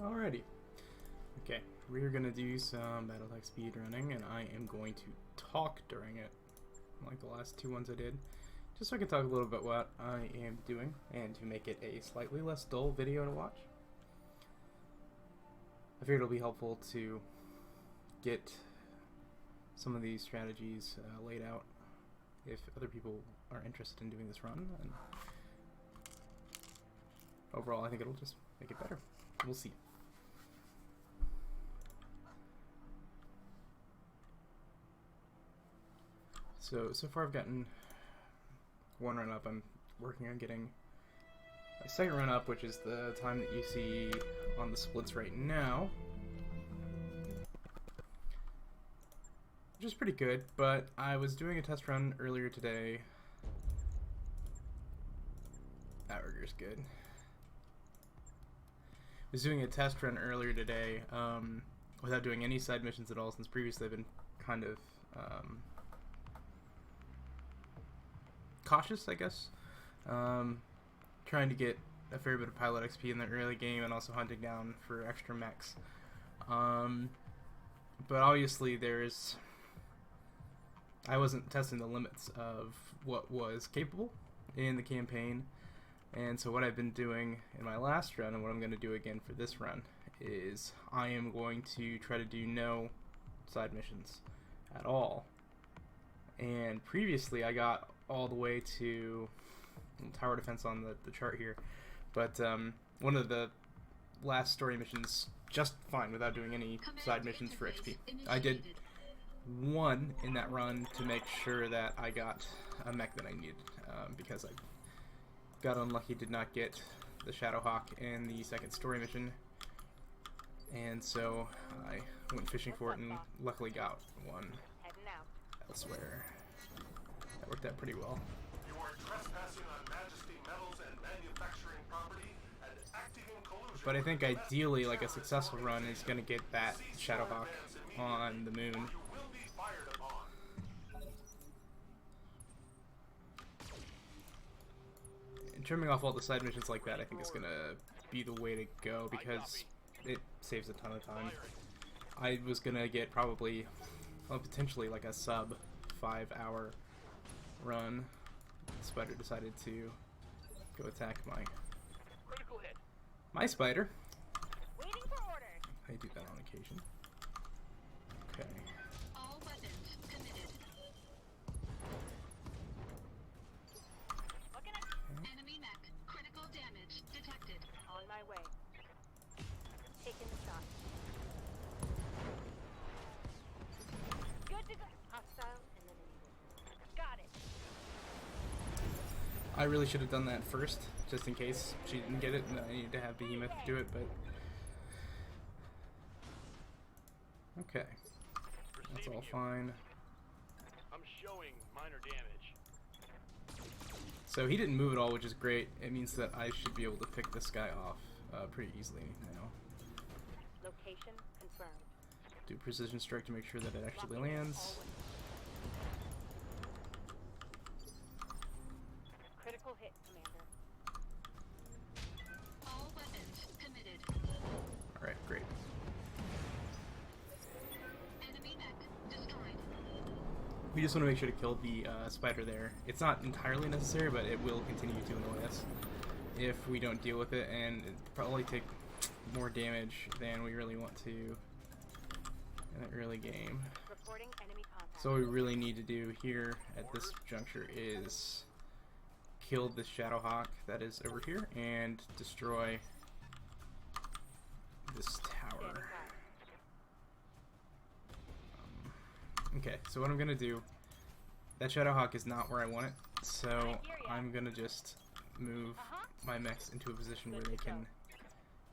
Alrighty. Okay, we're gonna do some BattleTech speed running, and I am going to talk during it, like the last two ones I did, just so I can talk a little bit what I am doing, and to make it a slightly less dull video to watch. I figured it'll be helpful to get some of these strategies laid out if other people are interested in doing this run, and overall I think it'll just make it better. We'll see. So far I've gotten one run up. I'm working on getting a second run up, which is the time that you see on the splits right now. Which is pretty good, but I was doing a test run earlier today. That rigger's good. I was doing a test run earlier today without doing any side missions at all, since previously I've been kind of cautious, I guess. Trying to get a fair bit of pilot XP in the early game and also hunting down for extra mechs. But obviously I wasn't testing the limits of what was capable in the campaign, and so what I've been doing in my last run and what I'm going to do again for this run is I am going to try to do no side missions at all. And previously I got all the way to tower defense on the chart here, but one of the last story missions just fine without doing any side missions for XP. I did one in that run to make sure that I got a mech that I needed, because I got unlucky, did not get the Shadowhawk in the second story mission, and so I went fishing for it and luckily got one elsewhere. That worked out pretty well. You are trespassing on Majesty Metals and manufacturing property and acting in collusion. But I think ideally, like, a successful run is going to get that Shadowhawk on the moon. You will be fired upon. And trimming off all the side missions like that, I think, is going to be the way to go, because it saves a ton of time. I was going to get probably, well, potentially like a sub 5-hour run. Spider decided to go attack my spider. Waiting for orders. I do that on occasion. Okay. All weapons committed. Looking at enemy mech. Critical damage detected. On my way. Taking the shot. Good to go. Hostile eliminated. Got it. I really should have done that first, just in case she didn't get it, and I needed to have Behemoth do it, but... Okay. That's all fine. I'm showing minor damage. So he didn't move at all, which is great. It means that I should be able to pick this guy off pretty easily now. Location confirmed. Do precision strike to make sure that it actually lands. Critical hit, Commander. All weapons committed. Alright, great. Enemy mech destroyed. We just want to make sure to kill the spider there. It's not entirely necessary, but it will continue to annoy us if we don't deal with it, and it'll probably take more damage than we really want to in the early game. Reporting enemy contact. So what we really need to do here at this juncture is kill this Shadowhawk that is over here and destroy this tower. Okay, so what I'm gonna do, that Shadowhawk is not where I want it, so I'm gonna just move my mechs into a position where they can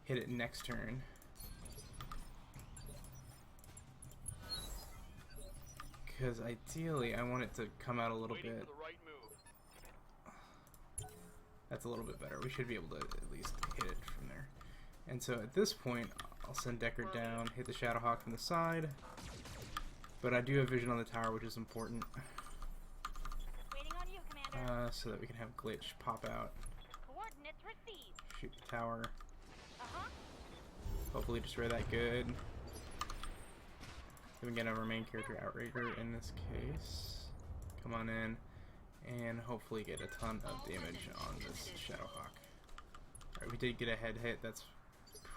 hit it next turn. Because ideally I want it to come out a little Waiting bit. for the right move. That's a little bit better. We should be able to at least hit it from there. And so at this point, I'll send Deckard down, hit the Shadowhawk from the side. But I do have vision on the tower, which is important. Waiting on you, Commander. So that we can have Glitch pop out, Coordinates received. shoot the tower. Uh-huh. Hope hopefully destroy that good. Then we get our main character Outrigger in this case. Come on in. And hopefully get a ton of damage on this Shadowhawk. Alright, we did get a head hit. That's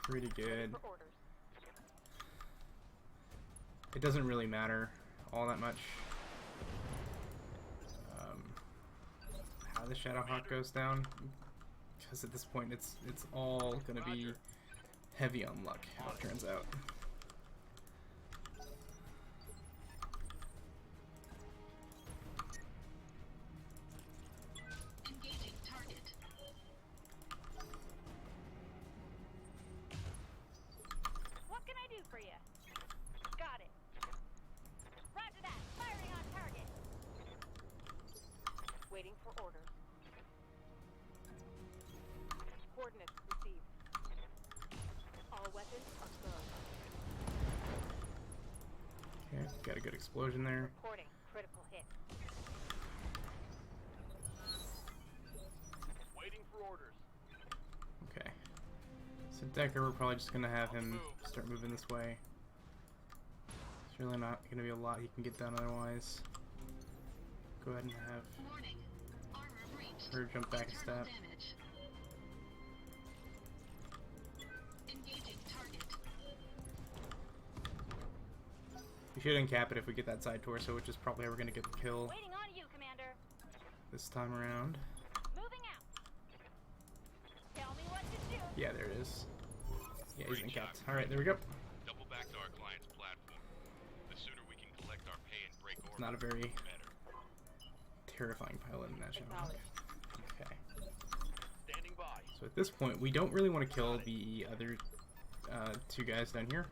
pretty good. It doesn't really matter all that much how the Shadowhawk goes down, because at this point it's all gonna be heavy on luck, how it turns out. Engaging target. What can I do for you? Got it. Roger that. Firing on target. Waiting for orders. Coordinates received. All weapons are go. Okay, got a good explosion there. Reporting critical hit. Waiting for orders. Okay. So Decker, we're probably just gonna have him start moving this way. There's really not gonna be a lot he can get done otherwise. Go ahead and have Warning. Armor breached. her jump back a Internal step. damage. Engaging target. We should uncap it if we get that side torso, which is probably how we're gonna get the kill Waiting on you, Commander. this time around. Moving out. Tell me what to do. Yeah, there it is. Yeah, he's Great uncapped. job. Alright, there we go. Double back to our client's platform. The sooner we can collect our pay and break orbit, Not a very the better. terrifying pilot in that Shadowhawk. Okay. Standing by. So at this point, we don't really want to kill the other two guys down here.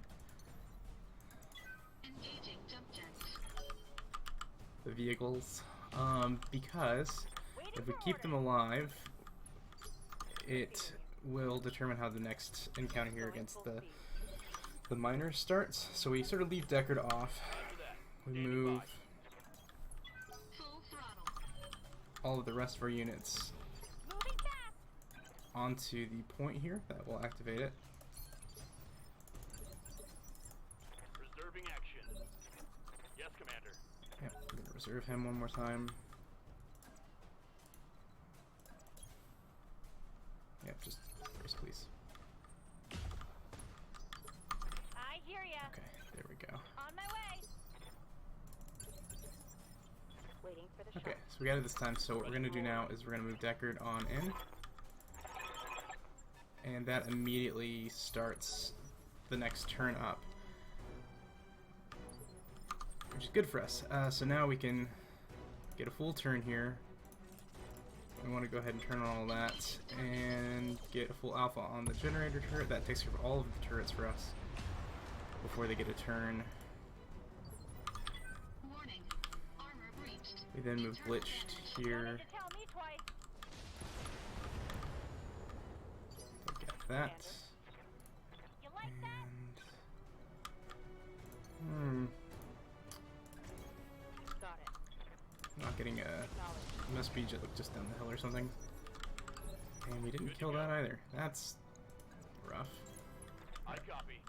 Engaging jump jets. The vehicles. Because if we keep them alive, it will determine how the next encounter here against the miners starts. So we sort of leave Deckard off. We move Full throttle. all of the rest of our units Moving fast. onto the point here. That will activate it. Reserving action. Yes, Commander. Yep, I'm gonna reserve him one more time. Yep, just brace, please. I hear ya. Okay, there we go. On my way. Waiting for the Okay, shot. so we got it this time. So what we're gonna do now is we're gonna move Deckard on in, and that immediately starts the next turn up, which is good for us. So now we can get a full turn here. We want to go ahead and turn on all that and get a full alpha on the generator turret. That takes care of all of the turrets for us before they get a turn. Warning. Armor breached. We then move Internal Glitch damage. to Don't here. need to tell me twice. Look at that. You like that? And Got it. not getting a Acknowledged. must be just down the hill or something. And we didn't kill that either. That's rough. I copy.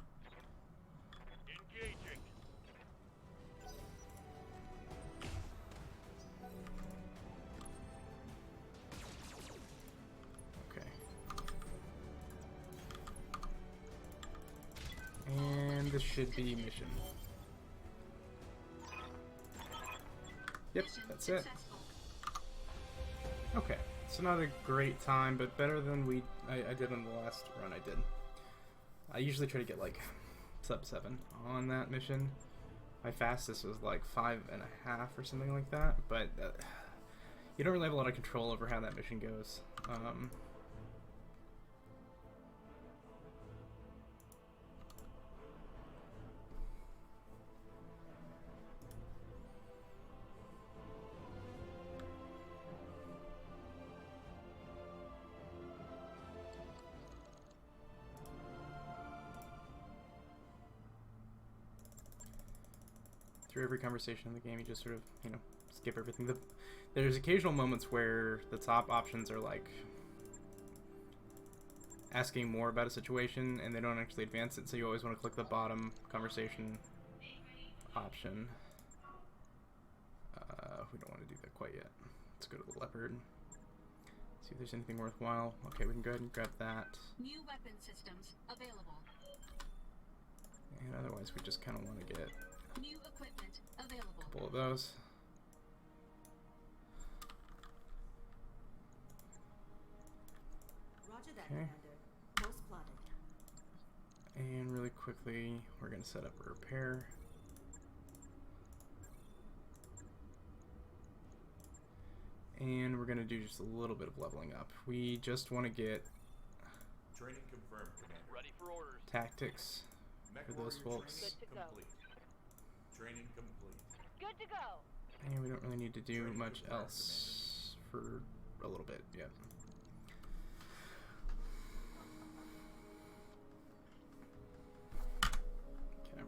Engaging. Okay. And this should be mission. Yep, Mission that's it. successful. Okay, so not a great time, but better than I did on the last run I did. I usually try to get like sub 7 on that mission. My fastest was like 5.5 or something like that, but you don't really have a lot of control over how that mission goes. Through every conversation in the game, you just sort of, skip everything. There's occasional moments where the top options are like asking more about a situation and they don't actually advance it, so you always want to click the bottom conversation option. We don't want to do that quite yet. Let's go to the leopard. See if there's anything worthwhile. Okay, we can go ahead and grab that. New weapon systems available. And otherwise, we just kind of want to get New equipment available. a couple of those. Roger that, Okay. Commander. Post plotted. And really quickly, we're going to set up a repair. And we're going to do just a little bit of leveling up. We just want to get Training confirmed, Commander. Ready for orders. tactics Mech for those warrior folks. training Good to go. complete. Training complete. Good to go. And we don't really need to do Training much confirmed, else for a little bit yet. Okay.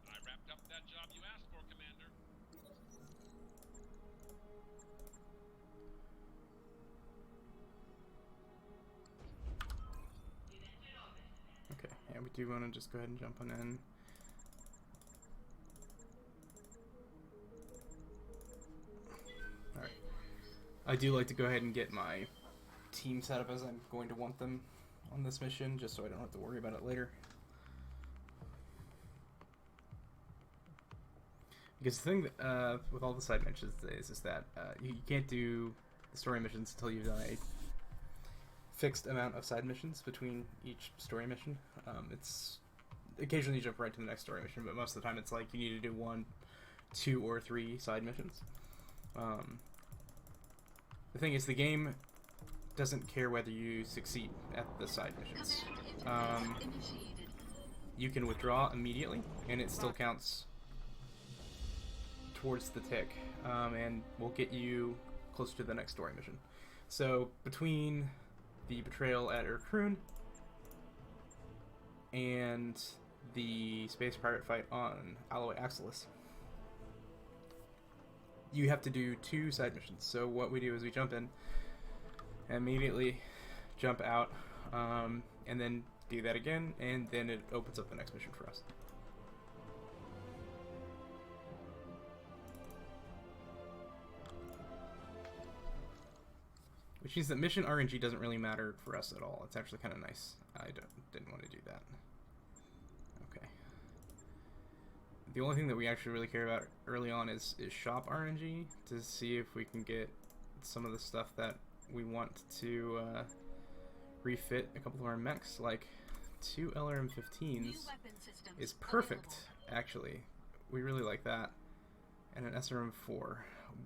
I wrapped up that job you asked for, Commander. Okay, yeah, we do want to just go ahead and jump on in. Alright. I do like to go ahead and get my team set up as I'm going to want them on this mission, just so I don't have to worry about it later. Because the thing that, with all the side missions is that you can't do the story missions until you've done a fixed amount of side missions between each story mission. It's occasionally you jump right to the next story mission, but most of the time it's like you need to do 1, 2, or 3 side missions. The thing is, the game doesn't care whether you succeed at the side missions. Initiated. You can withdraw immediately, and it still counts towards the tick, and will get you closer to the next story mission. So between the betrayal at Urkrun and the space pirate fight on Alloy Axilis, you have to do 2 side missions. So what we do is we jump in, immediately jump out, and then do that again, and then it opens up the next mission for us. Which means that mission RNG doesn't really matter for us at all. It's actually kind of nice. I didn't want to do that. Okay. The only thing that we actually really care about early on is shop RNG, to see if we can get some of the stuff that we want to refit a couple of our mechs, like 2 LRM-15s New weapon systems is perfect, available. actually. We really like that. And an SRM-4,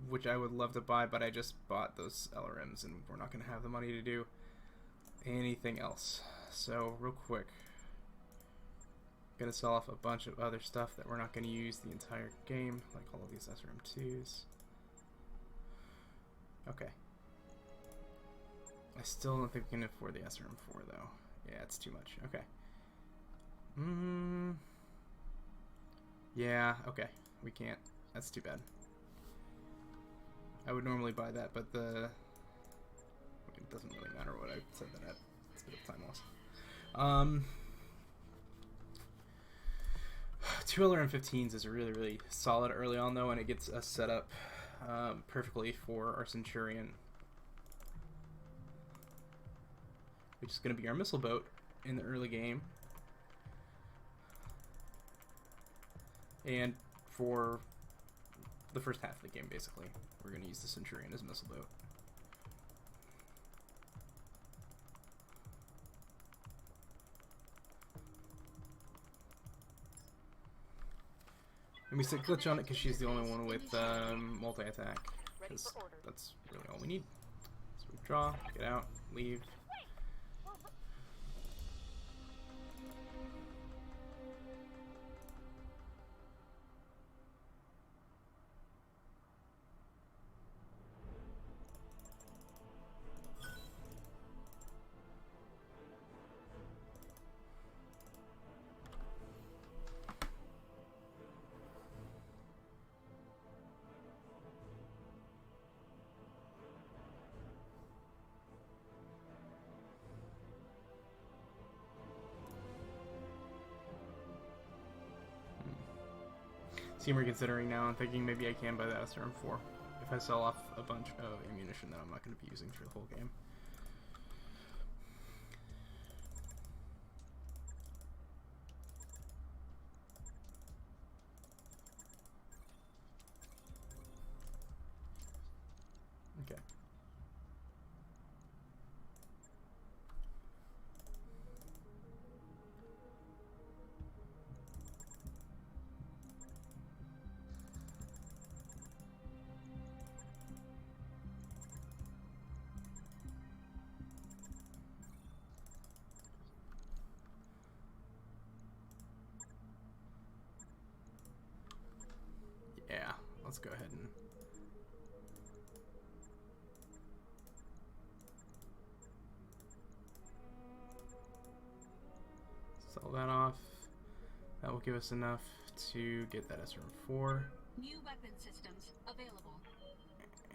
which I would love to buy, but I just bought those LRMs, and we're not going to have the money to do anything else. So, real quick, gonna sell off a bunch of other stuff that we're not going to use the entire game, like all of these SRM-2s. Okay. I still don't think we can afford the SRM-4, though. Yeah, it's too much. Okay. Yeah, okay. We can't. That's too bad. I would normally buy that, but it doesn't really matter what I said that at. It's a bit of time loss. 2 LRM-15s is really, really solid early on, though, and it gets us set up perfectly for our Centurion, which is going to be our missile boat in the early game. And for the first half of the game, basically, we're going to use the Centurion as a missile boat. And we said glitch on it because she's the only one with multi-attack, Ready because for orders. that's really all we need. So we draw, get out, leave. seem reconsidering now and thinking maybe I can buy that SRM4 if I sell off a bunch of ammunition that I'm not going to be using for the whole game. Okay. Yeah, let's go ahead and sell that off. That will give us enough to get that SRM4 New weapon systems available.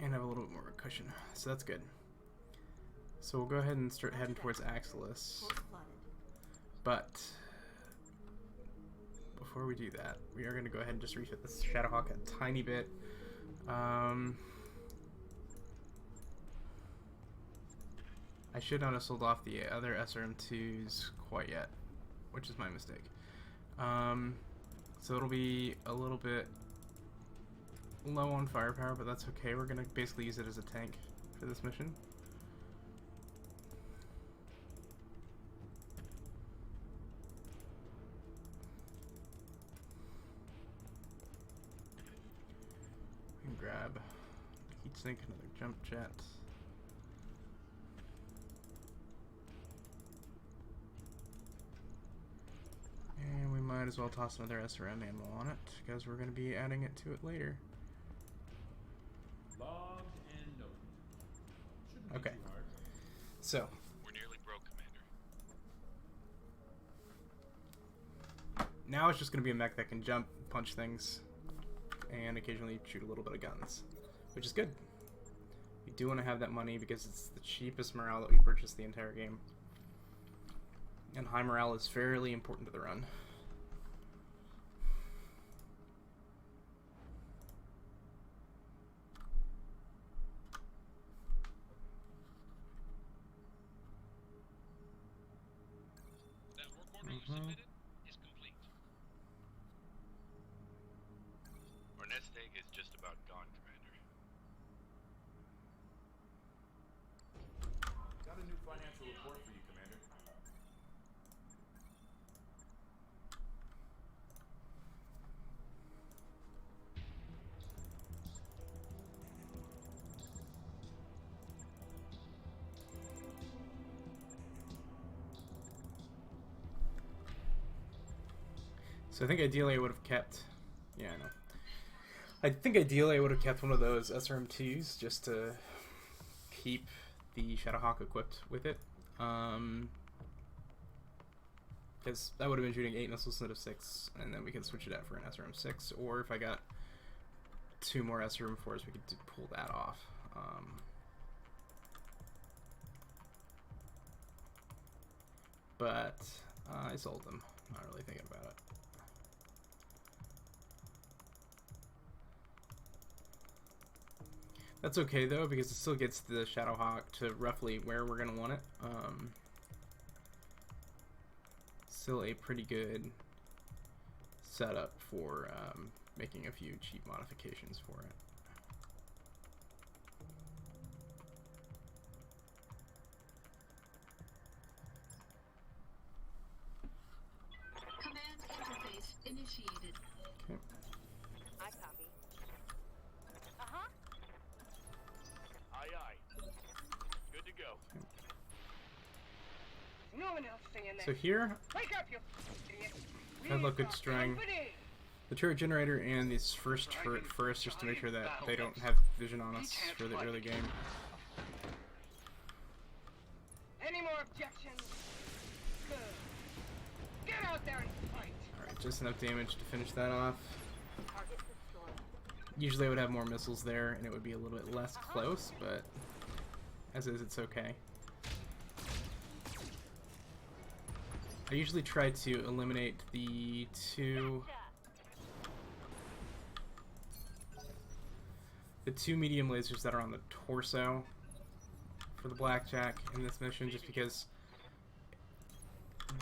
and have a little bit more cushion. So that's good. So we'll go ahead and start heading towards Axelis. But before we do that, we are going to go ahead and just refit this Shadowhawk a tiny bit. I should not have sold off the other SRM2s quite yet, which is my mistake. So it'll be a little bit low on firepower, but that's okay. We're going to basically use it as a tank for this mission. We can grab heat sink, another jump jet. And we might as well toss another SRM ammo on it, because we're going to be adding it to it later. Logged and noted. Shouldn't be Okay. too hard. So, We're nearly broke, Commander. now it's just going to be a mech that can jump, punch things, and occasionally shoot a little bit of guns, which is good. We do want to have that money because it's the cheapest morale that we purchased the entire game. And high morale is fairly important to the run. That work order you submitted is complete. Our nest egg is just about gone, Commander. Got a new financial report for you, Commander. So I think ideally I would have kept... Yeah, I know. I think ideally I would have kept one of those SRM2s just to keep the Shadowhawk equipped with it. Because I would have been shooting 8 missiles instead of 6, and then we can switch it out for an SRM6, or if I got 2 more SRM4s, we could pull that off. But I sold them, not really thinking about it. That's okay though, because it still gets the Shadowhawk to roughly where we're going to want it. Still a pretty good setup for making a few cheap modifications for it. Command interface initiated. Okay. I copy. Uh-huh. Aye, aye. Good to go. No one else saying that. So here, Wake up, you idiot. I'd look at destroying the turret generator and this first turret first, just to make sure that they don't have vision on us for the early game. Any more objections? Good. Get out there and fight. Alright, just enough damage to finish that off. Target destroyed. Usually I would have more missiles there and it would be a little bit less close, but as is, it's okay. I usually try to eliminate the two the 2 medium lasers that are on the torso for the blackjack in this mission, just because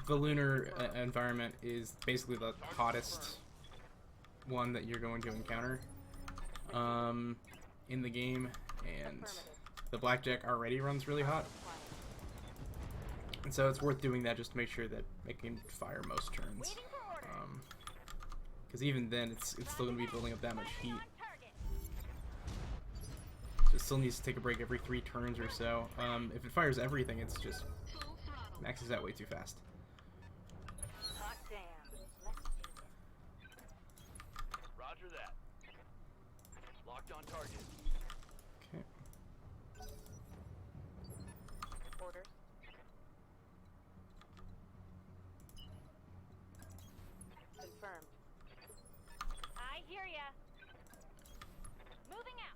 the lunar environment is basically the hottest one that you're going to encounter in the game, and the blackjack already runs really hot, and so it's worth doing that just to make sure that it can fire most turns, because even then it's still going to be building up that much heat. So it still needs to take a break every 3 turns or so. If it fires everything, it's just maxes out way too fast. Hot damn. Let's do this. Roger that. Locked on target. Okay. Orders. Confirmed. I hear ya. Moving out.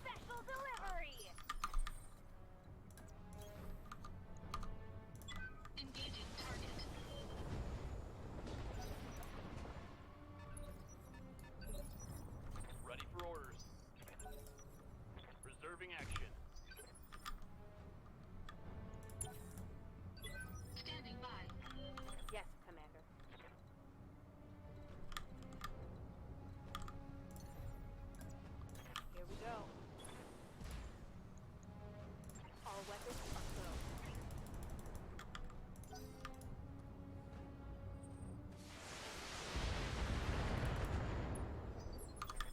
Special delivery. Engaging target. Ready for orders. Reserving action. Standing by. Yes, Commander. Here we go. All weapons are go.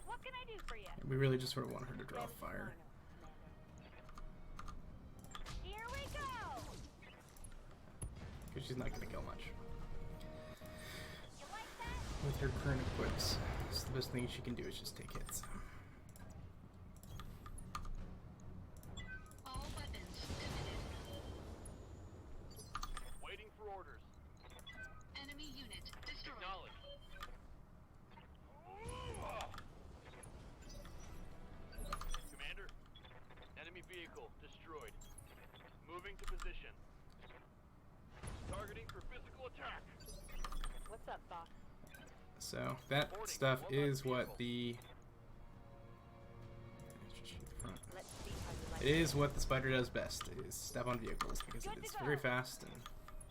What can I do for you? We really just sort of want her to draw fire. Here we go. Because she's not going to kill much You like that? with her current equips. So the best thing she can do is just take hits. All weapons committed. Waiting for orders. Enemy unit destroyed. Acknowledge. Commander, enemy vehicle destroyed. Moving to position. Targeting for physical attack. What's up, boss? So that stuff is what the Let's see how you like it is what the spider does best, is step on vehicles, because it is very fast and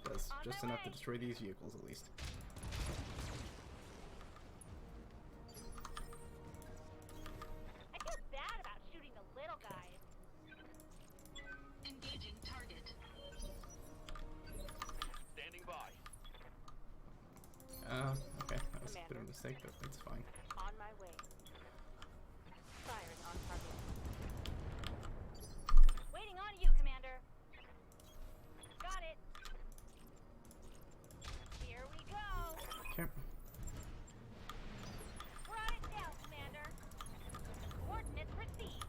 does just enough to destroy these vehicles at least. I feel bad about shooting the little guys. Engaging target. Standing by. Okay, that was a bit of a mistake, but it's fine. On my way. Firing on target. Waiting on you, Commander. Got it. Here we go. Okay. We're on it now, Commander. Coordinates received.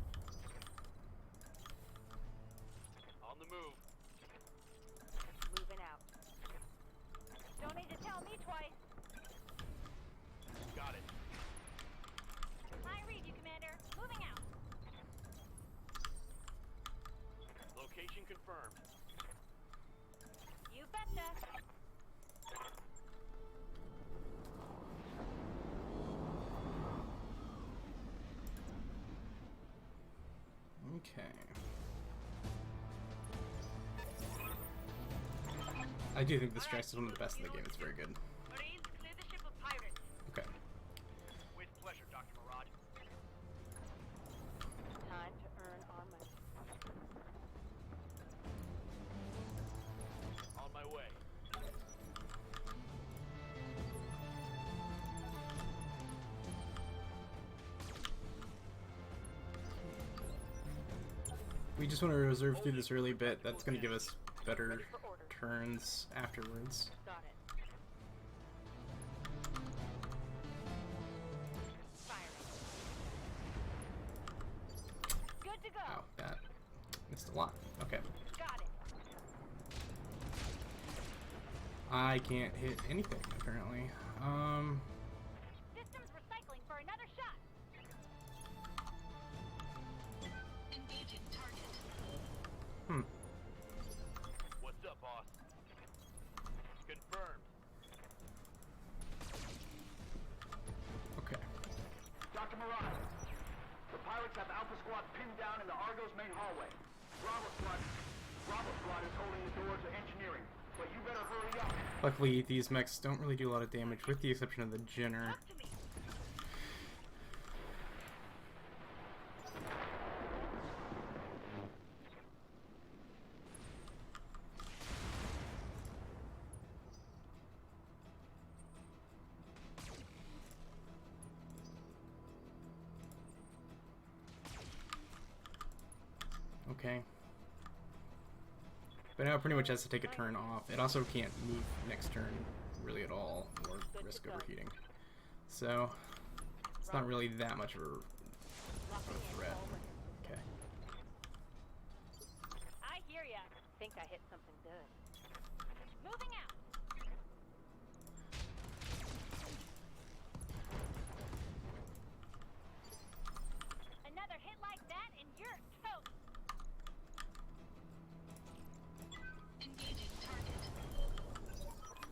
On the move. Moving out. Don't need to tell me twice. Got it. I read you, Commander. Moving out. Location confirmed. You betcha. Okay. I do think this strike is one of the best in the game. It's very good. Marines, clear the ship of pirates. Okay. With pleasure, Dr. Murad. Time to earn our money. On my way. We just want to reserve through this early bit. That's going to give us better Ready for orders. turns afterwards. Got it. Firing. Good to go. Wow, that missed a lot. Okay. Got it. I can't hit anything, apparently. Systems recycling for another shot. Engaging target. What's up, boss? Confirmed. Okay. Dr. Murad, Pirates have Alpha Squad pinned down in the Argo's main hallway. Bravo Squad is holding the door to engineering, but you better hurry up. Luckily, these mechs don't really do a lot of damage, with the exception of the Jenner. Talk to me. Okay. But now it pretty much has to take a turn off. It also can't move next turn really at all, or risk overheating. So, it's not really that much of a threat. Okay. I hear ya. Think I hit something good. Moving out. Another hit like that and you're toast. Engaging target.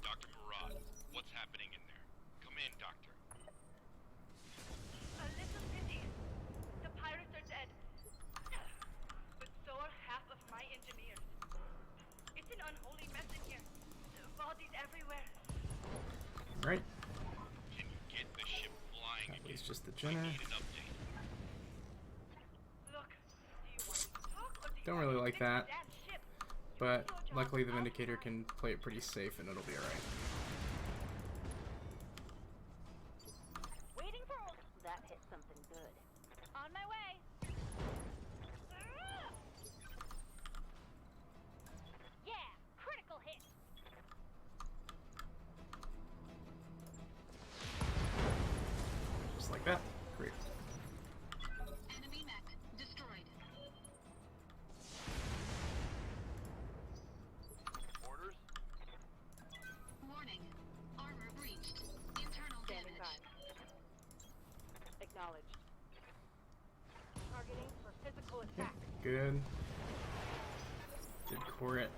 Dr. Murad, what's happening in there? Come in, Doctor. A little pity. The pirates are dead. But so are half of my engineers. It's an unholy mess in here. Bodies everywhere. Right. Can you get the ship flying That again? was just the I Jenner. need an update. Look, do you want to talk or do you Don't want really to like fix the that. damn ship? But You do your job, luckily the I'll be Vindicator fine. can play it pretty safe and it'll be alright. Waiting for that hit something good. On my way. Yeah, critical hit. Just like that. Great. Enemy mech destroyed. Orders? Warning. Armor breached. Internal Standing damage. by. Acknowledged. Targeting for physical attack. Good. Did core it.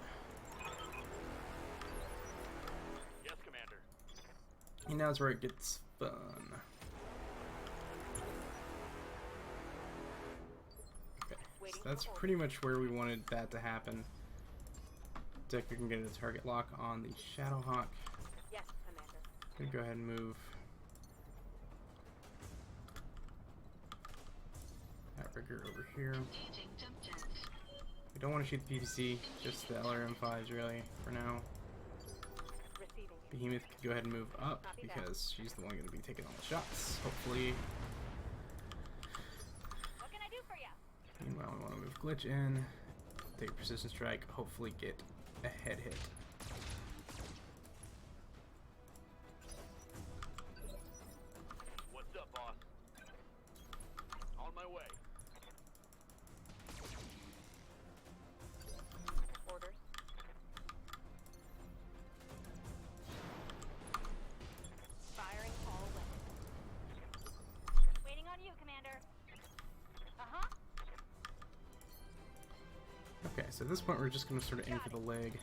Yes, Commander. And now's where it gets fun. Okay, so that's pretty much where we wanted that to happen. Decker can get a target lock on the Shadowhawk. Yes, Commander. Gonna go ahead and move Outrigger over here. Engaging jump jets. We don't want to shoot the PVC, just the LRM5s really, for now. Receiving. Behemoth could go ahead and move up Copy that. because she's the one going to be taking all the shots. Hopefully. What can I do for ya? Meanwhile, we want to move Glitch in, take a Precision Strike, hopefully get a head hit. What's up, boss? On my way. Orders. Firing all weapons. Waiting on you, Commander. Uh-huh. Okay, so at this point we're just going to sort of aim for the leg.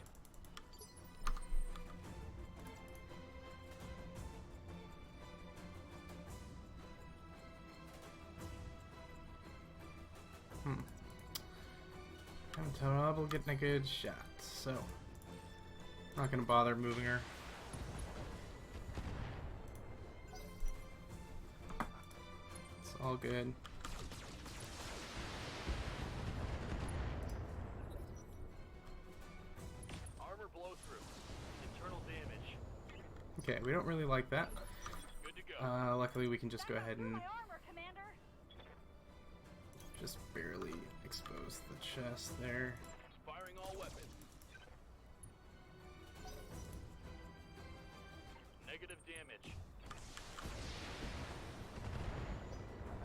Having trouble getting a good shot, so I'm not going to bother moving her. It's all good. Armor blow through. Internal damage. Okay, we don't really like that. Good to go. Luckily we can just go ahead and My armor, Commander. just barely expose the chest there. Firing all weapons. Negative damage.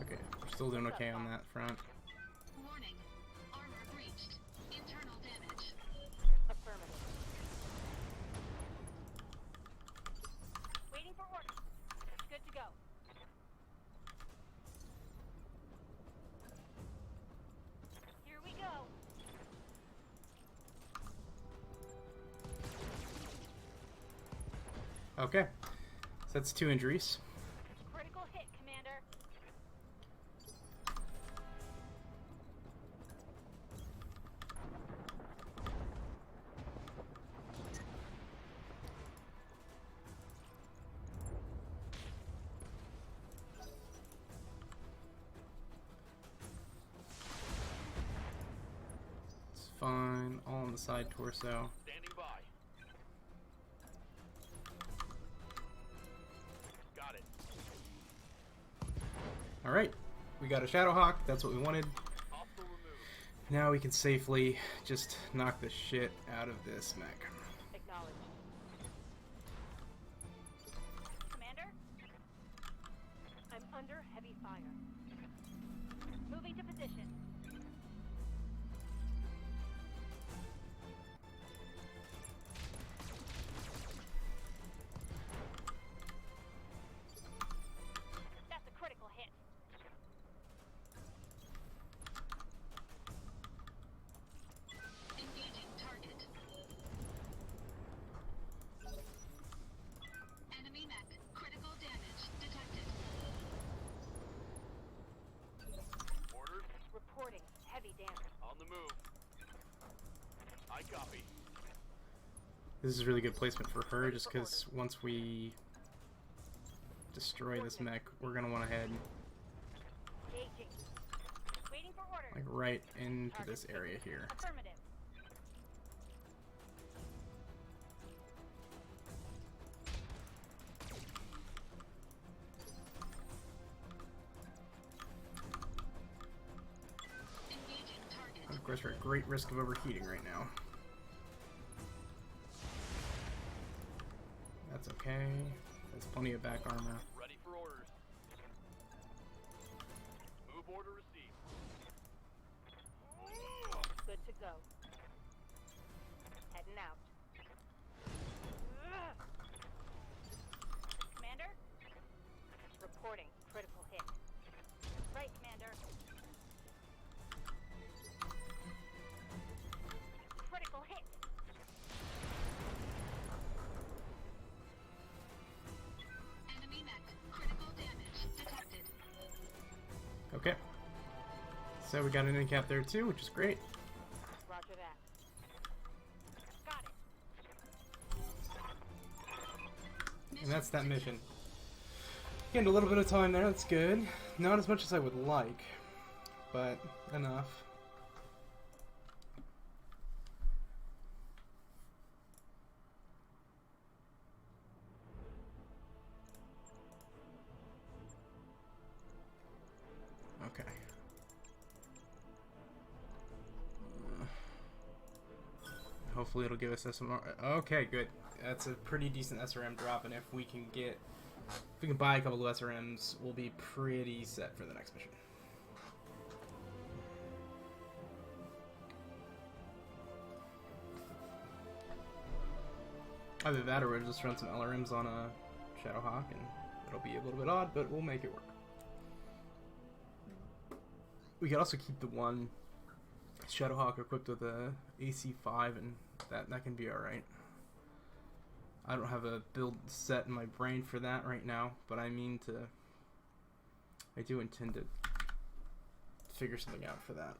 Okay, we're still doing okay on that front. Warning. Armor breached. Internal damage. Affirmative. Waiting for orders. Good to go. Here we go. Okay, so that's 2 injuries. Critical hit, Commander. fine. All on the side torso. Standing by. Got it. Alright, we got a Shadowhawk. That's what we wanted. Hostile removed. Now we can safely just knock the shit out of this mech. Acknowledged. Commander? I'm under heavy fire. Moving to position. That's a critical hit. Engaging target. Enemy mech. Critical damage detected. Orders Reporting heavy damage. on the move. I copy. This is really good placement for her, just because once we destroy this mech, we're gonna want to head Engaging. Waiting for orders. like right into this area here. Affirmative. Engaging target. Of course, we're at great risk of overheating right now. That's okay. There's plenty of back armor. Ready for orders. Move order received. Good to go. Heading out. Commander? Reporting critical hit. Right, Commander. Critical hit. Enemy mech. Critical damage detected. Okay. So we got an in-cap there too, which is great. Roger that. Got it. And that's that mission. Gained a little bit of time there, that's good. Not as much as I would like, but enough. Okay. Hopefully it'll give us SMR. Okay, good. That's a pretty decent SRM drop, and if we can buy a couple of SRMs, we'll be pretty set for the next mission. Either that or we'll just run some LRMs on a Shadowhawk, and it'll be a little bit odd, but we'll make it work. We could also keep the one Shadowhawk equipped with a AC5, and that can be alright. I don't have a build set in my brain for that right now, but I do intend to figure something out for that.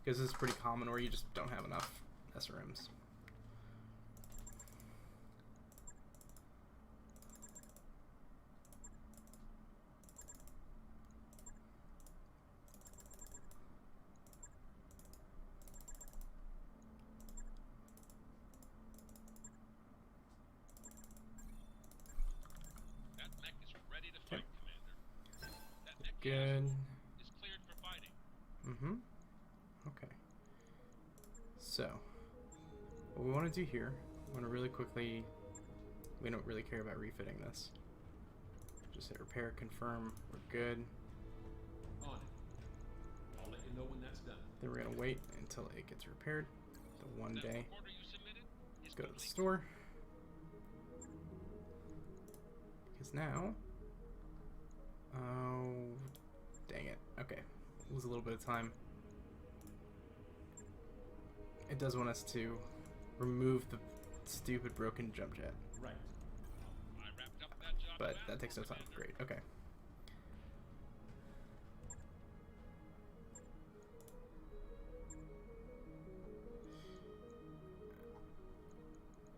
Because it's pretty common where you just don't have enough SRMs. That mech is ready to fight, Commander. That mech Good. is cleared for fighting. Mm-hmm. Okay. So, what we want to do here, we want to really quickly, we don't really care about refitting this. Just hit repair, confirm, we're good. On it. I'll let you know when that's done. Then we're going to wait until it gets repaired. The one That day. work order you submitted is Go to the complete. store. Because now... Oh, dang it. Okay. Lose a little bit of time. It does want us to remove the stupid broken jump jet. Right. I wrapped up that job But fast, that takes no time. Commander. Great. Okay.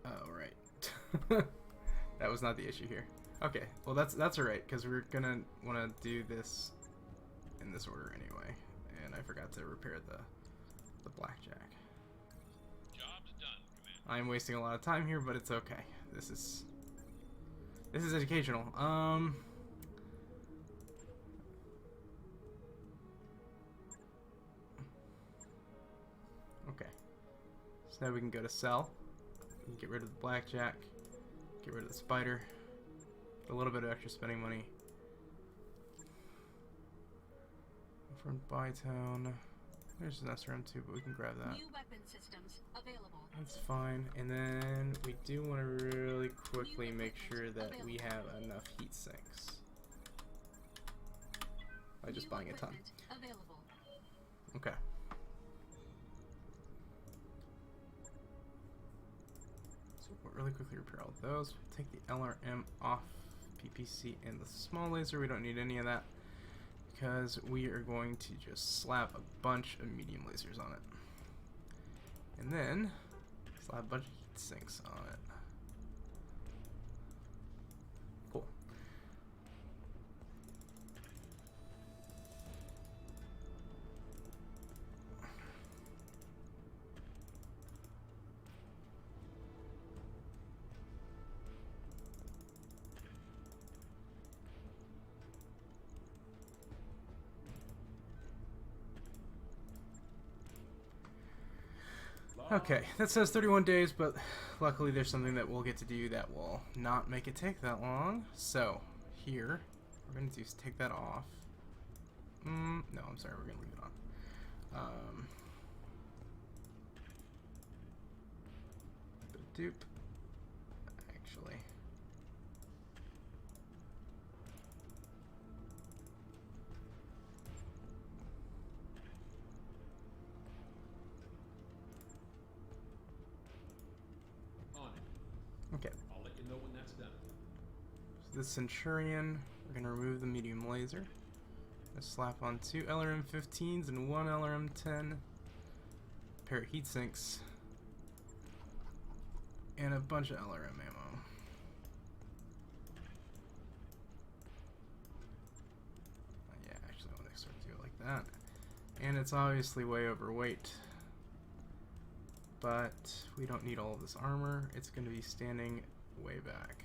Oh, right. That was not the issue here. Okay, well that's alright, because we're gonna want to do this in this order anyway. And I forgot to repair the blackjack. I'm wasting a lot of time here, but it's okay. This is educational. Okay. So now we can go to sell. We can get rid of the blackjack. Get rid of the spider. A little bit of extra spending money. From Bytown. There's an SRM too, but we can grab that. New weapon systems available. That's fine. And then we do want to really quickly make sure that we have enough heat sinks. By just buying a ton. Available. Okay. So we'll really quickly repair all of those. Take the LRM off PPC and the small laser. We don't need any of that, because we are going to just slap a bunch of medium lasers on it. And then slap a bunch of heat sinks on it. Cool. Okay, that says 31 days, but luckily there's something that we'll get to do that will not make it take that long. So, here, we're going to do is take that off. No, I'm sorry, we're going to leave it on. Dupe. Actually. Okay. I'll let you know when that's done. So the Centurion, we're going to remove the medium laser. Just slap on 2 LRM-15s and 1 LRM-10. Pair of heat sinks. And a bunch of LRM ammo. Yeah, actually I want to sort of do it like that. And it's obviously way overweight. But we don't need all of this armor. It's going to be standing way back.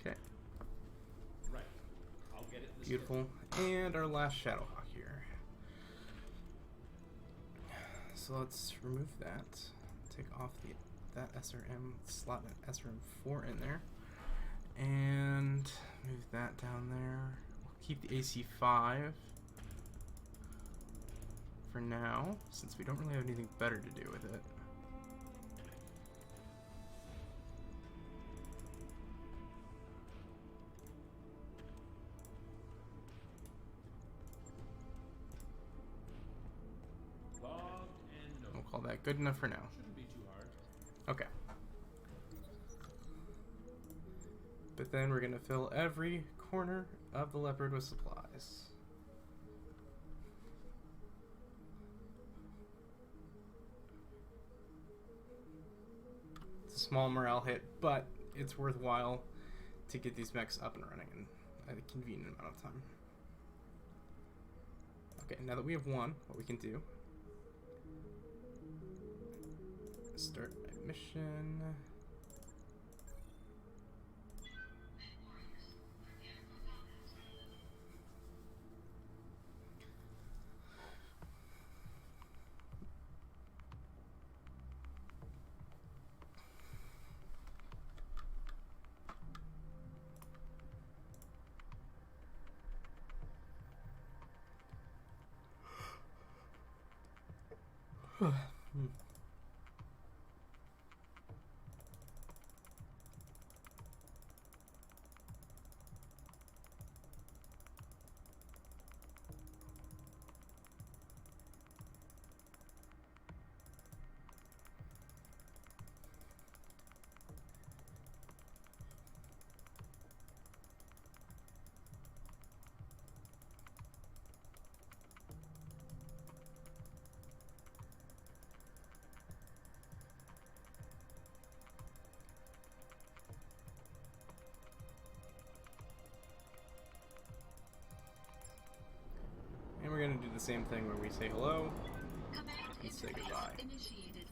Okay. Right. I'll get it this Beautiful. And our last Shadowhawk here. So let's remove that. Take off that SRM, slot an SRM4 in there. And move that down there. We'll keep the AC5 for now, since we don't really have anything better to do with it. We'll call that good enough for now. Shouldn't be too hard. Okay. But then we're going to fill every corner of the leopard with supplies. It's a small morale hit, but it's worthwhile to get these mechs up and running in a convenient amount of time. Okay, now that we have one, what we can do, start my mission. do the same thing where we say hello Command and say interface goodbye. initiated.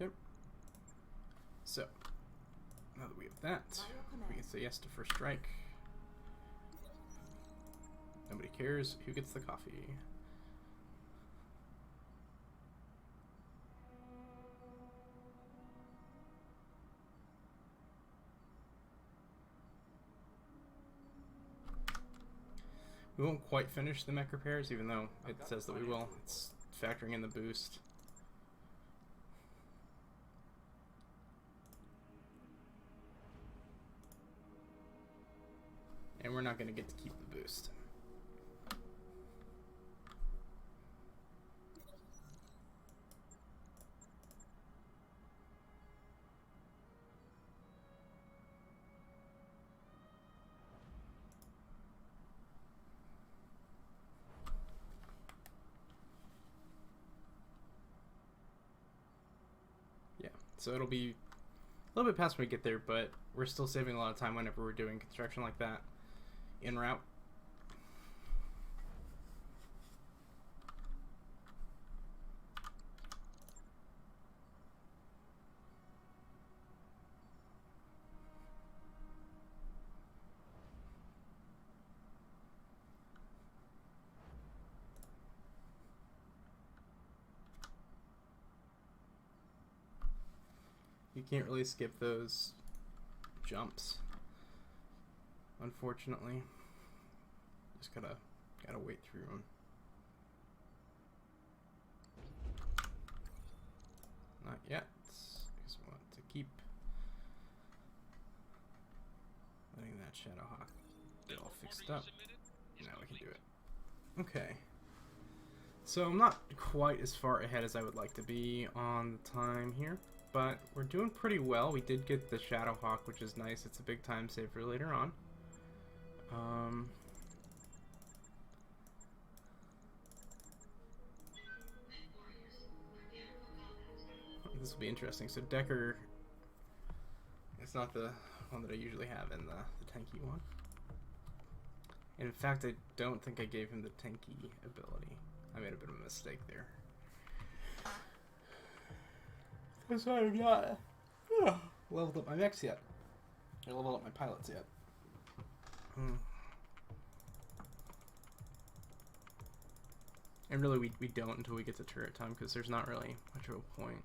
Okay. So, now that we have that, we can say yes to first strike. Nobody cares who gets the coffee. We won't quite finish the mech repairs, even though it says that we will. It's factoring in the boost. And we're not going to get to keep the boost. Yeah, so it'll be a little bit past when we get there, but we're still saving a lot of time whenever we're doing construction like that en route. You can't really skip those jumps, unfortunately. Just gotta wait through them. Not yet, because we want to keep letting that Shadowhawk get all fixed up. Now we can do it. Okay. So I'm not quite as far ahead as I would like to be on the time here, but we're doing pretty well. We did get the Shadowhawk, which is nice. It's a big time saver later on. This will be interesting. So Decker, it's not the one that I usually have in the tanky one. And in fact, I don't think I gave him the tanky ability. I made a bit of a mistake there. That's why I've not leveled up my mechs yet. Or leveled up my pilots yet. And really, we don't until we get to turret time, because there's not really much of a point.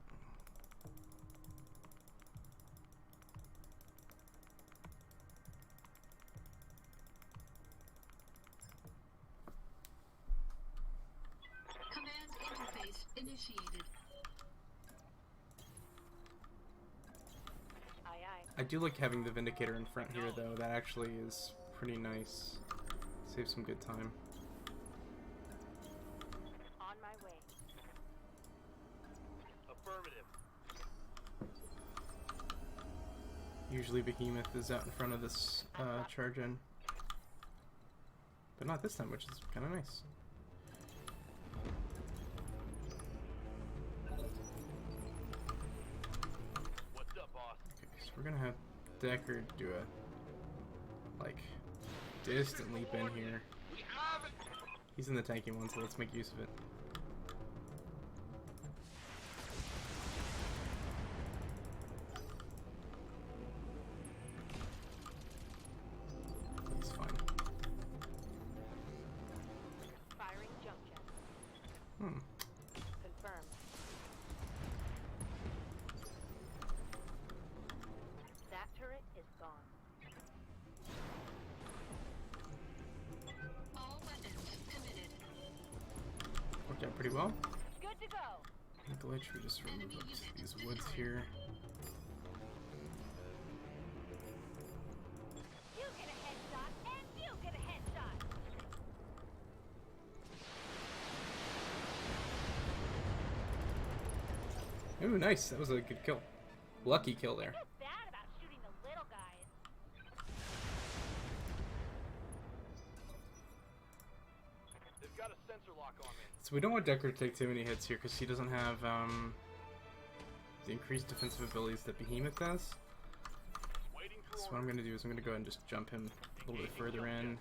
Command interface initiated. Aye, aye. I do like having the Vindicator in front here, though. That actually is pretty nice. Saves some good time. On my way. Affirmative. Usually Behemoth is out in front of this charge in. But not this time, which is kind of nice. What's up, boss? Okay, so we're gonna have Decker do a, like, distant leap in here. He's in the tanky one, so let's make use of it. That's fine. Firing jump jet. Hmm. Confirmed. pretty well. Good to go. Glitch, we just remove up these woods here. You get a headshot, and you get a headshot. Ooh, nice. That was a good kill. Lucky kill there. I feel bad about shooting the little guys. They've got a sensor lock on me. So we don't want Decker to take too many hits here because he doesn't have the increased defensive abilities that Behemoth does. Waiting for So what I'm going to do is I'm going to go ahead and just jump him a little bit further in.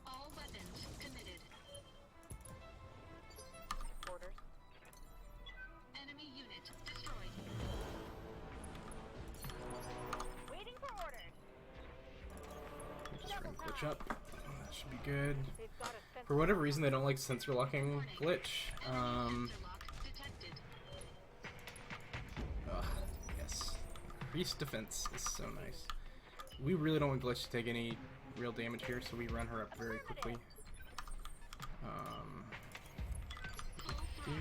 All weapons committed. Orders. Enemy unit destroyed. Waiting for orders. Just run glitch up. That should be good. They've got a sensor. For whatever reason, they don't like sensor locking glitch. Sensor lock detected. Yes. Increased defense is so nice. We really don't want glitch to take any real damage here, so we run her up very quickly. Do.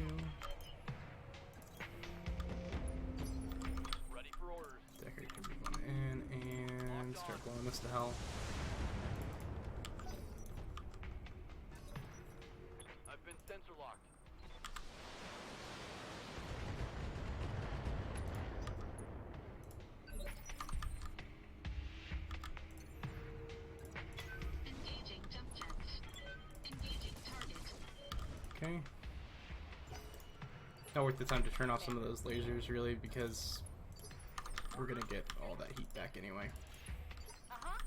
ready for orders. Decker can move on in and start blowing this to hell. I've been sensor locked. Engaging jump jets. Engaging target. Okay. Not worth the time to turn off some of those lasers, really, because we're gonna get all that heat back anyway. Uh-huh.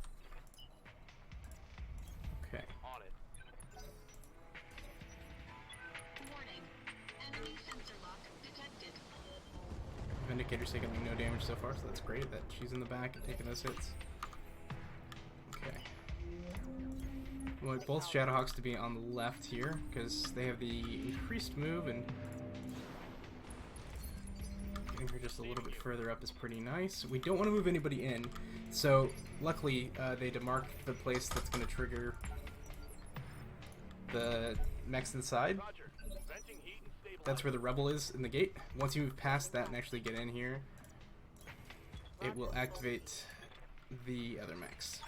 Okay. On it. Warning. Enemy sensor lock detected. Vindicator's taking like no damage so far, so that's great that she's in the back and taking those hits. Okay. We want both Shadowhawks to be on the left here, because they have the increased move, and getting her just a little bit further up is pretty nice. We don't want to move anybody in, so luckily they demarked the place that's going to trigger the mechs inside. Roger. Venting heat and stabilize. That's where the rebel is in the gate. Once you move past that and actually get in here, it will activate the other mechs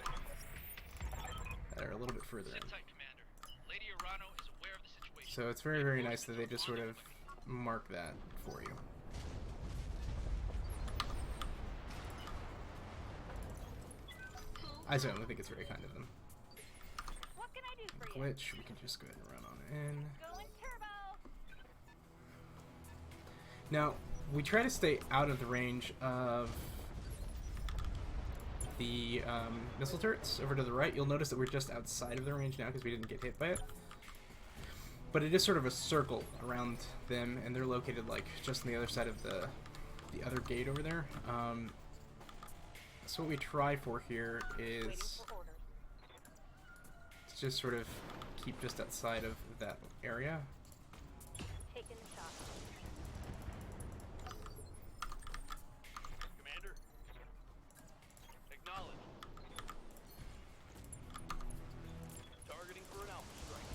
that are a little bit further in. Sit tight, Commander. Lady Urano is aware of the situation. So it's very, very nice that they just sort of mark that for you. I certainly think it's very kind of them. What can I do for you? Glitch, we can just go ahead and run on in. Going turbo. Now, we try to stay out of the range of the missile turrets over to the right. You'll notice that we're just outside of the range now because we didn't get hit by it. But it is sort of a circle around them, and they're located like just on the other side of the other gate over there. So what we try for here Waiting is for orders. to just sort of keep just outside of that area. Taking the shot. Commander. Acknowledge. Targeting for an alpha strike.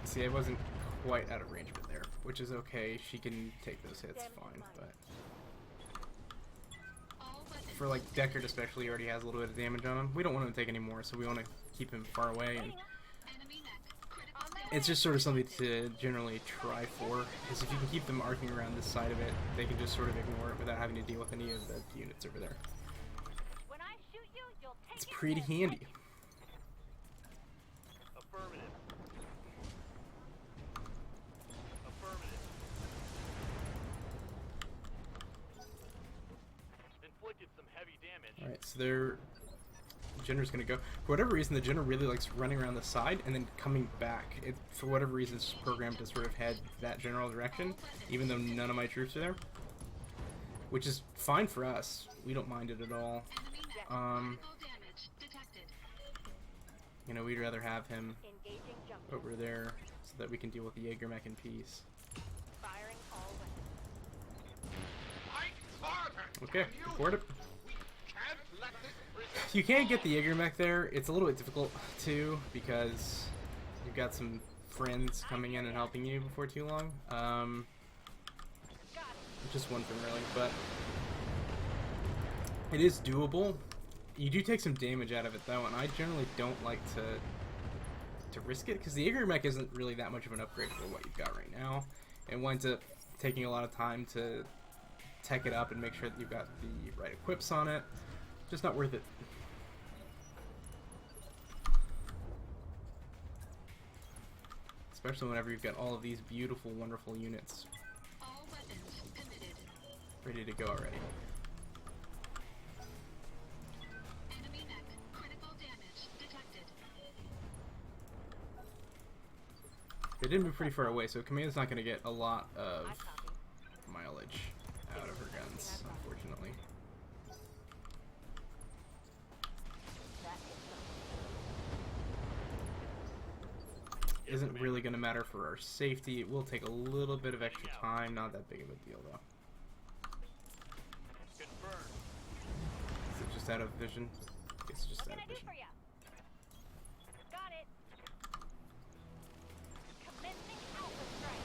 See, I wasn't quite out of range of it there, which is okay. She can take those hits fine, but All weapons for like Deckard especially, he already has a little bit of damage on him. We don't want him to take any more, so we want to keep him far away. And enemy mech critical On my damage. it's just sort of something to generally try for, because if you can keep them arcing around this side of it, they can just sort of ignore it without having to deal with any of the units over there. When I shoot you, you'll take It's it pretty with handy. Affirmative. Affirmative. Inflicted some heavy damage. Alright, so their Jenner's gonna go. For whatever reason, the Jenner really likes running around the side and then coming back. It, for whatever reason, it's programmed to sort of head that general direction, even though none of my troops are there. Which is fine for us. We don't mind it at all. Enemy mech Um, critical damage detected. You know, we'd rather have him Engaging jump. over there so that we can deal with the Jaeger mech in peace. Firing all weapons. Okay, report it. You can't get the Jaeger mech there. It's a little bit difficult too because you've got some friends coming in and helping you before too long. Just one thing really, but it is doable. You do take some damage out of it though, and I generally don't like to risk it because the Jaeger mech isn't really that much of an upgrade for what you've got right now. It winds up taking a lot of time to tech it up and make sure that you've got the right equips on it. Just not worth it. Especially whenever you've got all of these beautiful, wonderful units All weapons committed. ready to go already. Enemy mech. Critical damage detected. They did move pretty far away, so Command's not going to get a lot of mileage out of her guns, unfortunately. Isn't really going to matter for our safety. It will take a little bit of extra time, not that big of a deal though. Confirmed. Is it just out of vision? It's just What out can I of do vision. for you? Got it. Commencing alpha strike.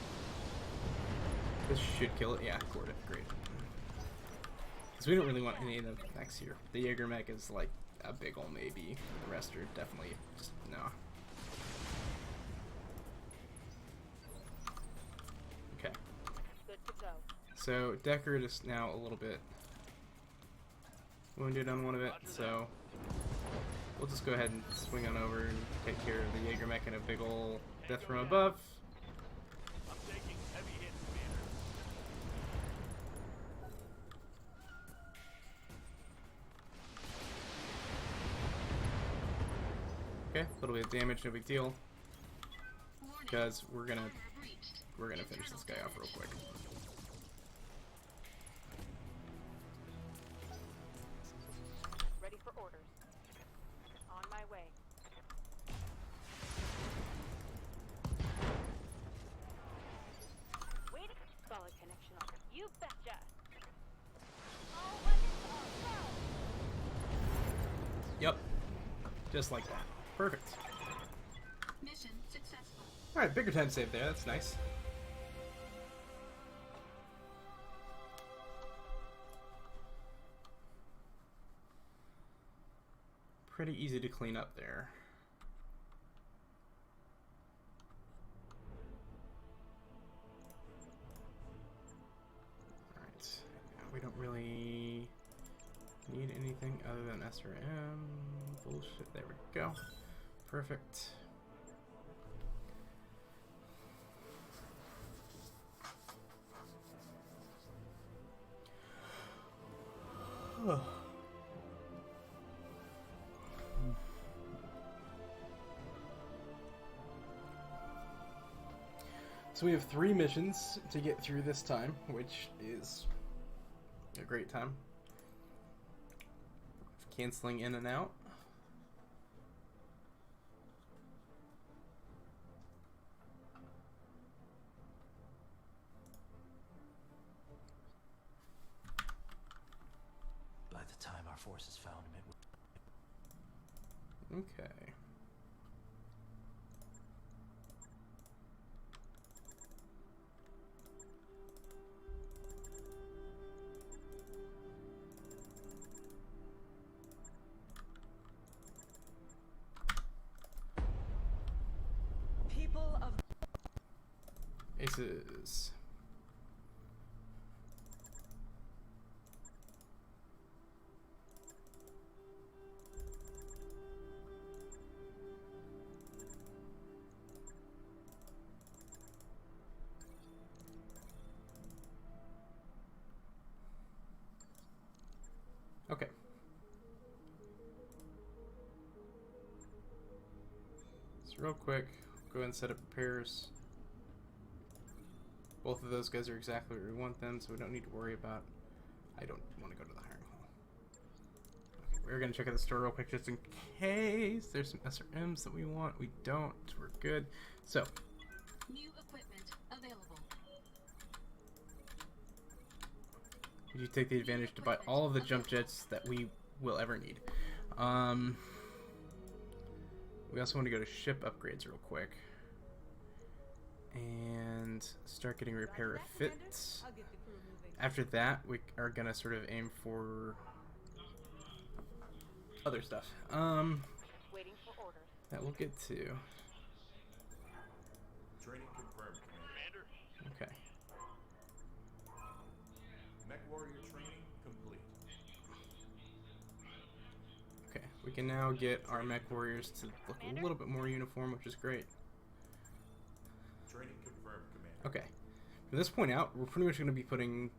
This should kill it. Yeah, scored it. Great. Because we don't really want any of the mechs here. The Jaeger mech is like a big ol' maybe. The rest are definitely just no. Okay. Good to go. So Deckard is now a little bit wounded on one of it, so we'll just go ahead and swing on over and take care of the Jaeger mech in a big ol' death from above. I'm taking heavy hits, Commander. Okay, a little bit of damage, no big deal. Warning. Because we're gonna Breached. finish this guy off real quick. Ready for orders. On my way. Wait. Solid connection on. You betcha. All weapons on go. Yep. Just like that. Perfect. Mission successful. Alright, bigger time save there, that's nice. Pretty easy to clean up there. Alright, we don't really need anything other than SRM. Bullshit, there we go. Perfect. So we have 3 missions to get through this time, which is a great time. Canceling in and out. By the time our forces found him, it was... Okay. People of Aces. Okay. So real quick, go ahead and set up repairs. Both of those guys are exactly where we want them, so we don't need to worry about... I don't want to go to the hiring hall. Okay. we're gonna check out the store real quick just in case there's some SRMs that we want. We don't. We're good. So. New equipment available. You take the advantage to buy all of the jump jets that we will ever need. We also want to go to ship upgrades real quick. And start getting repair refits. After that, we are going to sort of aim for other stuff. Waiting for orders. That we'll get to. Training confirmed, Commander. Okay. Mech Warrior training complete. Okay, we can now get our mech warriors to look a little bit more uniform, which is great. Training confirmed, Commander. Okay. From this point out, we're pretty much going to be putting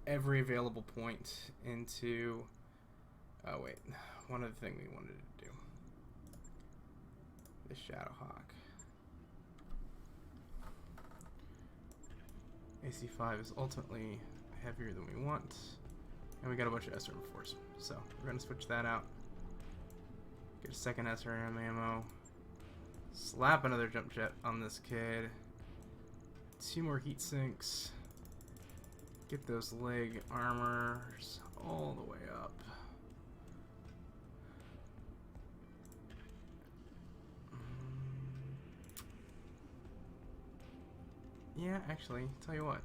every available point into... Oh, wait. One other thing we wanted to do. The Shadowhawk. AC5 is ultimately heavier than we want. And we got a bunch of SRM force. So, we're going to switch that out. Get a second SRM ammo. Slap another jump jet on this kid. 2 more heat sinks. Get those leg armors all the way up. Yeah, actually, tell you what.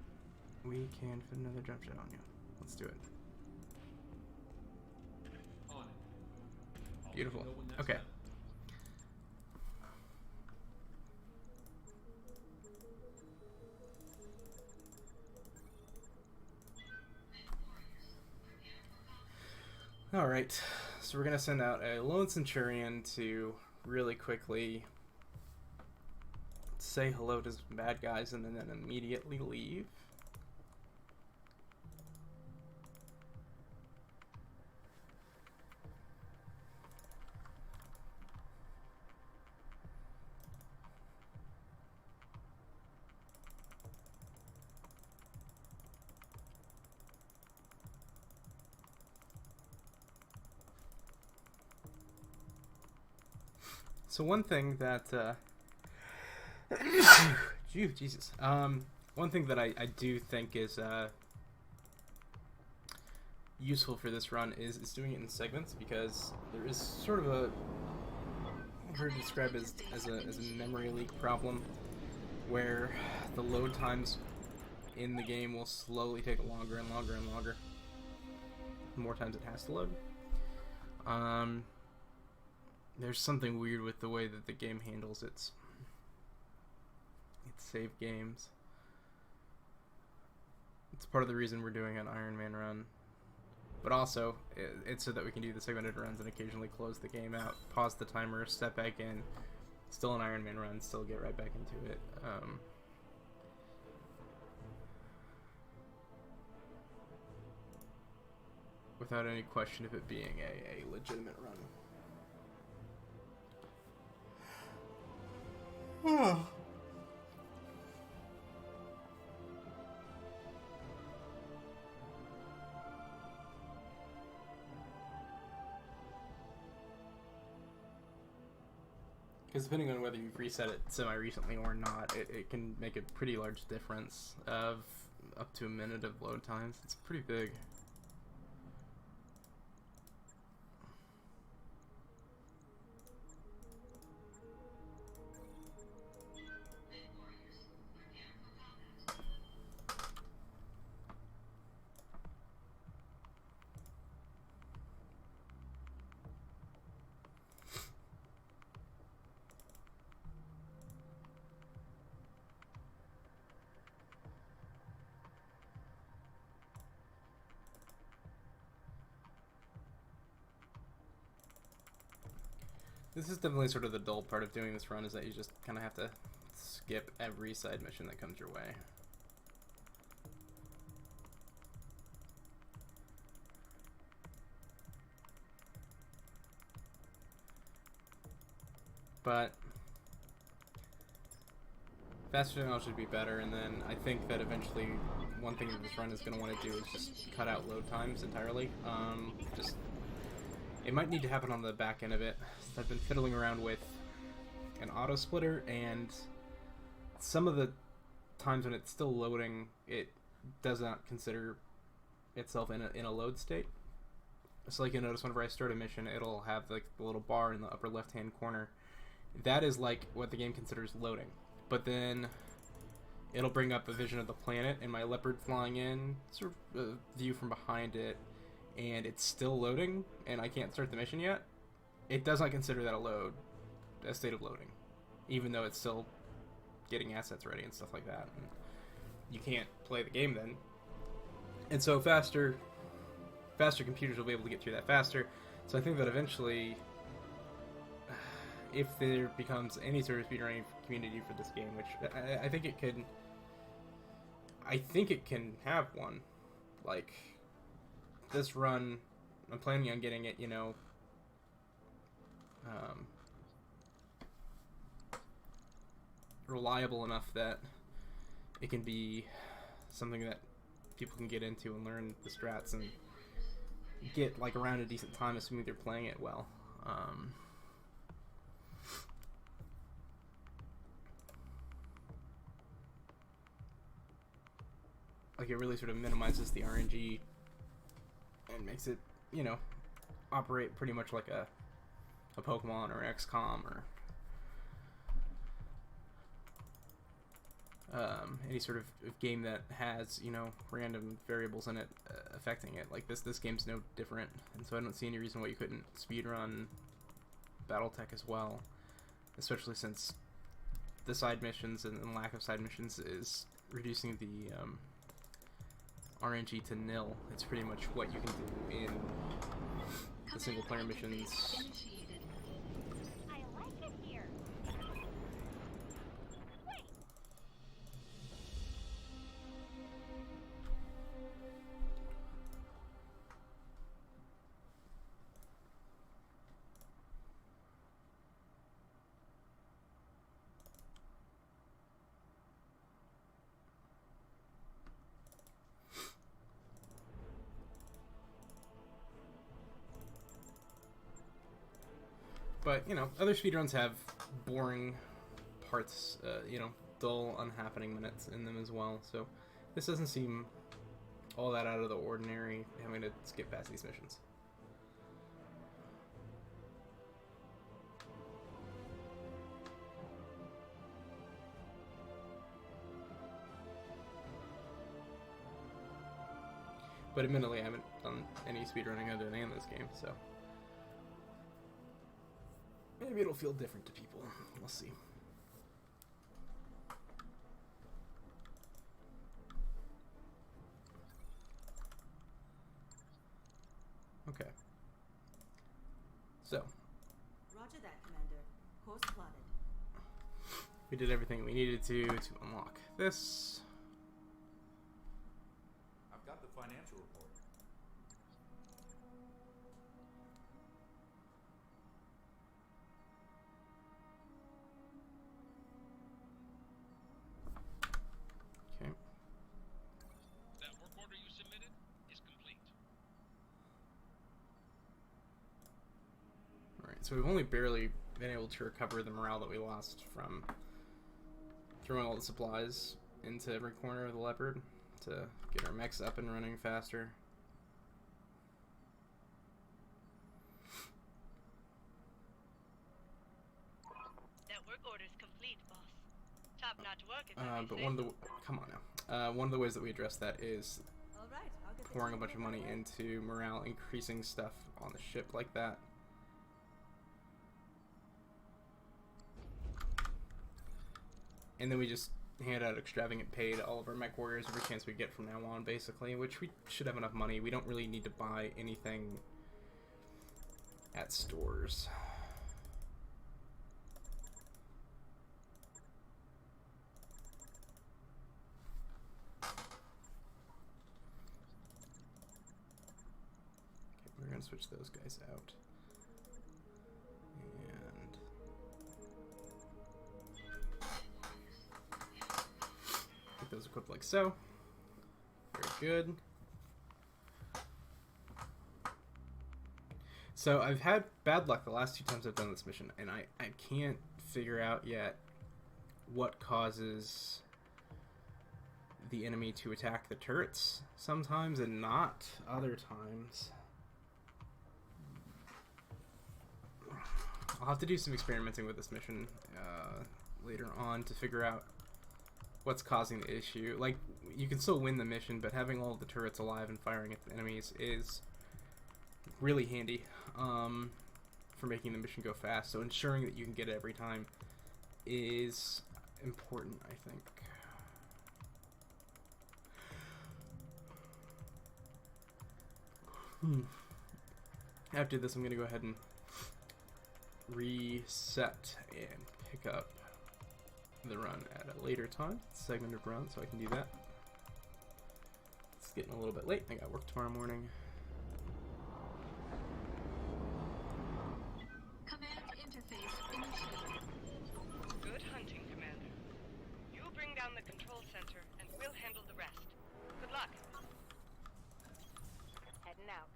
We can fit another jump jet on you. Let's do it. On it. Beautiful. I'll let you know when that's Okay. done. Alright, so we're going to send out a lone centurion to really quickly say hello to some bad guys and then immediately leave. So one thing that, Jesus, one thing that I do think is useful for this run is doing it in segments, because there is sort of a, I've heard it described as a memory leak problem, where the load times in the game will slowly take longer and longer and longer, the more times it has to load. There's something weird with the way that the game handles its save games. It's part of the reason we're doing an Iron Man run. But also, it's so that we can do the segmented runs and occasionally close the game out, pause the timer, step back in, still an Iron Man run, still get right back into it. Without any question of it being a legitimate run. Because depending on whether you've reset it semi-recently or not, it can make a pretty large difference of up to a minute of load times. It's pretty big. This is definitely sort of the dull part of doing this run, is that you just kind of have to skip every side mission that comes your way. But faster now should be better, and then I think that eventually one thing that this run is going to want to do is just cut out load times entirely. It might need to happen on the back end of it. So I've been fiddling around with an auto splitter, and some of the times when it's still loading, it does not consider itself in a load state. So like you notice whenever I start a mission, it'll have like the little bar in the upper left hand corner. That is like what the game considers loading. But then it'll bring up a vision of the planet and my leopard flying in, sort of a view from behind it, and it's still loading and I can't start the mission yet. It does not consider that a state of loading, even though it's still getting assets ready and stuff like that. And you can't play the game then. And so faster computers will be able to get through that faster. So I think that eventually, if there becomes any sort of speedrunning community for this game, which I think it could, I think it can have one. Like, this run, I'm planning on getting it, reliable enough that it can be something that people can get into and learn the strats and get like around a decent time, assuming they're playing it well. Like it really sort of minimizes the RNG and makes it, operate pretty much like a Pokemon or XCOM or any sort of game that has, random variables in it affecting it. Like this game's no different, and so I don't see any reason why you couldn't speedrun BattleTech as well, especially since the side missions and lack of side missions is reducing the RNG to nil. It's pretty much what you can do in the single player missions. I like it here. Wait. But, other speedruns have boring parts, dull, unhappening minutes in them as well. So this doesn't seem all that out of the ordinary, having to skip past these missions. But admittedly, I haven't done any speedrunning other than this game, so maybe it'll feel different to people. We'll see. Okay. So. Roger that, Commander. Course plotted. We did everything we needed to unlock this. I've got the financial report. Okay. That work order you submitted is complete. Alright, so we've only barely been able to recover the morale that we lost from throwing all the supplies into every corner of the Leopard to get our mechs up and running faster. That work order's complete, boss. Top-notch work, if I may But say one of the so. come on now. One of the ways that we address that is All right, I'll get the pouring a team bunch of money right away. into morale increasing stuff on the ship like that. And then we just hand out extravagant pay to all of our mech warriors every chance we get from now on, basically, which we should have enough money. We don't really need to buy anything at stores. Okay, we're gonna switch those guys out. And get those equipped like so. good. So I've had bad luck the last 2 times I've done this mission, and I can't figure out yet what causes the enemy to attack the turrets sometimes and not other times. I'll have to do some experimenting with this mission later on to figure out what's causing the issue. Like, you can still win the mission, but having all of the turrets alive and firing at the enemies is really handy for making the mission go fast. So ensuring that you can get it every time is important, I think. After this, I'm going to go ahead and reset and pick up the run at a later time, segmented run, so I can do that. It's getting a little bit late. I got work tomorrow morning. Command interface initiated. Good hunting, Commander. You bring down the control center, and we'll handle the rest. Good luck. Heading out.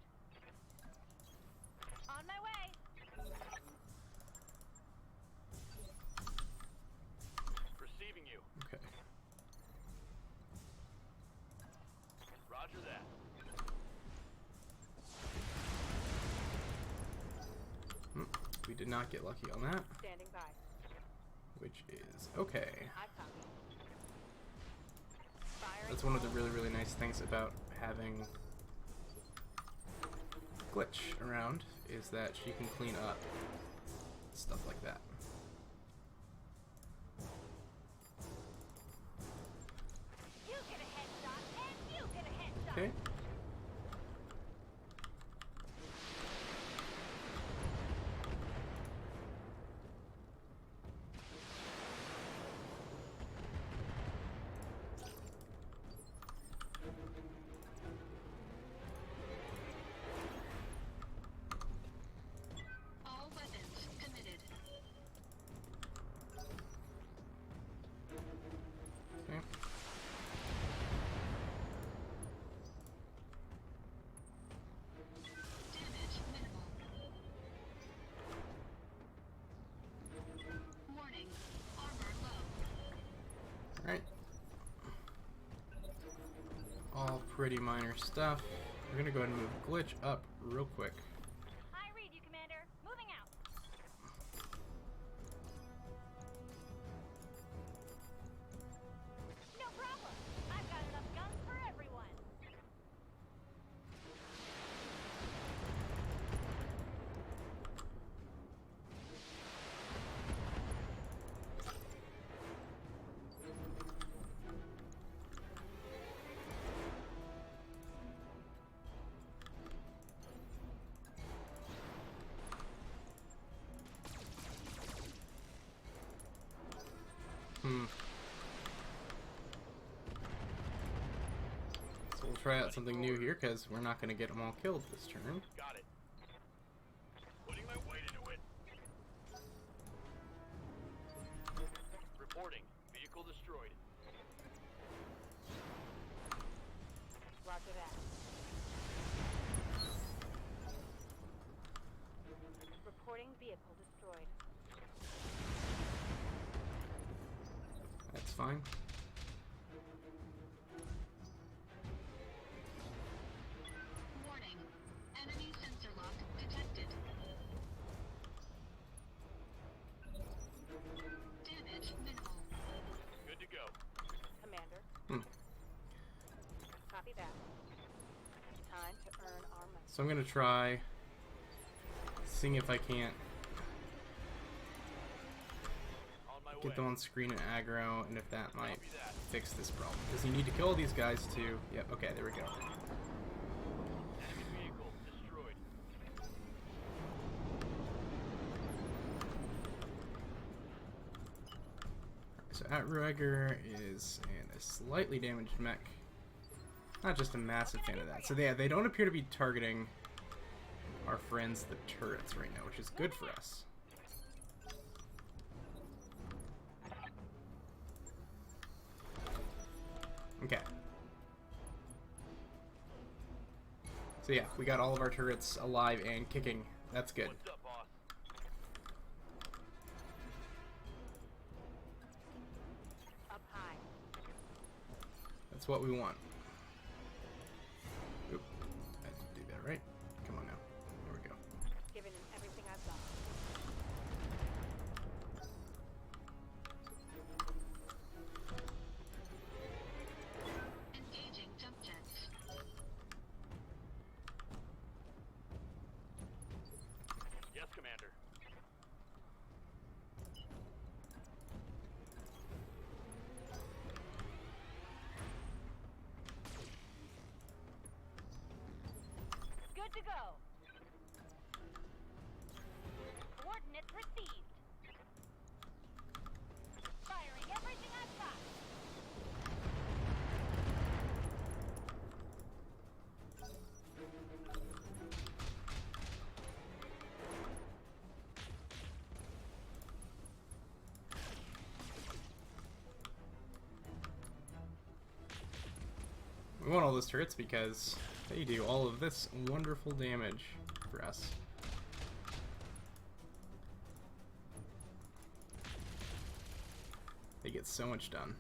On my way. Receiving you. Okay. Roger that. We did not get lucky on that, Standing by. which is okay. I copy. Firing. That's one of the really, really nice things about having Glitch around, is that she can clean up stuff like that. You get a headshot, and you get a headshot. Okay. All weapons committed. Okay. Damage minimal. Warning. Armor low. Alright. All pretty minor stuff. We're gonna go ahead and move Glitch up real quick. I read you, Commander. Moving out. No problem. I've got enough guns for everyone. So we'll try out something new here, because we're not going to get them all killed this turn. Got it. Putting my weight into it. Reporting. Vehicle destroyed. Roger that. Reporting vehicle destroyed. That's fine. Warning. Enemy sensor lock detected. Damage minimal. Good to go. Commander. Copy that. Time to earn our money. So I'm going to try seeing if I can't On my way. get them on screen and aggro, and if that might Copy that. fix this problem. Because you need to kill all these guys too. Yep, okay, there we go. Enemy vehicle destroyed. So Outrigger is in a slightly damaged mech. Not just a massive fan of that. So they don't appear to be targeting our friends the turrets right now, which is good for us. Okay. So yeah, we got all of our turrets alive and kicking. That's good. What's up, boss? Up high. That's what we want. Oop. I didn't do that right. Come on now. There we go. Giving him everything I've got. Engaging jump jets. Yes, Commander. Good to go. Coordinates received. Firing everything I've got. We want all those turrets because they do all of this wonderful damage for us. They get so much done.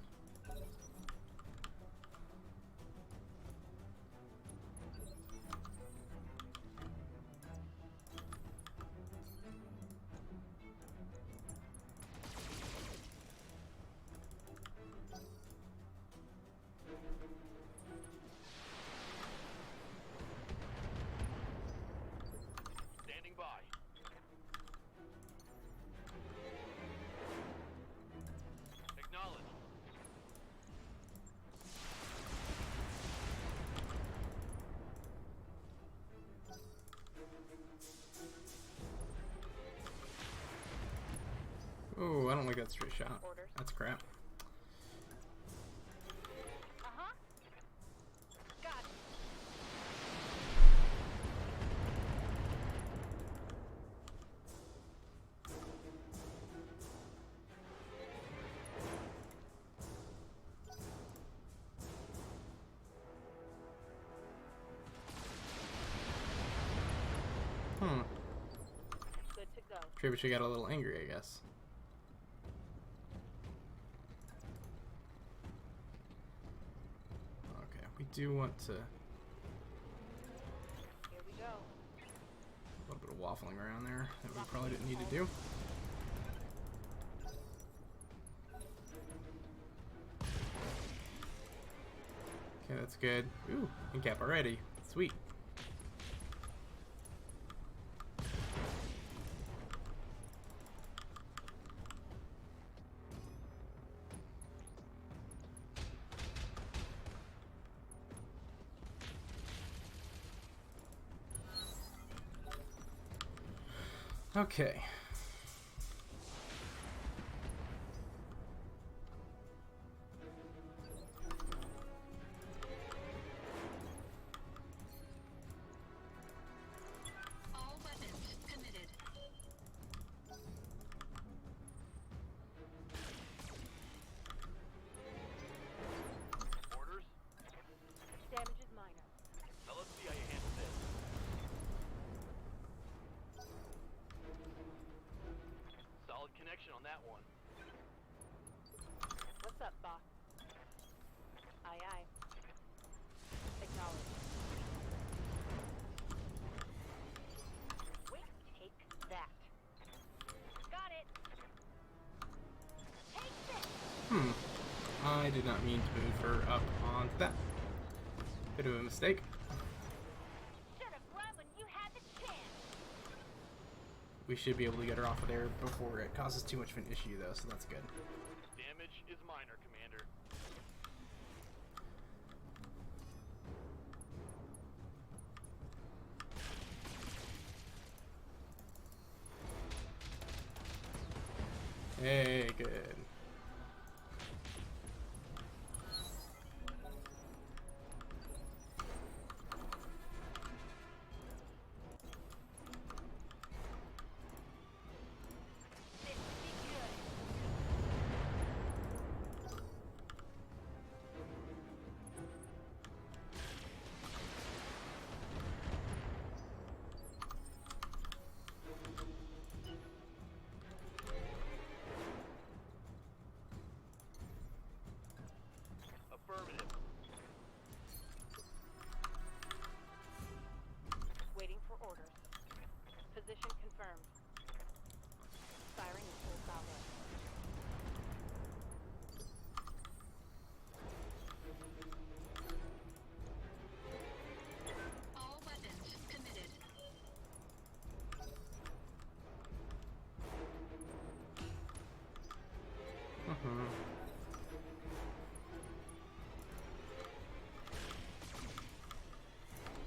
Standing by. Acknowledged. Oh, I don't like that straight shot. Orders. That's crap. Uh-huh. Got it. Hmm. Good to go. Trebuchet got a little angry, I guess. Okay, we do want to... Here we go. A little bit of waffling around there that we probably didn't need to do. Okay, that's good. Ooh, in-cap already. Sweet. Okay. All weapons committed. Orders. Damage is minor. Now let's see how you handle this. Solid connection on that one. What's up, boss? Aye, aye. Acknowledged. Wait, take that. Got it. Take this. I did not mean to move her up onto that. Bit of a mistake. Should have run when you had the chance. We should be able to get her off of there before it causes too much of an issue, though, so that's good. Damage is minor, Commander. Hey, good. This will be good.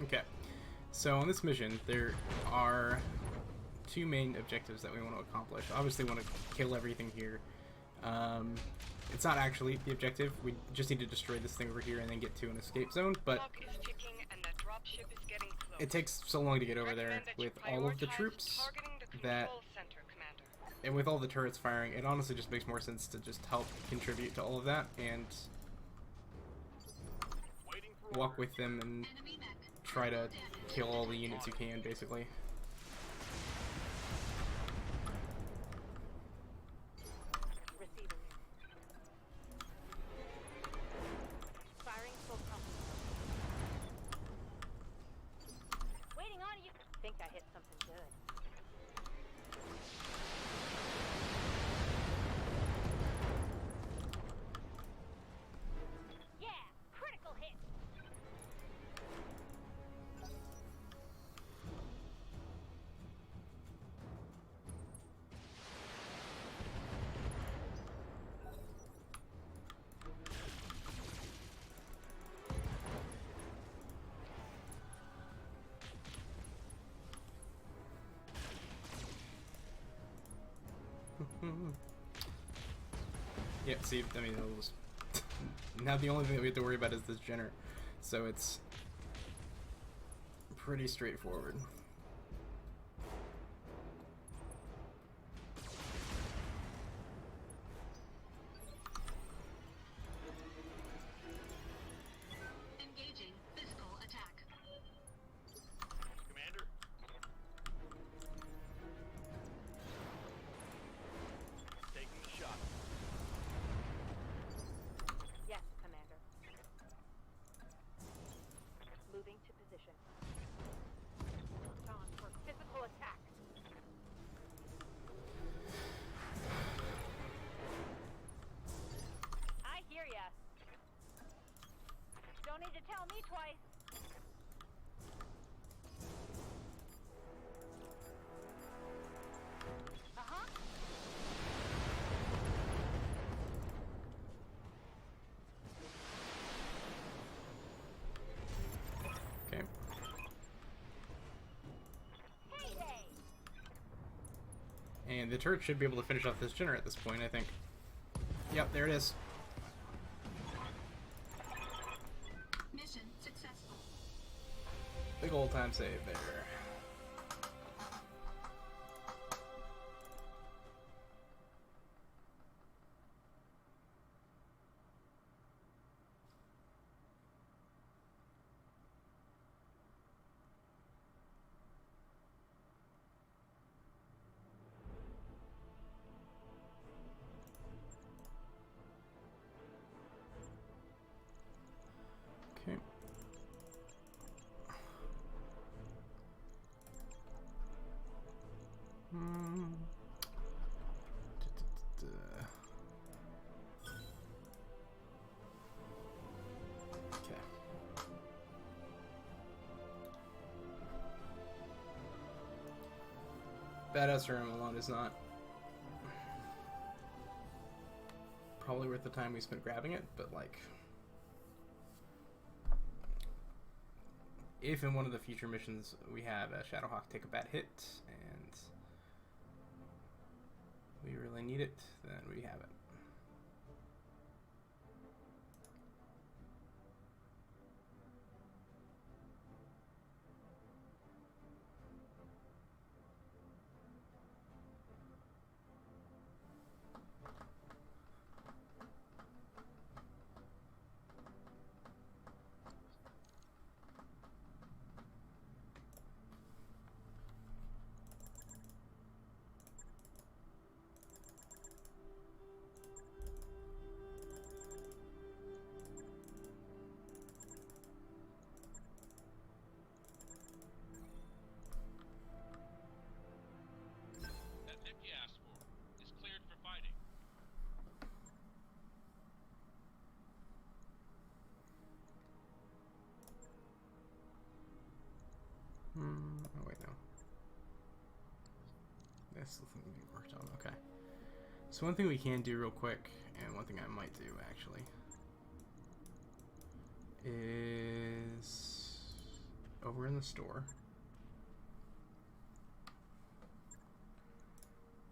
Okay, so on this mission, there are two main objectives that we want to accomplish. Obviously, we want to kill everything here. It's not actually the objective. We just need to destroy this thing over here and then get to an escape zone, but it takes so long to get over there with all of the troops that, and with all the turrets firing, it honestly just makes more sense to just help contribute to all of that and walk with them and try to kill all the units you can, basically. Waiting on you. Think I hit something good. Yeah, critical hit. Yeah, see, I mean, it was now the only thing that we have to worry about is this Jenner, so it's pretty straightforward. Engaging physical attack. Commander? Taking the shot. Yes, Commander. Moving to position. On for physical attack. I hear ya. Don't need to tell me twice. Uh-huh. Okay. Heyday! And the turret should be able to finish off this Jenner at this point, I think. Yep, there it is. Mission successful. Big old time save there. Okay. Okay. Badass room alone is not probably worth the time we spent grabbing it, but like, if in one of the future missions we have a Shadowhawk take a bad hit and we really need it, then we have it. That tip you asked for is cleared for fighting. Oh wait, no. This is being worked on. Okay. So one thing we can do real quick, and one thing I might do actually, is over in the store,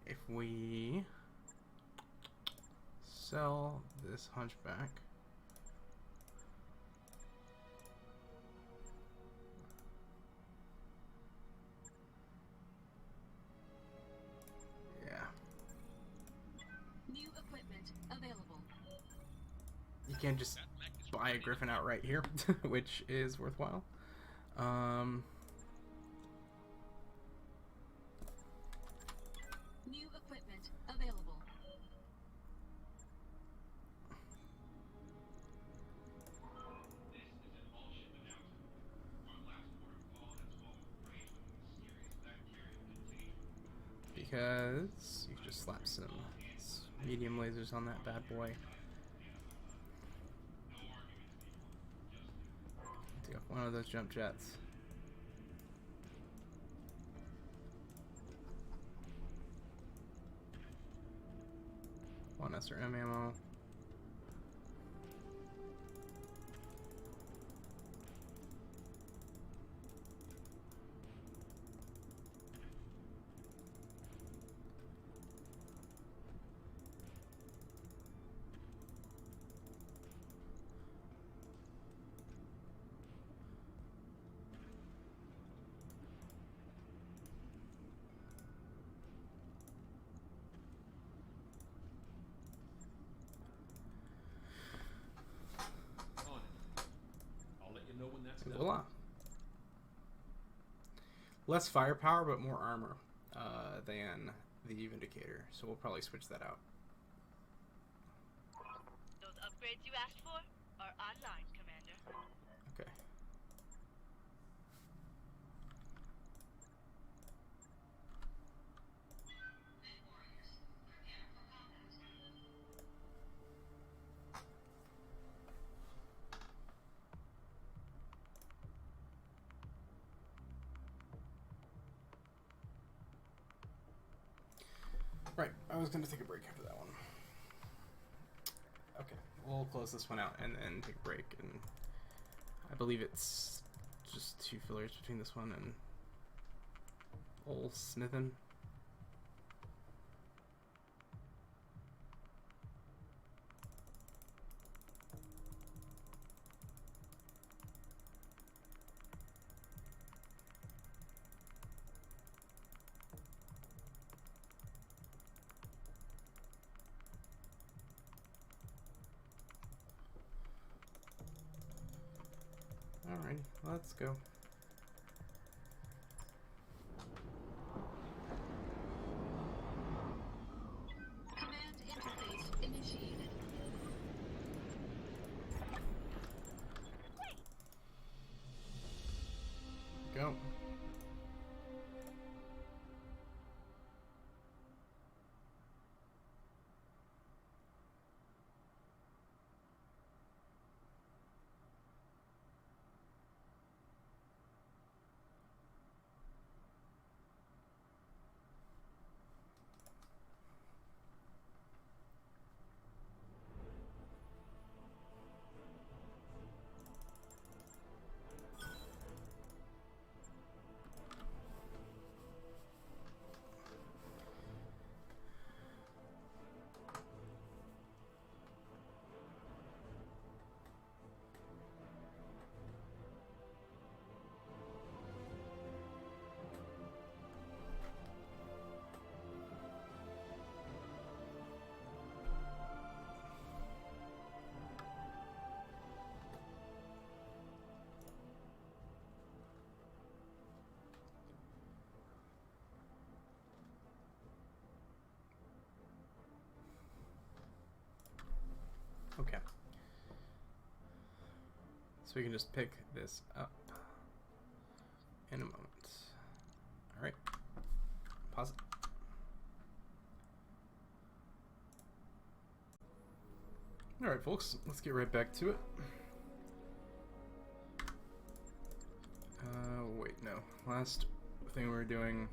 if we sell this hunchback, yeah, New equipment available. you can't just buy a griffin outright here, which is worthwhile. New equipment available. Because you can just slap some medium lasers on that bad boy. Take off one of those jump jets. One SRM ammo. On it. I'll let you know when that's And done. voila. Less firepower, but more armor than the Vindicator. So we'll probably switch that out. Those upgrades you asked for are online, Commander. Okay. Right, I was going to take a break after that one. Okay, we'll close this one out and then take a break. And I believe it's just 2 fillers between this one and old Smithin. Alright, let's go. Command interface initiated. Go. Okay. So we can just pick this up in a moment. Alright. Pause it. Alright, folks, let's get right back to it. Wait, no. Last thing we were doing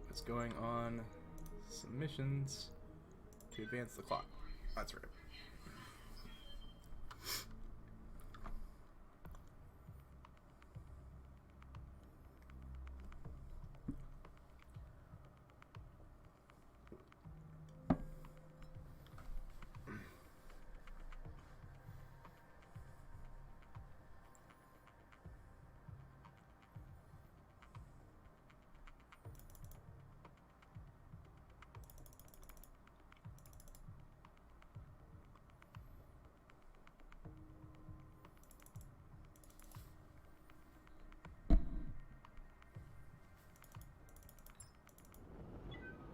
was going on submissions. to advance the clock. That's right.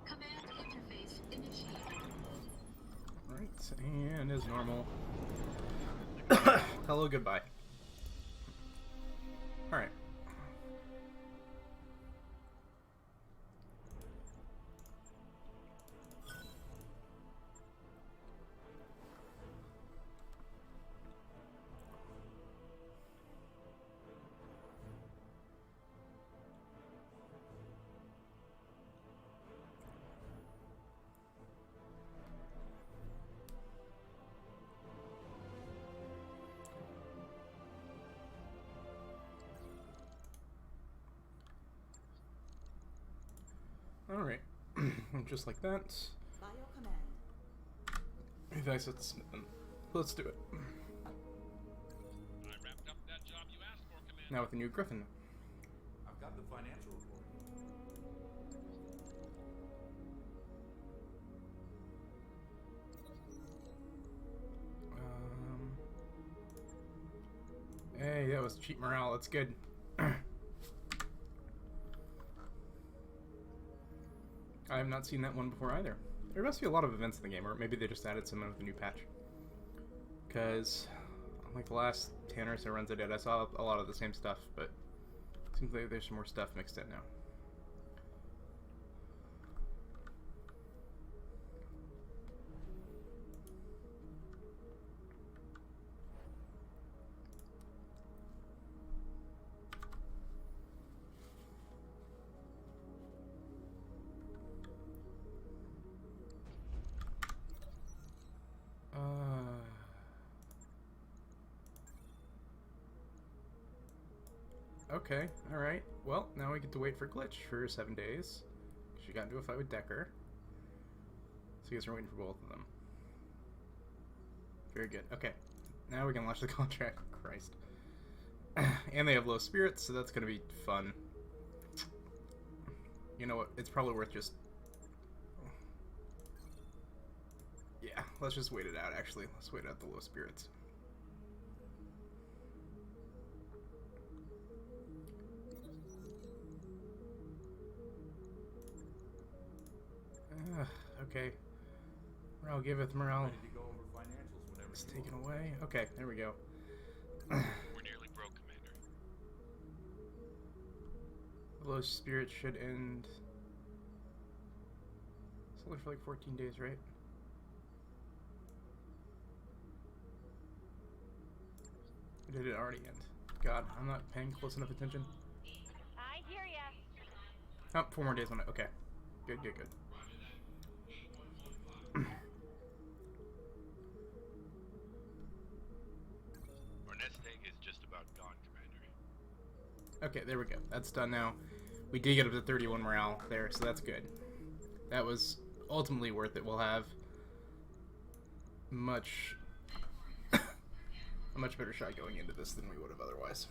Command interface initiated. Right, and as normal. Hello, goodbye. Alright. Alright. Just like that. Bio command. If I set the smithing. Let's do it. I wrapped up that job you asked for, Commander. Now with the new Griffin. I've got the financial report. Hey, that was cheap morale. That's good. I have not seen that one before either. There must be a lot of events in the game, or maybe they just added some with the new patch. Because, like the last 10 or so runs I did, I saw a lot of the same stuff, but it seems like there's some more stuff mixed in now. Okay, alright. Well, now we get to wait for Glitch for 7 days. She got into a fight with Decker. So I guess we're waiting for both of them. Very good. Okay. Now we can launch the contract. Christ. And they have low spirits, so that's going to be fun. You know what? It's probably worth just... Yeah, let's just wait it out, actually. Let's wait out the low spirits. Okay. Morale giveth, morale Ready to go over financials whenever it's you taken are. away. Okay, there we go. We're nearly broke, Commander. The low spirit should end... It's only for like 14 days, right? Or did it already end? God, I'm not paying close enough attention. I hear ya. Oh, 4 more days on it. Okay. Good, good, good. Our nest egg is just about gone, Commander. Okay, there we go. That's done now. We did get up to 31 morale there, so that's good. That was ultimately worth it. We'll have much... a much better shot going into this than we would have otherwise.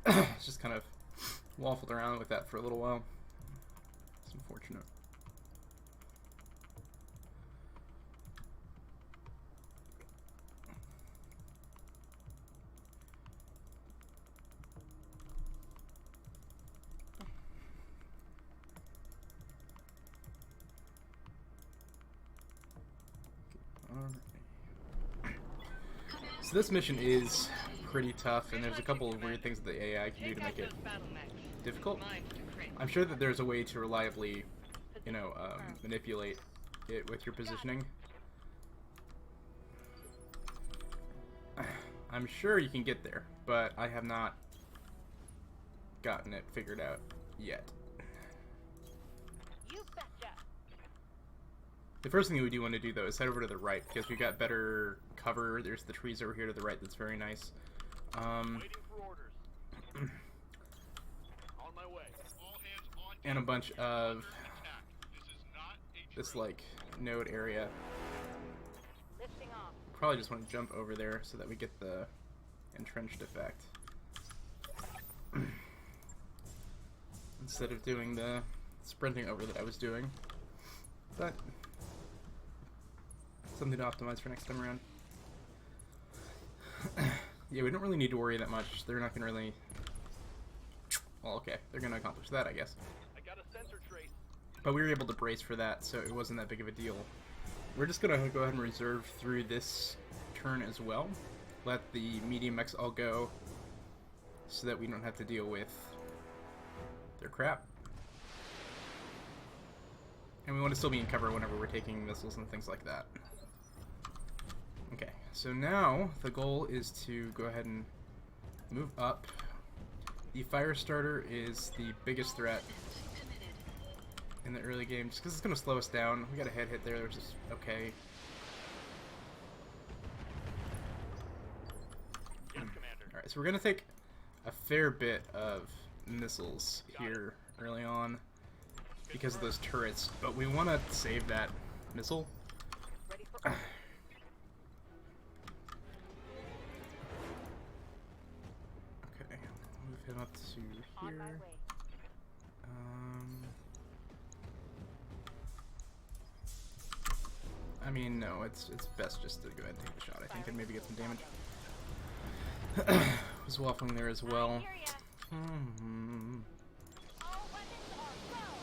It's just kind of waffled around with that for a little while. It's unfortunate. So this mission is pretty tough, and there's a couple of weird things that the AI can do to make it difficult. I'm sure that there's a way to reliably, you know, manipulate it with your positioning. I'm sure you can get there, but I have not gotten it figured out yet. You betcha. The first thing we do want to do, though, is head over to the right, because we've got better cover. There's the trees over here to the right that's very nice. Waiting for orders. On my way. All hands on And a bunch of attack. This is not a this, drill. like, node area. Lifting off. Probably just want to jump over there so that we get the entrenched effect. Instead of doing the sprinting over that I was doing. But something to optimize for next time around. Yeah, we don't really need to worry that much. They're not going to really... Well, okay. They're going to accomplish that, I guess. I got a sensor trace. But we were able to brace for that, so it wasn't that big of a deal. We're just going to go ahead and reserve through this turn as well. Let the medium mechs all go so that we don't have to deal with their crap. And we want to still be in cover whenever we're taking missiles and things like that. Okay, so now the goal is to go ahead and move up. The fire starter is the biggest threat in the early game, just because it's going to slow us down. We got a head hit there, which is okay. Yes, Commander. Alright, so we're going to take a fair bit of missiles here early on because of those turrets, but we want to save that missile. Ready for orders. Okay, move him up to On my here. way. I mean, no, it's best just to go ahead and take the shot, I think, and maybe get some damage. Was waffling there as well. I hear ya. All weapons are low.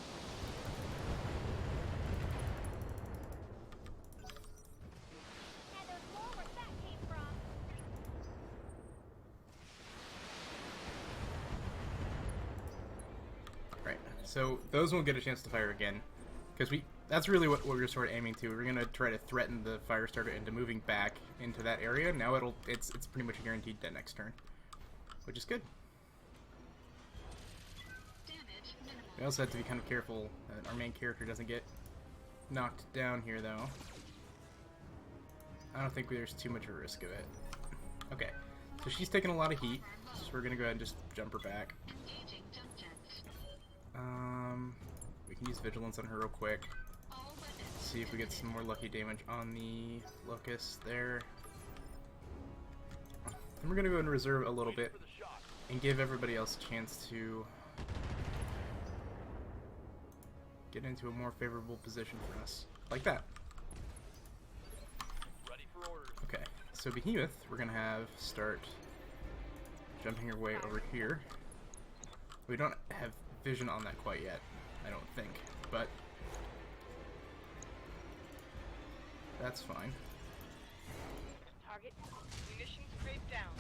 And there's more where that came from. Right, so those won't get a chance to fire again, because that's really what we're sort of aiming to. We're gonna try to threaten the fire starter into moving back into that area. Now it's pretty much a guaranteed dead next turn, which is good. We also have to be kind of careful that our main character doesn't get knocked down here, though. I don't think there's too much of a risk of it. Okay, so she's taking a lot of heat, so we're gonna go ahead and just jump her back. We can use vigilance on her real quick. See if we get some more lucky damage on the locust there. And we're gonna go ahead and reserve a little bit and give everybody else a chance to get into a more favorable position for us. Like that. Ready for orders. Okay, so Behemoth, we're gonna have start jumping her way over here. We don't have vision on that quite yet, I don't think, but that's fine. Target munitions crate down.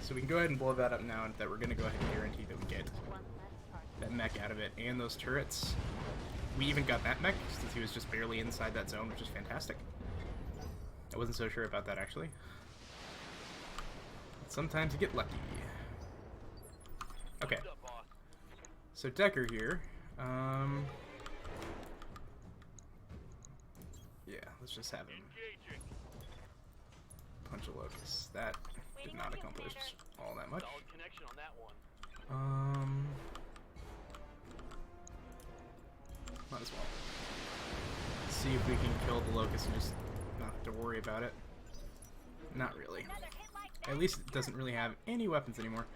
So we can go ahead and blow that up now, and that we're gonna go ahead and guarantee that we get One less target. that mech out of it and those turrets. We even got that mech since he was just barely inside that zone, which is fantastic. I wasn't so sure about that actually. But sometimes you get lucky. Okay. What's up, boss? So Decker here, yeah, let's just have him Engaging. punch a locust. That did not accomplish all that much. Solid connection on that one. Might as well. See if we can kill the locust and just not have to worry about it. Not really. Another hit like that. At least it doesn't really have any weapons anymore.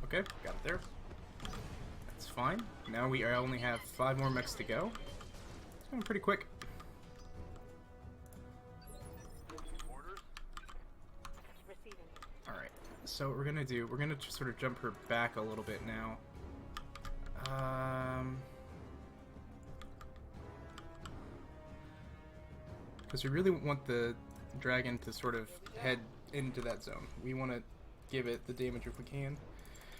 Okay, got it there. That's fine. Now we only have 5 more mechs to go. It's going pretty quick. Orders. Receiving. Alright, so what we're gonna do, we're gonna sort of jump her back a little bit now. Because we really want the dragon to sort of head into that zone. We want to give it the damage if we can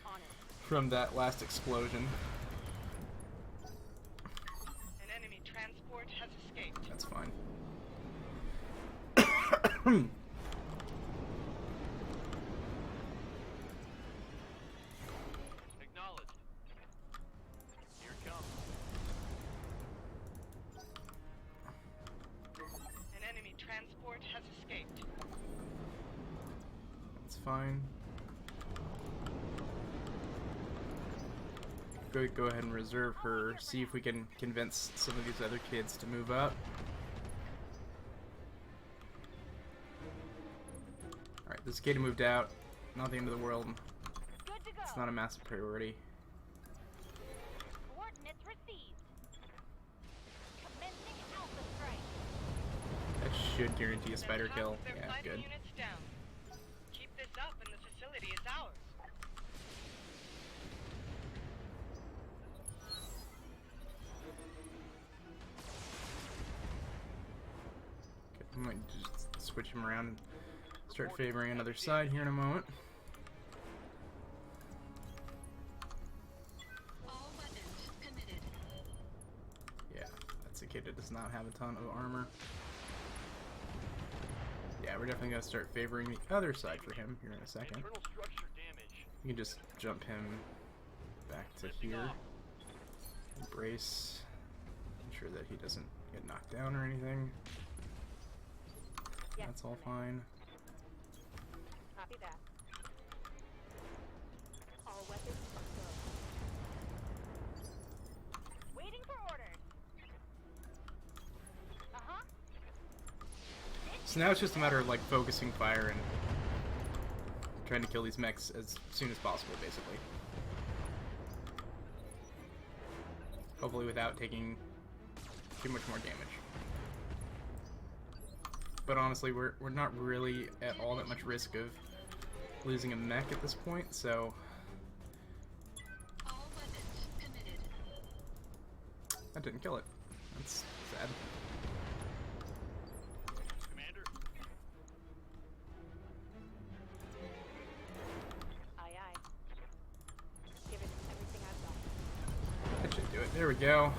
On it. from that last explosion. Acknowledged. Here it comes. An enemy transport has escaped. That's fine. Go ahead and reserve her. See if we can convince some of these other kids to move up. Alright, this kid moved out. Not the end of the world. Good to go. It's not a massive priority. Coordinates received. Commencing alpha strike. That should guarantee a spider Half kill. of their Yeah, fighting good. units down. Keep this up and the facility is ours. I might just switch him around and start favoring another side here in a moment. All weapons committed. Yeah, that's a kid that does not have a ton of armor. Yeah, we're definitely going to start favoring the other side for him here in a second. Internal structure damage. You can just jump him back to here. Brace. Ensure that he doesn't get knocked down or anything. Yes, That's all Commander. fine. Copy that. All weapons are go. Waiting for orders. Uh-huh. So now it's just a matter of like focusing fire and trying to kill these mechs as soon as possible, basically. Hopefully without taking too much more damage. But honestly, we're not really at all that much risk of losing a mech at this point, so All weapons committed. that didn't kill it. That's sad. Commander. Aye, aye. Give it everything I've got. That should do it. There we go.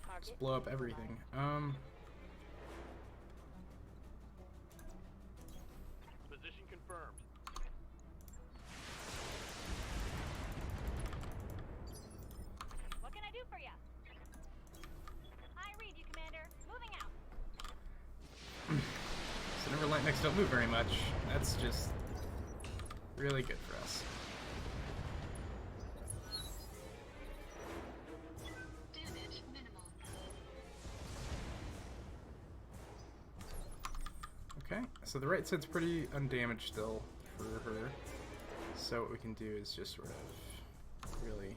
Target. Just blow up everything. Position confirmed. What can I do for ya? I read you, Commander. Moving out. So never light mechs don't move very much. That's just really good for us. Damage minimal. Okay, so the right side's pretty undamaged still for her. So what we can do is just sort of really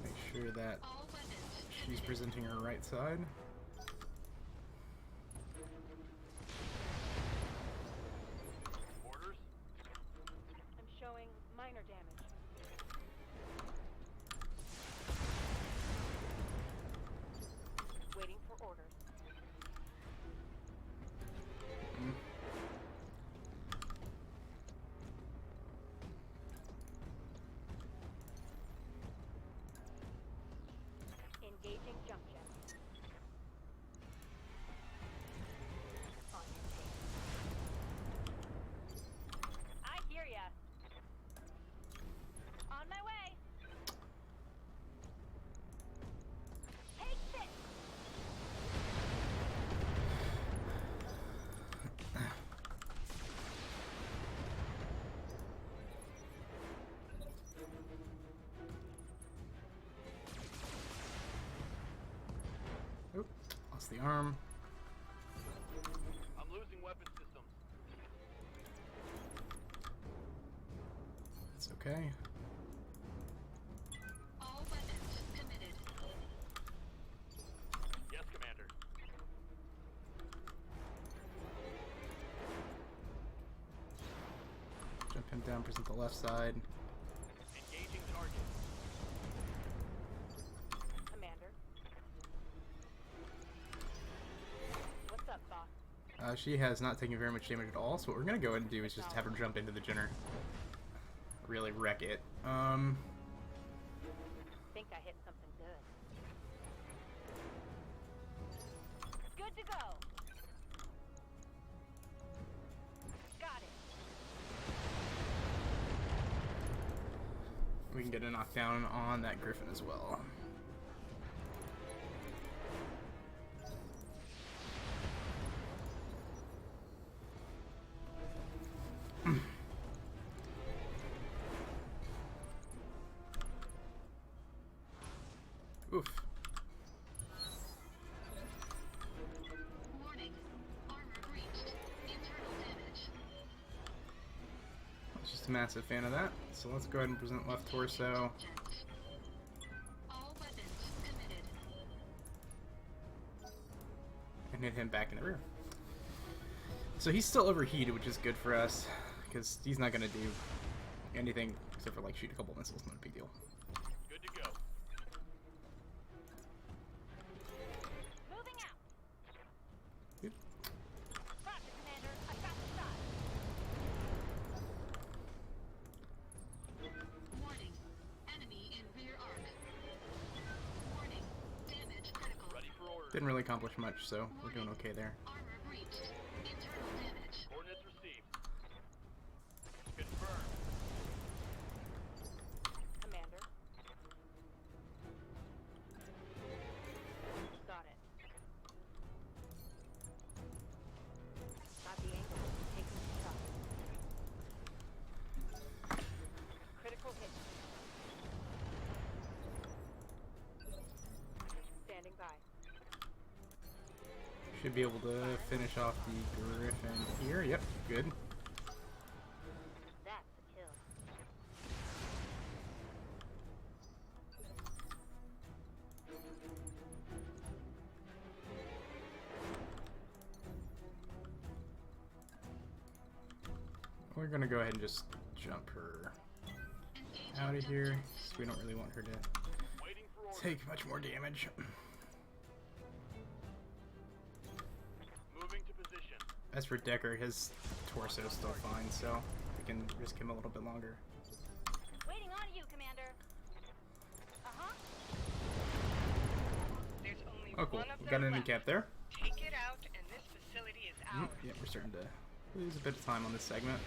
make sure that All weapons she's presenting her right side. Orders. I'm showing minor damage. Waiting for orders. Mm. Engaging jump jet. On your tail. I hear ya. On my way. Take this. Oop, lost the arm. I'm losing weapon systems. It's okay. All weapons committed. Yes, Commander. Jump him down, present the left side. Engaging target. Commander. What's up, boss? She has not taken very much damage at all, so what we're gonna go ahead and do is just have her jump into the Jenner. Really wreck it. Think I hit something good. Good to go. we can get a knockdown on that Griffin as well. Oof. Warning. Armor breached. Internal damage. I was just a massive fan of that. So let's go ahead and present left torso. All weapons committed. And hit him back in the rear. So he's still overheated, which is good for us, because he's not going to do anything except for like shoot a couple missiles. Not a big deal. Good to go. Moving out. Good. Roger, Commander. I got the shot. Warning. Enemy in rear arc. Warning. Damage critical. Ready for orders. Didn't really accomplish much, so we're doing okay there. Armor breached. Internal damage. Coordinates received. Confirmed. Commander. Got it. Got the angle. Taking the shot. Critical hit. Standing by. Should be able to finish off the Griffin here. Yep, good. That's a kill. We're gonna go ahead and just jump her out of here, because we don't really want her to Waiting for orders. take much more damage. Moving to position. As for Decker, his torso is still fine, so we can risk him a little bit longer. Waiting on you, Commander. Uh-huh. There's only Oh, cool. one of We them got an enemy left. cap there. Take it out, and this facility is ours. Yeah, we're starting to lose a bit of time on this segment.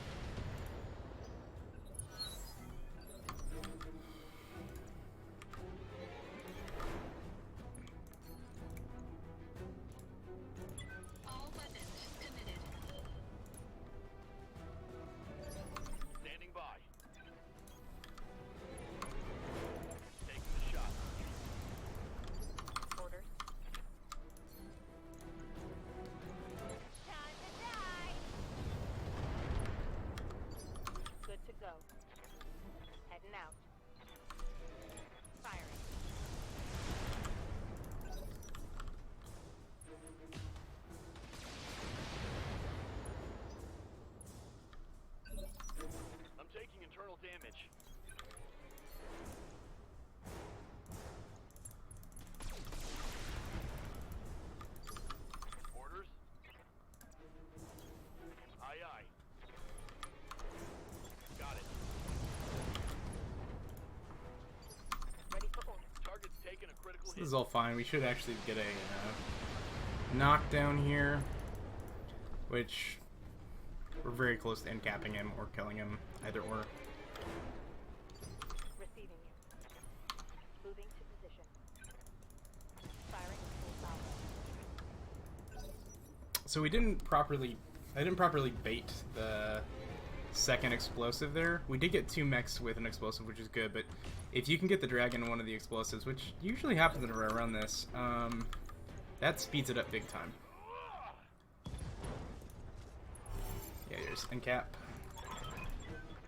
All weapons committed. Standing by. Taking the shot. Orders. Time to die. Good to go. Heading out. Firing. I'm taking internal damage. Orders? Aye, aye. Got it. Ready for orders. Target's taking a critical This hit. is all fine. We should actually get a knockdown here, which we're very close to end capping him or killing him, either or. Receiving you. Moving to position. Firing full power. So I didn't properly bait the second explosive there. We did get 2 mechs with an explosive, which is good, but if you can get the dragon in one of the explosives, which usually happens whenever I run this, that speeds it up big time. Yeah, here's end cap.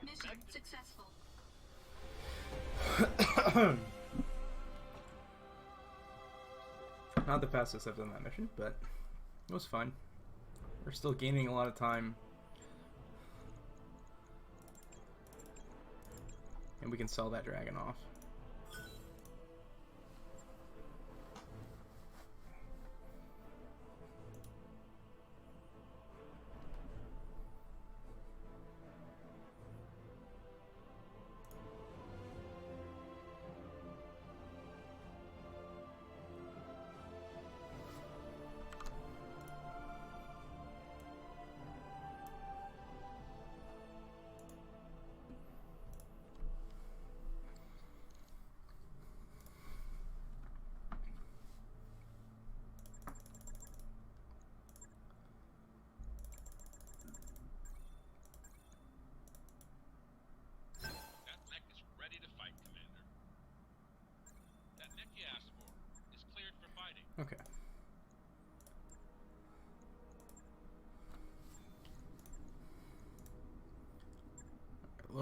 Mission successful. Not the fastest I've done that mission, but it was fun. We're still gaining a lot of time. And we can sell that dragon off.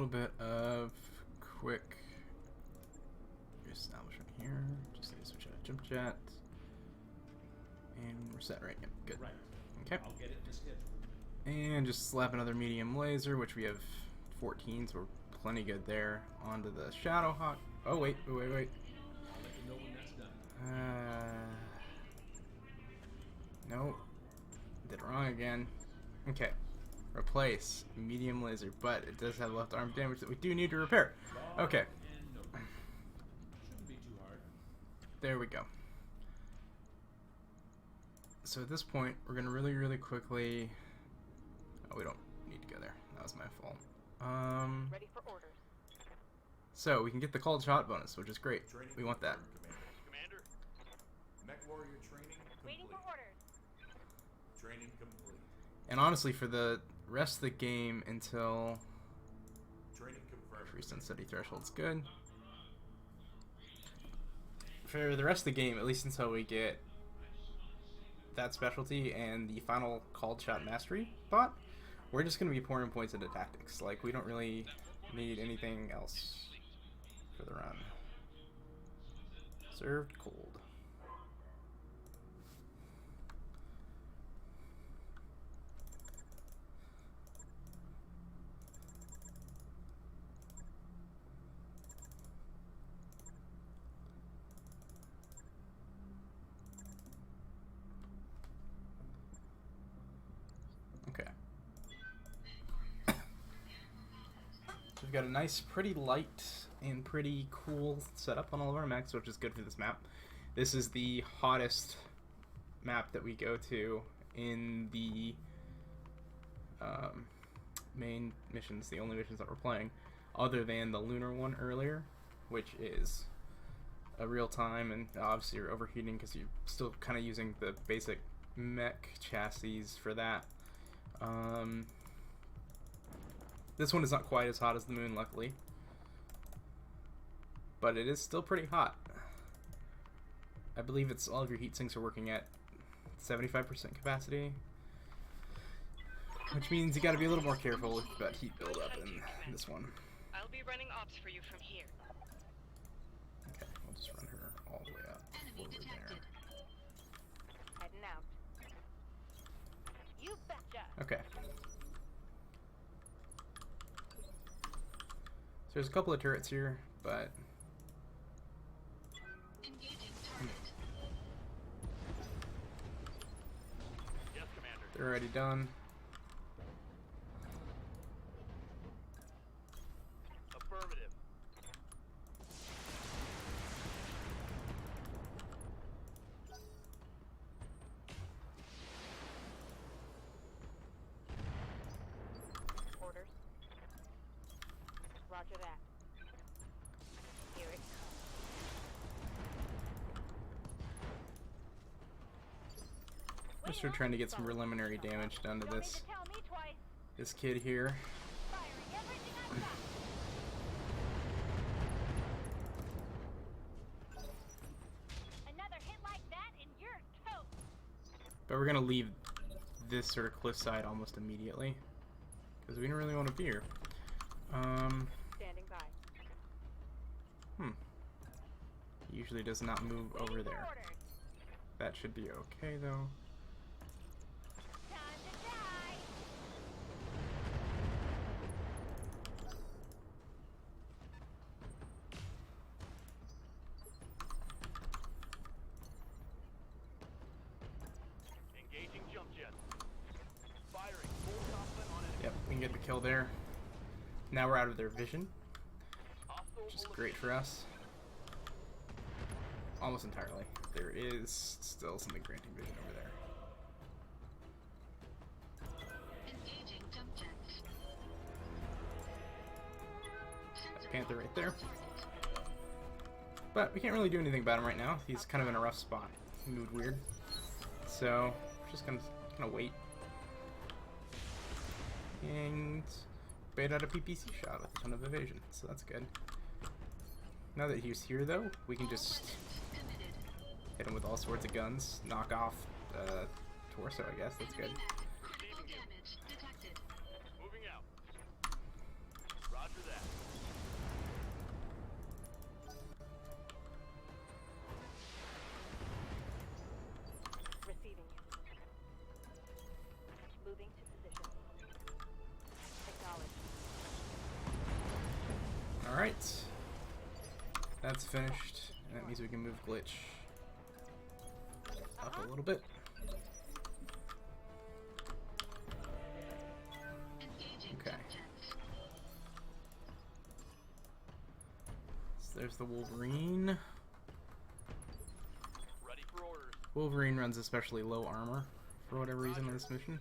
bit of quick establishment here. Just need to switch out a jump jet. And we're set, right? Yep, good. Right. Okay. I'll get it in the schedule. And just slap another medium laser, which we have 14, so we're plenty good there. Onto the Shadow Hawk. Oh, wait. I'll let you know when that's done. Nope. Did it wrong again. Okay. Replace medium laser, but it does have left arm damage that we do need to repair. Okay. And no. Shouldn't be too hard. There we go. So at this point, we're gonna really quickly. Oh, we don't need to go there. That was my fault. Ready for orders. So we can get the called shot bonus, which is great. We want that. Commander. Mech warrior training Waiting complete. for orders. Training complete. And honestly, for the rest of the game until Training confirmed. Freestone Steady Threshold's good. For the rest of the game, at least until we get that specialty and the final called shot mastery bot, we're just going to be pouring points into tactics. Like, we don't really need anything else for the run. Served cold. Okay. So we've got a nice, pretty light and pretty cool setup on all of our mechs, which is good for this map. This is the hottest map that we go to in the main missions, the only missions that we're playing, other than the lunar one earlier, which is a real time, and obviously you're overheating because you're still kind of using the basic mech chassis for that. This one is not quite as hot as the moon, luckily, but it is still pretty hot. I believe it's all of your heat sinks are working at 75% capacity, which means you got to be a little more careful with that heat buildup in this one. I'll be running ops for you from here. Okay, we'll just run her all the way up over there. Heading out. You betcha. Okay. So there's a couple of turrets here, but Yes, Commander. they're already done. Affirmative. Orders. Roger that. Here it comes. Just we're trying to get some preliminary damage done to Don't need this to tell me twice. this kid here. Firing everything I've got. Another hit like that and you're toast. But we're gonna leave this sort of cliffside almost immediately because we don't really want to be here. Standing by. He usually does not move over Waiting for there. orders. That should be okay though. Time to die. Engaging jump jet. Firing full complement on enemy. Yep, we can get the kill there. Now we're out of their vision, Hostile which is eliminated. great for us. Almost entirely. There is still something granting vision over there. Engaging jump jets. That's Panther right there. But we can't really do anything about him right now. He's kind of in a rough spot. He moved weird. So we're just gonna wait. And bait out a PPC shot with a ton of evasion. So that's good. Now that he's here though, we can just hit him with all sorts of guns, knock off torso, I guess. That's good. Critical damage detected. Moving out. Roger that. Alright. That's finished. And that means we can move glitch up a little bit. Okay. So there's the Wolverine. Ready for orders. Wolverine runs especially low armor for whatever reason in this mission.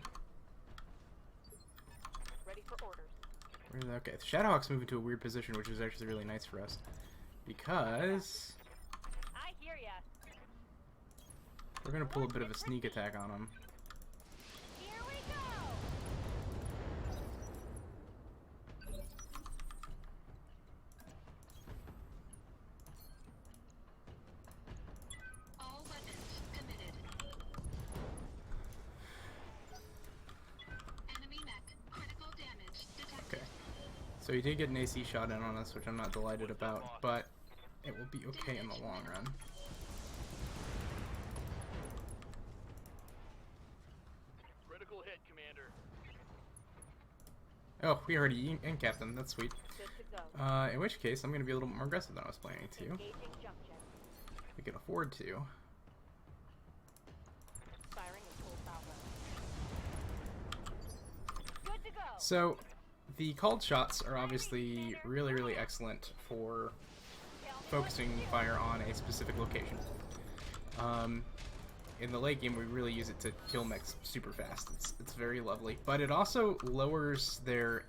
Ready for orders. Okay, Shadowhawk's moving to a weird position, which is actually really nice for us. Because I hear ya. we're going to pull a bit of a sneak attack on him. Here we go. All weapons committed. Enemy mech. Critical damage detected. Okay. So he did get an AC shot in on us, which I'm not delighted about, but it will be okay in the long run. Critical hit, Commander. Oh, we already in-capped them. That's sweet. Good to go. In which case, I'm going to be a little bit more aggressive than I was planning to. Engaging jump jet. We can afford to. Firing in full power. Good to go. So, the called shots are obviously really, really excellent for focusing fire on a specific location. In the late game, we really use it to kill mechs super fast. It's very lovely, but it also lowers their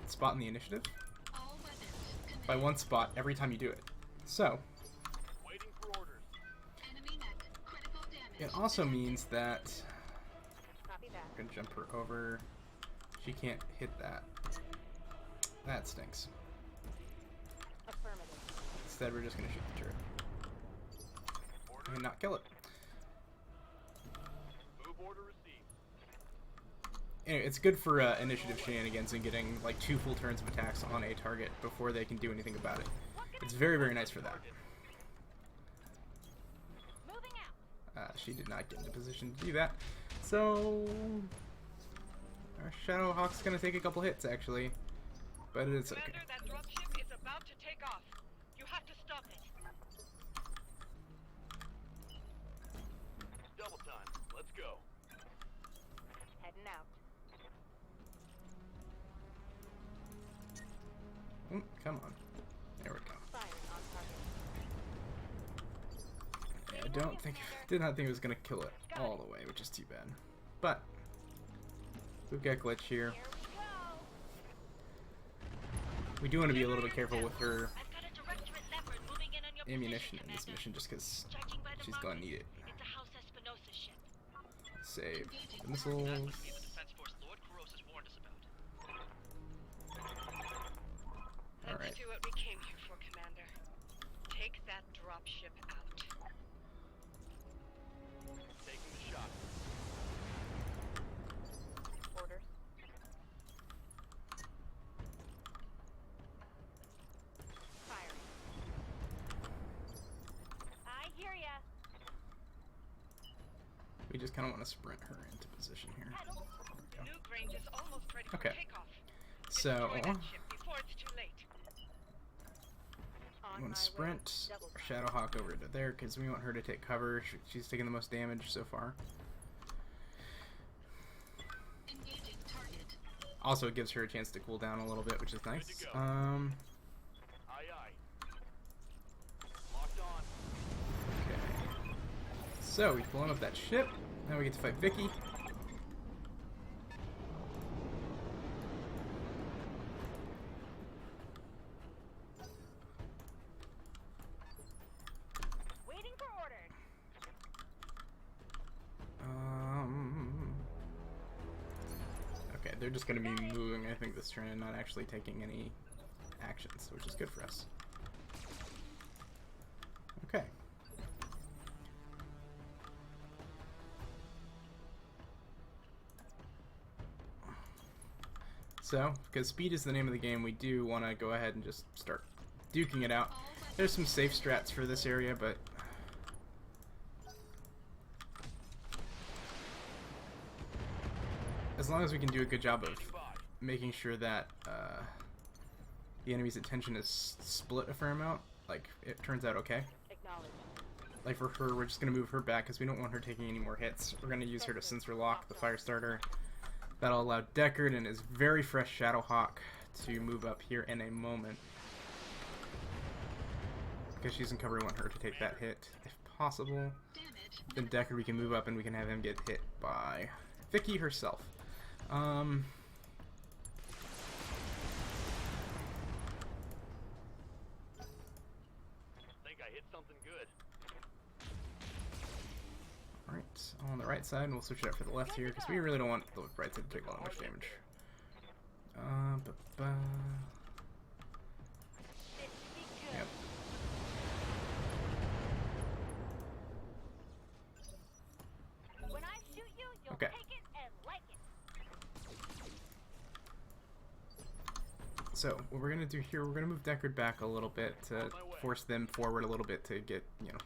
spot in the initiative All weapons committed. by 1 spot every time you do it. So, Waiting for orders. Enemy mech. Critical damage. it also means that Copy that. I'm gonna jump her over. She can't hit that. That stinks. Affirmative. Instead, we're just gonna shoot the turret and not kill it. Move order received. Anyway, it's good for initiative shenanigans and getting like 2 full turns of attacks on a target before they can do anything about it. It's very, very nice for that. Moving out. She did not get into position to do that. So, our Shadowhawk's gonna take a couple hits actually, but it's okay. Commander, that dropship is about to take off. You have to stop it. Double time. Let's go. Heading out. Come on. There we go. Firing on target. Yeah, I don't think, did not think it was gonna kill it all the way, which is too bad. But we've got glitch here. Here we go. We do want to be a little bit careful with her I've got a directorate leopard moving in on your ammunition position, in this Commander. mission, just because Judging by the she's gonna markings, need it. It's a House Espinosa ship. Save the That missiles. must be the defense force Lord Kuros warned us about. Let's Alright. do what we came here for, Commander. Take that dropship out. Taking the shot. Orders. Firing. I hear ya. We just kind of want to sprint her into position here. Pedal. Nuke range is almost ready for Okay. takeoff. So, Destroy that ship before it's too late. On I'm my going way. to sprint Double time. Shadowhawk over to there because we want her to take cover. She's taking the most damage so far. Engaging target. Also, it gives her a chance to cool down a little bit, which is nice. to go. Aye, aye. Locked on. Okay. So, we've blown up that ship. Now we get to fight Vicky. Waiting for orders. Okay, they're just going to be moving, I think, this turn and not actually taking any actions, which is good for us. Okay. So, because speed is the name of the game, we do want to go ahead and just start duking it out. There's some safe strats for this area, but as long as we can do a good job of making sure that the the enemy's attention is split a fair amount. Like, it turns out okay. Acknowledged. Like for her, we're just going to move her back because we don't want her taking any more hits. We're going to use her to sensor lock the fire starter. That'll allow Deckard and his very fresh Shadowhawk to move up here in a moment. Because she's in cover, we want her to take that hit if possible. Then Deckard, we can move up and we can have him get hit by Vicky herself. I think I hit something good. Alright, on the right side, and we'll switch it up for the left here, because we really don't want the right side to take all that much damage. Yep. When I shoot you, you'll Okay. take it and like it. So, what we're going to do here, we're going to move Deckard back a little bit to force them forward a little bit to get, you know,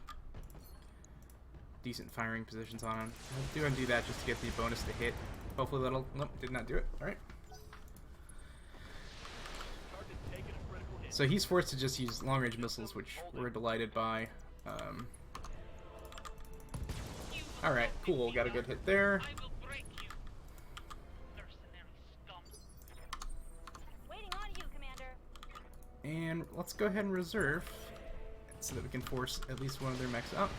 decent firing positions on him. I'll do undo that just to get the bonus to hit. Hopefully that'll... Nope, did not do it. Alright. So he's forced to just use long-range missiles, which we're delighted by. Alright, cool. Got a good hit there. Waiting on you, Commander. And let's go ahead and reserve so that we can force at least one of their mechs up.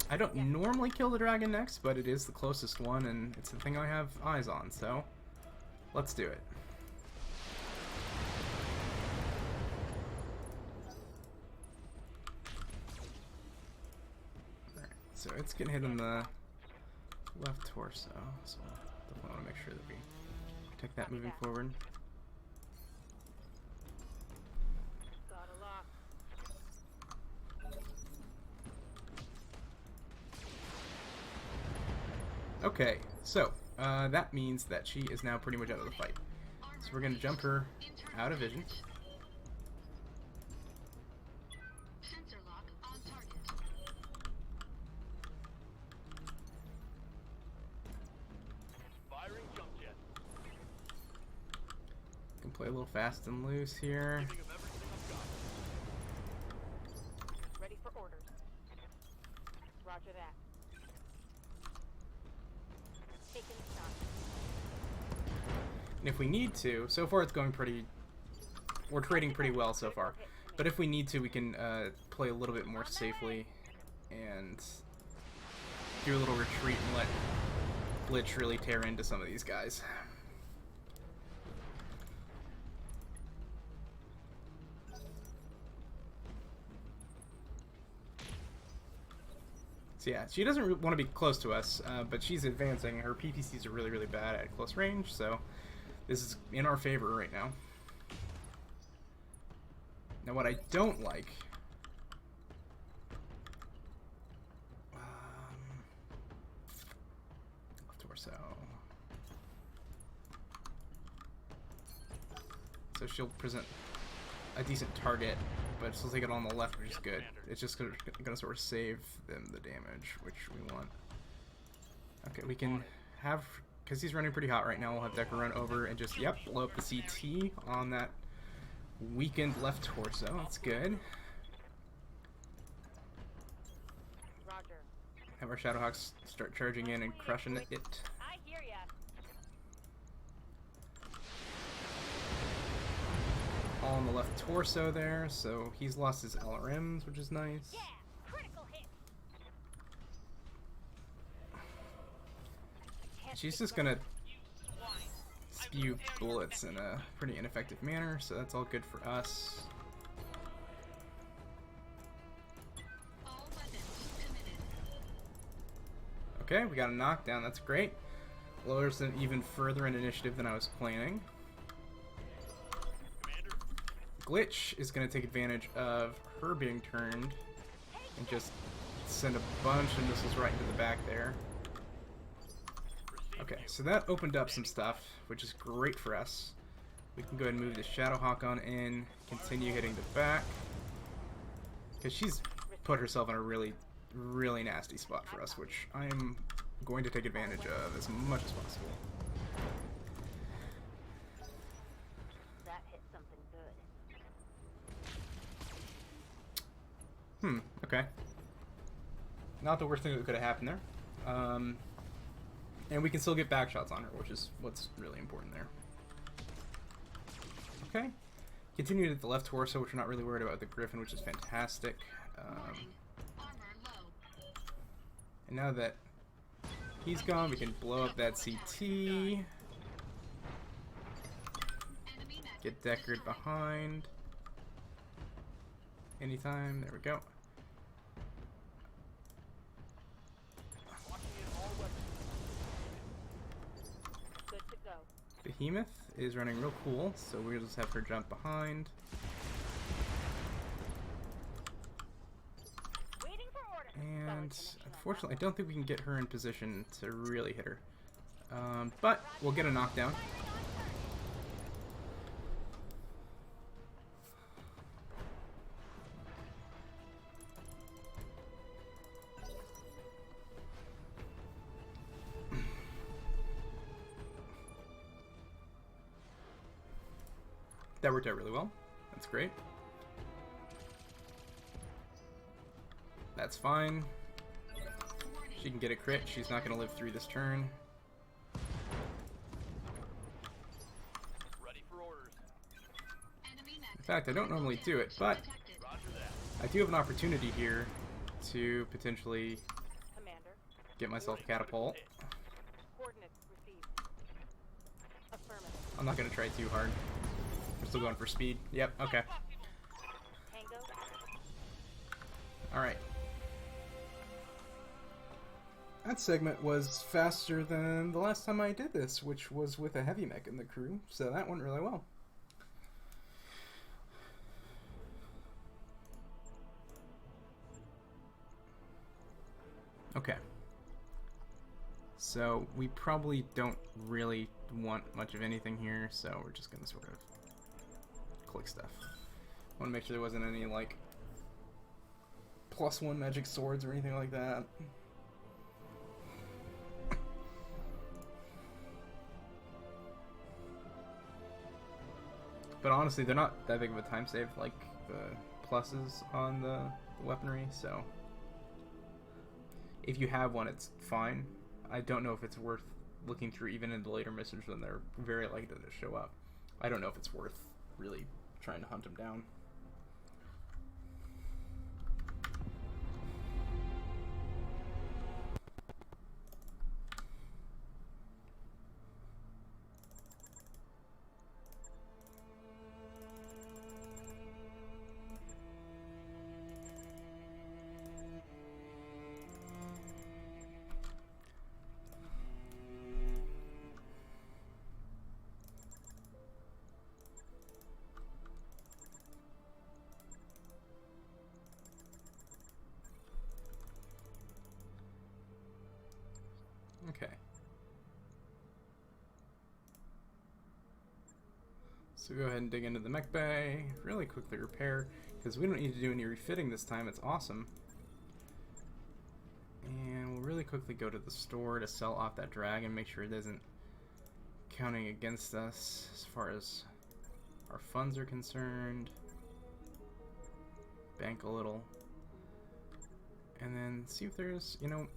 I don't normally kill the dragon next, but it is the closest one, and it's the thing I have eyes on, so let's do it. Alright, so it's getting hit in the left torso, so definitely want to make sure that we protect that moving forward. Got a lock. Okay, so that means that she is now pretty much out of the fight. So we're going to jump her out of vision. Sensor lock on target. Firing jump jet. Can play a little fast and loose here. Giving him everything I've got. Ready for orders. Roger that. Taking stock. And if we need to, so far it's going pretty... We're trading pretty well so far. But if we need to, we can play a little bit more safely and do a little retreat and let Glitch really tear into some of these guys. So yeah, she doesn't want to be close to us, but she's advancing. Her PPCs are really, really bad at close range, so this is in our favor right now. Now what I don't like... left torso. So she'll present a decent target, but she'll take it on the left, which is good. It's just gonna sort of save them the damage, which we want. Okay, we can have, because he's running pretty hot right now, we'll have Deckard run over and just, yep, blow up the CT on that weakened left torso. That's good. Roger. Have our Shadowhawks start charging in and crushing it. I hear ya. All on the left torso there, so he's lost his LRMs, which is nice. Yeah, critical hit. She's just gonna spew bullets in a pretty ineffective manner, so that's all good for us. All weapons committed. Okay, we got a knockdown, that's great. Lowers them even further in initiative than I was planning. Glitch is going to take advantage of her being turned and just send a bunch of missiles right into the back there. Okay, so that opened up some stuff, which is great for us. We can go ahead and move the Shadowhawk on in, continue hitting the back, because she's put herself in a really, really nasty spot for us, which I am going to take advantage of as much as possible. That hit something Okay. Not the worst thing that could have happened there. And we can still get back shots on her, which is what's really important there. Okay. Continue to the left torso, which we're not really worried about the Griffin, which is fantastic. And now that he's gone, we can blow up that CT. Get Deckard behind. Anytime. There we go. Good to go. Behemoth is running real cool, so we'll just have her jump behind. Waiting for orders. And unfortunately, I don't think we can get her in position to really hit her. But we'll get a knockdown. That worked out really well. That's great. That's fine. She can get a crit. She's not going to live through this turn. Ready for orders. In fact, I don't normally do it, but I do have an opportunity here to potentially Commander. get myself a catapult. Coordinates received. Affirmative. I'm not going to try too hard. I'm still going for speed. Yep, okay. Tango. Alright. That segment was faster than the last time I did this, which was with a heavy mech in the crew, so that went really well. Okay. So we probably don't really want much of anything here, so we're just going to sort of click stuff. I want to make sure there wasn't any, like, +1 magic swords or anything like that. But honestly, they're not that big of a time save like the pluses on the weaponry, so if you have one, it's fine. I don't know if it's worth looking through even in the later missions when they're very likely to show up. I don't know if it's worth really trying to hunt them down. Okay. So go ahead and dig into the mech bay, really quickly repair, because we don't need to do any refitting this time, it's awesome. And we'll really quickly go to the store to sell off that dragon, make sure it isn't counting against us as far as our funds are concerned. Bank a little. And then see if there's, you know,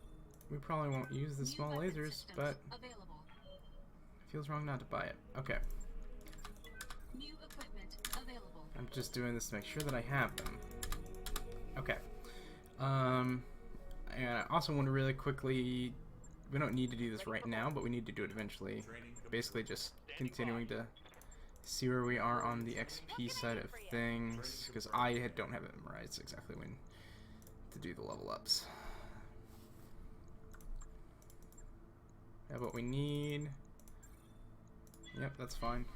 we probably won't use the small lasers, but it feels wrong not to buy it. Okay. New equipment available. I'm just doing this to make sure that I have them. Okay. And I also want to really quickly, we don't need to do this right now, but we need to do it eventually. Basically just continuing to see where we are on the XP side of things, because I don't have it memorized exactly when to do the level ups. Have what we need. Yep, that's fine.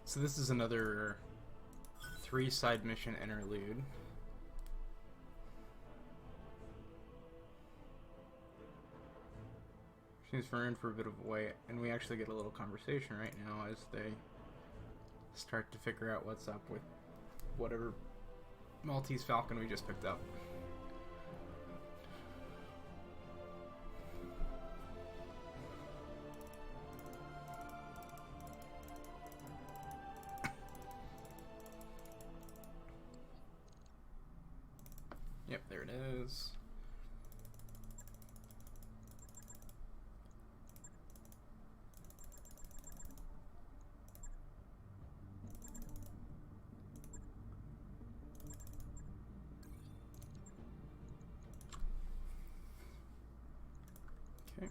So this is another 3 side mission interlude. Seems we're in for a bit of a wait, and we actually get a little conversation right now as they start to figure out what's up with whatever Maltese Falcon we just picked up. Yep, there it is. Okay.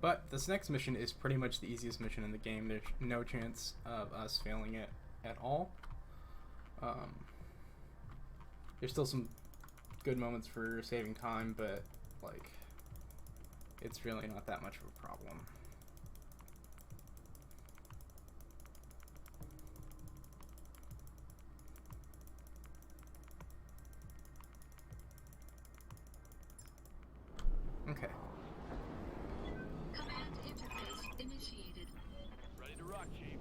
But this next mission is pretty much the easiest mission in the game. There's no chance of us failing it at all. There's still some good moments for saving time, but like, it's really not that much of a problem. Okay. Command interface initiated. Ready to rock, Chief.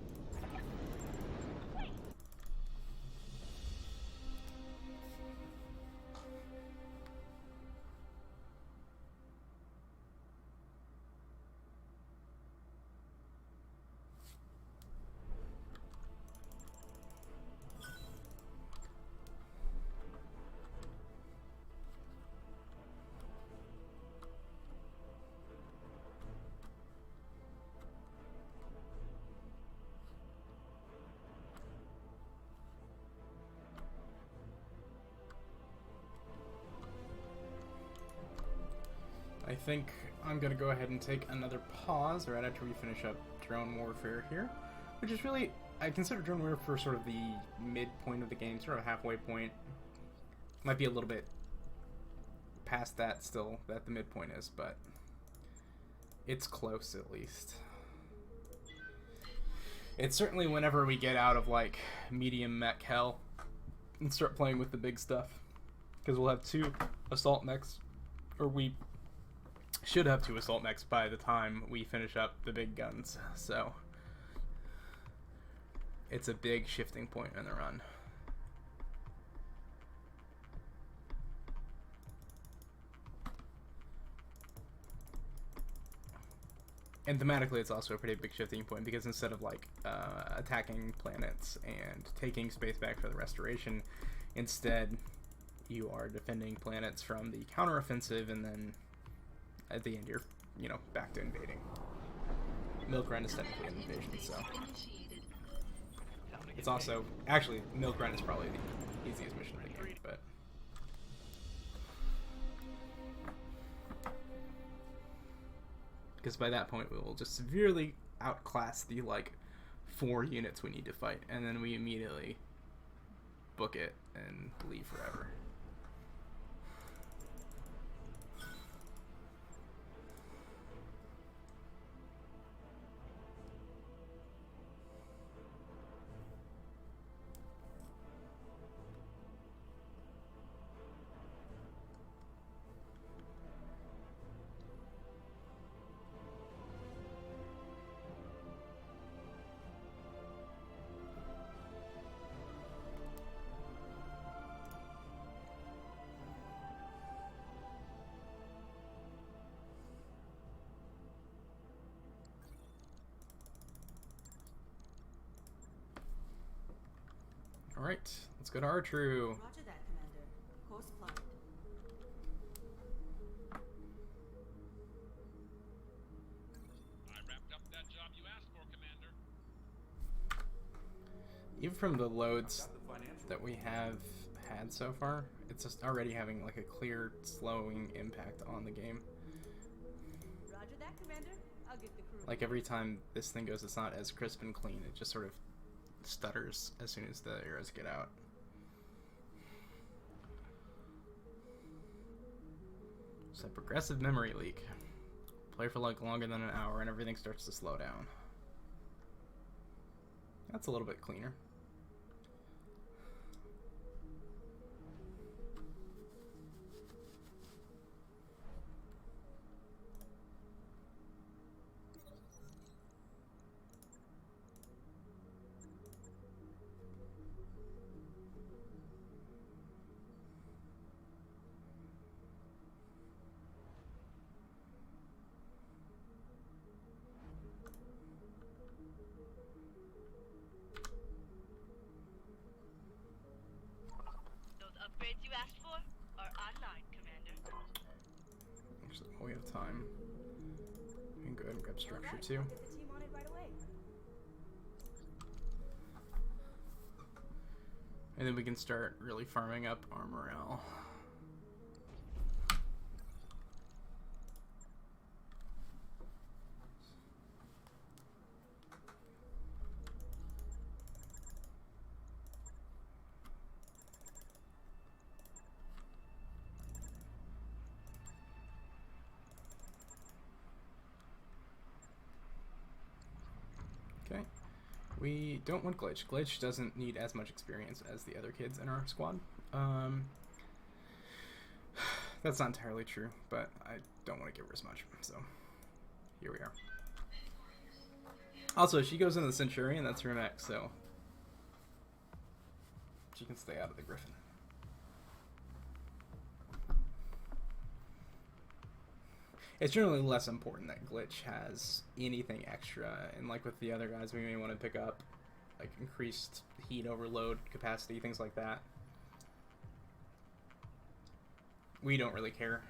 I think I'm gonna go ahead and take another pause right after we finish up drone warfare here, which is really, I consider drone warfare sort of the midpoint of the game, sort of a halfway point. Might be a little bit past that still, that the midpoint is, but it's close at least. It's certainly whenever we get out of like medium mech hell and start playing with the big stuff, because we'll have 2 assault mechs, or we should have 2 assault mechs by the time we finish up the big guns, so it's a big shifting point in the run. And thematically it's also a pretty big shifting point, because instead of like attacking planets and taking space back for the restoration, instead you are defending planets from the counteroffensive, and then at the end you're, you know, back to invading. Milk Run is technically an invasion, so it's also, actually, Milk Run is probably the easiest mission in the game, but because by that point we will just severely outclass the like 4 units we need to fight, and then we immediately book it and leave forever. Alright, let's go to our true. Roger that, Commander. Course plotted. I wrapped up that job you asked for, Commander. Even from the loads that we have had so far, it's just already having like a clear slowing impact on the game. Roger that, Commander. I'll get the crew. Like every time this thing goes, it's not as crisp and clean. It just sort of stutters as soon as the arrows get out. It's a progressive memory leak. Play for like longer than an hour and everything starts to slow down. That's a little bit cleaner. Upgrades you asked for are online, Commander. Actually, while we have time, we can go ahead and grab structure Alright, too. I'll get the team on it right away. And then we can start really farming up our morale. Okay, we don't want Glitch. Glitch doesn't need as much experience as the other kids in our squad. That's not entirely true, but I don't want to give her as much, so here we are. Also, she goes into the Centurion, that's her mech, so she can stay out of the Griffin. It's generally less important that Glitch has anything extra, and like with the other guys, we may want to pick up like increased heat overload capacity, things like that. We don't really care.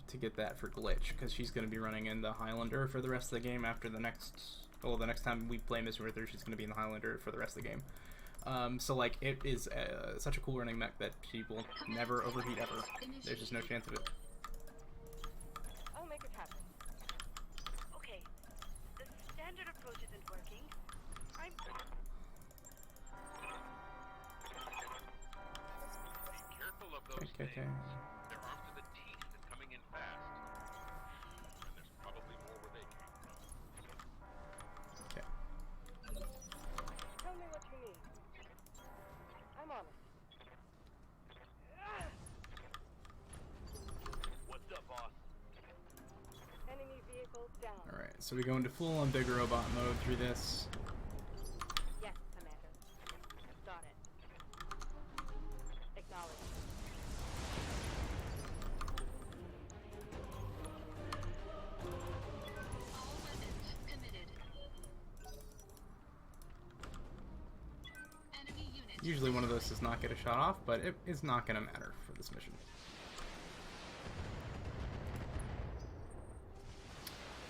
To get that for Glitch, because she's going to be running in the Highlander for the rest of the game after the next... Well, the next time we play Miss with her, she's going to be in the Highlander for the rest of the game. So, like, it is such a cool running mech that she will never overheat ever. There's just no chance of it. I'll make it happen. Okay, the standard approach isn't working. I'm... Be careful of those Okay. things. They're armed to the teeth and coming in fast. And there's probably more where they came from. Okay. Tell me what you need. I'm honest. What's up, boss? Enemy vehicle down. Alright, so we go into full-on big robot mode through this. Yes, Commander. Got it. Acknowledged. All weapons committed. Enemy unit. Usually one of those does not get a shot off, but it is not going to matter for this mission.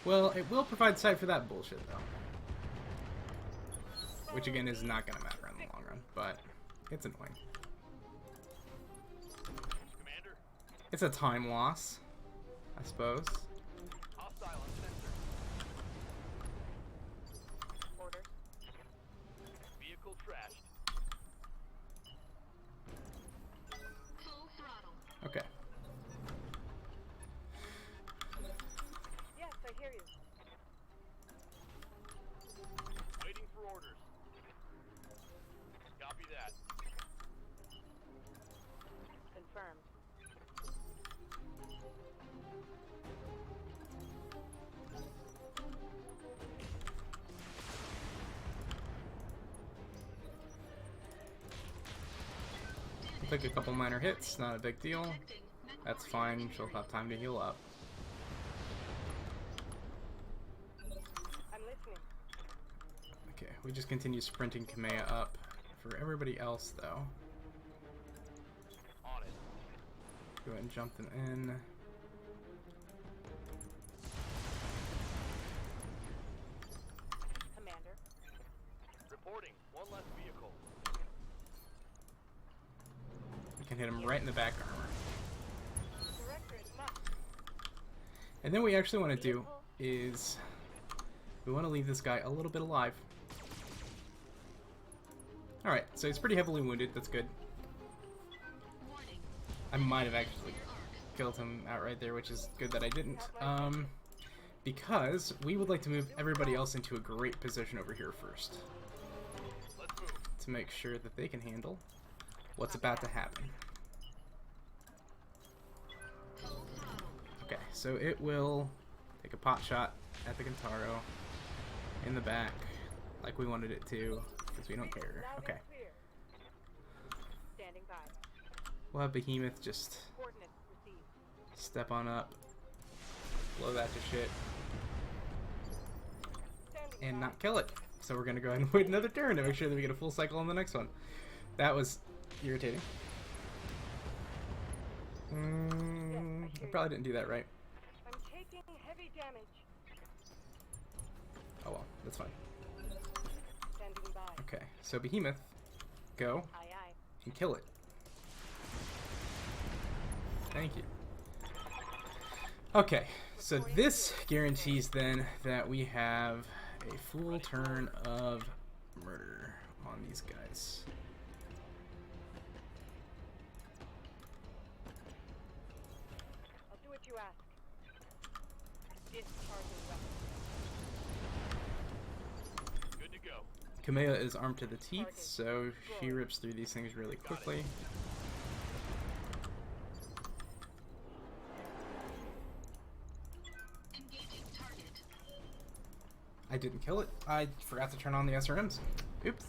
Well, it will provide sight for that bullshit, though. Which, again, is not going to matter in the long run, but it's annoying. Commander, It's a time loss, I suppose. hostile on sensor. Order. Vehicle trashed. Full throttle. Okay. Yes, I hear you. Waiting for orders. Copy that. Confirmed. We'll take a couple minor hits, not a big deal. Detecting mech That's fine, she'll have time to heal up. I'm listening. Okay, we just continue sprinting Kamea up. For everybody else, though, On it. go ahead and jump them in. Commander. Reporting. One less vehicle. We can hit him right in the back armor. And then what we actually want to do is we want to leave this guy a little bit alive. Alright, so he's pretty heavily wounded. That's good. I might have actually killed him outright there, which is good that I didn't. Because we would like to move everybody else into a great position over here first. To make sure that they can handle what's about to happen. Okay, so it will take a pot shot at the Kintaro in the back, like we wanted it to, because we don't care. Okay. Standing by. We'll have Behemoth just Coordinates received. step on up, blow that to shit, and not kill it. So we're gonna go ahead and wait another turn to make sure that we get a full cycle on the next one. That was irritating. I probably didn't do that right. I'm taking heavy damage. Oh well, that's fine. Standing by. Okay, so Behemoth, go Aye, aye. and kill it. Thank you. Okay, so this guarantees then that we have a full turn of murder on these guys. I'll do what you ask. Discharging weapon. Good to go. Kamea is armed to the teeth, so she rips through these things really quickly. I didn't kill it. I forgot to turn on the SRMs. Oops.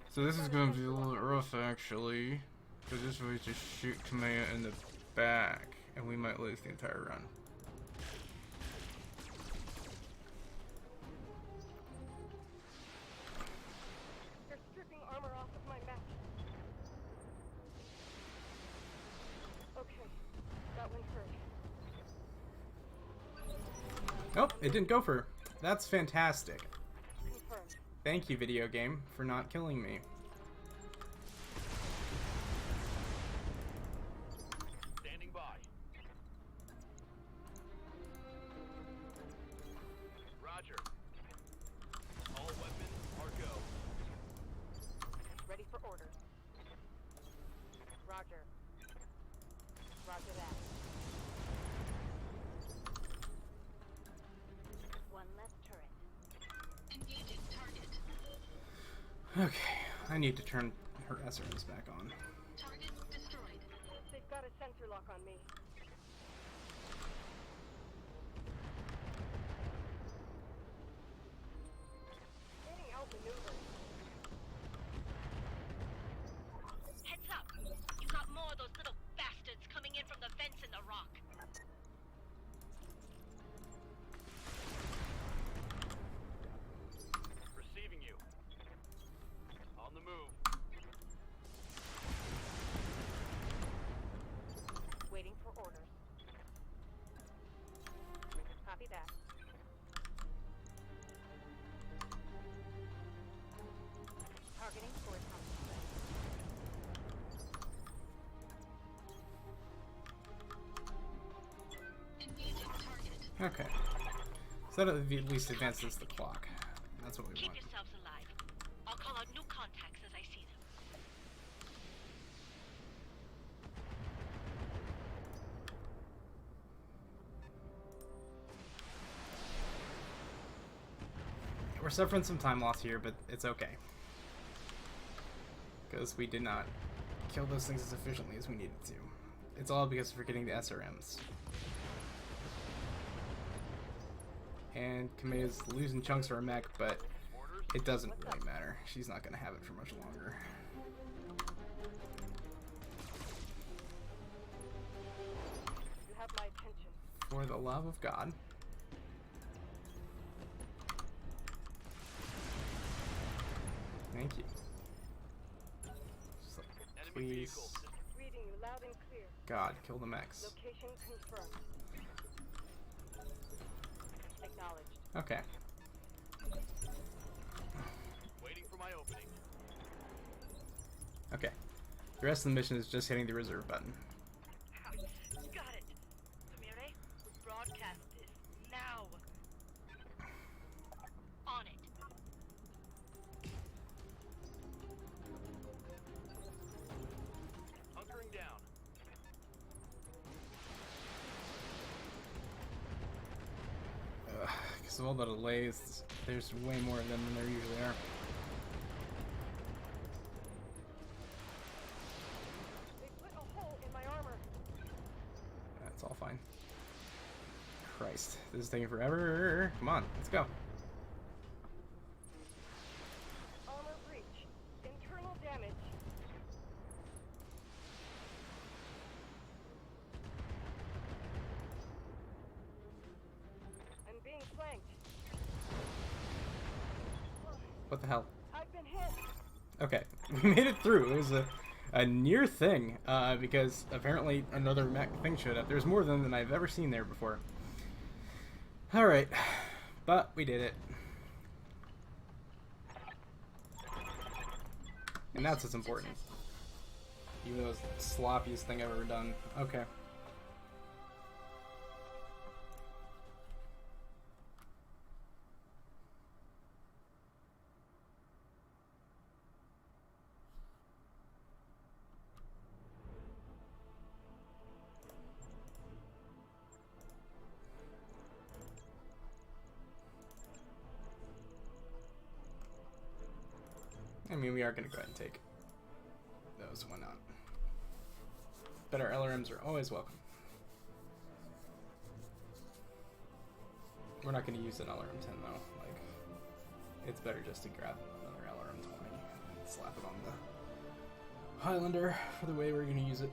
So this is going to be a little rough, actually, because this way just shoot Kamea in the back, and we might lose the entire run. They're stripping armor off of my mech. Okay, that one hurt. Oh, it didn't go for her. That's fantastic. Confirmed. Thank you, video game, for not killing me. Standing by. Roger. All weapons are go. Ready for orders. Roger. Roger that. One less turret. Engaging target. Okay, I need to turn her SRMs back on. Target destroyed. They've got a sensor lock on me. Getting outmaneuvered. Heads up! You got more of those little bastards coming in from the vents in the rock. Receiving you. On the move. Waiting for orders. Copy that. Targeting forward combat. Engaging target. Okay. So that at least advances the clock. That's what we Keep want. yourselves alive. I'll call out new contacts as I see them. We're suffering some time loss here, but it's okay. Because we did not kill those things as efficiently as we needed to. It's all because we're getting the SRMs. And Kamea's losing chunks of her mech, but it doesn't really matter. She's not going to have it for much longer. You have my attention. For the love of God. Thank you. Just like, Enemy please, vehicle. Reading you loud and clear. God, kill the mechs. Location confirmed. Acknowledged. Okay. Waiting for my opening. Okay. The rest of the mission is just hitting the reserve button. Got it. Amire, broadcast this now. On it. Hunkering down. Because of all the delays, there's way more of them than there usually are. They put a hole in my armor. That's all fine. Christ, this is taking forever. Come on, let's go. Armor breach. Internal damage. I'm being flanked. What the hell? I've been hit. Okay, we made it through. It was a near thing, because apparently another mech thing showed up. There's more than I've ever seen there before. Alright, but we did it. And that's what's important. Even though it's the sloppiest thing I've ever done. Okay. I mean, we are going to go ahead and take those. Why not? Better LRMs are always welcome. We're not going to use an LRM 10 though. Like, it's better just to grab another LRM 20 and slap it on the Highlander for the way we're going to use it.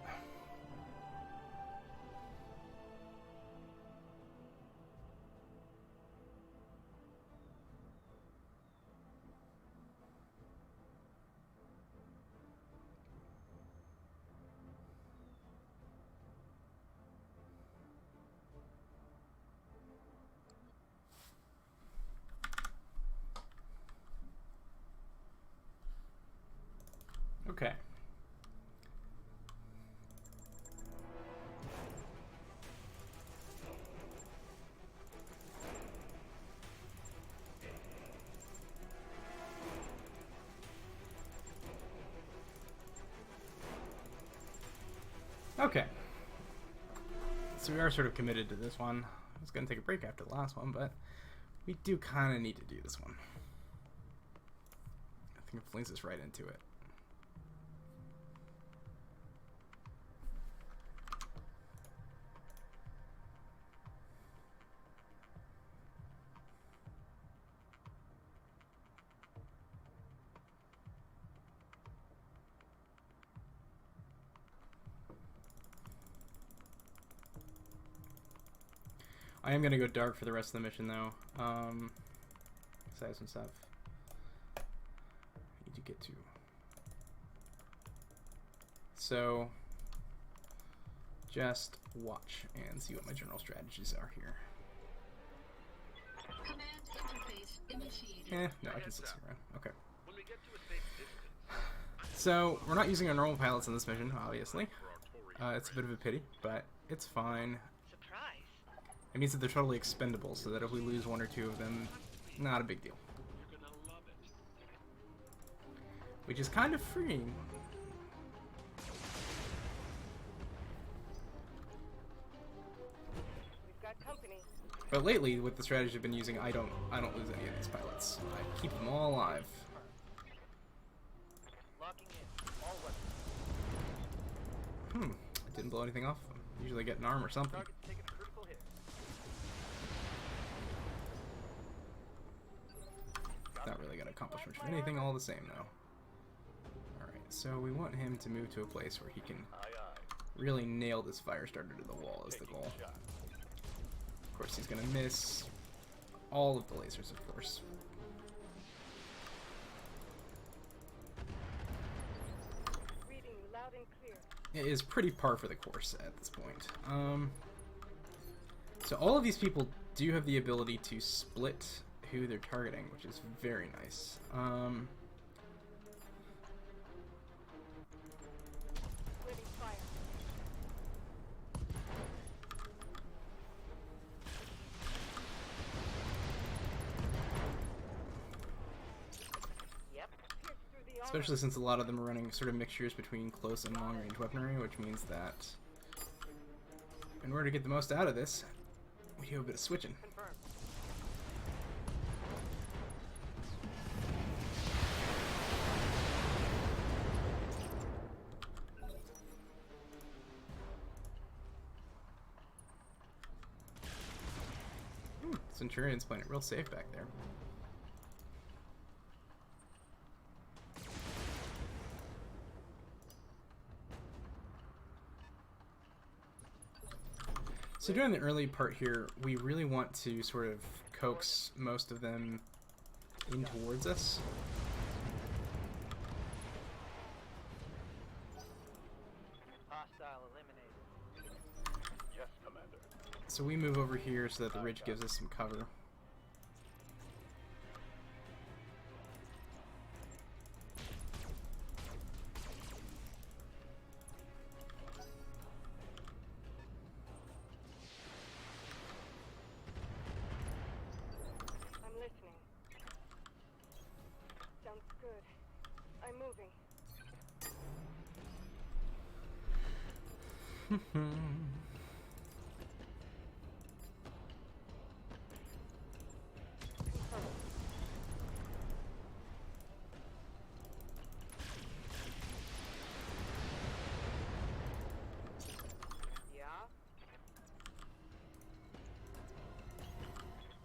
Okay. Okay. So we are sort of committed to this one. I was going to take a break after the last one, but we do kind of need to do this one. I think it flings us right into it. I am gonna go dark for the rest of the mission though. Cause I have some stuff I need to get to. So just watch and see what my general strategies are here. Command interface initiated. No, I can still see around. Okay. When we get to a safe distance, So we're not using our normal pilots in this mission, obviously. It's a bit of a pity, but it's fine. It means that they're totally expendable, so that if we lose one or two of them, not a big deal. Which is kind of freeing. We've got company. But lately, with the strategy I've been using, I don't lose any of these pilots. I keep them all alive. Locking in. All weapons. I didn't blow anything off. Usually get an arm or something. Target's taking a critical hit. Not really going to accomplish much of anything, all the same though. Alright, so we want him to move to a place where he can really nail this fire starter to the wall is the goal. Of course he's going to miss all of the lasers, of course. Reading you loud and clear. It is pretty par for the course at this point. So all of these people do have the ability to split who they're targeting, which is very nice. Splitting fire. especially since a lot of them are running sort of mixtures between close and long range weaponry, which means that in order to get the most out of this, we do a bit of switching. Centurion's playing it real safe back there. So during the early part here, we really want to sort of coax most of them in towards us. Hostile eliminated. Yes, Commander. So we move over here so that the ridge gives us some cover. I'm listening. Sounds good. I'm moving. Yeah?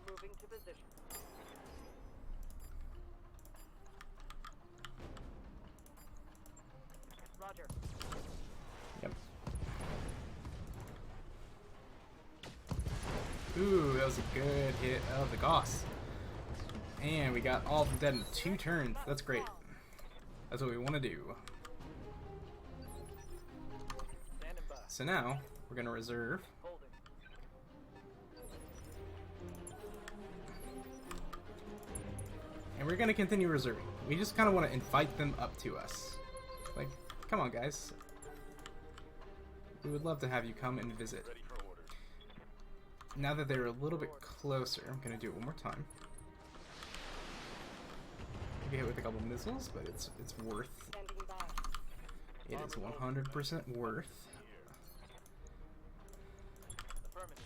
Moving to position. Roger. Yep. Ooh, that was a good hit of the Goss. And we got all of them dead in 2 turns. That's great. That's what we want to do. Standing by. So now, we're going to reserve. Holding. And we're going to continue reserving. We just kind of want to invite them up to us. Like, come on, guys. We would love to have you come and visit. Ready for orders. Now that they're a little bit closer, I'm going to do it one more time. We get hit with a couple missiles, but it's worth. Standing by. It is 100% worth. Affirmative.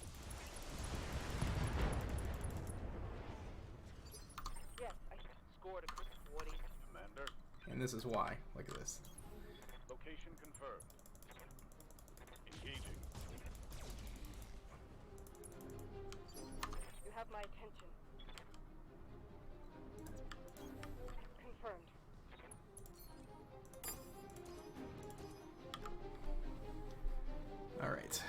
Yes, I Scored a quick 40. Commander, And this is why. Look at this. location confirmed. Engaging. You have my attention. Confirmed. Alright.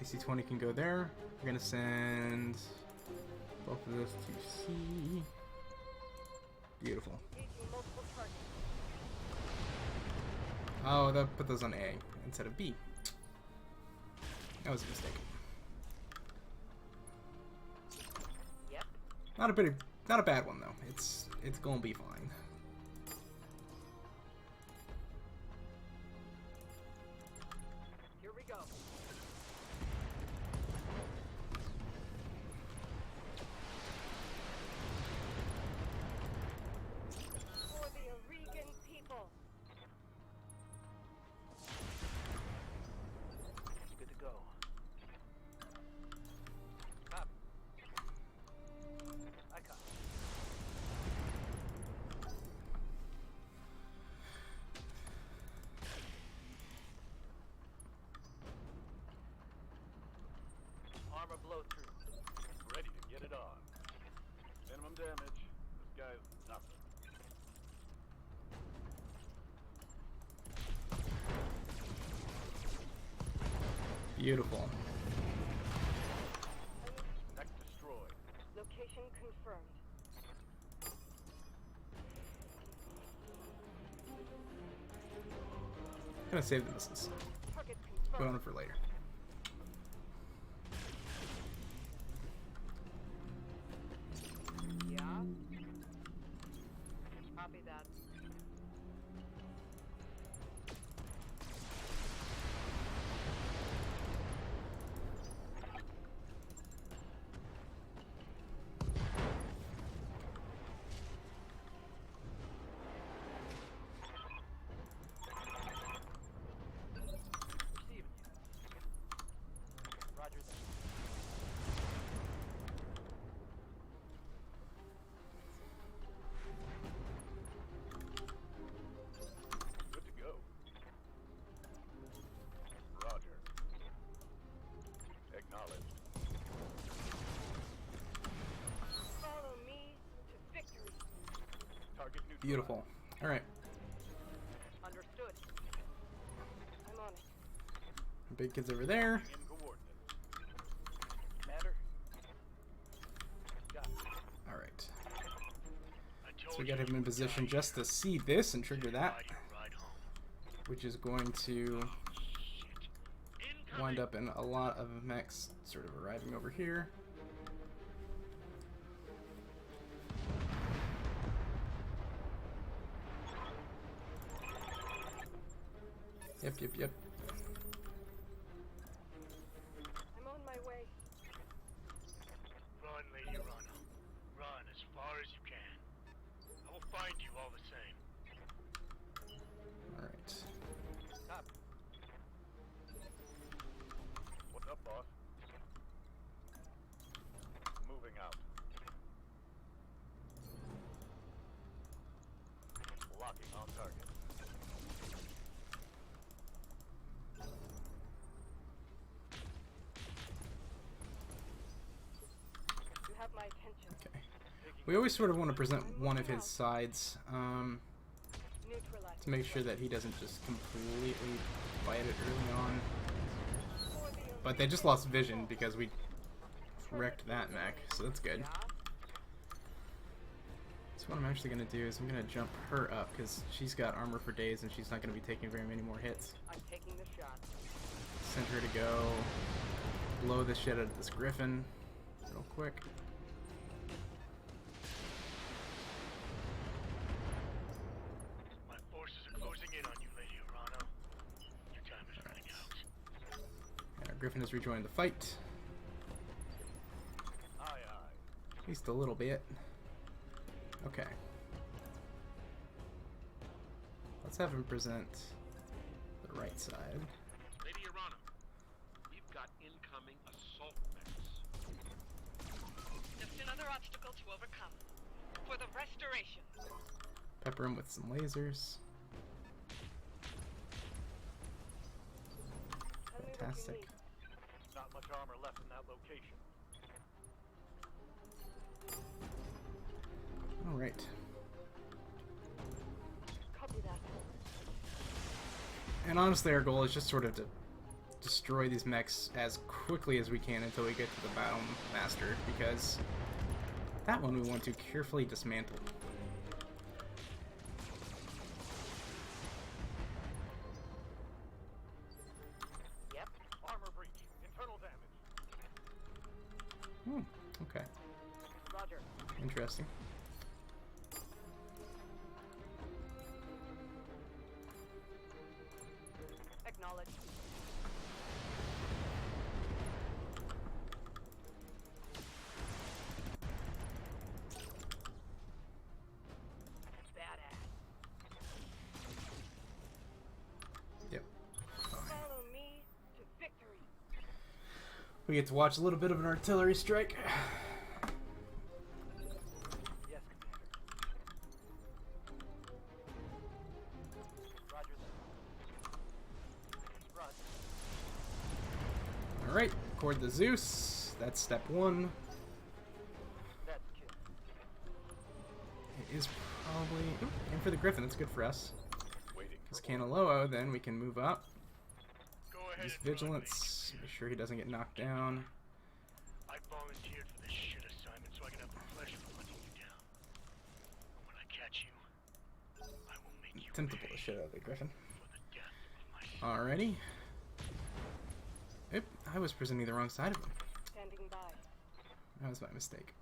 AC-20 can go there. We're going to send both of this to C. Beautiful. Engaging multiple targets. Oh, they'll put those on A instead of B. That was a mistake. Yep. Not a bad one though. It's gonna be fine. Here we go. For the Aurigan people. Good to go. Up. I caught. Armor blow through. Ready to get it on. Minimum damage. This guy's nothing. Beautiful. Next destroyed. Location confirmed. Gonna save the missiles. Target Going confirmed. on for later. Yeah. Copy that. Acknowledged. Follow me to victory. Target neutralized. Beautiful. All right. Understood. I'm on it. Big kid's over there. In coordinates. Commander. Got it. All right. I So told we you got him in you'd position die just here. to see this and trigger that, Ride your ride home. which is going to Shit. wind up in a lot of mechs sort of arriving over here. Yep. I'm on my way. Run, Lady Run. Run as far as you can. I will find you all the same. All right. Copy. What's up, boss? Moving out. Locking on target. You have my attention. Okay. We always sort of want to present one of his sides Neutralize. to make sure that he doesn't just completely fight it early on. But they just lost vision because we wrecked that mech, so that's good. So what I'm actually going to do is I'm going to jump her up because she's got armor for days and she's not going to be taking very many more hits. I'm taking the shot. Send her to go blow the shit out of this griffin real quick. My forces are closing in on you, Lady Arano. Your time is running out. And our griffin has rejoined the fight. Aye, aye. At least a little bit. Okay. Let's have him present the right side. Lady Arano, we've got incoming assault mechs. Just another obstacle to overcome. For the restoration. Pepper him with some lasers. Tell me what you Fantastic. need. Not much armor left in that location. All right. Copy that. And honestly, our goal is just sort of to destroy these mechs as quickly as we can until we get to the Battle Master, because that one we want to carefully dismantle. Yep. Armor breach. Internal damage. Okay. Roger. Interesting. Acknowledged. Badass. Yep. Follow me to victory. We get to watch a little bit of an artillery strike. Yes, Commander. Roger that. Run. Alright, record the Zeus. That's step one. That's kill. It is probably... Ooh, aim for the Griffin, that's good for us. Waiting. Because Canaloo, then we can move up. Go ahead Use and run, vigilance, make sure he doesn't get knocked down. I volunteered for this shit assignment so I can have the pleasure of hunting you down. When I catch you, I will make you Attempt to pull pay the shit out of the Griffin. for the death of my Alrighty. Oop, I was presenting the wrong side of him. Standing by. That was my mistake.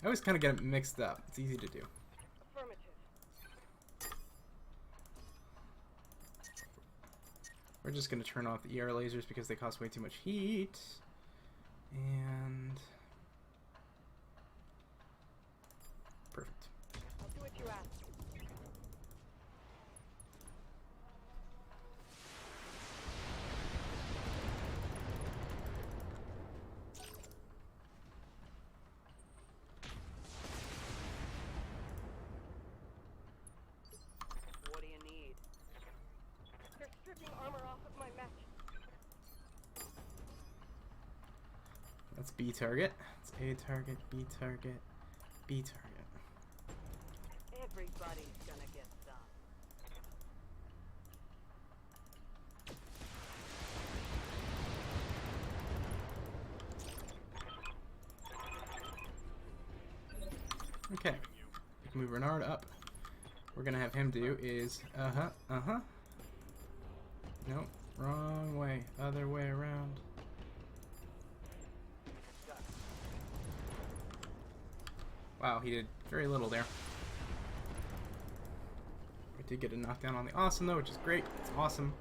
I always kind of get it mixed up. It's easy to do. Affirmative. We're just going to turn off the ER lasers because they cost way too much heat. And... perfect. I'll do what you ask. What do you need? They're stripping armor off of my mech. That's B target. It's A target, B target, B target. Everybody's gonna get some. Okay, we can move Renard up. We're gonna have him do is Nope, wrong way, other way around. Wow, he did very little there. We did get a knockdown on the awesome though, which is great. It's awesome.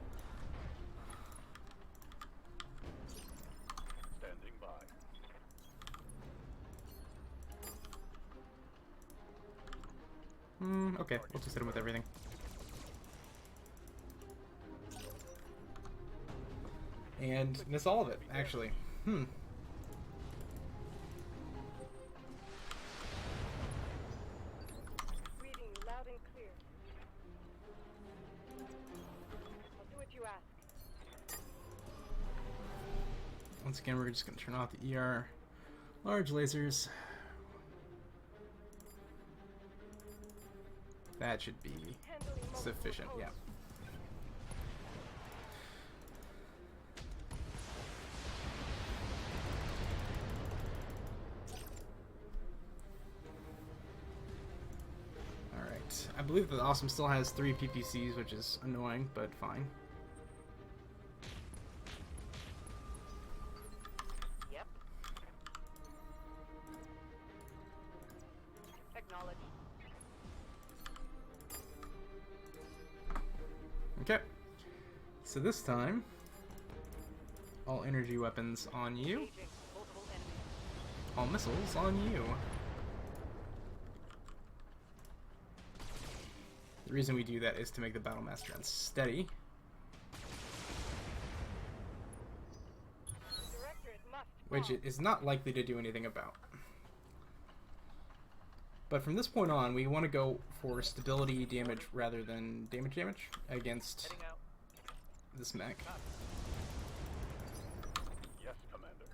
Standing by. Okay, we'll just hit him with everything. And miss all of it, actually. Reading loud and clear. I'll do what you ask. Once again, we're just going to turn off the ER large lasers. That should be sufficient, yeah. Alright, I believe the Awesome still has 3 PPCs, which is annoying, but fine. Yep. Acknowledge. Okay, so this time, all energy weapons on you, Engaging multiple enemies. all missiles on you. The reason we do that is to make the Battle Master unsteady. Directorate must Which it is not likely to do anything about. But from this point on, we want to go for stability damage rather than damage against Heading out. this mech. Yes, Commander.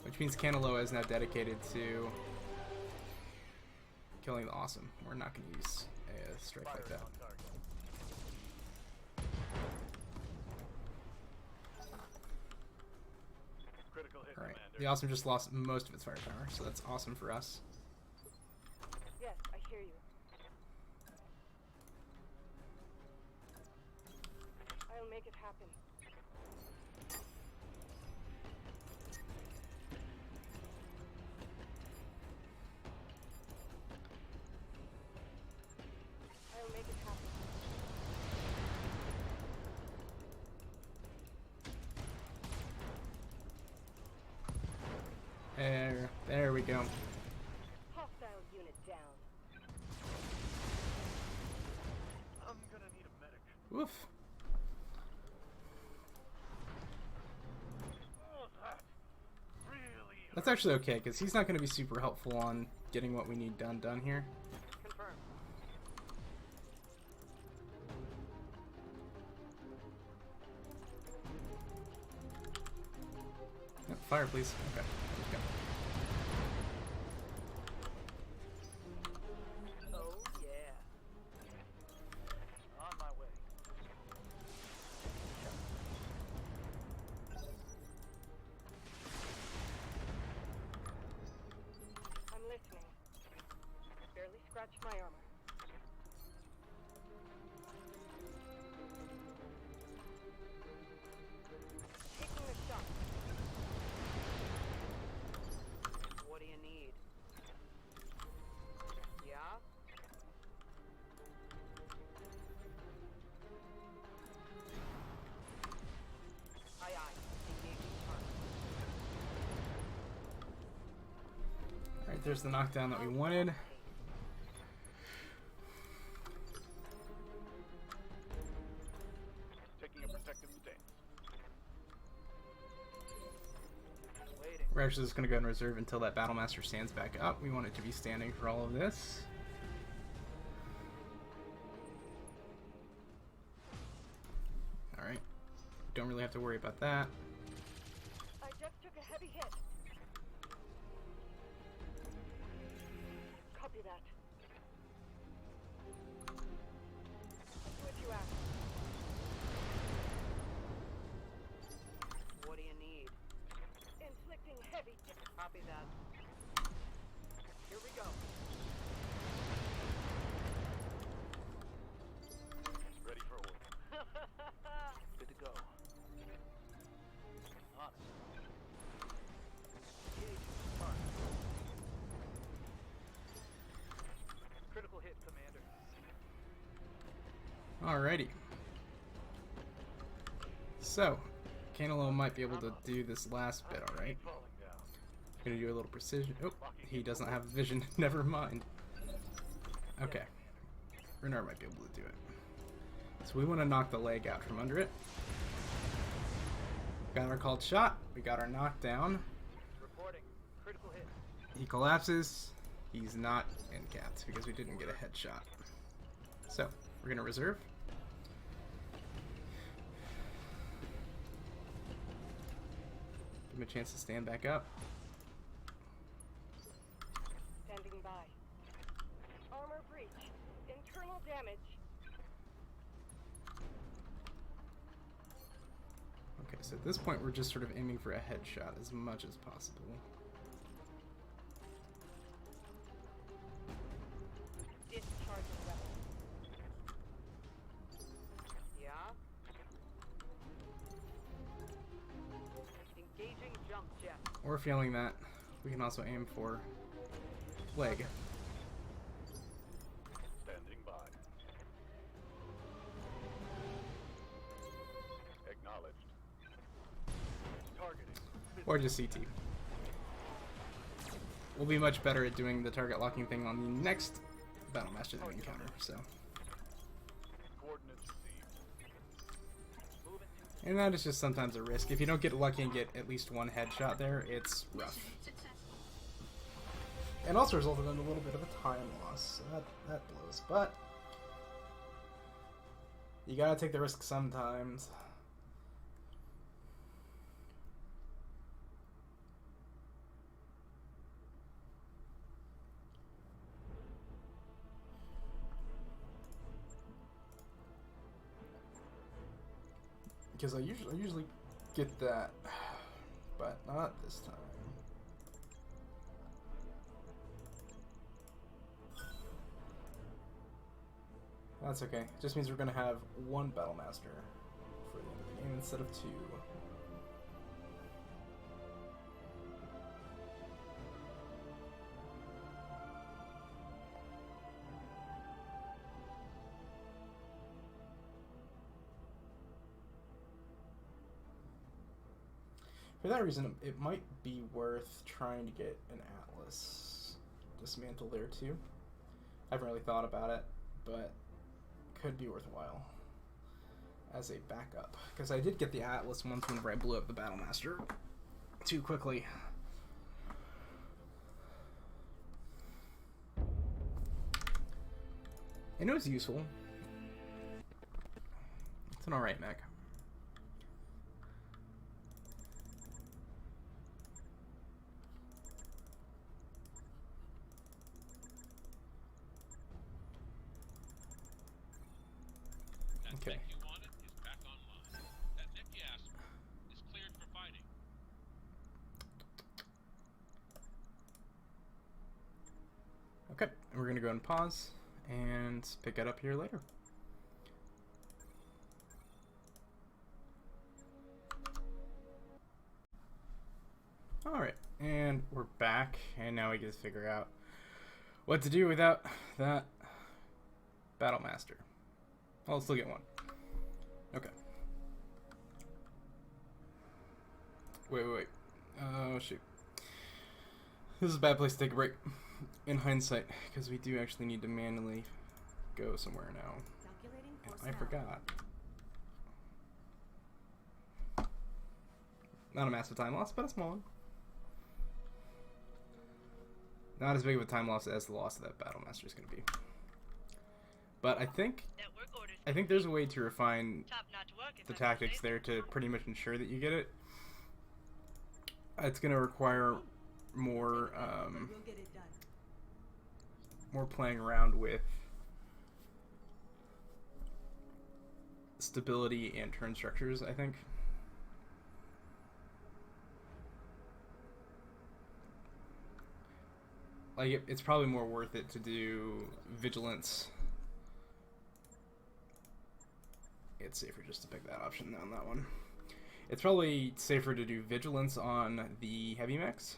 Which means Kanaloa is now dedicated to killing the Awesome. We're not going to use a strike like that. On target. Critical hit, Alright, Commander. the Awesome just lost most of its firepower, so that's awesome for us. Yes, I hear you. I'll make it happen. I'll make it happen. There we go. Hostile unit down. I'm gonna need a medic. Woof. Oh, that really That's actually okay, because he's not going to be super helpful on getting what we need done here. Confirmed. Yep, fire, please. Okay, let's go. Oh, yeah. on my way. I'm listening. Barely scratched my armor. Taking the shot. What do you need? Yeah? Aye, aye. Engaging target. Alright, there's the knockdown that we wanted. Taking a protective stance. Waiting. We're actually just going to go in reserve until that Battle Master stands back up. We want it to be standing for all of this. Alright. Don't really have to worry about that. I just took a heavy hit. Heavy. Copy that. Here we go. Ready for order. Good to go. On it. Engaging target. Critical hit, Commander. Alrighty. So, Canelo might be able to do this last bit, alright? Falling down. Gonna do a little precision. Oh, he doesn't have vision. Never mind. Okay. Renard might be able to do it. So we want to knock the leg out from under it. Got our called shot. We got our knockdown. Reporting. Critical hit. He collapses. He's not in-capped because we didn't get a headshot. So, we're gonna reserve. Give him a chance to stand back up. Standing by. Armor breach. Internal damage. Okay, so at this point we're just sort of aiming for a headshot as much as possible. Discharging weapon. Yeah. Engaging jump jet. Or failing that, we can also aim for leg. Standing by. Acknowledged. Targeting. Or just CT. We'll be much better at doing the target locking thing on the next Battlemaster that we encounter, so. Coordinates received. Moving to And that is just sometimes a risk. If you don't get lucky and get at least one headshot there, it's rough. And also resulted in a little bit of a time loss, so that blows. But you gotta take the risk sometimes. Because I usually get that, but not this time. That's okay. It just means we're gonna have one Battlemaster for the end of the game instead of two. For that reason, it might be worth trying to get an Atlas dismantle there too. I haven't really thought about it, but could be worthwhile as a backup. Because I did get the Atlas once whenever I blew up the Battlemaster too quickly. And it was useful. It's an alright mech. Okay. You wanted is back online. That neck you asked for is cleared for fighting. Okay, we're gonna go and pause and pick it up here later. Alright, and we're back, and now we get to figure out what to do without that Battlemaster. I'll still get one. Okay. Wait. Oh, shoot. This is a bad place to take a break, in hindsight, because we do actually need to manually go somewhere now. Calculating And force I now. forgot. Not a massive time loss, but a small one. Not as big of a time loss as the loss of that Battlemaster is going to be. But I think there's a way to refine the tactics there to pretty much ensure that you get it. It's going to require more We'll get it done. more playing around with stability and turn structures, I think. like it's probably more worth it to do vigilance. It's safer just to pick that option on that one. It's probably safer to do vigilance on the heavy mechs,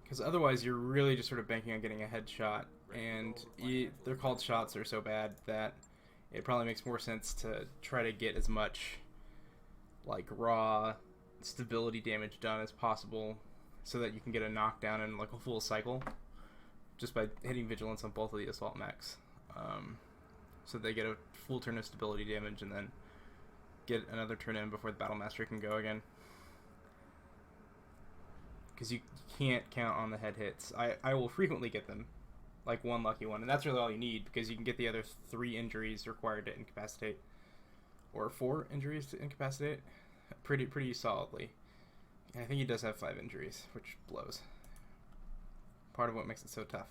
because otherwise you're really just sort of banking on getting a headshot, and their called shots are so bad that it probably makes more sense to try to get as much like raw stability damage done as possible, so that you can get a knockdown in like a full cycle just by hitting vigilance on both of the assault mechs, so they get a full turn of stability damage and then get another turn in before the Battle Master can go again. Because you can't count on the head hits. I will frequently get them, like one lucky one, and that's really all you need, because you can get the other 3 injuries required to incapacitate, or 4 injuries to incapacitate, pretty solidly. I think he does have 5 injuries, which blows. Part of what makes it so tough.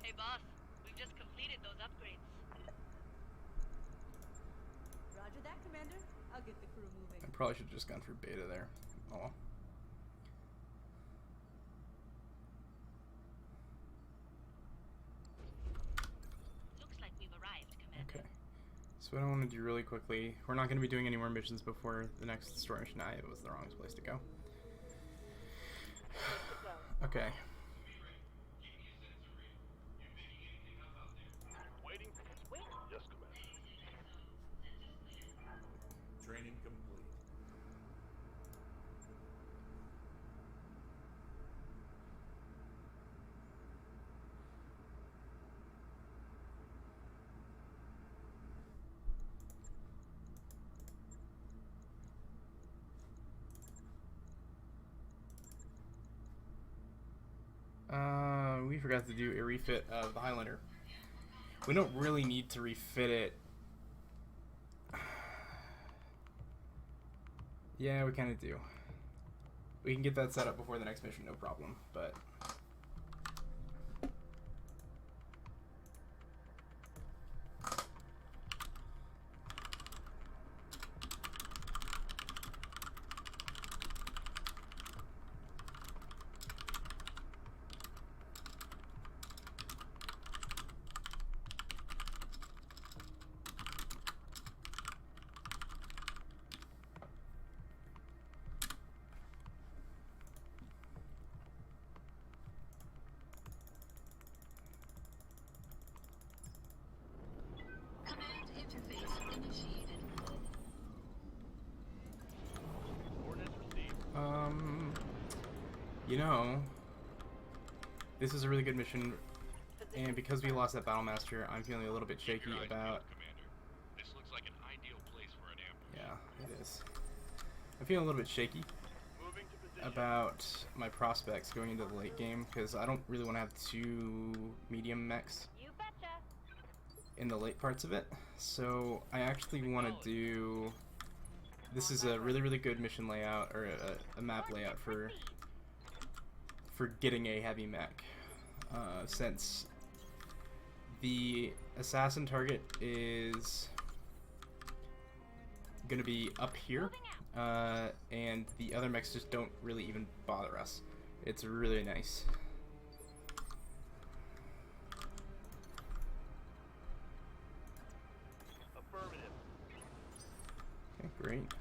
Hey boss, we've just completed those upgrades. Roger that, Commander. I'll get the crew moving. I probably should have just gone for beta there. Oh well. Looks like we've arrived, Commander. Okay. So what I want to do really quickly, we're not going to be doing any more missions before the next story mission. It was the wrong place to go. Okay. Waiting. Yes, Commander. Training complete. We forgot to do a refit of the Highlander. We don't really need to refit it. Yeah, we kind of do. We can get that set up before the next mission, no problem, but... Command interface initiated. Ordnance received. You know, this is a really good mission, and because we lost that Battle Master, I'm feeling a little bit shaky about... Commander. This looks like an ideal place for an ambush. Yeah, it is. I'm feeling a little bit shaky Moving to position. about my prospects going into the late game, because I don't really want to have 2 medium mechs You betcha. in the late parts of it. So I actually want to do... This is a really good mission layout, or a map layout for getting a heavy mech, since the assassin target is going to be up here, and the other mechs just don't really even bother us. It's really nice. Affirmative. Okay, great.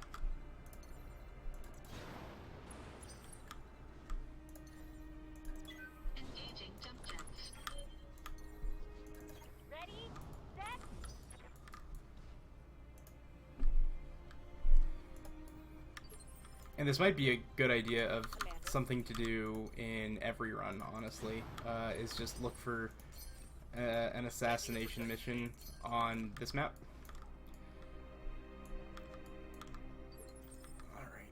Engaging jump jets. Ready, set. And this might be a good idea of something to do in every run, honestly, is just look for an assassination mission on this map. Alright.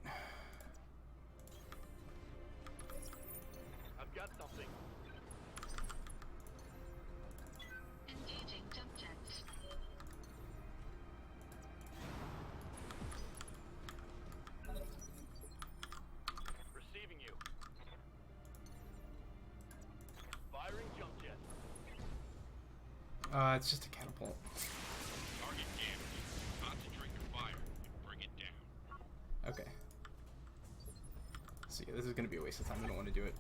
I've got something. Engaging jump jets. It's just a catapult. Target damage. Concentrate your fire and bring it down. Okay. So yeah, this is gonna be a waste of time. I don't want to do it.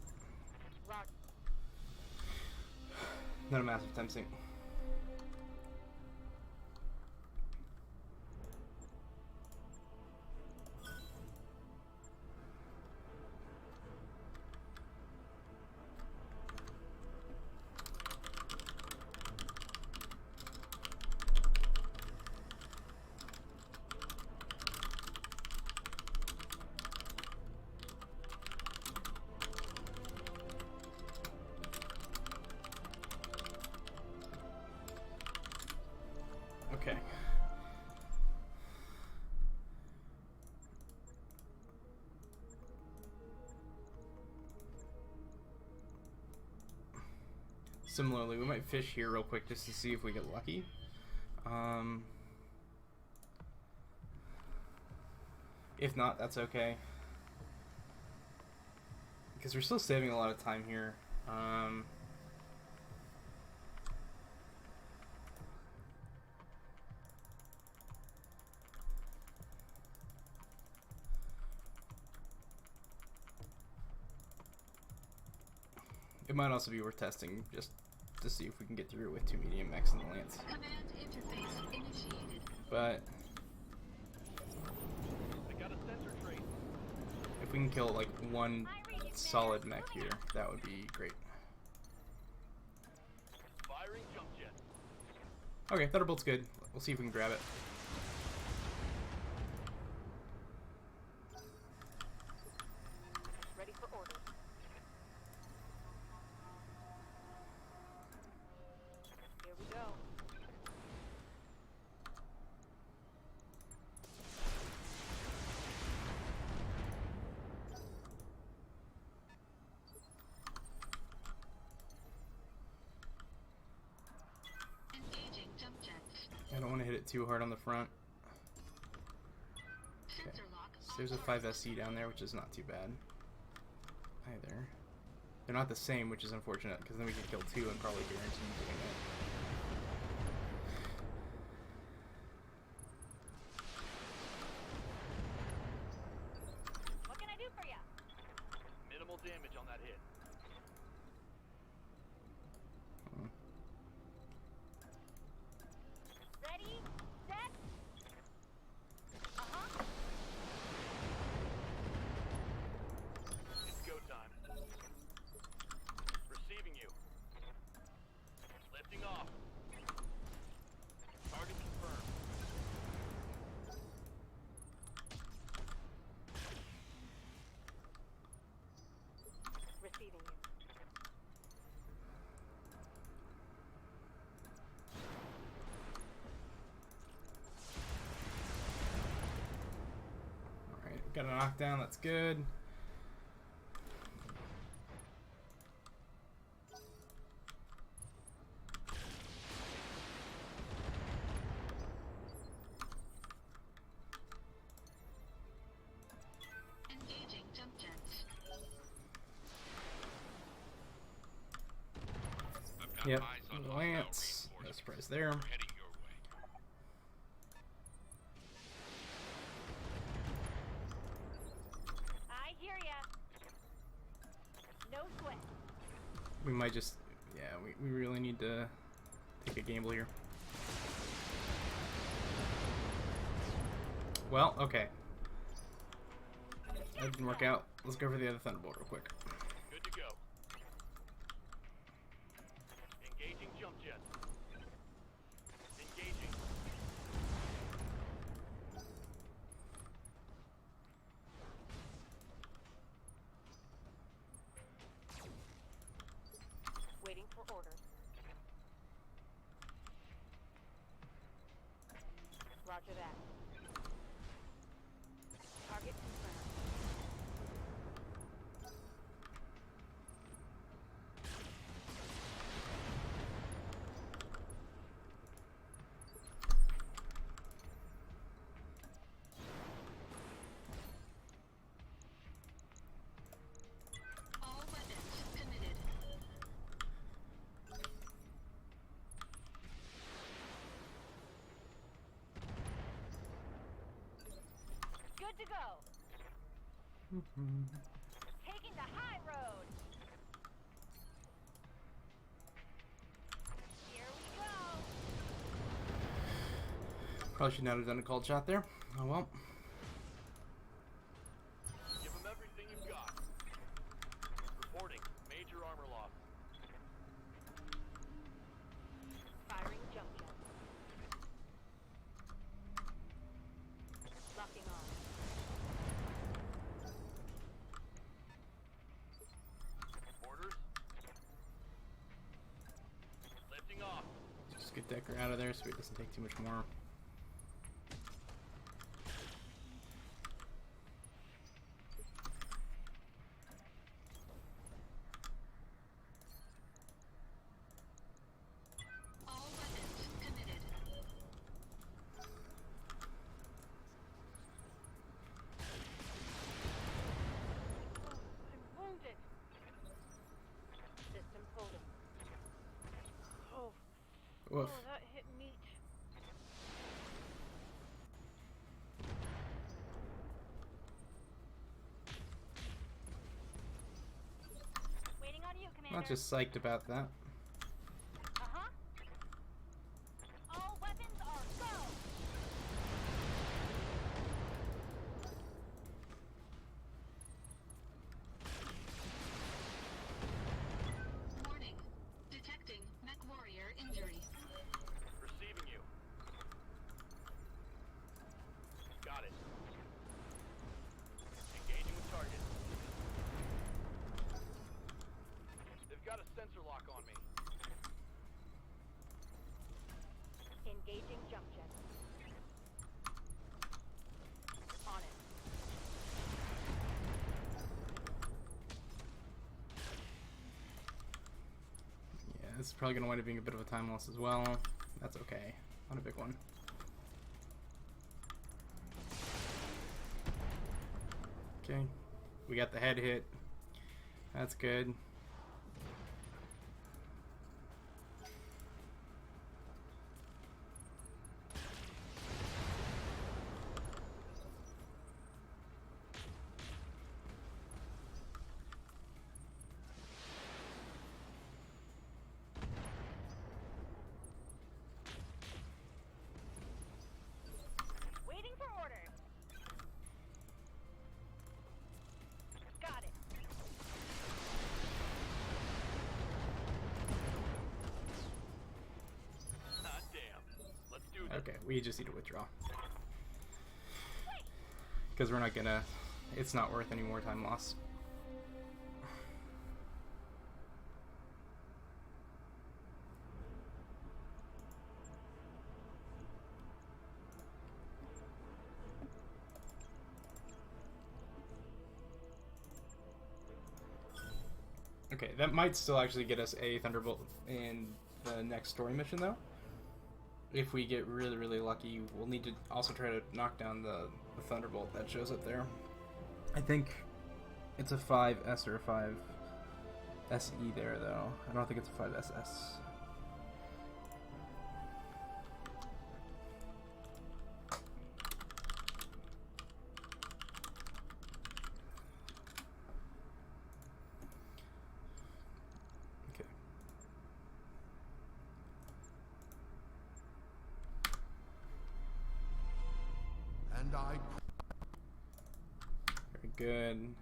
Not a massive time sink. Okay. Similarly, we might fish here real quick just to see if we get lucky. If not, that's okay. Because we're still saving a lot of time here. It might also be worth testing just to see if we can get through with 2 medium mechs and the lance. Command interface initiated. But I got a sensor trace. if we can kill like 1 solid mech here, that would be great. Firing jump jet. Okay, Thunderbolt's good. We'll see if we can grab it. Ready for orders. Here we go. Engaging jump jets. I don't want to hit it too hard on the front. Okay. Sensor lock. So there's a 5SC down there, which is not too bad either. They're not the same, which is unfortunate, because then we can kill 2 and probably guarantee doing it. What can I do for ya? Minimal damage on that hit. Ready, set. Uh-huh. It's go time. Receiving you. Lifting off. Target confirmed. Receiving you. Alright, got a knockdown, that's good. Engaging jump jets. I've got Yep, eyes on hostile lance. No reinforcements. surprise there. We're heading your way. I hear ya. No sweat. We might just, yeah, we really need to take a gamble here. Well, okay. That didn't work out. Let's go for the other Thunderbolt real quick. Good to go. Engaging jump jet. Engaging. Waiting for orders. Roger that. Target confirmed. All weapons committed. Good to go. Taking the high road. Here we go. Probably should not have done a cold shot there. Oh well. Give them everything you've got. Reporting major armor loss. Firing jump jet. Locking on. Orders. Lifting off. Just get Decker out of there so he doesn't take too much more. All weapons committed. I'm wounded. System holding. Oh, Woof. that hit meat. Waiting on you, Commander. Not just psyched about that. Uh-huh. All weapons are go. Warning. Detecting mech warrior injury. Receiving you. Got it. Engaging with target. They've got a sensor lock on me. Engaging jump jet. On it. Yeah, this is probably going to wind up being a bit of a time loss as well. That's okay. Not a big one. Okay. We got the head hit. That's good. Waiting for orders. Got it. Hot damn. Let's do this. Okay, we just need to withdraw. Because we're not gonna... It's not worth any more time loss. Okay, that might still actually get us a Thunderbolt in the next story mission, though. If we get really, really lucky, we'll need to also try to knock down the Thunderbolt that shows up there. I think it's a 5S or a 5SE there, though. I don't think it's a 5SS. Okay. And I Very good.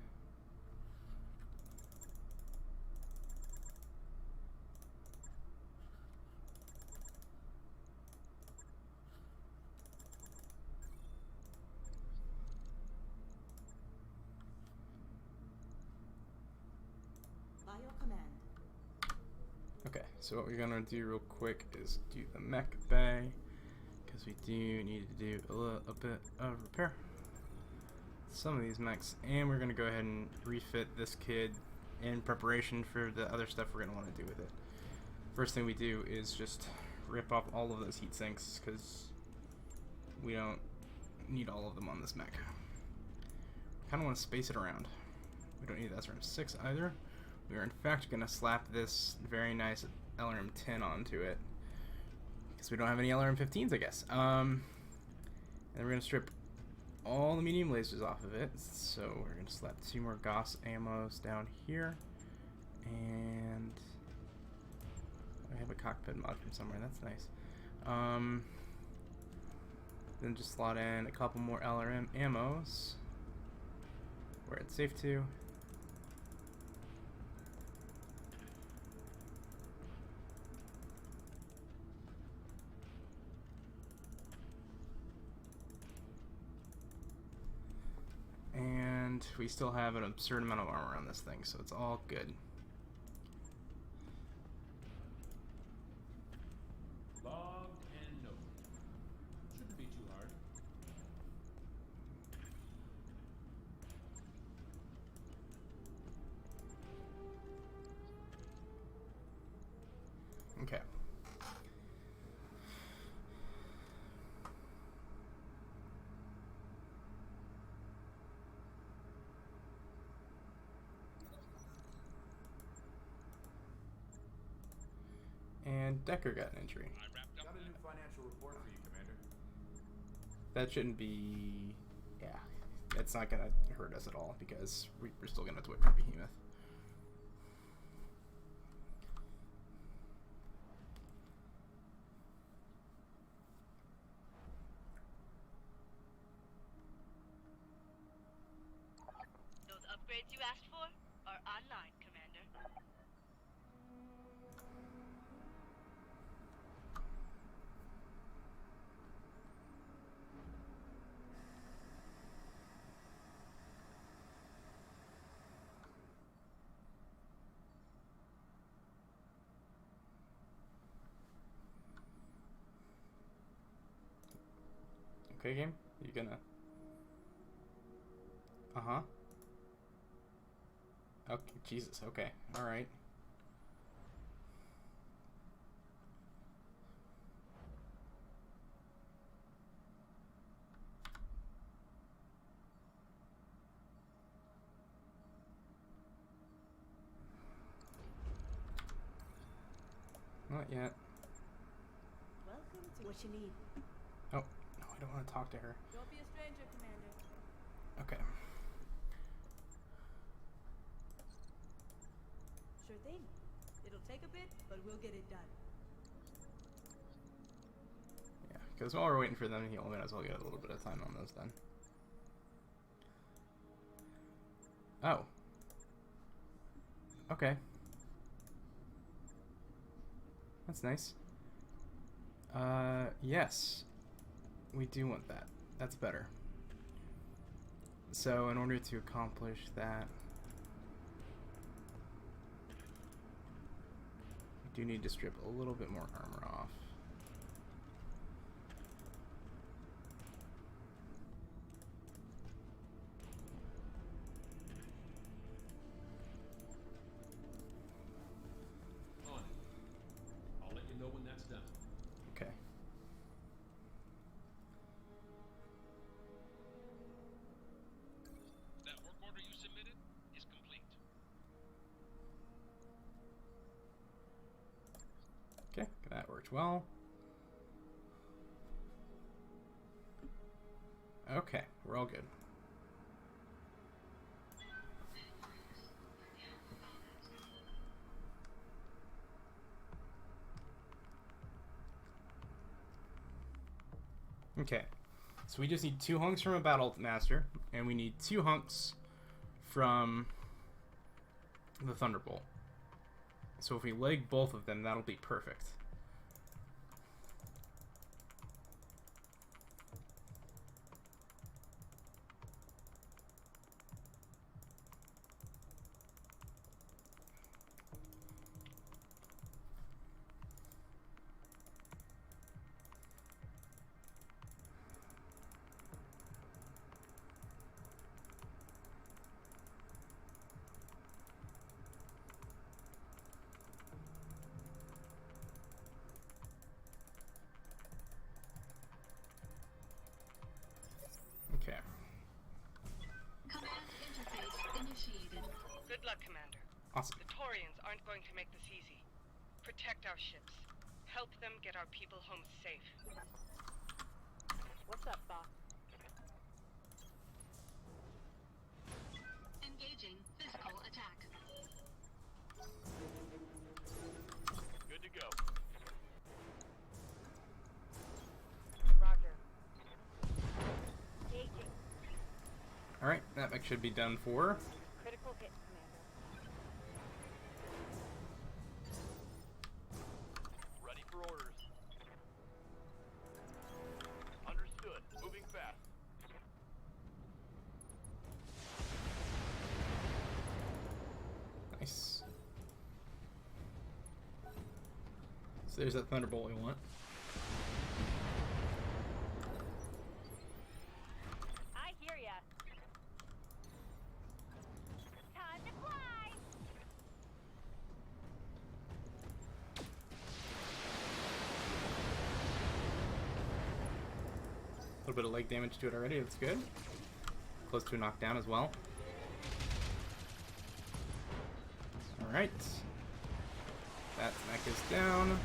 By your command. Okay, so what we're gonna do real quick is do the mech bay, because we do need to do a bit of repair. Some of these mechs, and we're gonna go ahead and refit this kid in preparation for the other stuff we're gonna want to do with it. First thing we do is just rip off all of those heat sinks, because we don't need all of them on this mech. Kind of want to space it around. We don't need the SRM-6 either. We are in fact going to slap this very nice LRM-10 onto it, because we don't have any LRM-15s, I guess. And we're going to strip all the medium lasers off of it. So we're going to slap 2 more Gauss ammos down here. And I have a cockpit mod from somewhere. That's nice. Then just slot in a couple more LRM ammos where it's safe to. And we still have an absurd amount of armor on this thing, so it's all good. Logged and noted. Shouldn't be too hard. Okay. And Decker got an injury. Got a new financial report for you, Commander. That shouldn't be... yeah. It's not gonna hurt us at all because we're still gonna have to wait for Behemoth. Those upgrades you asked for are online, Commander. Okay, game? You gonna... Uh-huh. Okay, Jesus, okay. Alright. Not yet. Welcome to what you need. Oh, no, I don't want to talk to her. Don't be a stranger, Commander. Okay. Sure thing. It'll take a bit, but we'll get it done. Yeah, because while we're waiting for them to heal, we might as well get a little bit of time on those then. Oh. Okay. That's nice. Yes. We do want that. That's better. So, in order to accomplish that, we do need to strip a little bit more armor off. On it. I'll let you know when that's done. Okay. That work order you submitted is complete. Okay, that worked well. Okay, we're all good. Okay, so we just need 2 hunks from a Battle Master, and we need 2 hunks from the Thunderbolt. So if we leg both of them, that'll be perfect. Okay. Command interface initiated. Good luck, Commander. Awesome. The Taurians aren't going to make this easy. Protect our ships. Help them get our people home safe. What's up, Boss? Alright, that mech should be done for. Critical hit, Commander. Ready for orders. Understood. Moving fast. Nice. So there's that Thunderbolt we want. I hear ya. Time to fly. A little bit of leg damage to it already, that's good. Close to a knockdown as well. Alright. That mech is down.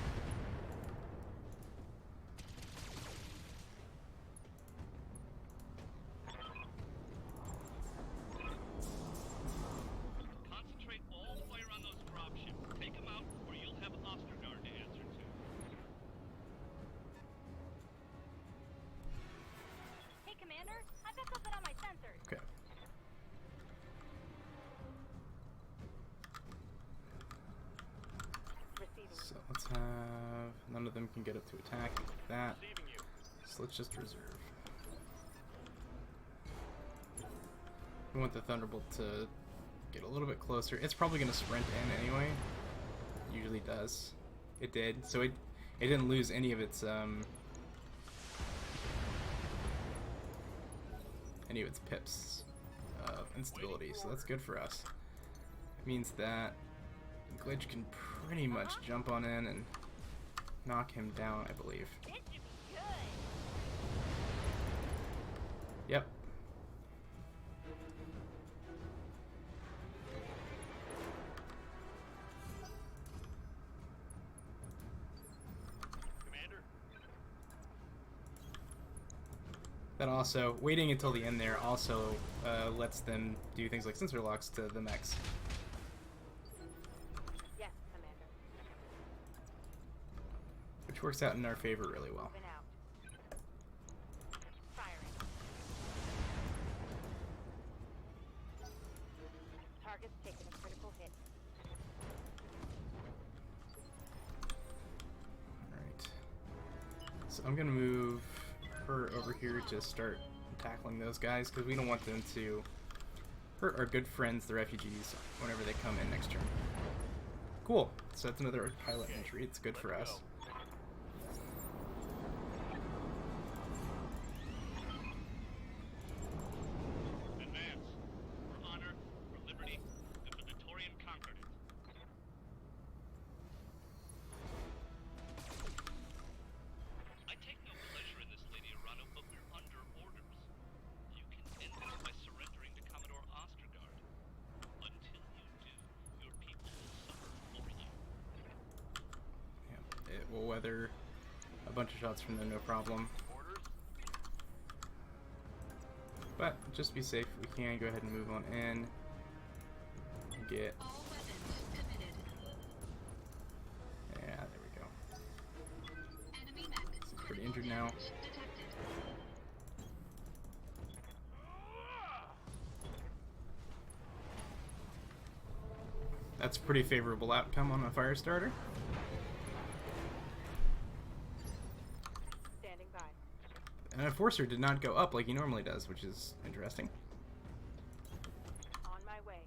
Concentrate all fire on those dropships. Take them out, or you'll have Ostergaard to answer to. Hey, Commander. I've got something on my sensors. Okay. Receiving. So let's have... None of them can get up to attack like that. Receiving you. So let's just reserve. We want the Thunderbolt to get a little bit closer. It's probably going to sprint in anyway. It usually does. It did. So it didn't lose any of its pips of instability. So that's good for us. It means that Glitch can pretty much jump on in and knock him down, I believe. This should be good. Yep. Commander. That also, waiting until the end there also lets them do things like sensor locks to the mechs. Yes, Commander. Which works out in our favor really well. Moving out. Firing. Target's taking a critical hit. Alright. So I'm gonna move her over here to start tackling those guys, because we don't want them to hurt our good friends, the refugees, whenever they come in next turn. Cool. So that's another pilot entry. It's good for us. Advance. For honor, for liberty, and for Victorian Concord. I take no pleasure in this, Lady Arano, but we're under orders. You can end this by surrendering to Commodore Ostergaard. Until you do, your people will suffer for you. Yeah, it will weather a bunch of shots from them, no problem. Orders. But just be safe. We can go ahead and move on in. Get. All weapons committed. Yeah, there we go. Enemy mech. He's pretty injured now. Detected. That's a pretty favorable outcome on a fire starter. Standing by. And a Enforcer did not go up like he normally does, which is interesting. On my way.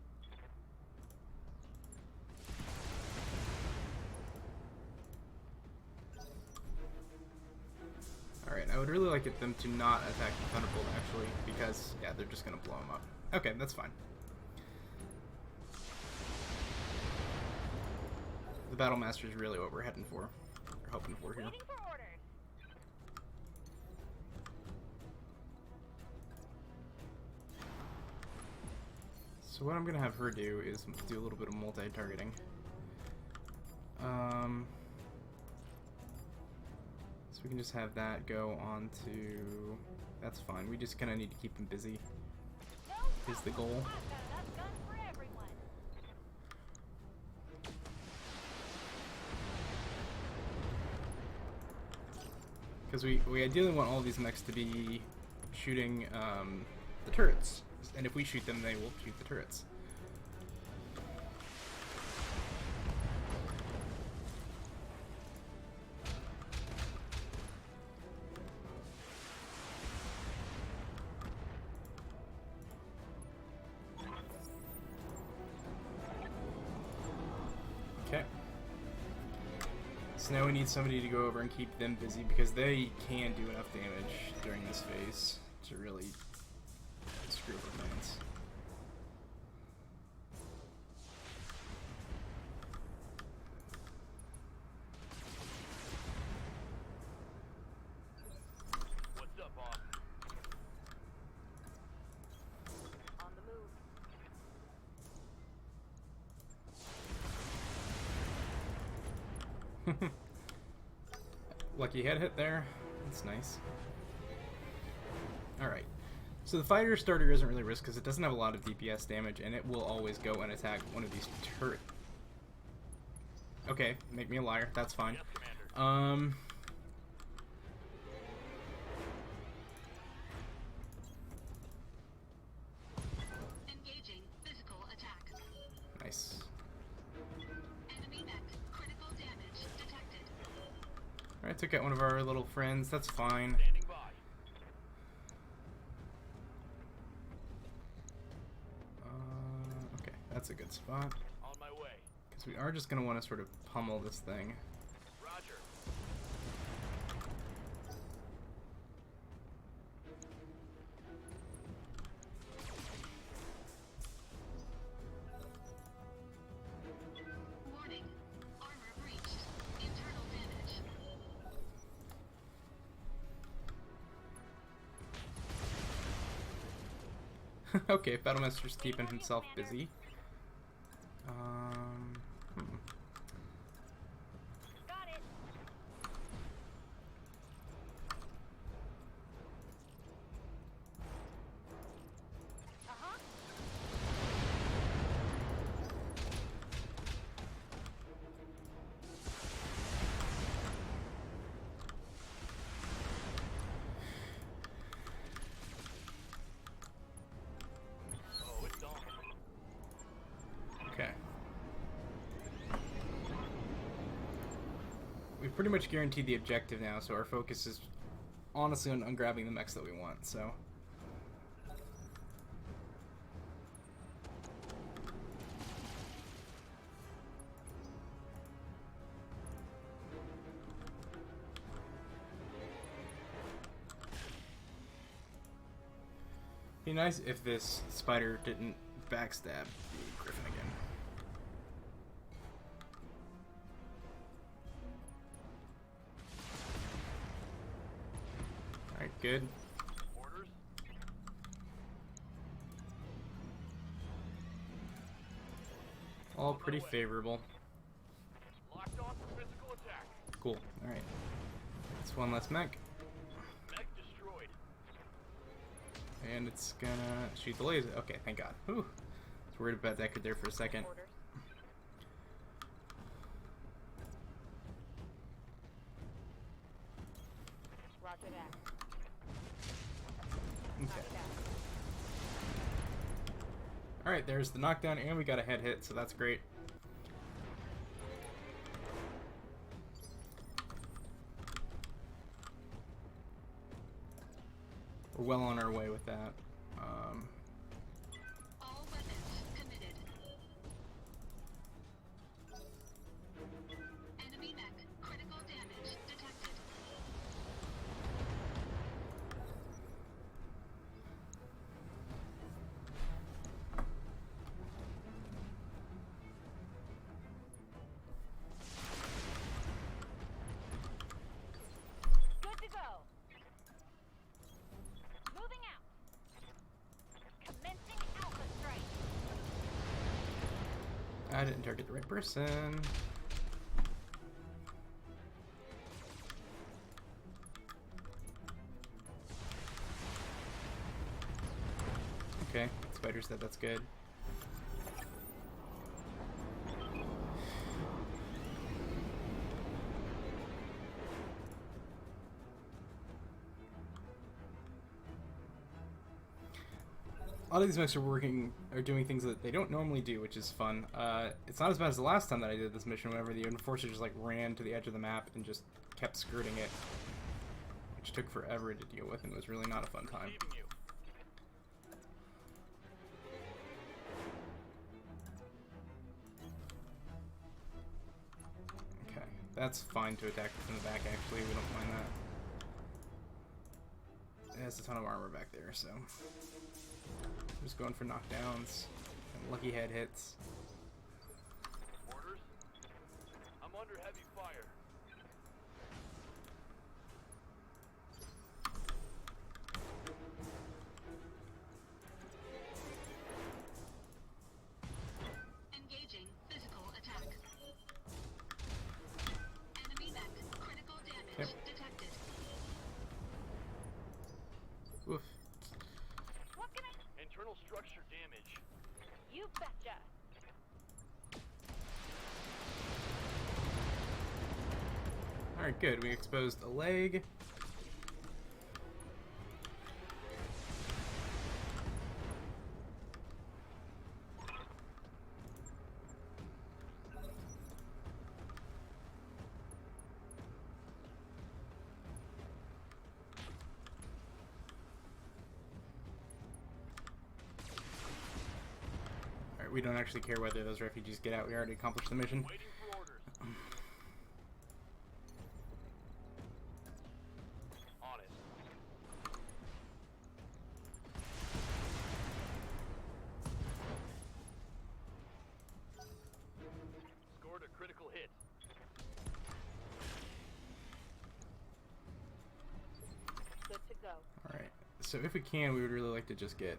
Alright, I would really like them to not attack the Thunderbolt, actually, because, yeah, they're just going to blow him up. Okay, that's fine. The Battlemaster is really what we're heading for. Or hoping for here. Waiting for orders. So what I'm going to have her do is do a little bit of multi-targeting. So we can just have that go on to... That's fine. We just kind of need to keep him busy. Is the goal. I've got enough guns for everyone. Because we ideally want all these mechs to be shooting the turrets. And if we shoot them, they will shoot the turrets. Okay. So now we need somebody to go over and keep them busy because they can do enough damage during this phase to really screw up our plans. What's up, boss? On the move. Lucky head hit there. That's nice. Alright. So the fighter starter isn't really risk because it doesn't have a lot of DPS damage and it will always go and attack one of these turrets. Okay, make me a liar. That's fine. Yes, Commander. Engaging physical attack. Nice. Enemy mech. Critical damage detected. Alright, took out one of our little friends. That's fine. Standing by. Okay, that's a good spot. On my way. Because we are just going to want to sort of pummel this thing. Roger. Warning. Armor breached. Internal damage. Okay, Battlemaster's keeping himself busy. Got it. Uh-huh. Oh, it's on. Okay. We've pretty much guaranteed the objective now, so our focus is honestly on grabbing the mechs that we want, so. Be nice if this spider didn't backstab the Griffin again. Alright, good. Orders? All pretty favorable. Locked on for physical attack. Cool. Alright. That's one less mech. Mech destroyed. And it's gonna shoot the laser. Okay, thank God. Whew. I was worried about that there for a second. Orders. Roger that. Okay. Copy that. Alright, there's the knockdown, and we got a head hit, so that's great. We're well on our way with that. All weapons committed. Enemy mech. Critical damage detected. Good to go. Moving out. Commencing alpha strike. I didn't target the right person. Okay, spider said that's good. a lot of these mechs are doing things that they don't normally do, which is fun. It's not as bad as the last time that I did this mission, whenever the Enforcer just like ran to the edge of the map and just kept skirting it, which took forever to deal with and was really not a fun time. Okay, that's fine to attack from the back, actually. We don't mind that. It has a ton of armor back there, so... Just going for knockdowns and lucky head hits. Orders? I'm under heavy fire. Engaging physical attack. Enemy mech. Critical damage detected. Oof. What can I... Internal structure damage. You betcha. Alright, good. We exposed a leg. Alright, we don't actually care whether those refugees get out. We already accomplished the mission. Waiting for orders. On it. Scored a critical hit. Good to go. Alright, so if we can, we would really like to just get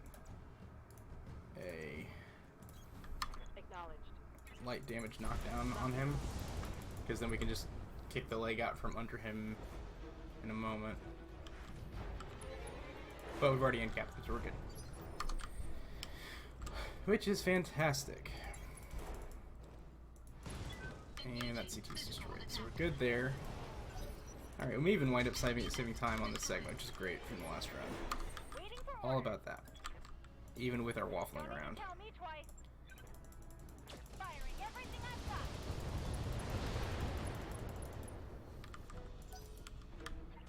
a Acknowledged. light damage knockdown on him, because then we can just kick the leg out from under him in a moment. But we've already uncapped it, so we're good. Which is fantastic. And that CT's destroyed, so we're good there. Alright, we may even wind up saving time on this segment, which is great from the last round. Waiting for All orders. about that. Even with our waffling Don't around. even tell me twice. Firing everything I've got.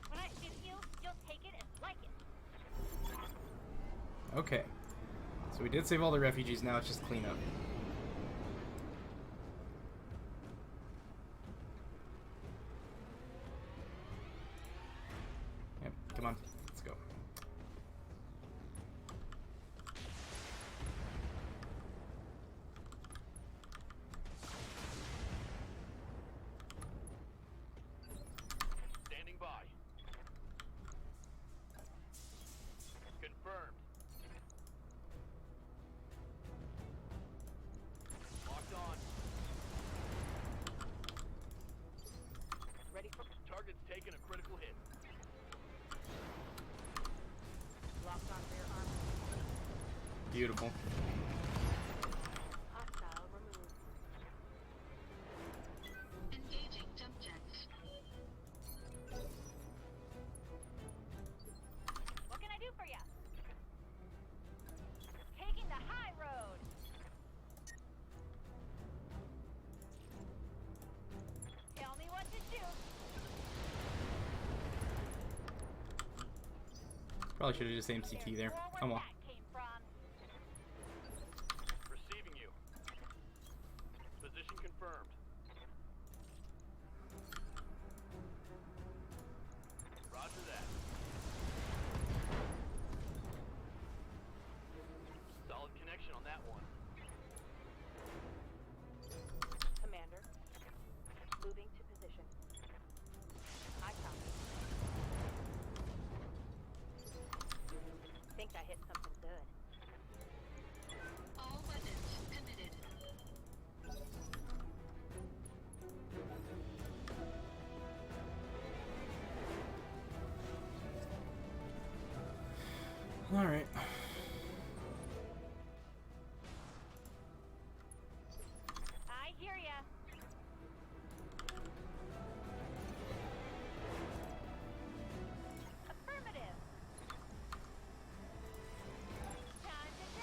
When I shoot you, you'll take it and like it. Okay. So we did save all the refugees, now it's just cleanup. Yep, come on, let's go. Standing by. Confirmed. Locked on. Ready for Target's taken a critical hit. locked on rear arm. Beautiful. Hostile removed. Engaging jump jets. What can I do for you? Taking the high road. Tell me what to do. Probably should have just aimed CT there. More Oh where well. that came from. Receiving you. Position confirmed. Roger that. Solid connection on that one. Commander, moving to position. I copy. Think I hit something good. All weapons committed. Alright. I hear ya. Affirmative. Time to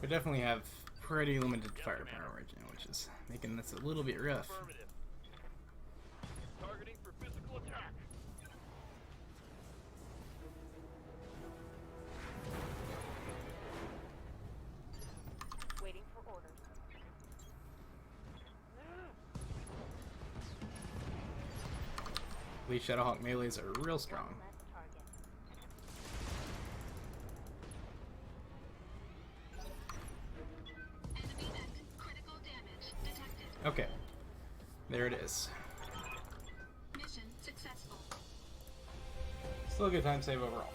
We definitely have pretty limited firepower right now, which is making this a little bit rough. Affirmative. Targeting for physical attack. Waiting for orders. These Shadowhawk melees are real strong. Less target. Enemy mech. Critical damage detected. Okay. There it is. Mission successful. Still a good time save overall.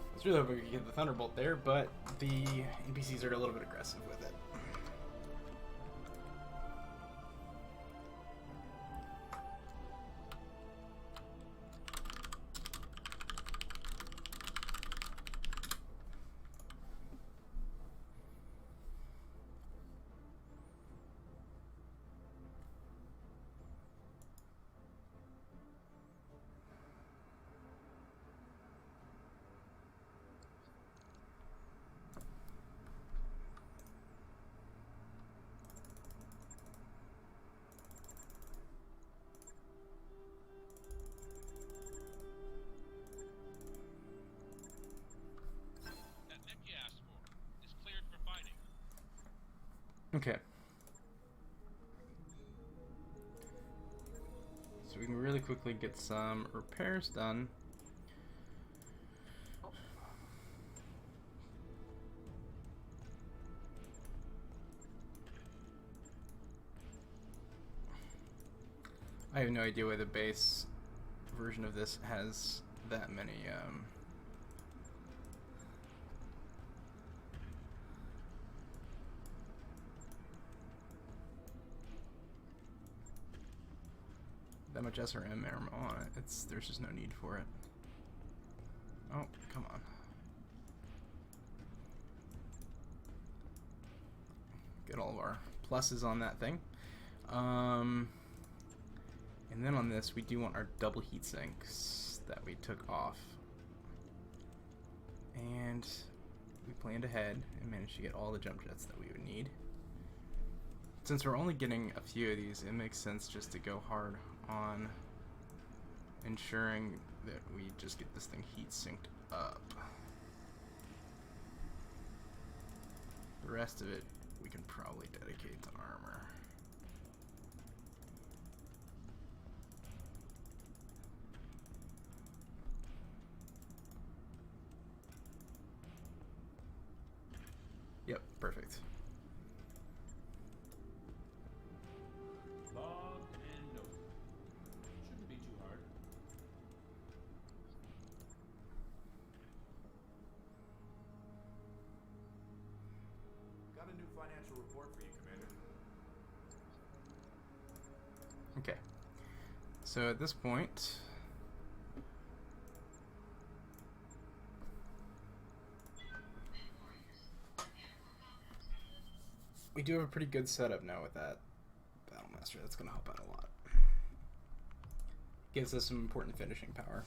I was really hoping we could get the Thunderbolt there, but the NPCs are a little bit aggressive with it. That mech you asked for is cleared for fighting. Okay. So we can really quickly get some repairs done. I have no idea why the base version of this has that many that much SRM ammo on it. There's just no need for it. Oh, come on. Get all of our pluses on that thing. And then on this, we do want our double heat sinks that we took off. And we planned ahead and managed to get all the jump jets that we would need. Since we're only getting a few of these, it makes sense just to go hard on ensuring that we just get this thing heat synced up. The rest of it we can probably dedicate to armor. Yep, perfect. Log and note. Shouldn't be too hard. Got a new financial report for you, Commander. Okay. So at this point, we do have a pretty good setup now with that Battlemaster. That's going to help out a lot. Gives us some important finishing power.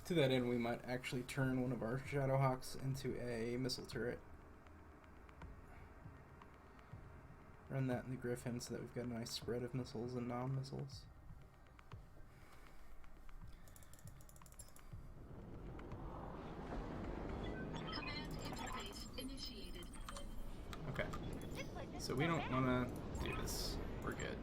To that end, we might actually turn one of our Shadowhawks into a missile turret. Run that in the Griffin so that we've got a nice spread of missiles and non-missiles. Command interface initiated. Okay. So we don't want to do this. We're good.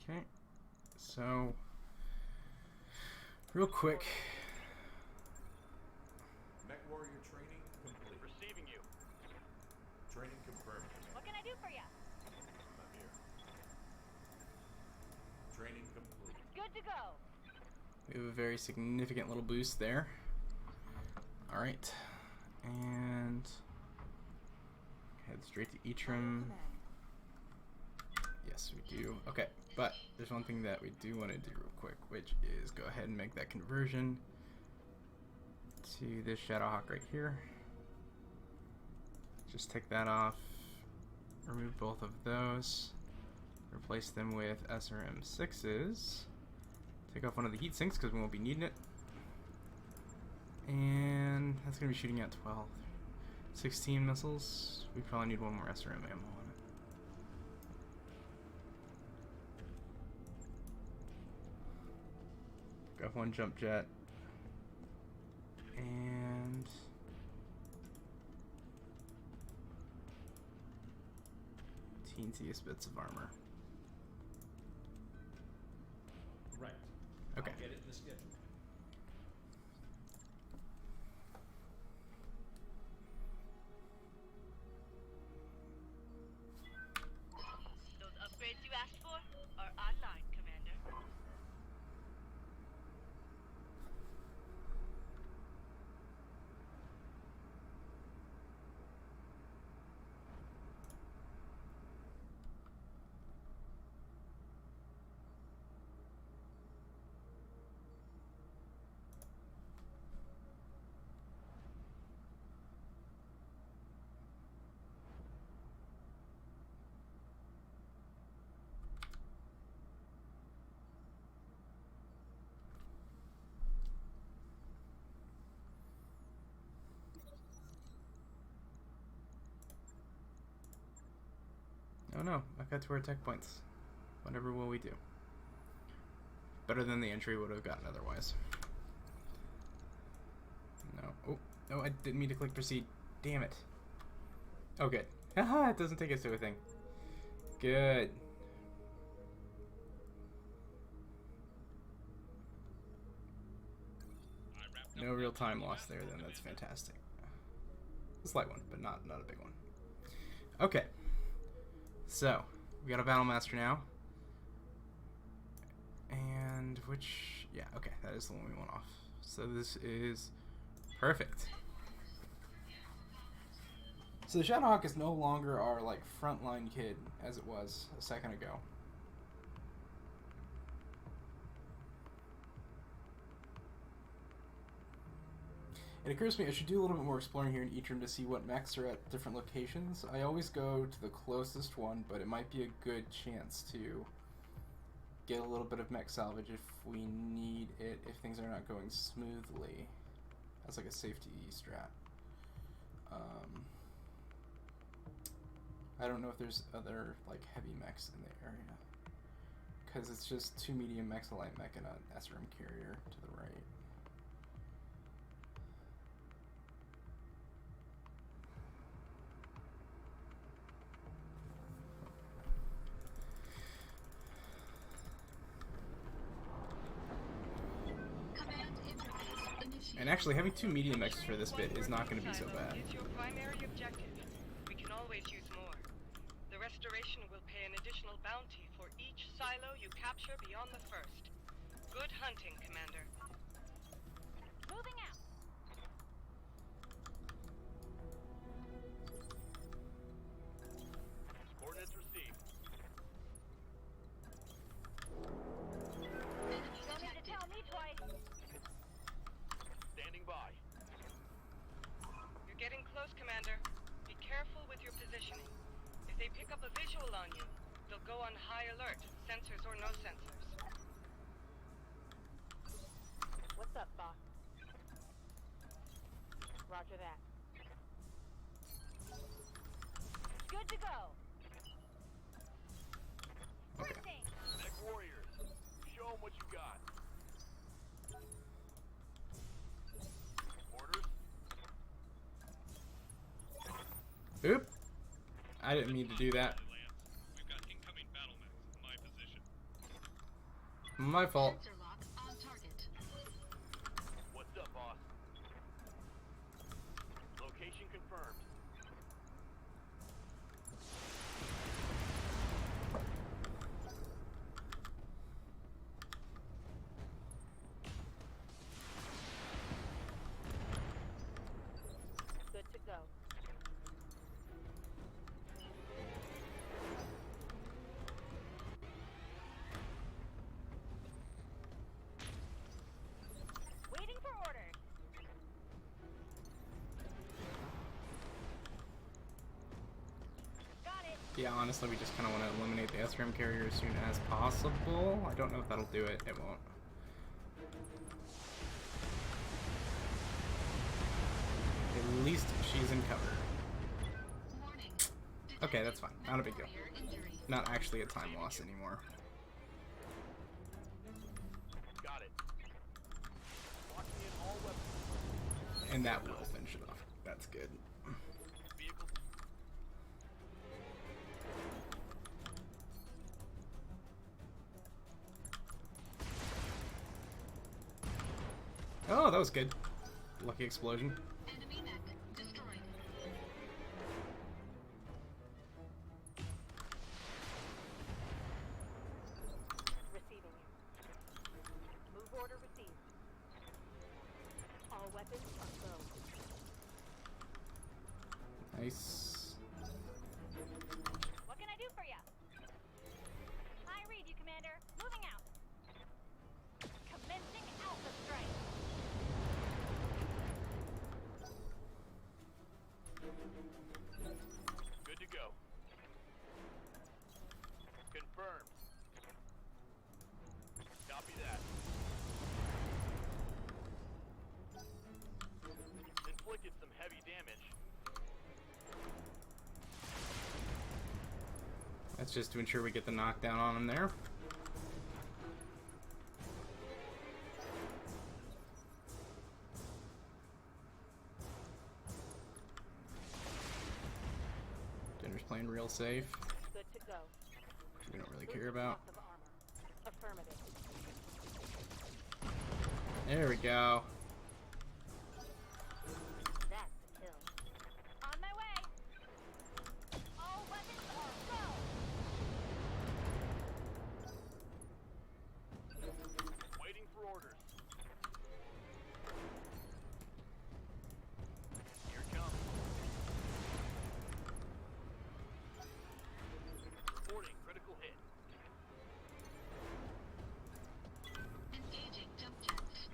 Okay, so real quick. Mech warrior training complete. Receiving you. Training confirmed, Commander. What can I do for you? I'm here. Training complete. Good to go. We have a very significant little boost there. Alright. And head straight to Etrim. Yes, we do. Okay, but there's one thing that we do want to do real quick, which is go ahead and make that conversion to this Shadowhawk right here. Just take that off, remove both of those, replace them with SRM6s, take off one of the heat sinks because we won't be needing it, and that's going to be shooting at 12. 16 missiles, we probably need one more SRM ammo on it. Got one jump jet, and teentiest bits of armor. Right. Okay. I'll get it in the schedule. Those upgrades you asked for are online, Commander. Oh no, I got to our tech points. Whatever will we do? Better than the entry would have gotten otherwise. No. Oh, no, I didn't mean to click proceed. Damn it. Oh, good. Haha, it doesn't take us to a thing. Good. No real time lost there then, that's fantastic. A slight one, but not a big one. Okay. So, we got a Battle Master now. And which, yeah, okay, that is the one we want off. So this is perfect. So the Shadowhawk is no longer our, like, frontline kid, as it was a second ago. It occurs to me I should do a little bit more exploring here in Etrim to see what mechs are at different locations. I always go to the closest one, but it might be a good chance to get a little bit of mech salvage if we need it, if things are not going smoothly. As like a safety strat. I don't know if there's other like heavy mechs in the area. Because it's just 2 medium mechs, a light mech, and an SRM carrier to the right. And actually, having 2 medium mechs for this bit is not going to be so bad. Is your primary objective. We can always use more. The restoration will pay an additional bounty for each silo you capture beyond the first. Good hunting, Commander. Moving out. Coordinates received. Don't need to tell me twice. Standing by. You're getting close, Commander. Be careful with your positioning. If they pick up a visual on you, they'll go on high alert, sensors or no sensors. What's up, Fox? Roger that. Good to go. Okay. Mech warriors, show them what you got. Orders? Oop! I didn't mean to do that. We've got incoming battle mechs in my position. My fault. Sensor lock on target. What's up, boss? Location confirmed. Good to go. Waiting for orders. Got it. Yeah, honestly, we just kind of want to eliminate the SRM carrier as soon as possible. I don't know if that'll do it. It won't. At least she's in cover. Warning. Okay, that's fine. Not a big deal. Warrior injury. Not actually a time loss anymore. Got it. Locking in all weapons. And that will finish it off. That's good. Vehicle. Oh, that was good. Lucky explosion. Enemy mech destroyed. Receiving you. Move order received. All weapons are go. Nice. What can I do for you? I read you, Commander. Moving out. Commencing Alpha Strike. Good to go. Confirmed. Copy that. Inflicted some heavy damage. That's just to ensure we get the knockdown on him there. Dinner's playing real safe, Good to go. which we don't really care about. Lots of armor. Affirmative. There we go. That's a kill. On my way. All weapons are go. Waiting for orders. Here it comes. Reporting critical hit. Engaging jump jets.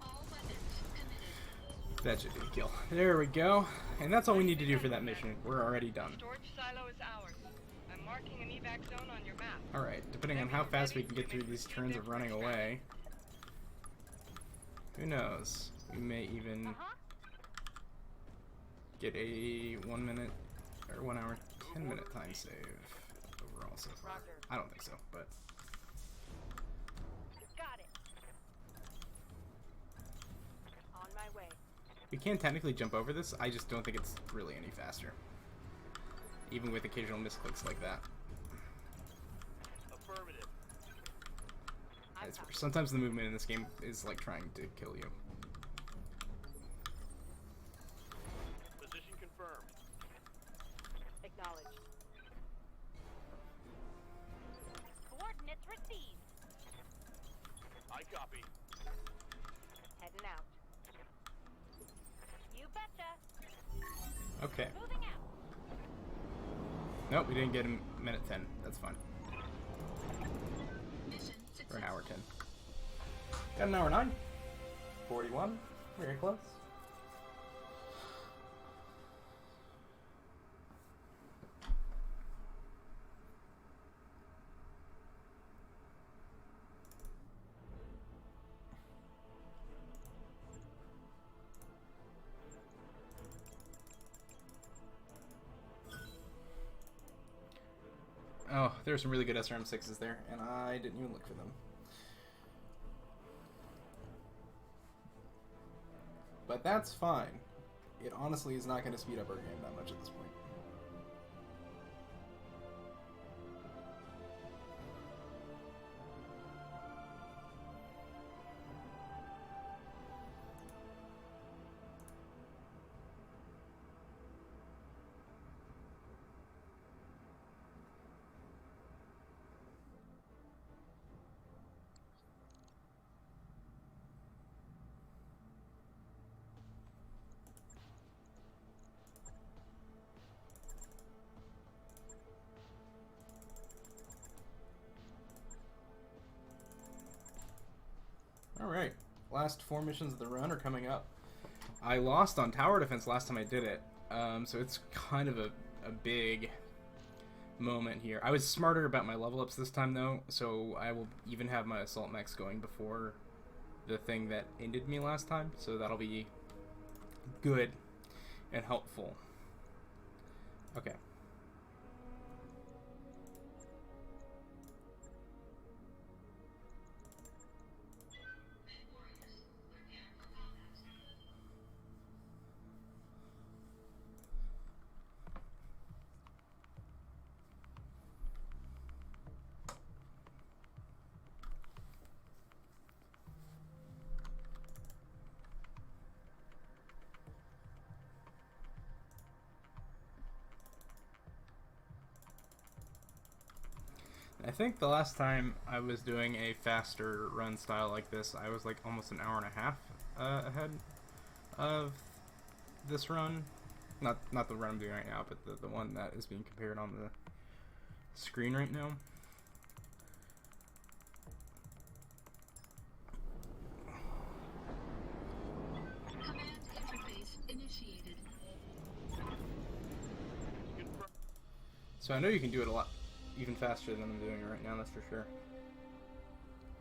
All weapons committed. That should be a kill. There we go. And that's all we need to do for that mission. We're already done. Storage silo is ours. I'm marking an evac zone on your map. Alright, depending on how fast we can get through these turns of running away. Who knows? We may even get a 1 minute or 1 hour 10-minute time save overall so far. I don't think so, but Got it. On my way. we can technically jump over this. I just don't think it's really any faster. Even with occasional misclicks like that. Affirmative. It's worse. Sometimes the movement in this game is like trying to kill you. Position confirmed. Acknowledged. Coordinates received. I copy. Heading out. You betcha. Okay. Moving out. Nope, we didn't get him minute 10. That's fine. Mission Or an successful. hour 10. Got an hour 9. 41. Very close. Oh, there are some really good SRM6s there, and I didn't even look for them. But that's fine. It honestly is not going to speed up our game that much at this point. last 4 missions of the run are coming up. I lost on tower defense last time I did it, so it's kind of a big moment here. I was smarter about my level ups this time though, so I will even have my assault mechs going before the thing that ended me last time, so that'll be good and helpful. Okay. I think the last time I was doing a faster run style like this, I was like almost an hour and a half ahead of this run. Not the run I'm doing right now, but the one that is being compared on the screen right now. Command interface initiated. So I know you can do it a lot even faster than I'm doing it right now, that's for sure.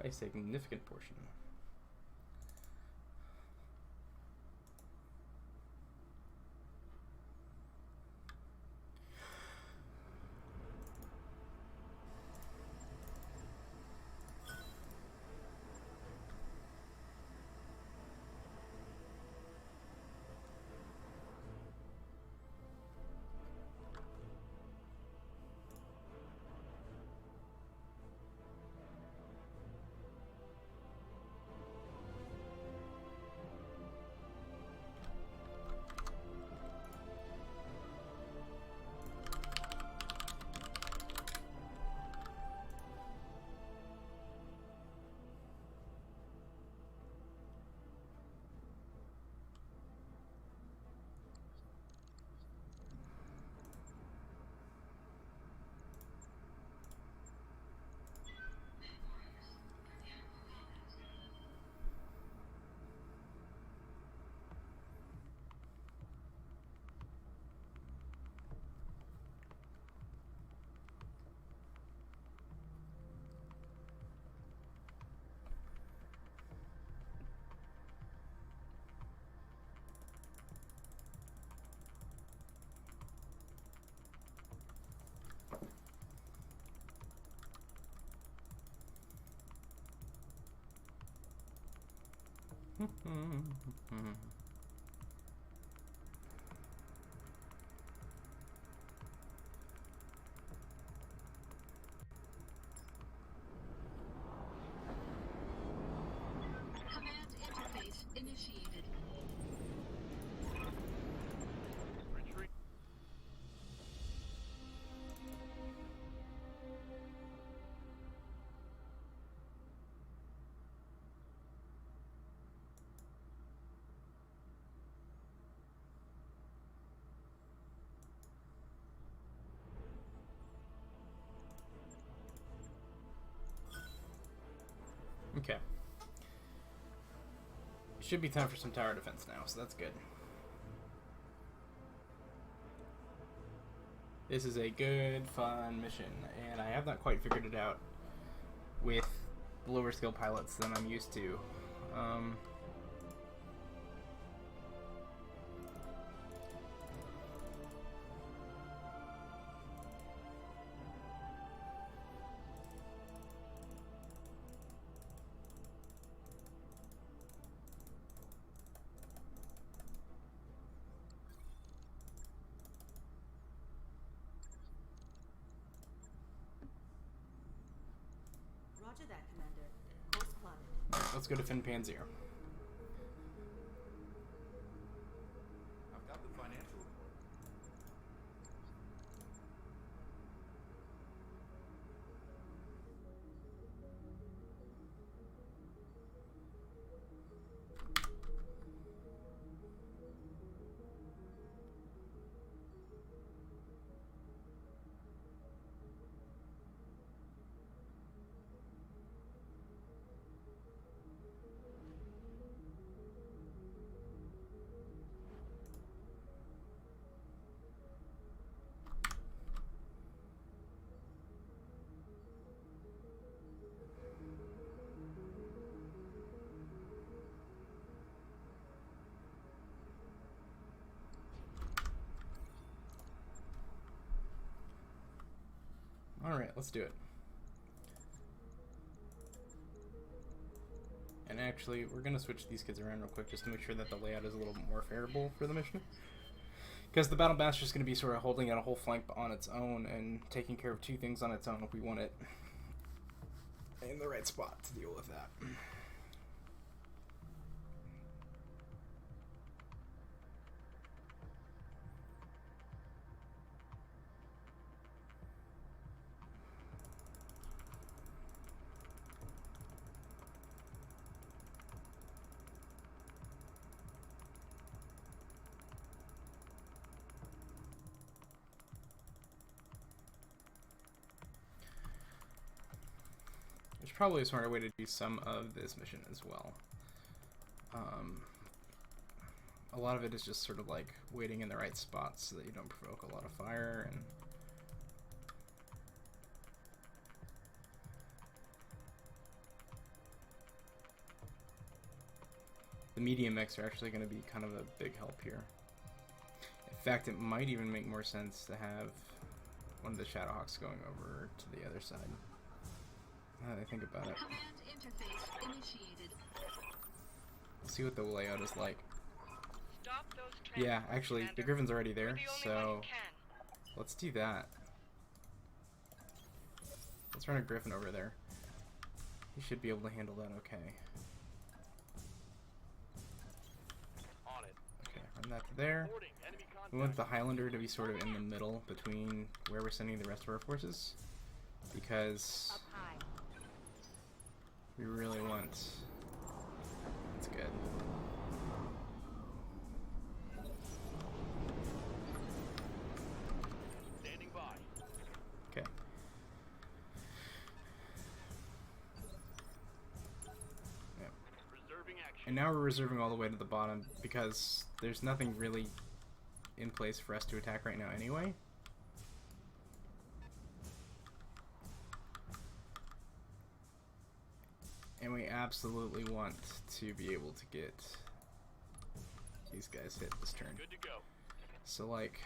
By a significant portion. Command interface initiated. Retreat. Okay. Should be time for some tower defense now, so that's good. This is a good, fun mission, and I have not quite figured it out with lower skill pilots than I'm used to. Roger that, Commander. Course plotted. Let's go to Finn Panzer. I've got the financial report. Alright, let's do it. And actually, we're going to switch these kids around real quick just to make sure that the layout is a little more favorable for the mission. Because the Battle Master is going to be sort of holding out a whole flank on its own and taking care of two things on its own if we want it in the right spot to deal with that. There's probably a smarter way to do some of this mission as well. A lot of it is just sort of like waiting in the right spots so that you don't provoke a lot of fire. And the medium mechs are actually going to be kind of a big help here. In fact, it might even make more sense to have one of the Shadowhawks going over to the other side. Now that I think about it. Command interface initiated. Let's see what the layout is like. Stop those Yeah, transports, actually, Commander. the Griffin's already You're there, the only one so who can. let's do that. Let's run a Griffin over there. He should be able to handle that okay. On it. Okay, run that to there. Reporting. Enemy contact. We want the Highlander to be sort of in the middle between where we're sending the rest of our forces, because Up high. we really want... That's good. Standing by. Okay. Yep. Reserving action. And now we're reserving all the way to the bottom because there's nothing really in place for us to attack right now anyway. And we absolutely want to be able to get these guys hit this turn. Good to go. So like,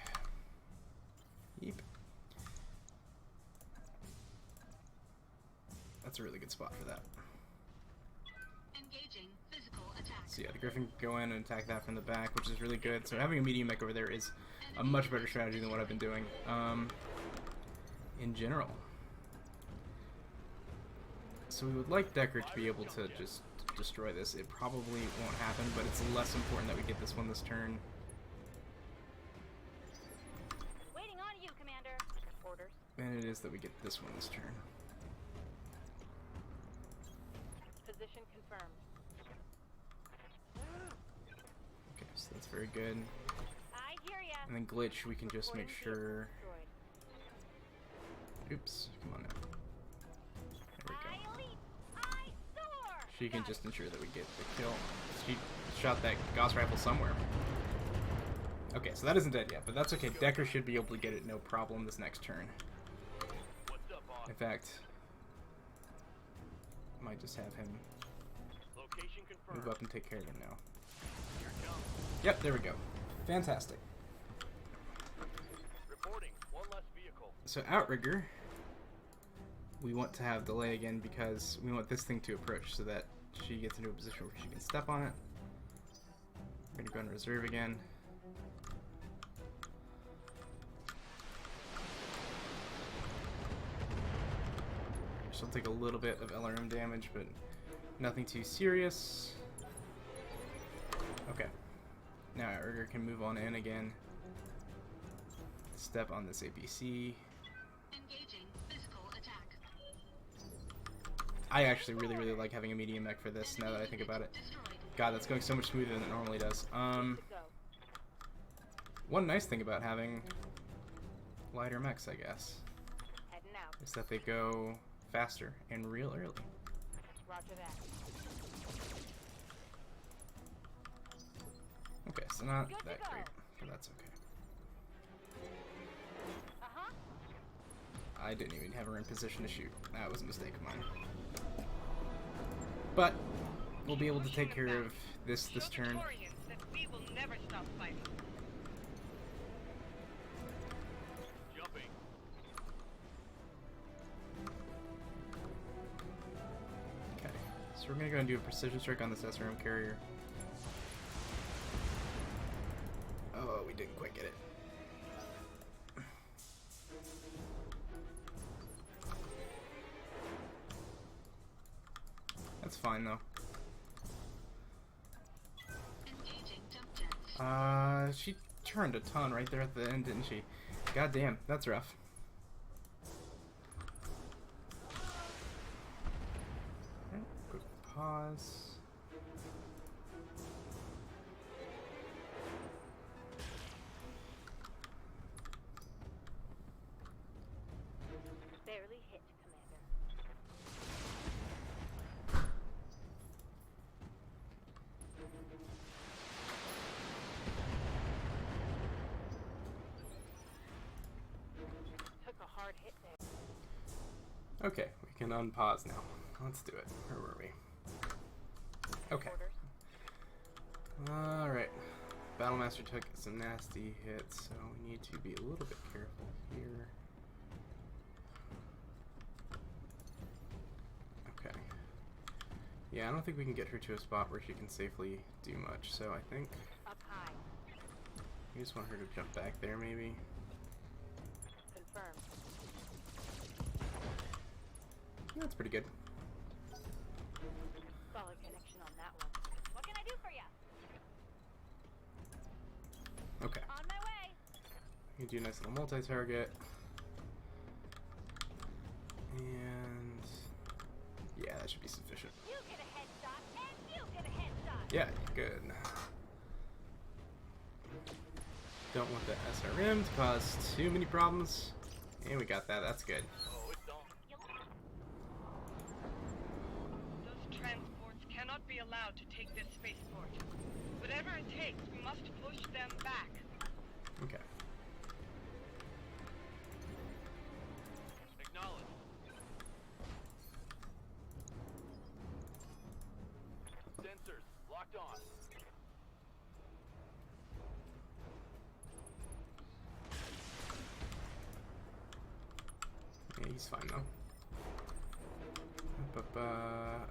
yeep. That's a really good spot for that. Engaging physical attack. So yeah, the Griffin can go in and attack that from the back, which is really good. So having a medium mech over there is a much better strategy than what I've been doing in general. So we would like Decker to be able to just destroy this. It probably won't happen, but it's less important that we get this one this turn. Waiting on you, Commander. Orders. Than it is that we get this one this turn. Position confirmed. Okay, so that's very good. I hear ya. And then Glitch, we can just make Reporting sure... destroyed. Oops, come on now. There we go. I leap. I soar. She can just ensure that we get the kill. She shot that Gauss rifle somewhere. Okay, so that isn't dead yet, but that's okay. Decker should be able to get it no problem this next turn. What's up, boss? In fact, I might just have him Location confirmed. move up and take care of him now. Here it comes. Yep, there we go. Fantastic. Reporting. One less vehicle. So Outrigger, we want to have delay again because we want this thing to approach so that she gets into a position where she can step on it. We're gonna go in reserve again. She'll take a little bit of LRM damage, but nothing too serious. Okay. Now Outrigger can move on in again. Step on this APC. Engaging physical attack. I actually really like having a medium mech for this now that I think about it. God, that's going so much smoother than it normally does. One nice thing about having lighter mechs, I guess, Heading out. is that they go faster and real early. Roger that. Okay, so not Good to that go. great, but that's okay. Uh-huh. I didn't even have her in position to shoot. That was a mistake of mine. But we'll be able to take care of this Show turn. Victorians that we will never stop fighting. Jumping. we're gonna go and do a precision strike on this SRM carrier. Oh, we didn't quite get it. That's fine though. She turned a ton right there at the end, didn't she? God damn, that's rough. Alright, quick pause. Barely hit, Commander. Took a hard hit there. Okay, we can unpause now. Let's do it. Where were we? Okay. Alright. Battlemaster took some nasty hits, so we need to be a little bit careful here. Okay. Yeah, I don't think we can get her to a spot where she can safely do much, so I think Up high. we just want her to jump back there, maybe. Confirmed. Yeah, that's pretty good. Solid connection on that one. What can I do for you? Okay. On my way. You can do a nice little multi-target. And yeah, that should be sufficient. You get a headshot, and you get a headshot. Yeah, good. Don't want the SRM to cause too many problems. And we got that, that's good. Oh, it's on. Those transports cannot be allowed to take this spaceport. Whatever it takes, we must push them back. Okay. Acknowledge. Sensors locked on. Yeah, he's fine though.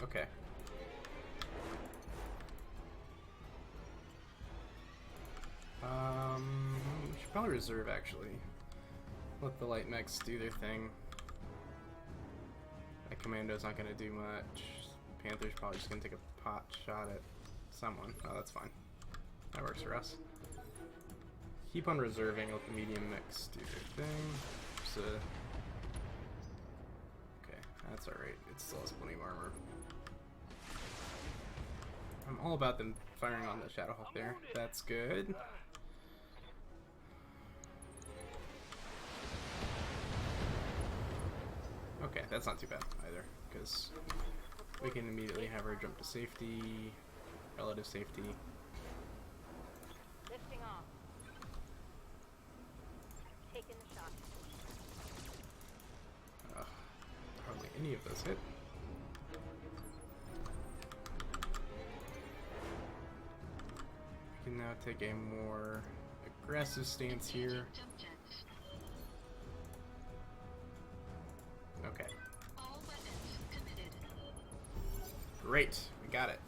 Okay. We should probably reserve actually. Let the light mechs do their thing. That commando's not gonna do much. Panther's probably just gonna take a pot shot at someone. Oh, that's fine. That works for us. Keep on reserving, let the medium mechs do their thing. So, okay, that's alright. It still has plenty of armor. I'm all about them firing on the Shadowhawk there. That's good. Okay, that's not too bad either, because we can immediately have her jump to safety, relative safety. Lifting off. Taking the shot. Hardly any of those hit. We can now take a more aggressive stance here. Okay. All weapons committed. Great, we got it.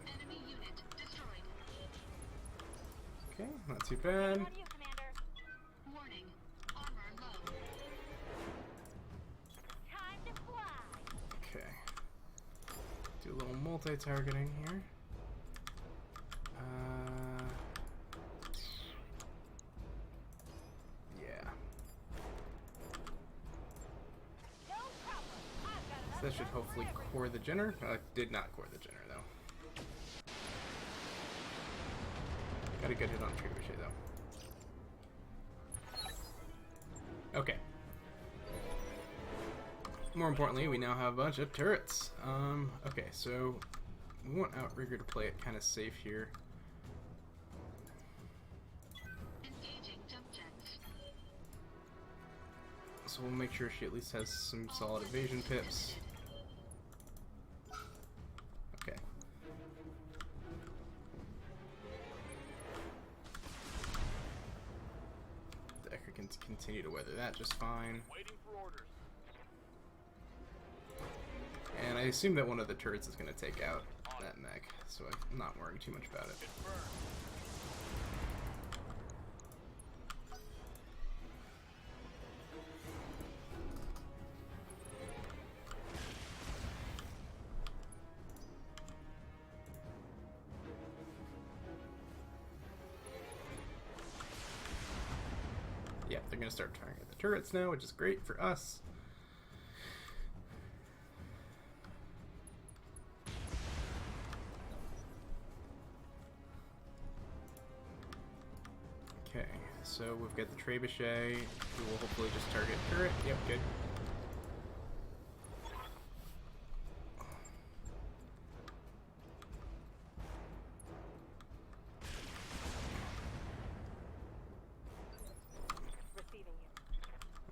Enemy unit destroyed. Okay, not too bad. On you, Commander. Warning. Armor low. Time to fly. Okay. Do a little multi-targeting here. Yeah. No problem. I've got enough That should room hopefully for everyone. core the Jenner. Did not core the Jenner though. Got a good hit on Trebuchet though. Okay. More importantly, we now have a bunch of turrets. Okay, so we want Outrigger to play it kind of safe here. Engaging jump jets. So we'll make sure she at least has some solid evasion pips. Okay. Decker can continue to weather that just fine. Waiting for orders. And I assume that one of the turrets is going to take out that mech, so I'm not worrying too much about it. Yeah, they're going to start targeting the turrets now, which is great for us. Okay, so we've got the trebuchet, who will hopefully just target turret. Yep, good.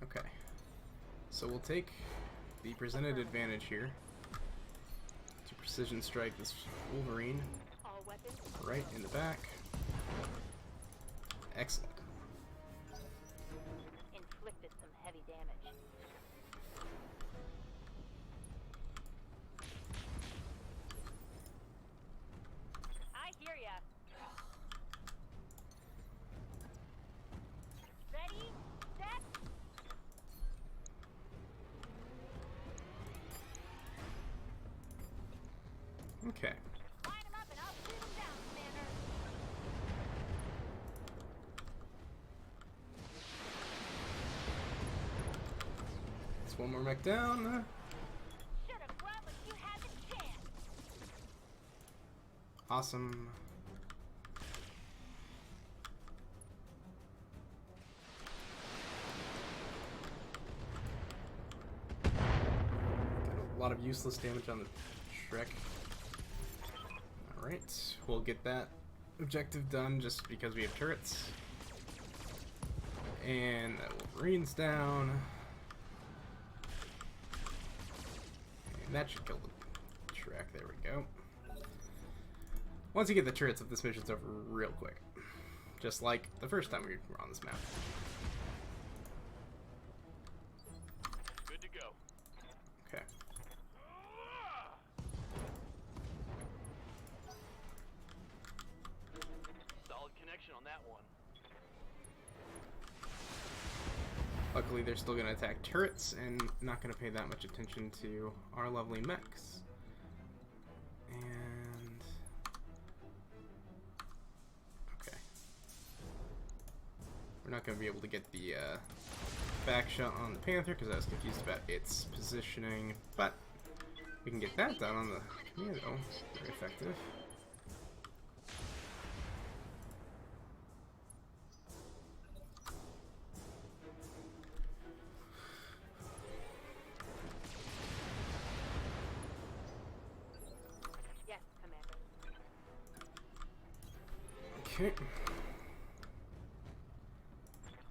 Okay, so we'll take the presented advantage here to precision strike this Wolverine right in the back. Excellent. Inflicted some heavy damage. I hear ya. Ready, set. Okay. Line 'em up and I'll shoot 'em down, Commander. It's one more mech down. Should have run when you had the chance. Awesome. Got a lot of useless damage on the Shrek. Alright, we'll get that objective done just because we have turrets. And that Wolverine's down. And that should kill the Shrek. There we go. Once you get the turrets up, this mission's over real quick. Just like the first time we were on this map. Good to go. Okay. Solid connection on that one. Luckily, they're still going to attack turrets and not going to pay that much attention to our lovely mechs. And... okay. We're not going to be able to get the back shot on the Panther because I was confused about its positioning, but we can get that done on the Commando. Very effective. Yes, Commander. Okay.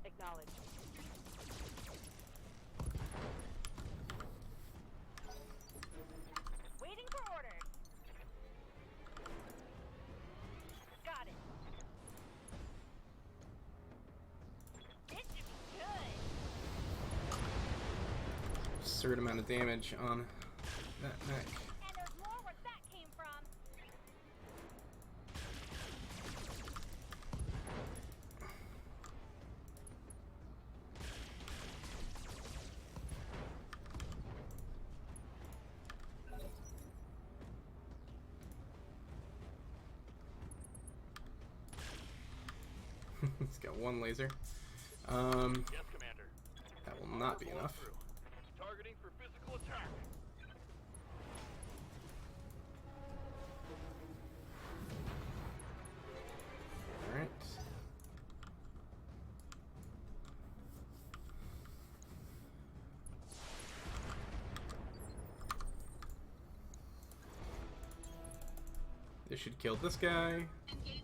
Acknowledged. Waiting for orders. Got it. This should be good. Absurd amount of damage on that mech. And there's more where that came from. It's got one laser. Yes, Commander. That will not be enough. Targeting for physical attack. Alright. This should kill this guy.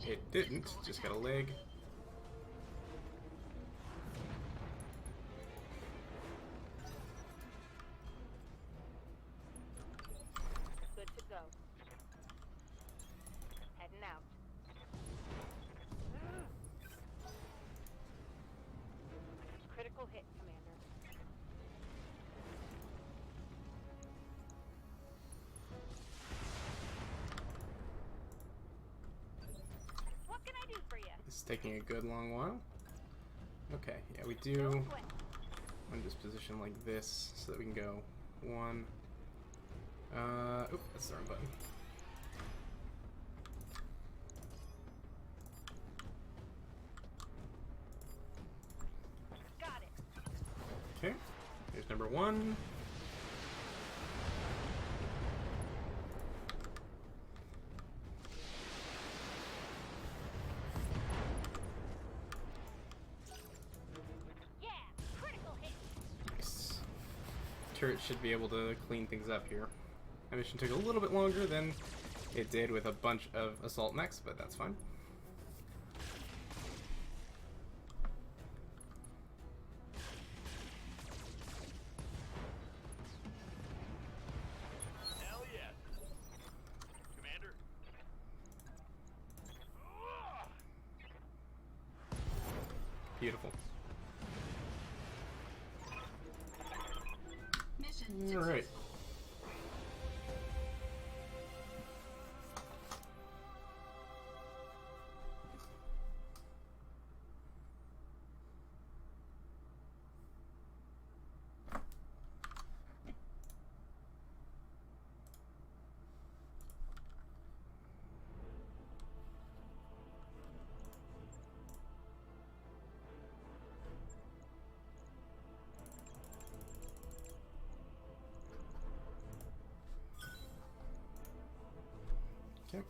It didn't, just got a leg. Good to go. Heading out. Critical hit, Commander. It's taking a good long while. Okay, yeah, we do want to just position like this so that we can go one. Oop, that's the wrong button. Got it. Okay, there's number one. Yeah, critical hit. Nice. Turret should be able to clean things up here. That mission took a little bit longer than it did with a bunch of assault mechs, but that's fine. Hell yes. Commander. Beautiful. Mission All right. Okay.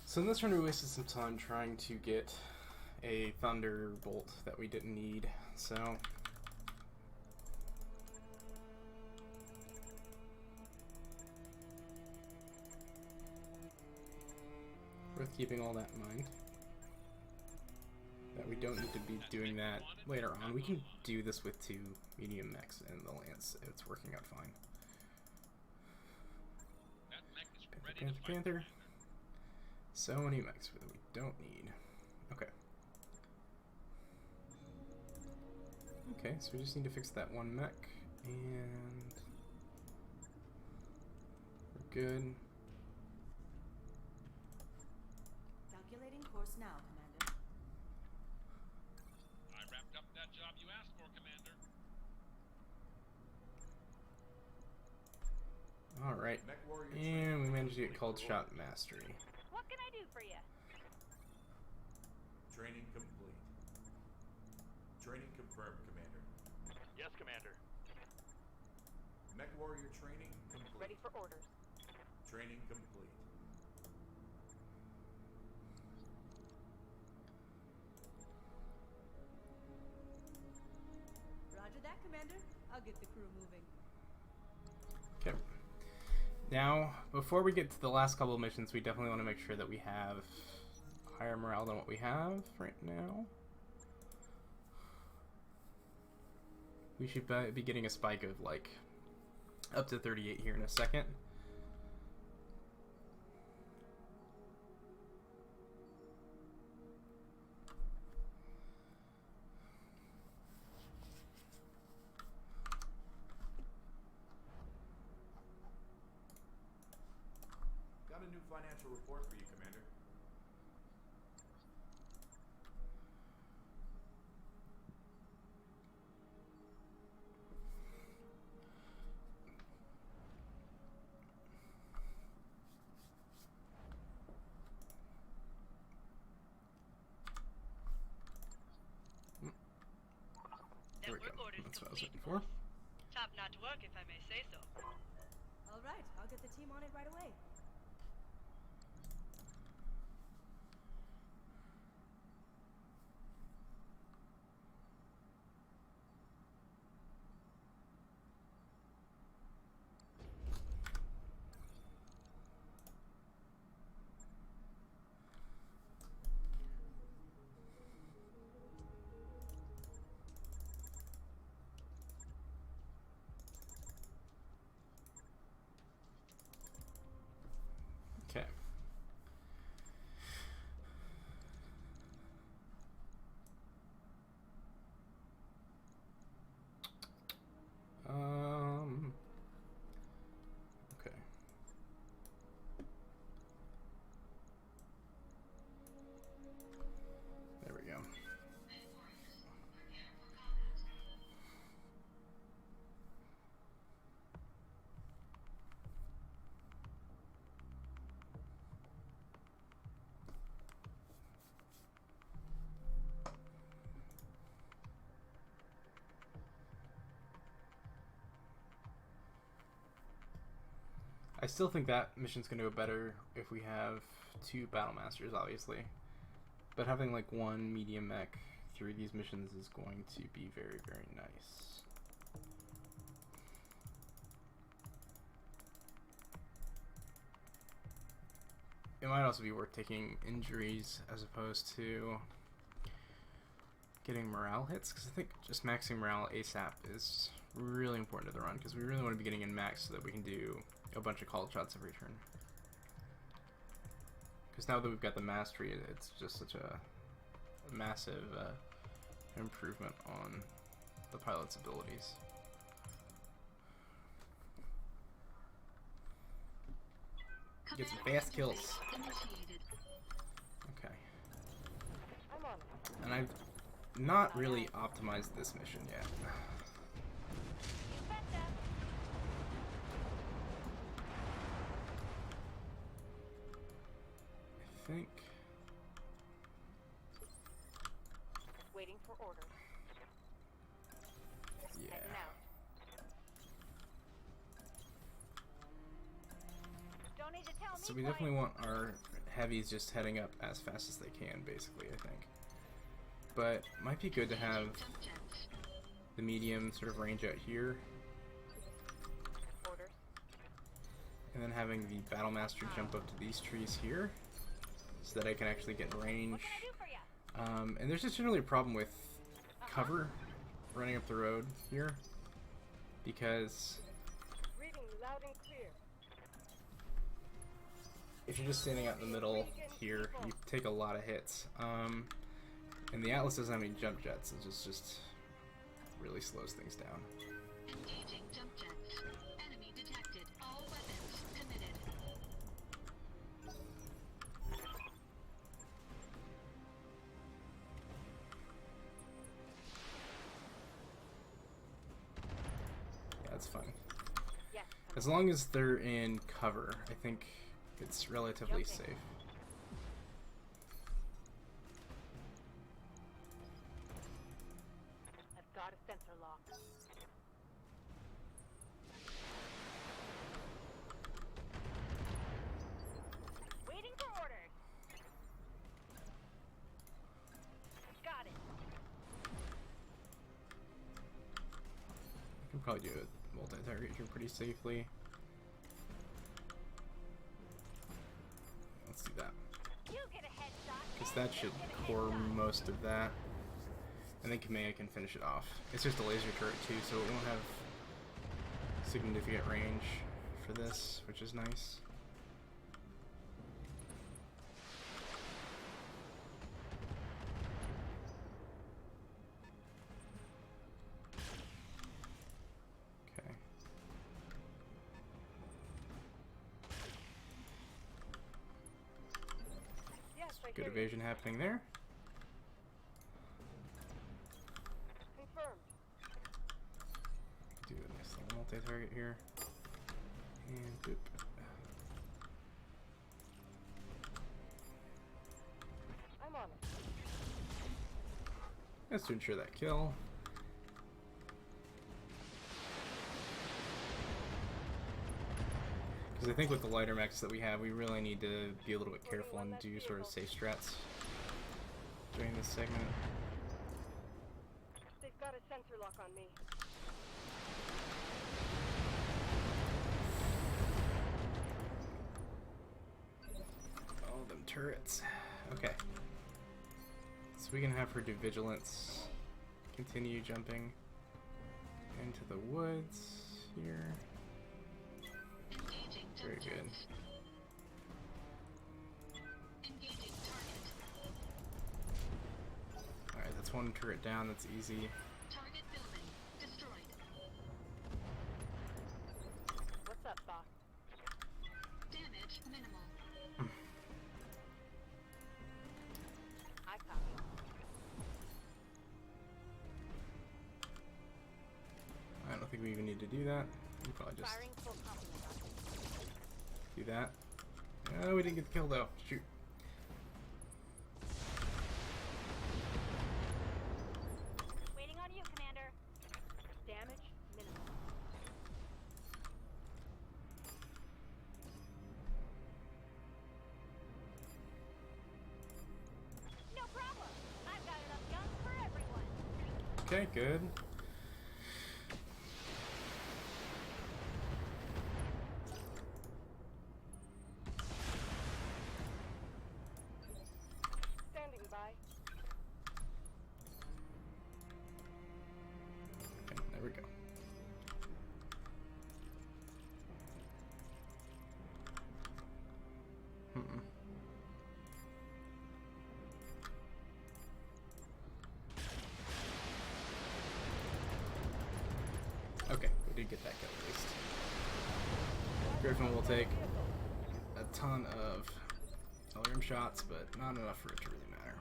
So in this run we wasted some time trying to get a thunderbolt that we didn't need, so worth keeping all that in mind. That we don't need to be doing that later on. We can do this with 2 medium mechs and the Lance. It's working out fine. Panther, Panther. So many mechs that we don't need. Okay. Okay, so we just need to fix that one mech, and we're good. Calculating course now, Commander. I wrapped up that job you asked for, Commander. Alright, and we managed to get called shot mastery. What can I do for you? Training complete. Training confirmed, Commander. Yes, Commander. Mech warrior training complete. Ready for orders. Training complete. Roger that, Commander. I'll get the crew moving. Okay. Now, before we get to the last couple of missions, we definitely want to make sure that we have higher morale than what we have right now. We should be getting a spike of, like, up to 38 here in a second. Got a new financial report for you, Commander. There we go. Network orders That's what I was complete. looking for. Top-notch work, if I may say so. All right, I'll get the team on it right away. I still think that mission's going to go better if we have 2 Battle Masters, obviously. But having like 1 medium mech through these missions is going to be very, very nice. It might also be worth taking injuries as opposed to getting morale hits, because I think just maxing morale ASAP is really important to the run, because we really want to be getting in max so that we can do a bunch of call shots every turn. Because now that we've got the mastery, it's just such a massive improvement on the pilot's abilities. Get some fast kills. Okay. And I've not really optimized this mission yet. I think. Waiting for orders. Yeah. Don't need to tell me. So we definitely want our heavies just heading up as fast as they can, basically, I think. But might be good to have the medium sort of range out here. Orders. And then having the Battle Master jump up to these trees here, so that I can actually get range. And there's just generally a problem with cover running up the road here, because Reading loud and clear. if you're just standing out in the middle here, you take a lot of hits. And the Atlas doesn't have any jump jets, it just really slows things down. Engaging jump jets. Enemy detected. All weapons committed. Yeah, that's fine. Yes. As long as they're in cover, I think it's relatively safe. I've got a sensor lock. Waiting for orders. Got it. I can probably do a multi-target here pretty safely. Let's do that. You get a headshot. Because that should core most of that. And then Kamea can finish it off. It's just a laser turret too, so it won't have significant range for this, which is nice. Okay. Yes, I Good hear you. evasion happening there. Confirmed. Do a nice little multi-target here. And boop. I'm on it. That's to ensure that kill. Because I think with the lighter mechs that we have, we really need to be a little bit careful and do sort of safe strats during this segment. They've got a sensor lock on me. All them turrets. Okay. So we can have her do vigilance. Continue jumping into the woods here. Engaging jump Very good. jets. Engaging target. Alright, that's one turret down, that's easy. Target building destroyed. What's up, boss? Damage minimal. I copy. I don't think we even need to do that. We can probably just Firing full complement on me. do that. Oh, we didn't get the kill though. Shoot. Waiting on you, Commander. Damage minimal. Okay, good. Standing by. Okay, there we go. Okay, we did get that kill at least. Griffin will take a ton of arm shots, but not enough for it to really matter.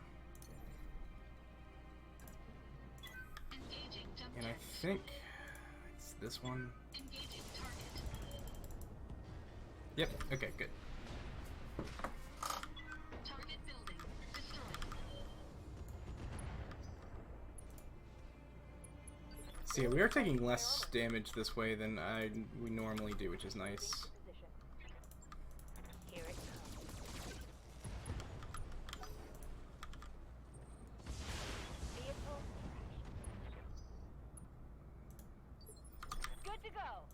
And I think it's this one. Yep, okay, good. Target building destroyed. See, we are taking less damage this way than we normally do, which is nice. Here it comes. Vehicle trashed. Good to go.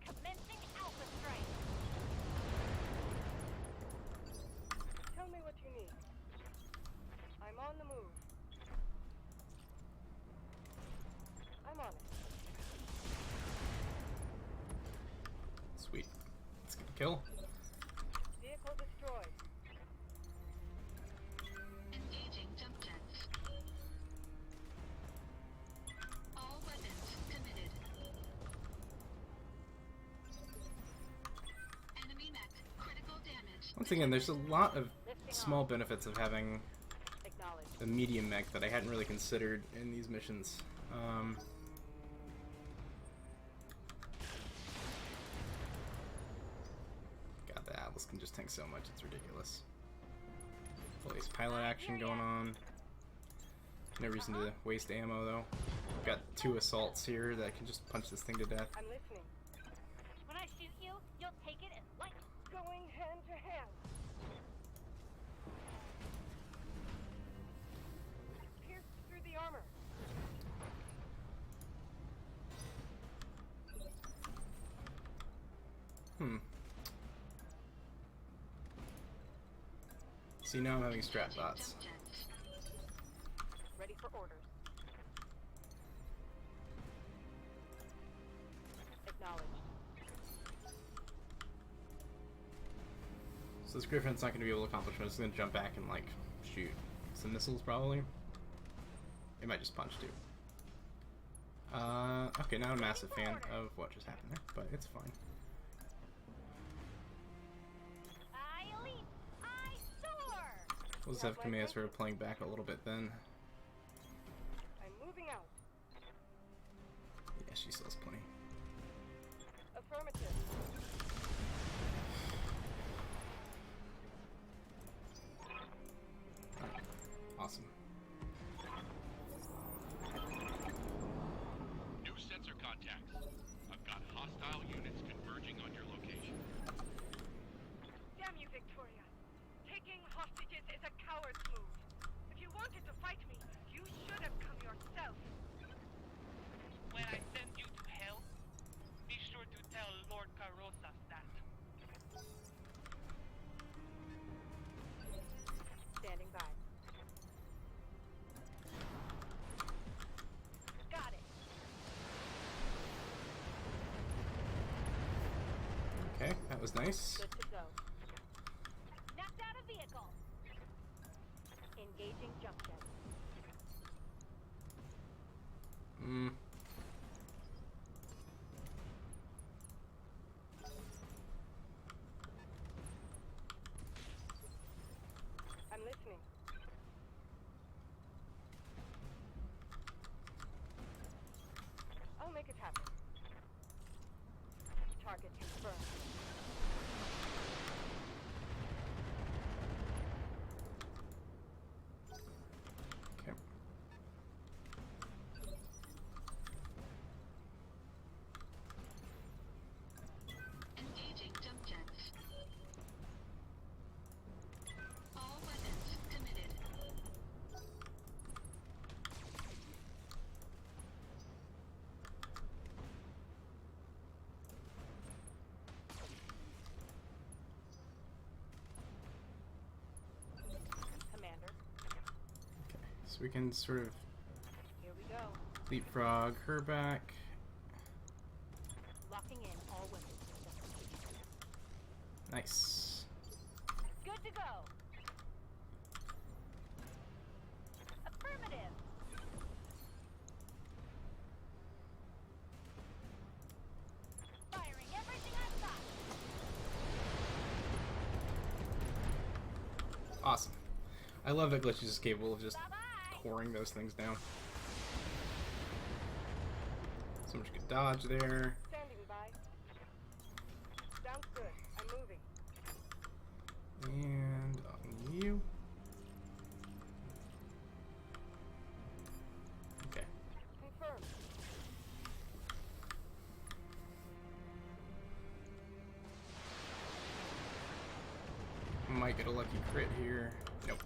Commencing alpha strike. Tell me what you need. I'm on the move. I'm on it. Sweet. Let's get a kill. Vehicle destroyed. Engaging jump jets. All weapons committed. Enemy mech critical damage. Once again, there's a lot of small benefits of having a medium mech that I hadn't really considered in these missions. God, the Atlas can just tank so much, it's ridiculous. Police pilot action going on. No reason to waste ammo though. Got 2 assaults here that can just punch this thing to death. I'm listening. When I shoot you, you'll take it and light. Going hand to hand. Pierced through the armor. See, now I'm having strat bots. Ready for orders. Acknowledged. So this Griffin's not going to be able to accomplish much. It's going to jump back and, like, shoot some missiles, probably. It might just punch, too. Okay, not a massive fan of what just happened there, but it's fine. I leap. I soar. We'll just have Kamea sort of playing back a little bit then. I'm moving out. Yeah, she still has plenty. Affirmative. Awesome. New sensor contacts. I've got hostile units converging on your location. Damn you, Victoria. Taking hostages is a coward's move. If you wanted to fight me, you should have come yourself. When I send you to hell, be sure to tell Lord Carosas that. Standing by. Got it. Okay, that was nice. Good to go. Knocked out a vehicle. Engaging jump jet. I'm listening. I'll make it happen. Target confirmed. Okay. Engaging jump jets. All weapons committed. we can sort of Here we go. leapfrog her back. Locking in all weapon systems. Nice. Good to go. Affirmative. Firing everything I've got. Awesome. I love that Glitch is just capable of just coring those things down. So much good dodge there. Standing by. Sounds good. I'm moving. And on you. Okay. Confirmed. Might get a lucky crit here. Nope.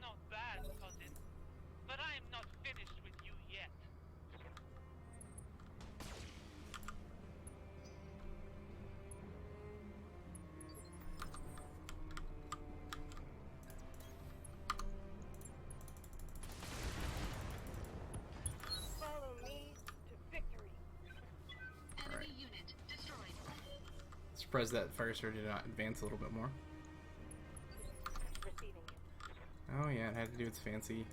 Not bad, cousin. But I am not finished with you yet. Follow me to victory. Enemy unit destroyed. Surprised that fire sword did not advance a little bit more. Receiving it. Oh yeah, it had to do its fancy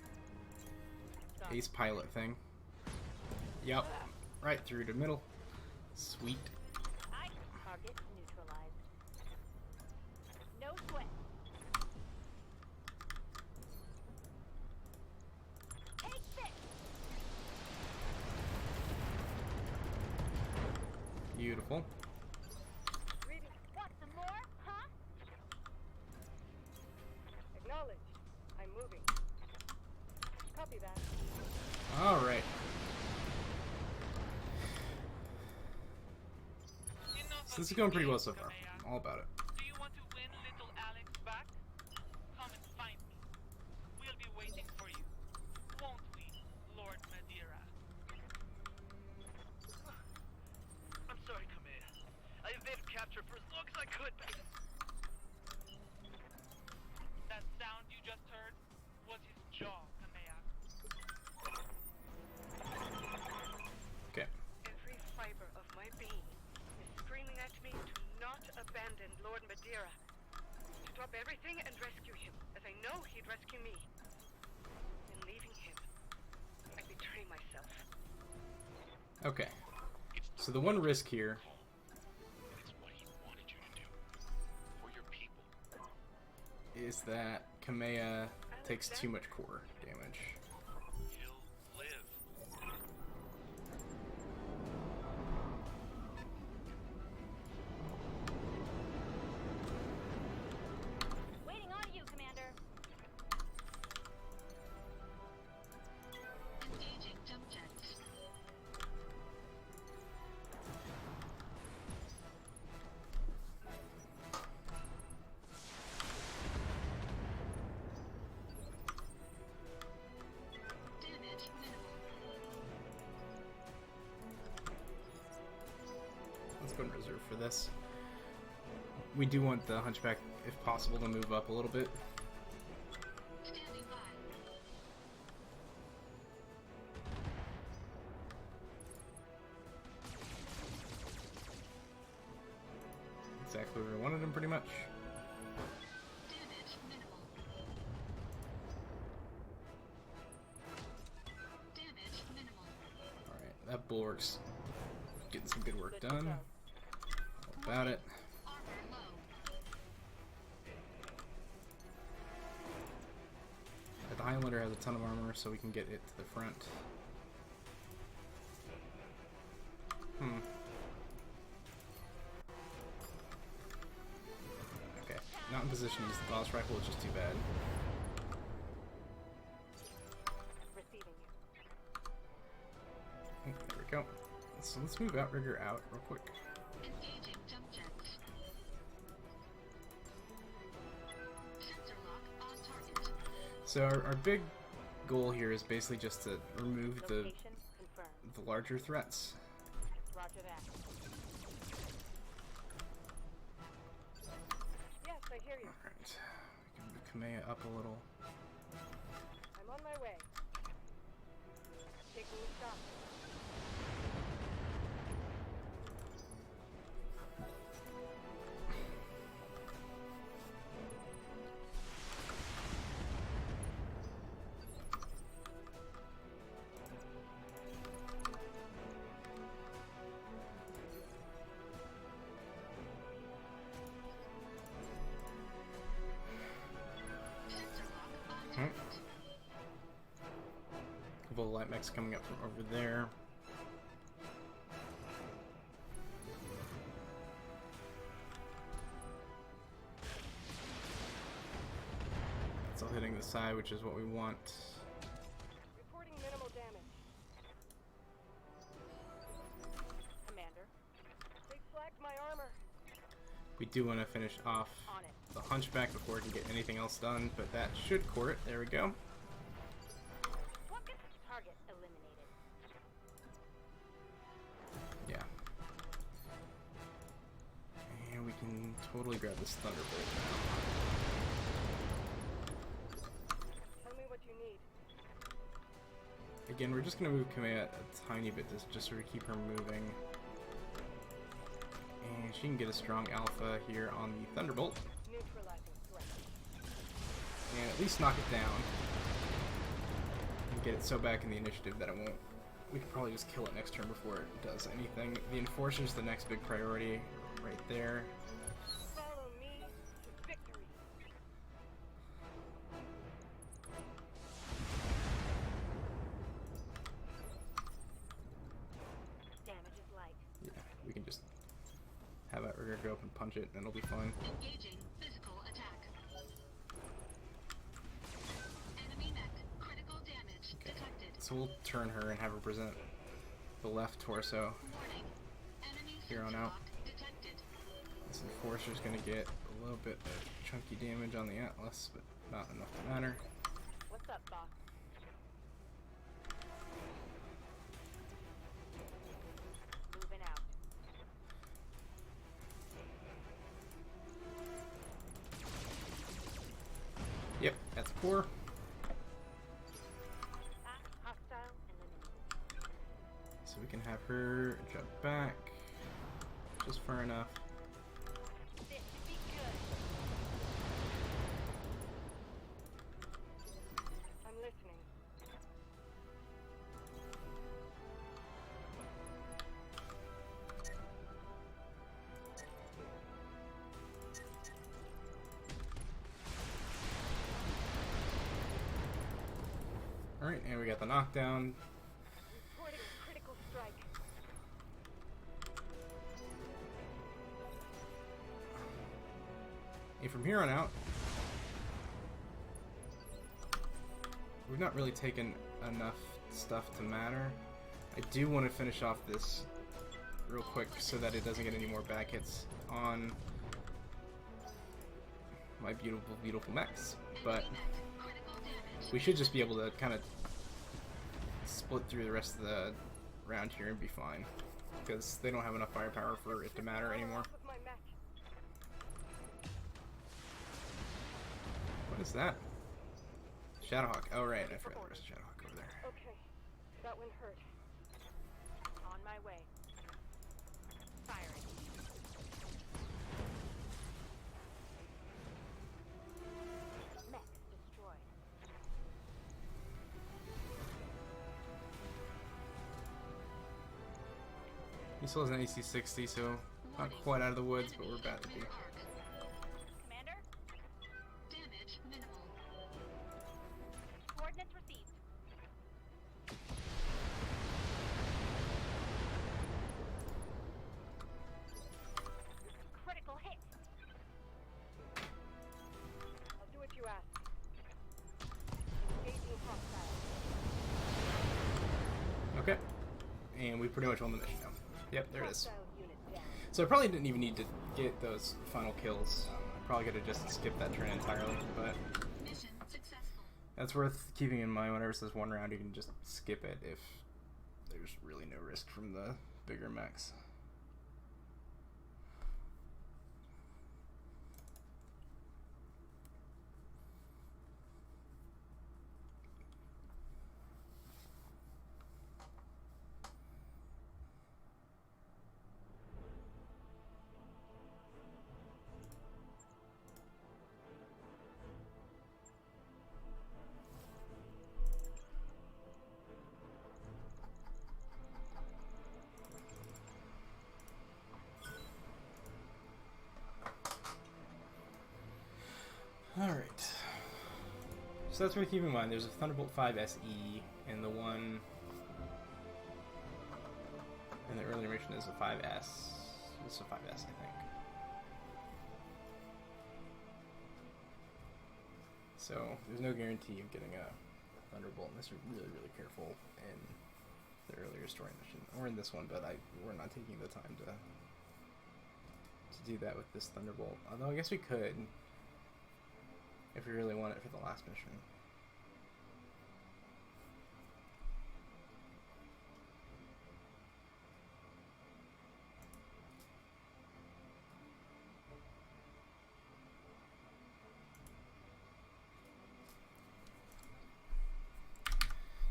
ace pilot thing. Yep. Right through the middle. Sweet. Target neutralized. No sweat. Take this. Beautiful. Reading. Want some more? Huh? Acknowledged. I'm moving. Copy that. Alright. So this is going pretty well so far. I'm all about it. Do you want to win little Alex back? Come and find me. We'll be waiting for you. Won't we, Lord Madeira? I'm sorry, Kamea. I evaded capture for as long as I could, but... That sound you just heard was his jaw, Kamea. Okay. Every fiber of my being is screaming at me to not abandon Lord Madeira. To drop everything and rescue him, as I know he'd rescue me. In leaving him, I betray myself. Okay. So the one risk here It's what he wanted you to do. For your people. is that Kamea takes too much core damage. He'll live. Waiting on you, Commander. Engaging jump jet. Damage minimal. Let's go and reserve for this. We do want the Hunchback, if possible, to move up a little bit. Standing by. Exactly where we wanted him, pretty much. Damage minimal. Damage minimal. Alright, that bulwark's getting some good work done. All about it. Armor low. The Highlander has a ton of armor, so we can get it to the front. Okay, not in position to use the Gauss rifle, which is too bad. Receiving Oh, you. there we go. So let's move Outrigger out real quick. Engaging jump jet. Sensor lock on target. So our big goal here is basically just to remove the Location confirmed. larger threats. Roger that. Yes, I hear you. Alright, we can move Kamea up a little. my way. Taking the shot. Couple of light mechs coming up from over there. It's all hitting the side, which is what we want. Reporting minimal damage. Commander, they flagged my armor. We do want to finish off the Hunchback before we can get anything else done, but that should core it. There we go. Target eliminated. Yeah. And we can totally grab this Thunderbolt now. Tell me what you need. Again, we're just going to move Kamea a tiny bit to just sort of keep her moving. And she can get a strong alpha here on the Thunderbolt. Neutralizing threat. And at least knock it down. And get it so back in the initiative that it won't. We can probably just kill it next turn before it does anything. The Enforcer's the next big priority right there. Follow me to victory. Damage is light. Yeah, we can just have Outrigger go up and punch it and it'll be fine. Engaging physical attack. Enemy mech. Critical damage detected. So we'll turn her and have her present the left torso Warning. Enemy here on sensor out. lock detected. This Enforcer's going to get a little bit of chunky damage on the Atlas, but not enough to matter. What's up, boss? Moving out. Yep, that's core. Hostile eliminated. So we can have her jump back just far enough. This should be good. I'm listening. Alright, and we got the knockdown. Reporting critical strike. And from here on out, we've not really taken enough stuff to matter. I do want to finish off this real quick so that it doesn't get any more back hits on my beautiful, beautiful mechs. But we should just be able to kind of split through the rest of the round here and be fine. Because they don't have enough firepower for it to matter anymore. Off of my mech. What is that? Shadowhawk. Oh right, I forgot there's a Shadowhawk over there. Okay, that one hurt. On my way. Firing. Mech destroyed. He still has an AC 60, so not quite out of the woods, but we're about to be. Commander? Damage minimal. Coordinates received. Critical hit. I'll do what you ask. Engaging hostile. Okay. And we pretty much won the mission now. Yep, there it is. Hostile unit down. So I probably didn't even need to get those final kills. I probably could have just skipped that turn entirely, but Mission successful. that's worth keeping in mind. Whenever it says one round, you can just skip it if there's really no risk from the bigger mechs. So that's worth keeping in mind. There's a Thunderbolt 5 SE, and the one in the earlier mission is a 5S. It's a 5S, I think. So there's no guarantee of getting a Thunderbolt unless you're really, really careful in the earlier story mission, or in this one. But we're not taking the time to do that with this Thunderbolt. Although I guess we could, if we really want it for the last mission.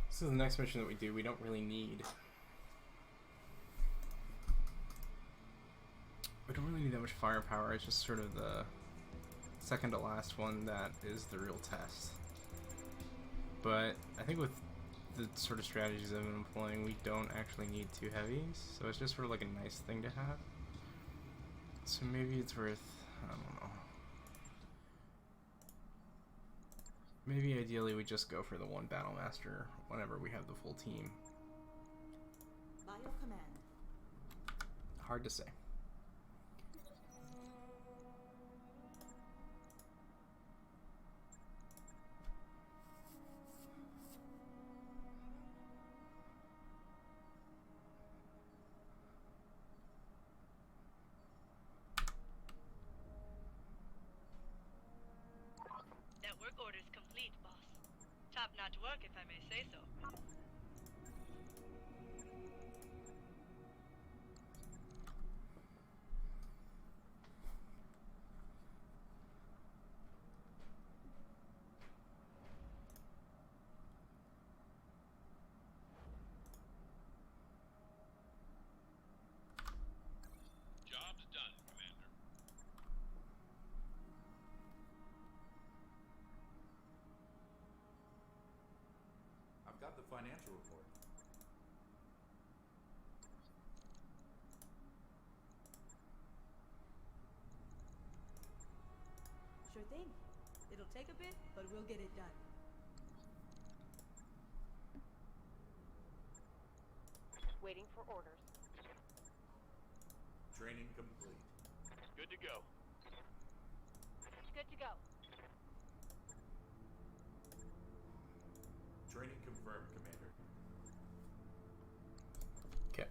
This is the next mission that we do. We don't really need... We don't really need that much firepower. It's just sort of the second to last one that is the real test. But I think with the sort of strategies I've been employing, we don't actually need two heavies. So it's just sort of like a nice thing to have. So maybe it's worth... I don't know. Maybe ideally we just go for the one Battle Master whenever we have the full team. By your command. Hard to say. That work order is complete, boss. Top-notch work, if I may say so. Job's done, Commander. I've got the financial report. Sure thing. It'll take a bit, but we'll get it done. Waiting for orders. Training complete. Good to go. Good to go. Training confirmed, Commander. Okay.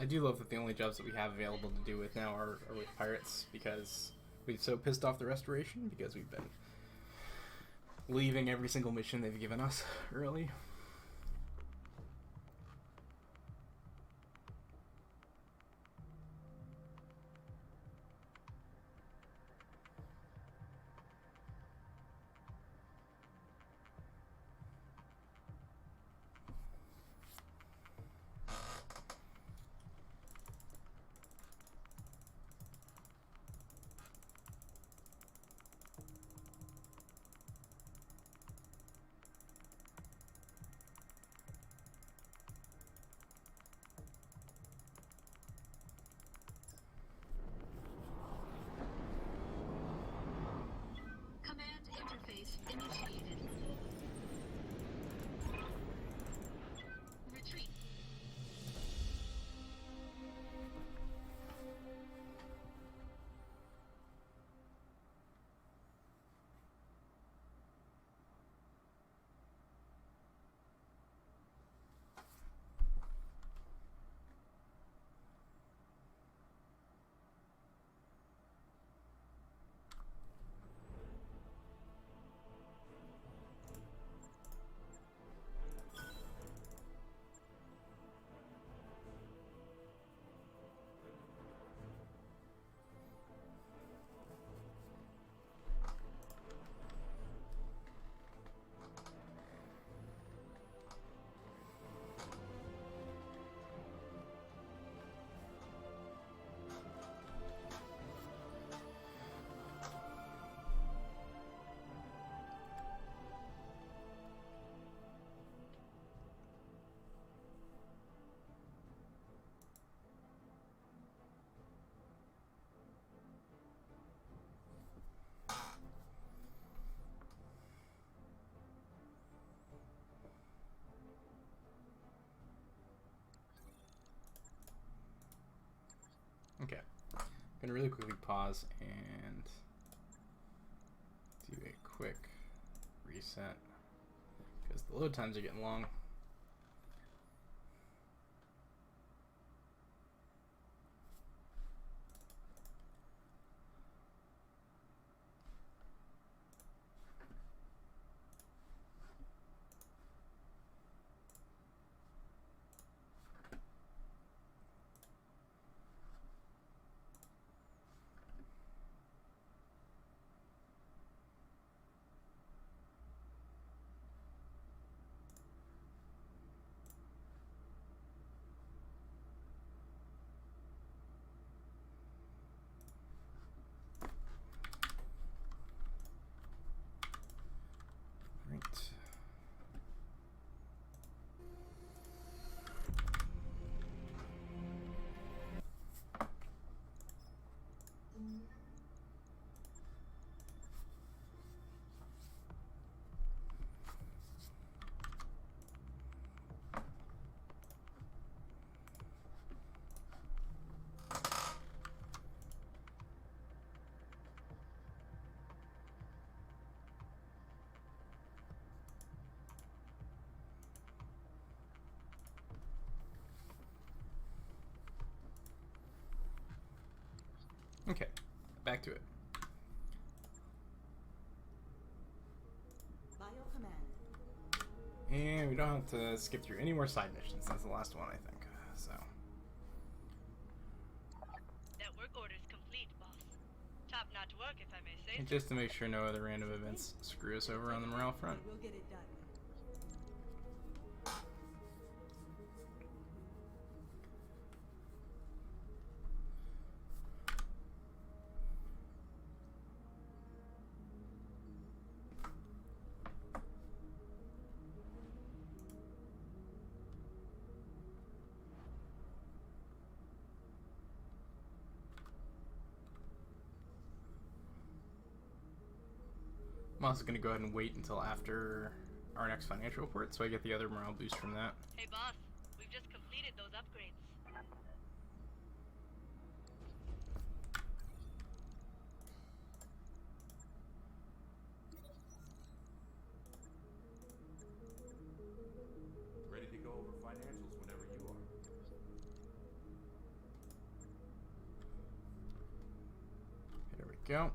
I do love that the only jobs that we have available to do with now are with pirates, because we've so pissed off the Restoration because we've been leaving every single mission they've given us early. Command interface initiated. Retreat. Okay, I'm gonna really quickly pause and do a quick reset because the load times are getting long. Right. Okay, back to it. Bio command. And we don't have to skip through any more side missions. That's the last one, I think. So. That work order's complete, boss. Top-notch work, if I may say. And just to make sure no other random events screw us over on the morale front. We'll get it done. I'm also going to go ahead and wait until after our next financial report so I get the other morale boost from that. Hey, boss. We've just completed those upgrades. Ready to go over financials whenever you are. go.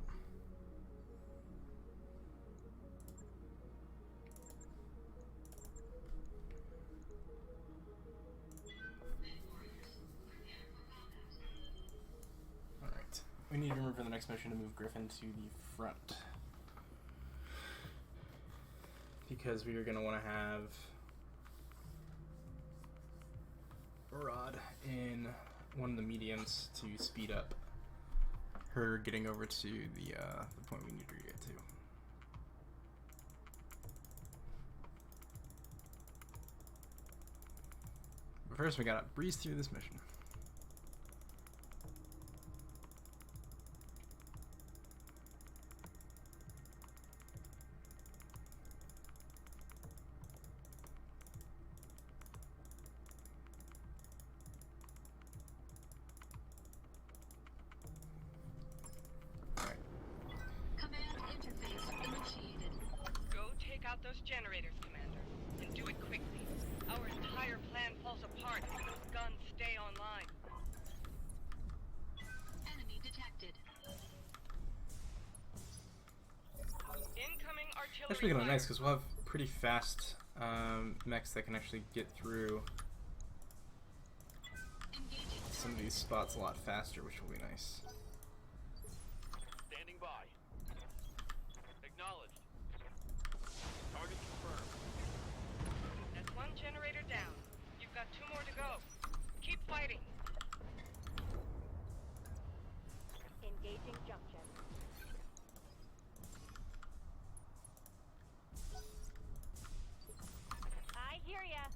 Alright. We need to remember for the next mission to move Griffin to the front. Because we are going to want to have Rod in one of the mediums to speed up her getting over to the point we need her to get to. But first we gotta breeze through this mission. Those generators, Commander, and do it quickly. Our entire plan falls apart if those guns stay online. Enemy detected. Incoming artillery. That's really nice because we'll have pretty fast mechs that can actually get through some of these spots a lot faster, which will be nice. Standing by. Acknowledged. Target confirmed. That's one generator down. You've got 2 more to go. Keep fighting. Engaging jump jet. I hear ya.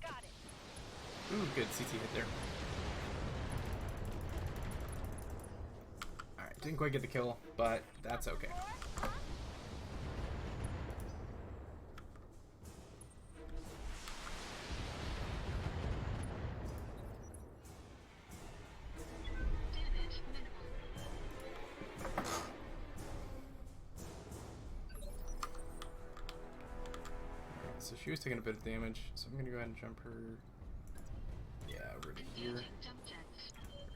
Got it. Ooh, good CT hit there. Alright, didn't quite get the kill, but that's okay. Damage minimal. So she was taking a bit of damage, so I'm gonna go ahead and jump her, yeah, over to here. Engaging jump jet.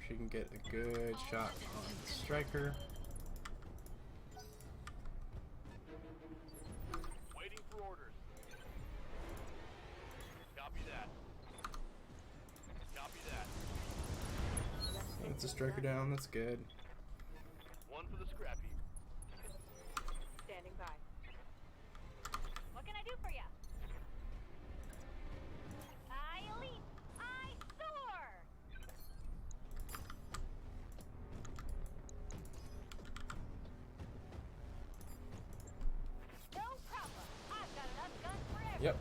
She can get a good shot on the striker. Waiting for orders. Copy that. Copy that. That's a striker down, that's good. One for the scrap heap. Standing by. What can I do for ya? I leap. I soar. No problem. I've got enough guns for everyone. Yep.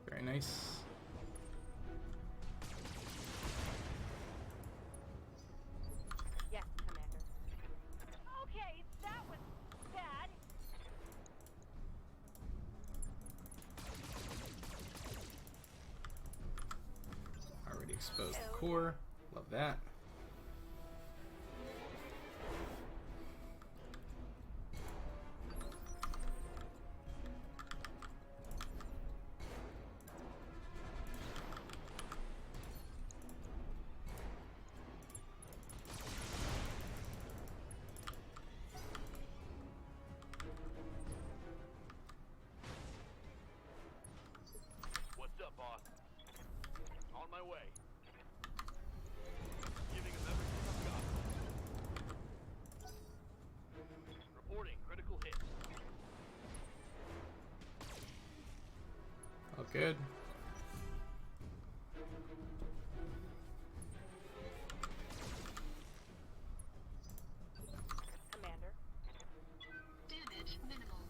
Very nice. Yes, Commander. Okay, that was bad. Already exposed the core. Love that. What's up, boss? On my way. Giving him everything I've got. Reporting critical hits. All good. Commander. Damage minimal.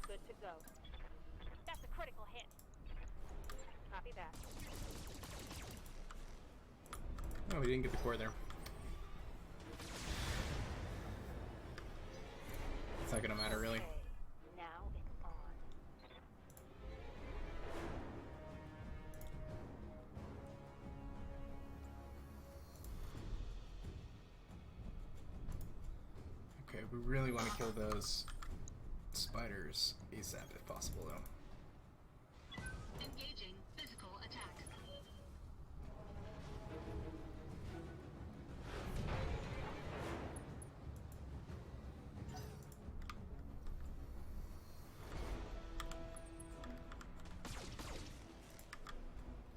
Good to go. That's a critical hit. Copy that. Oh, we didn't get the core there. It's not gonna matter really. Okay, now it's on. We really want to kill those spiders ASAP if possible, though. Engaging physical attack.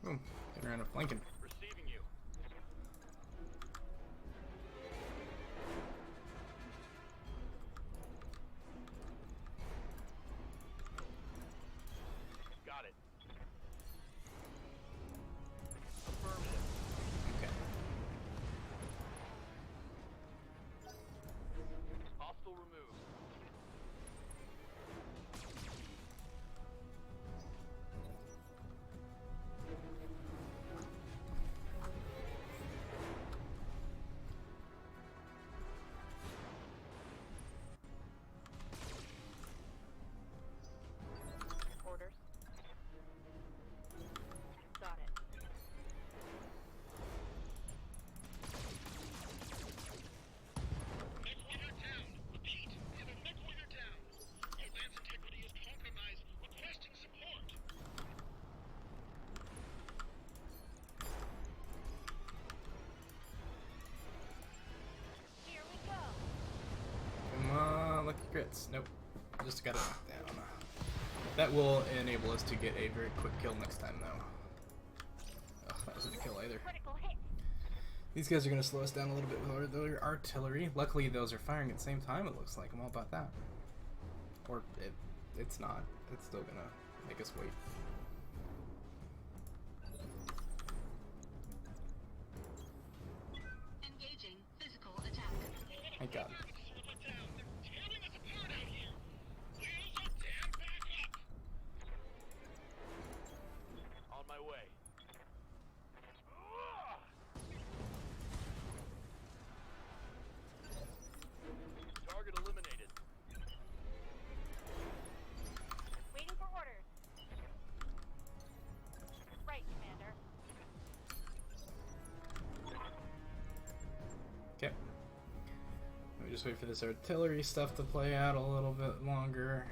Oh, get around a flanking. Receiving you. Got it. Affirmative. Okay. Hostile removed. Orders. Got it. Mech warrior down. Repeat, we have a mech warrior down. Our land's integrity is compromised. Requesting support. Here we go. Come on, lucky crits. Nope. Just got it knocked down. That will enable us to get a very quick kill next time, though. Oh, that wasn't a kill either. Critical hit. These guys are going to slow us down a little bit with their artillery. Luckily, those are firing at the same time, it looks like. I'm all about that. Or it's not. It's still going to make us wait. Engaging physical attack. Thank God. On my way. Target eliminated. Waiting for orders. Right, Commander. Okay. Let me just wait for this artillery stuff to play out a little bit longer.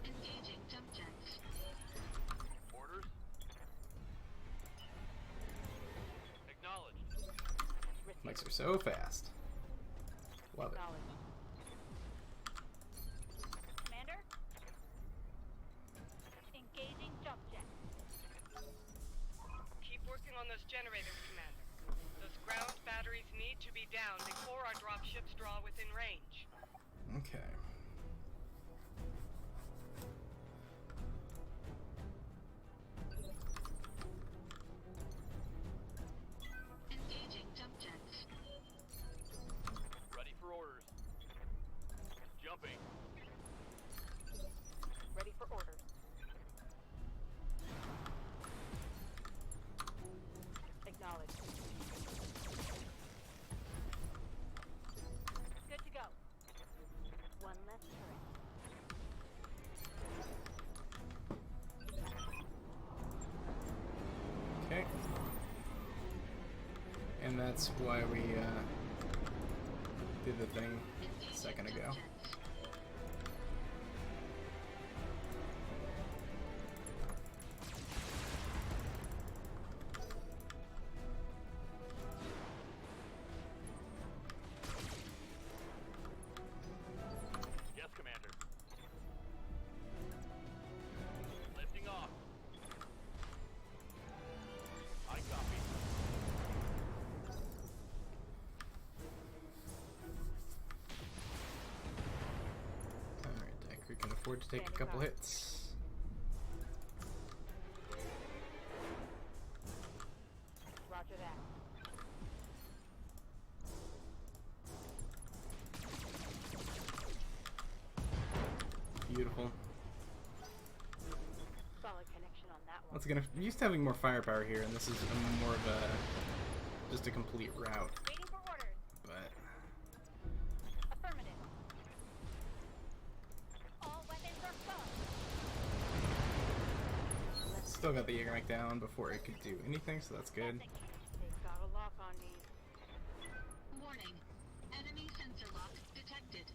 Engaging jump jets. Orders. Acknowledged. Mechs are so fast. Love it. Acknowledged. Commander? Engaging jump jet. Keep working on those generators, Commander. Those ground batteries need to be down before our dropships draw within range. Okay. Engaging jump jets. Ready for orders. Jumping. Ready for orders. Acknowledged. Good to go. One less turret. Okay. And that's why we did the thing a second ago. Yes, Commander. Lifting off. I copy. Alright, Deck, we can afford to take a couple hits. Roger that. Beautiful. Solid connection on that one. Once again, I'm used to having more firepower here, and this is more of a just a complete route. Waiting for orders. But Affirmative. All weapons are full. Still got the Jaeger mech down before it could do anything, so that's good. They've got a lock on these. Warning. Enemy sensor lock detected.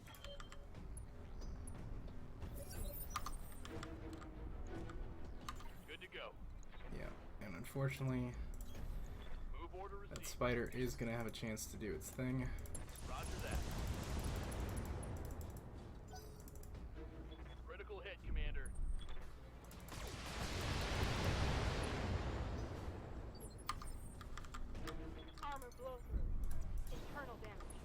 Good to go. Yeah, and unfortunately, Move order that received. spider is gonna have a chance to do its thing. Roger that. Critical hit, Commander. Armor blow through. Internal damage.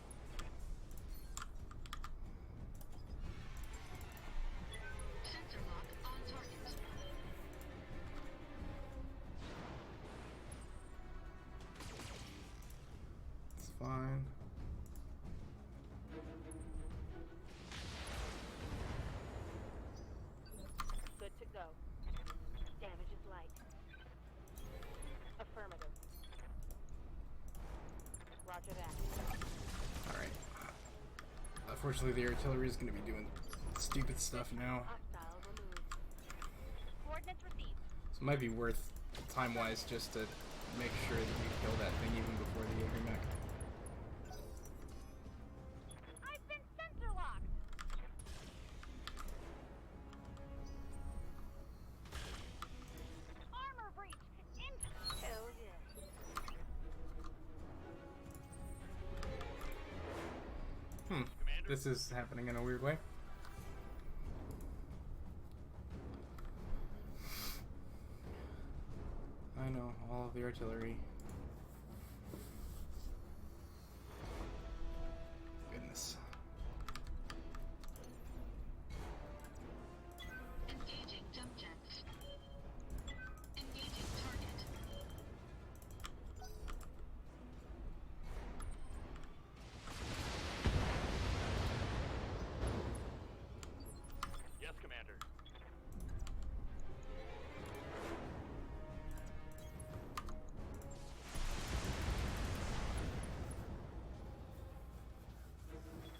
Sensor lock on target. It's fine. Good to go. Damage is light. Affirmative. Roger that. Alright. Unfortunately, the artillery is gonna be doing stupid stuff now. Hostile removed. Coordinates received. So it might be worth, time-wise, just to make sure that we kill that thing even before the Jaeger mech. I've been sensor locked. Armor breach. Hell yeah. This is happening in a weird way. I know, all of the artillery. Goodness. Engaging jump jets. Engaging target. Yes, Commander.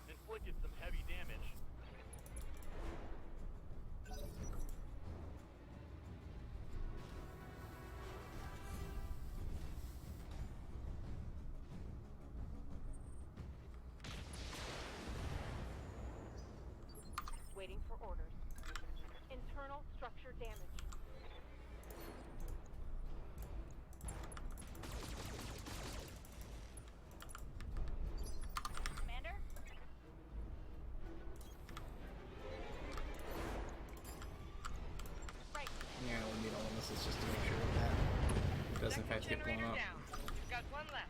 Inflicted some heavy damage. Waiting for orders. Internal structure damage. Commander? Right. Yeah, we'll need all of this just to make sure that does in fact get blown Generator up. down. We've got one left.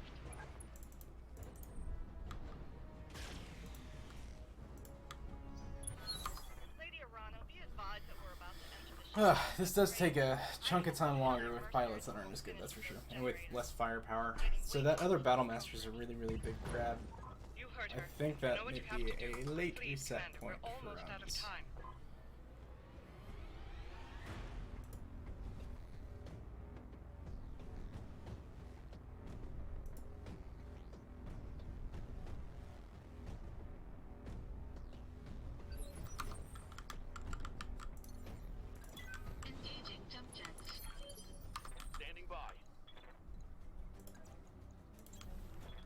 Lady Arano, be advised that we're about to enter the This does take a chunk of time longer with pilots that aren't as good, that's for sure. And with less firepower. So that other Battlemaster is a really, really big crab. You heard I her. think You that know what may you have be to do. a late Please, reset Commander, point we're for almost out of rounds. time. Engaging jump jets. Standing by.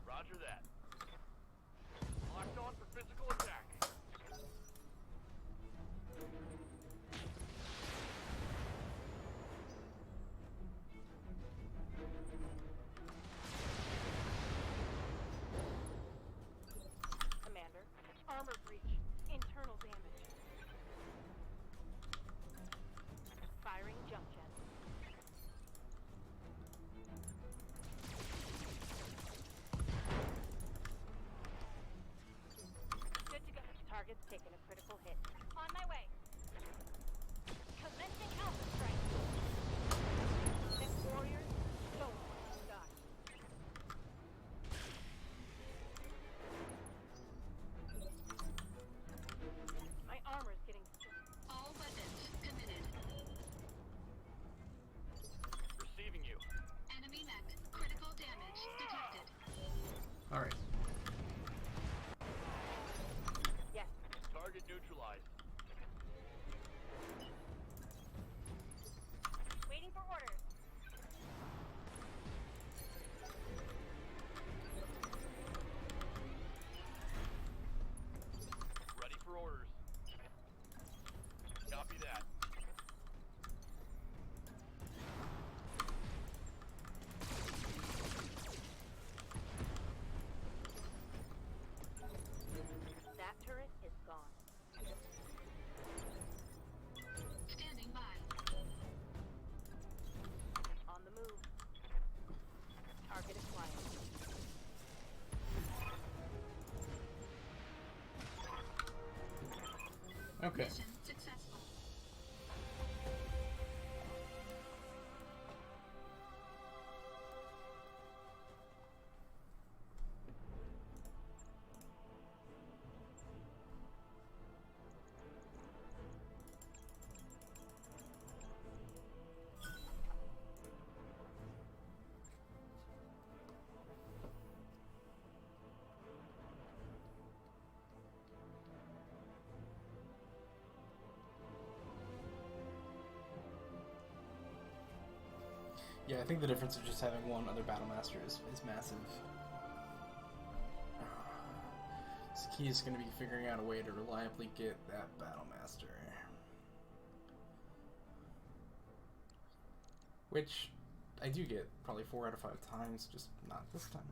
Roger that. Locked on for physical attack. Commander. Armor breach. Internal damage. Firing jump jet. Good to go. Target's taken a critical hit. On my way. Commencing alpha strike. Six warriors. Don't die. My armor's getting All weapons committed. Receiving you. Enemy mech. Critical damage detected. Alright. yes. Target Okay. Mission successful. Yeah, I think the difference of just having one other battle master is massive. So the key is going to be figuring out a way to reliably get that battle master. Which I do get probably 4 out of 5 times, just not this time.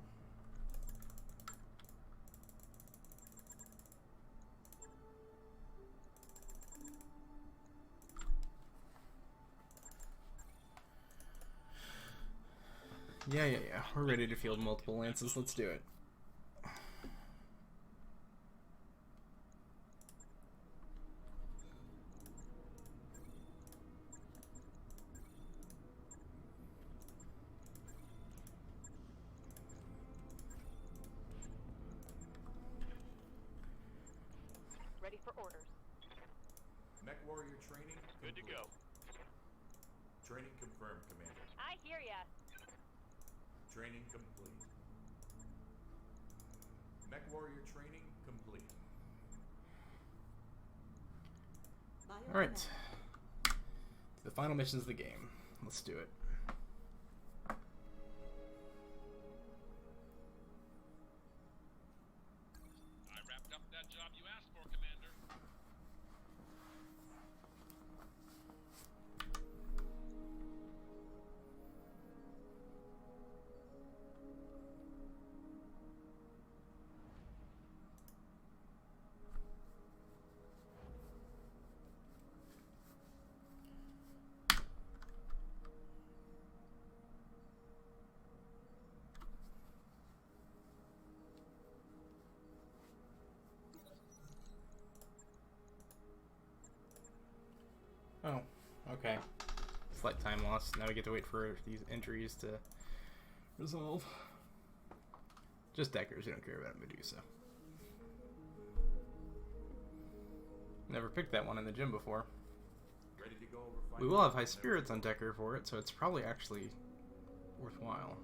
Yeah. We're ready to field multiple lances. Let's do it. Ready for orders. Mech warrior training. Good to go. Training confirmed, Commander. I hear ya. Training complete. Mech warrior training complete. Alright. The final missions of the game. Let's do it. I wrapped up that job you asked for, Commander. Oh, okay. Slight time loss. Now we get to wait for these injuries to resolve. Just Deckers, we don't care about Medusa. Never picked that one in the gym before. Ready to go over. We will have high spirits on Decker for it, so it's probably actually worthwhile.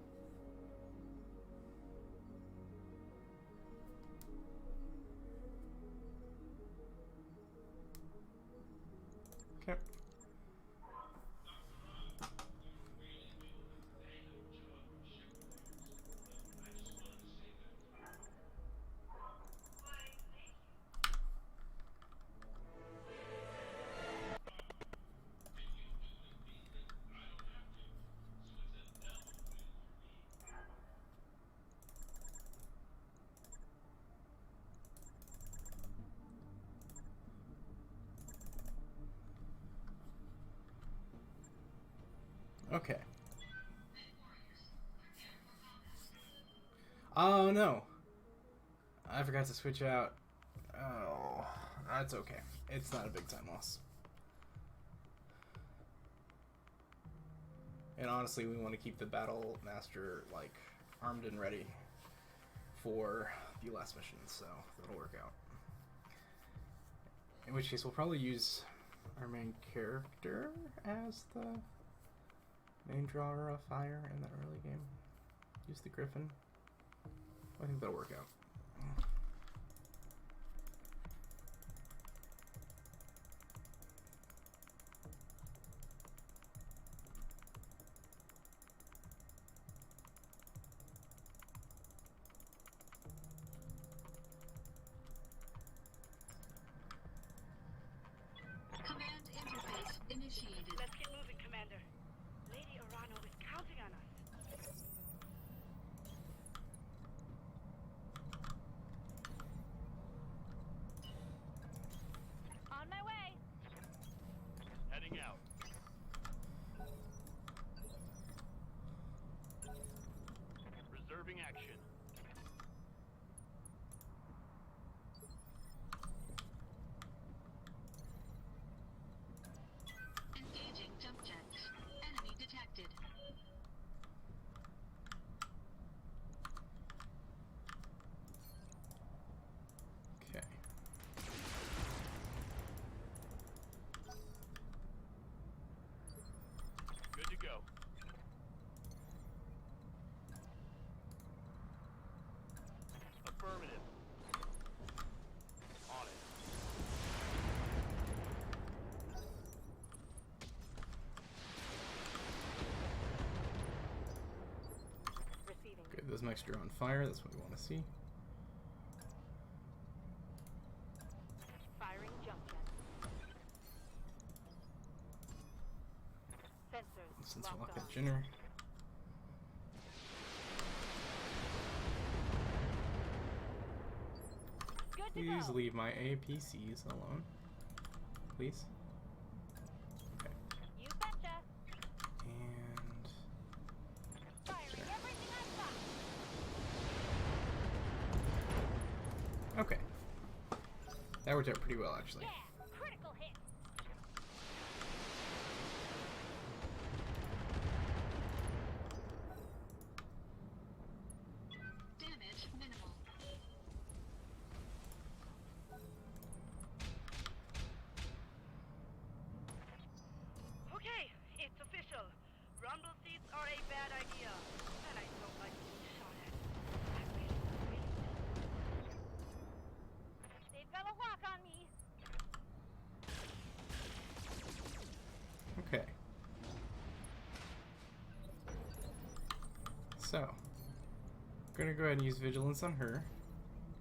Okay. Okay. Oh no! I forgot to switch out. Oh, that's okay. It's not a big time loss. And honestly, we want to keep the Battle Master, like, armed and ready for the last mission, so that'll work out. In which case, we'll probably use our main character as the main drawer of fire in the early game. Use the Griffin. I think that'll work out. Command interface initiated. Let's get moving, Commander. Lady Arano is counting on us. On my way. Heading out. Reserving action. mechs draw on fire. That's what we want to see. Firing jump jet. Sensors Since we lock locked that on. Jenner. Good to Please go. leave my APCs alone. Please. Okay. You betcha. And Firing everything I've got. okay. That worked out pretty well, actually. Yeah, critical hit. Damage minimal. Okay, it's official. Rumble seats are a bad idea. And I don't like being shot at. I will wait. They've got a lock on me. Okay. So, I'm gonna go ahead and use vigilance on her.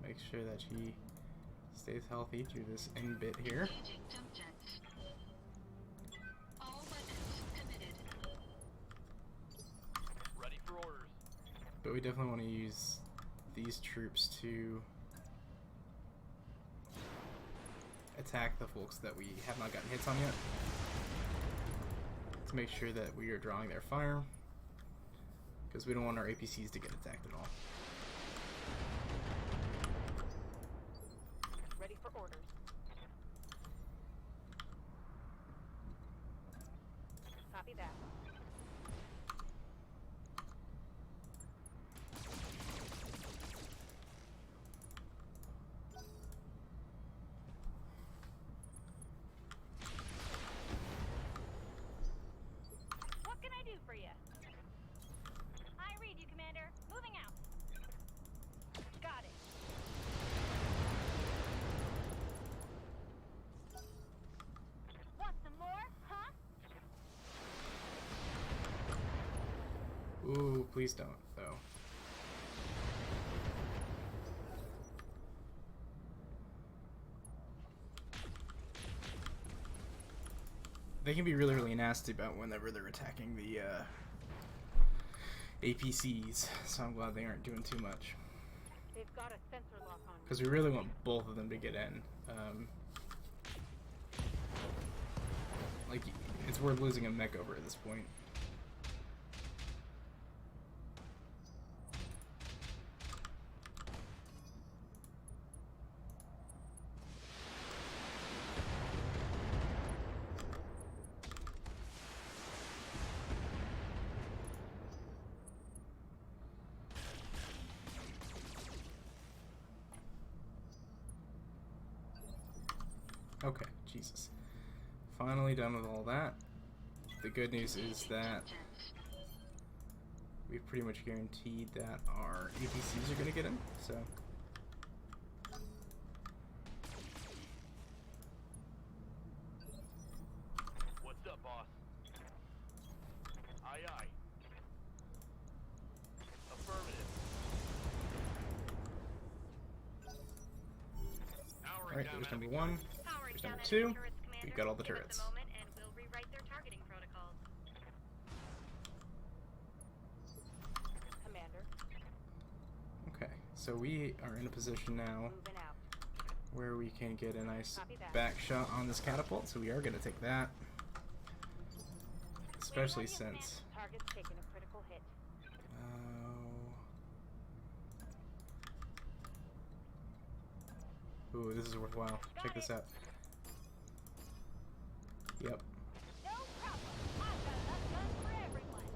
Make sure that she stays healthy through this end bit here. Engaging jump jets. All weapons committed. Ready for orders. But we definitely want to use these troops to attack the folks that we have not gotten hits on yet. To make sure that we are drawing their fire. Because we don't want our APCs to get attacked at all. Ready for orders. Copy that. What can I do for you? I read you, Commander. Moving out. Got it. Want some more, huh? Ooh, please don't, though. They can be really, really nasty about whenever they're attacking the APCs, so I'm glad they aren't doing too much. They've got a sensor lock on me. Because we really want both of them to get in. Like, it's worth losing a mech over at this point. Okay, Jesus. Finally done with all that. The good news is that we've pretty much guaranteed that our APCs are going to get in, so... What's up, boss? Aye, aye. Affirmative. Alright, there's number one. Powering There's down number enemy two. turrets, Commander. We've got all the Give us turrets. a moment and we'll rewrite their targeting protocols. Commander, Okay, so we are in a position now moving out. where we can get a nice Copy that. back shot on this catapult, so we are going to take that. Especially Clear on you, since... Commander. Target's taking a critical hit. Ooh, this is worthwhile. Check this out. Yep. No problem. I've got enough guns for everyone.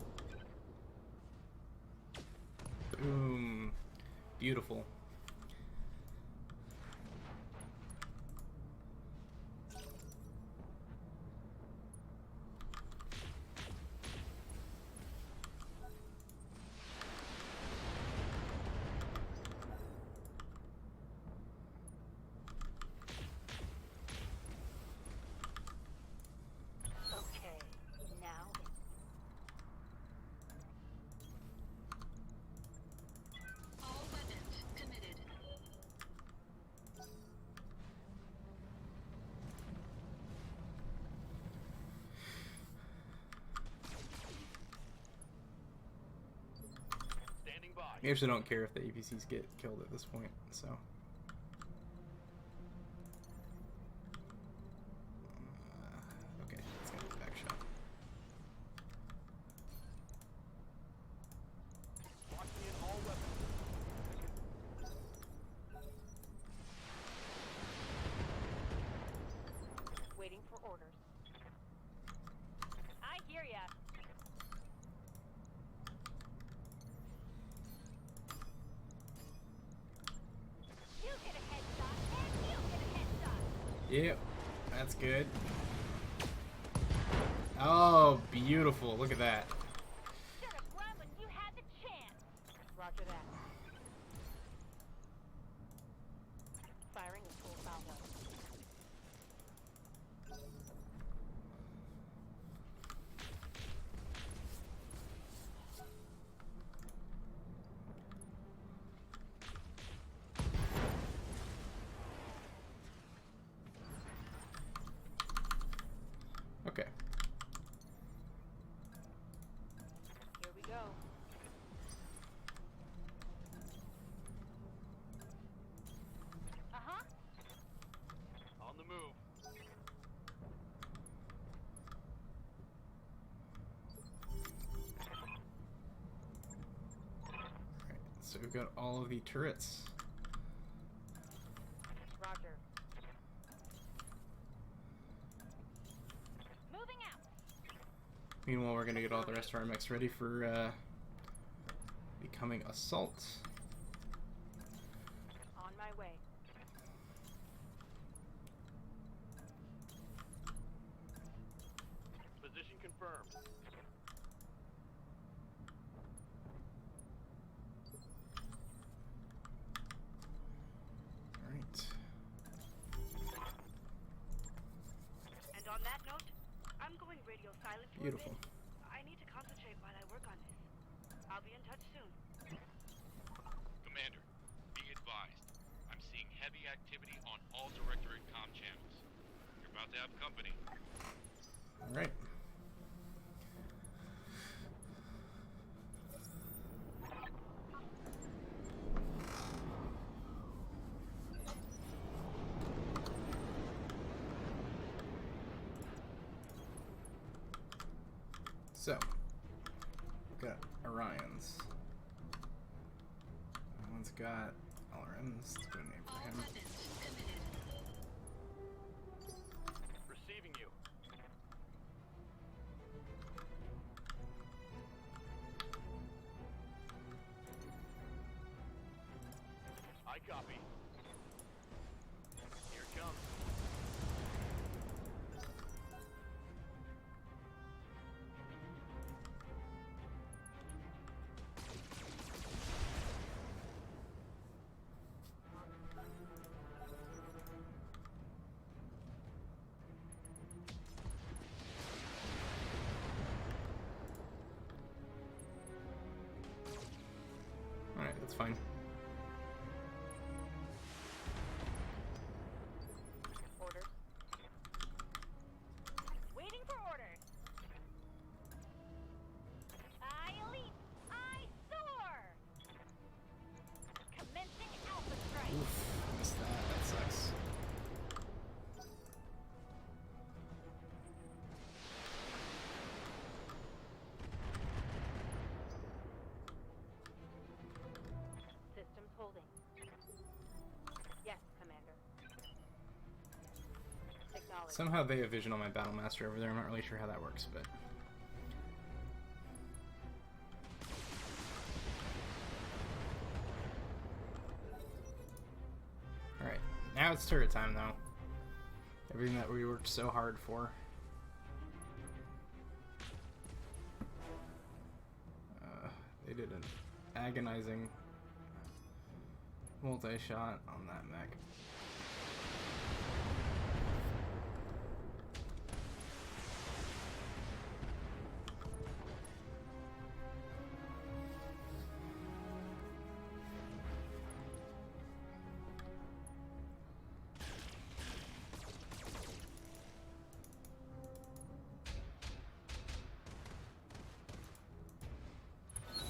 Boom. Beautiful. Okay, now I actually don't care if the APCs get killed at this point, so. Okay, let's get the back shot. Locking in all weapons. Waiting for orders. I hear ya. You get a headshot, and you get a headshot. Yep, that's good. Oh, beautiful. Look at that. Should have run when you had the chance. Roger that. Firing is full salvo. Okay. Here we go. Uh-huh. On the move. Alright, so we've got all of the turrets. Roger. Moving out. Meanwhile, we're gonna get all the rest of our mechs ready for becoming assault. On my way. Position confirmed. Alright. And on that note, I'm going radio silent for Beautiful. a bit. I need to concentrate while I work on this. I'll be in touch soon. Commander, be advised. I'm seeing heavy activity on all Directorate comm channels. You're about to have company. Alright. So, we've got Orions. That one's got LRMs. That's a good name for him. Receiving you. I copy. Here it comes. Alright, that's fine. Orders. Waiting for orders. I leap. I soar. Commencing alpha strike. Oof, missed that. That sucks. Systems holding. Yes, Commander. Acknowledge. Somehow they have vision on my Battlemaster over there. I'm not really sure how that works, but... Alright, now it's turret time, though. Everything that we worked so hard for. They did an agonizing multi-shot on that mech.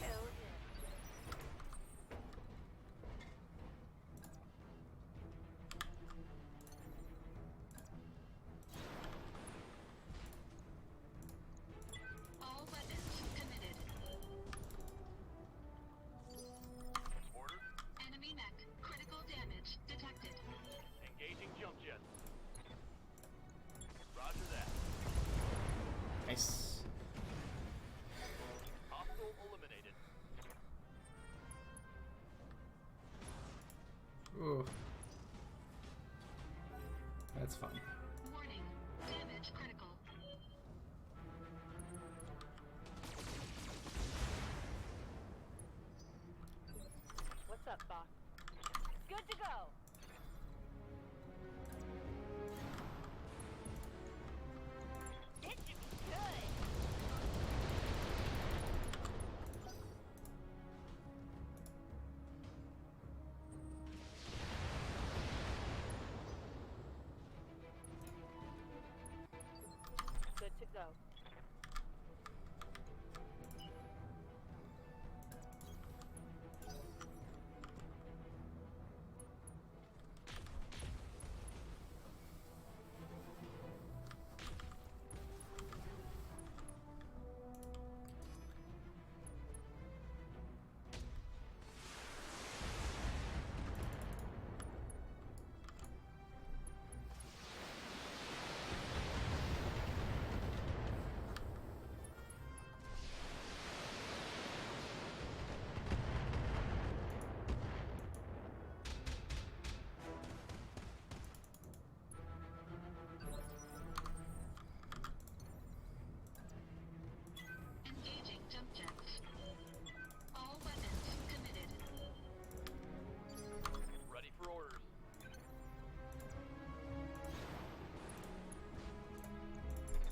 Hell yeah. Nice. Hostile eliminated. Ooh. That's fun. Warning. Damage critical. What's up, boss? Good to go. This should be good. Good to go. Engaging jump jets. All weapons committed. Ready for orders.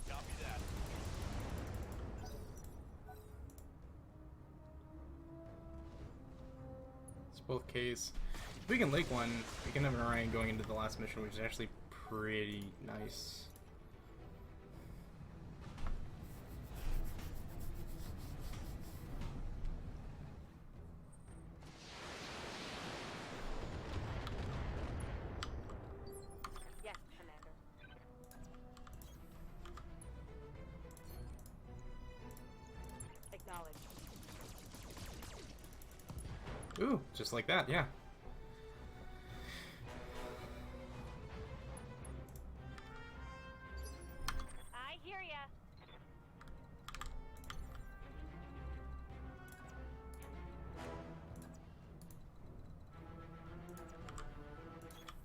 Copy that. It's both Ks. If we can lake one, we can have an Orion going into the last mission, which is actually pretty nice. Yes, Commander. Acknowledged. Ooh, just like that, yeah. I hear ya.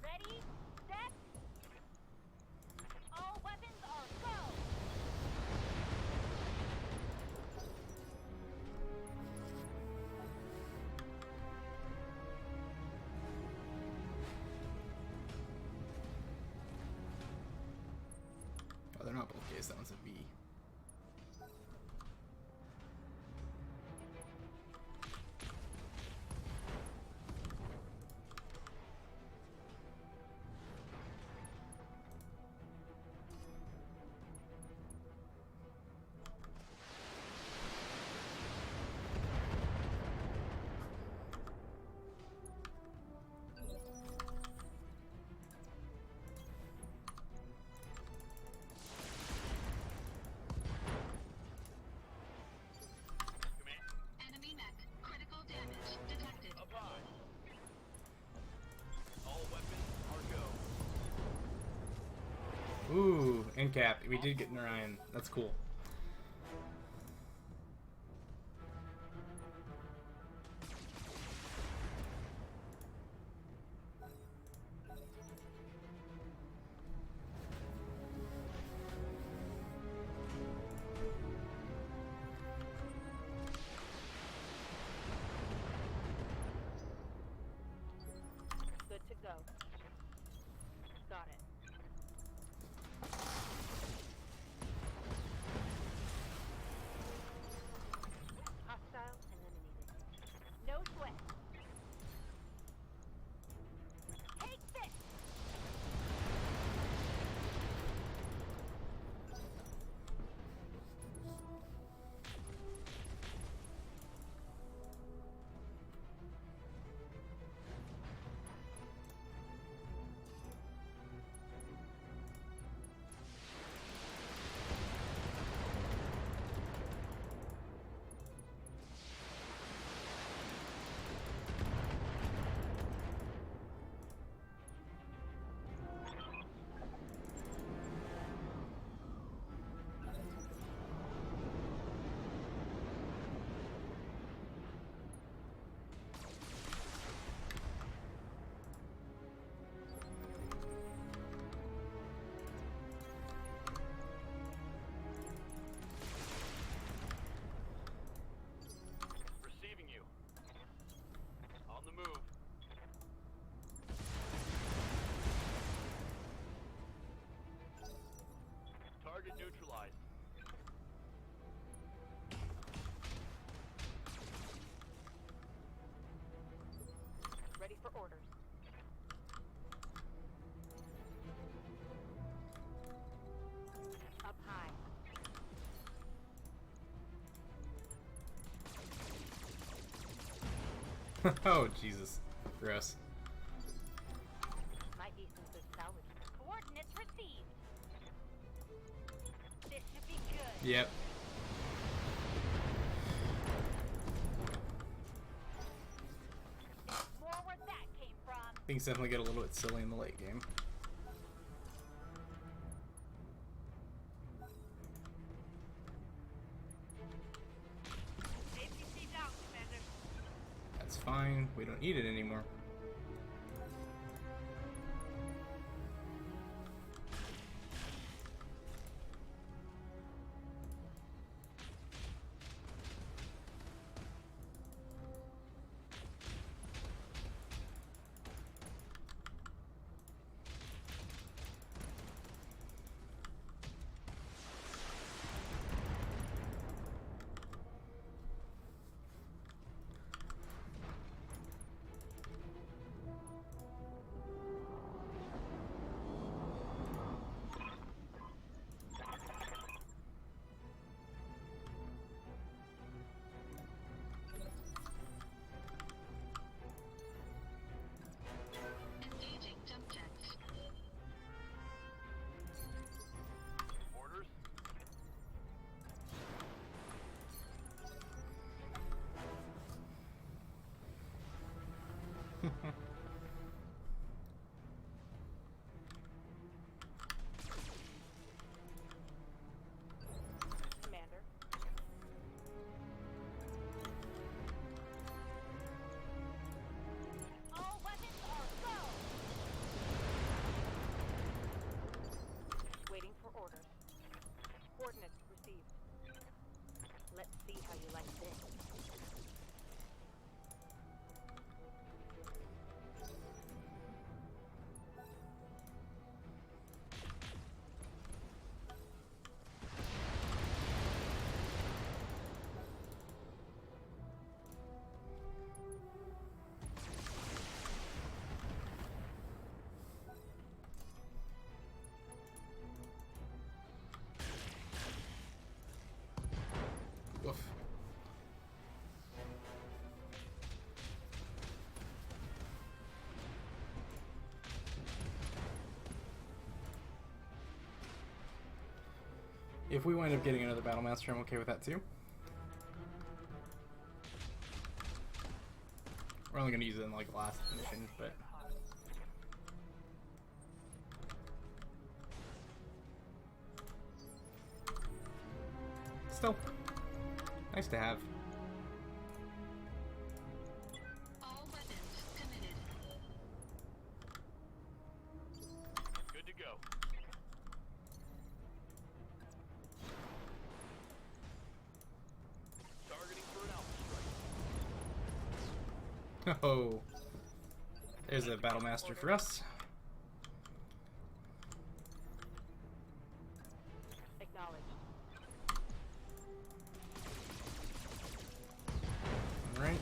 Ready, set. All weapons are go. Oh, they're not both Ks, that one's a V. Enemy mech. Critical damage detected. Up high. All weapons are go. Ooh, end cap. We did get an Orion. That's cool. Good to go. Got it. for orders. Up high. Oh, Jesus. Gross. Might be some good salvage. Coordinates received. This should be good. Yep. More where that came from. Things definitely get a little bit silly in the late game. APC down, Commander. That's fine. We don't need it anymore. Engaging jump jets. Orders? Commander. All weapons are go! Waiting for orders. Coordinates received. Let's see how you like this. Woof. If we wind up getting another Battle Master, I'm okay with that too. We're only going to use it in like the last mission, but still nice to have. All weapons committed. Good to go. Targeting for an alpha strike. Oh, there's a Battle Master for us. Acknowledged. All right.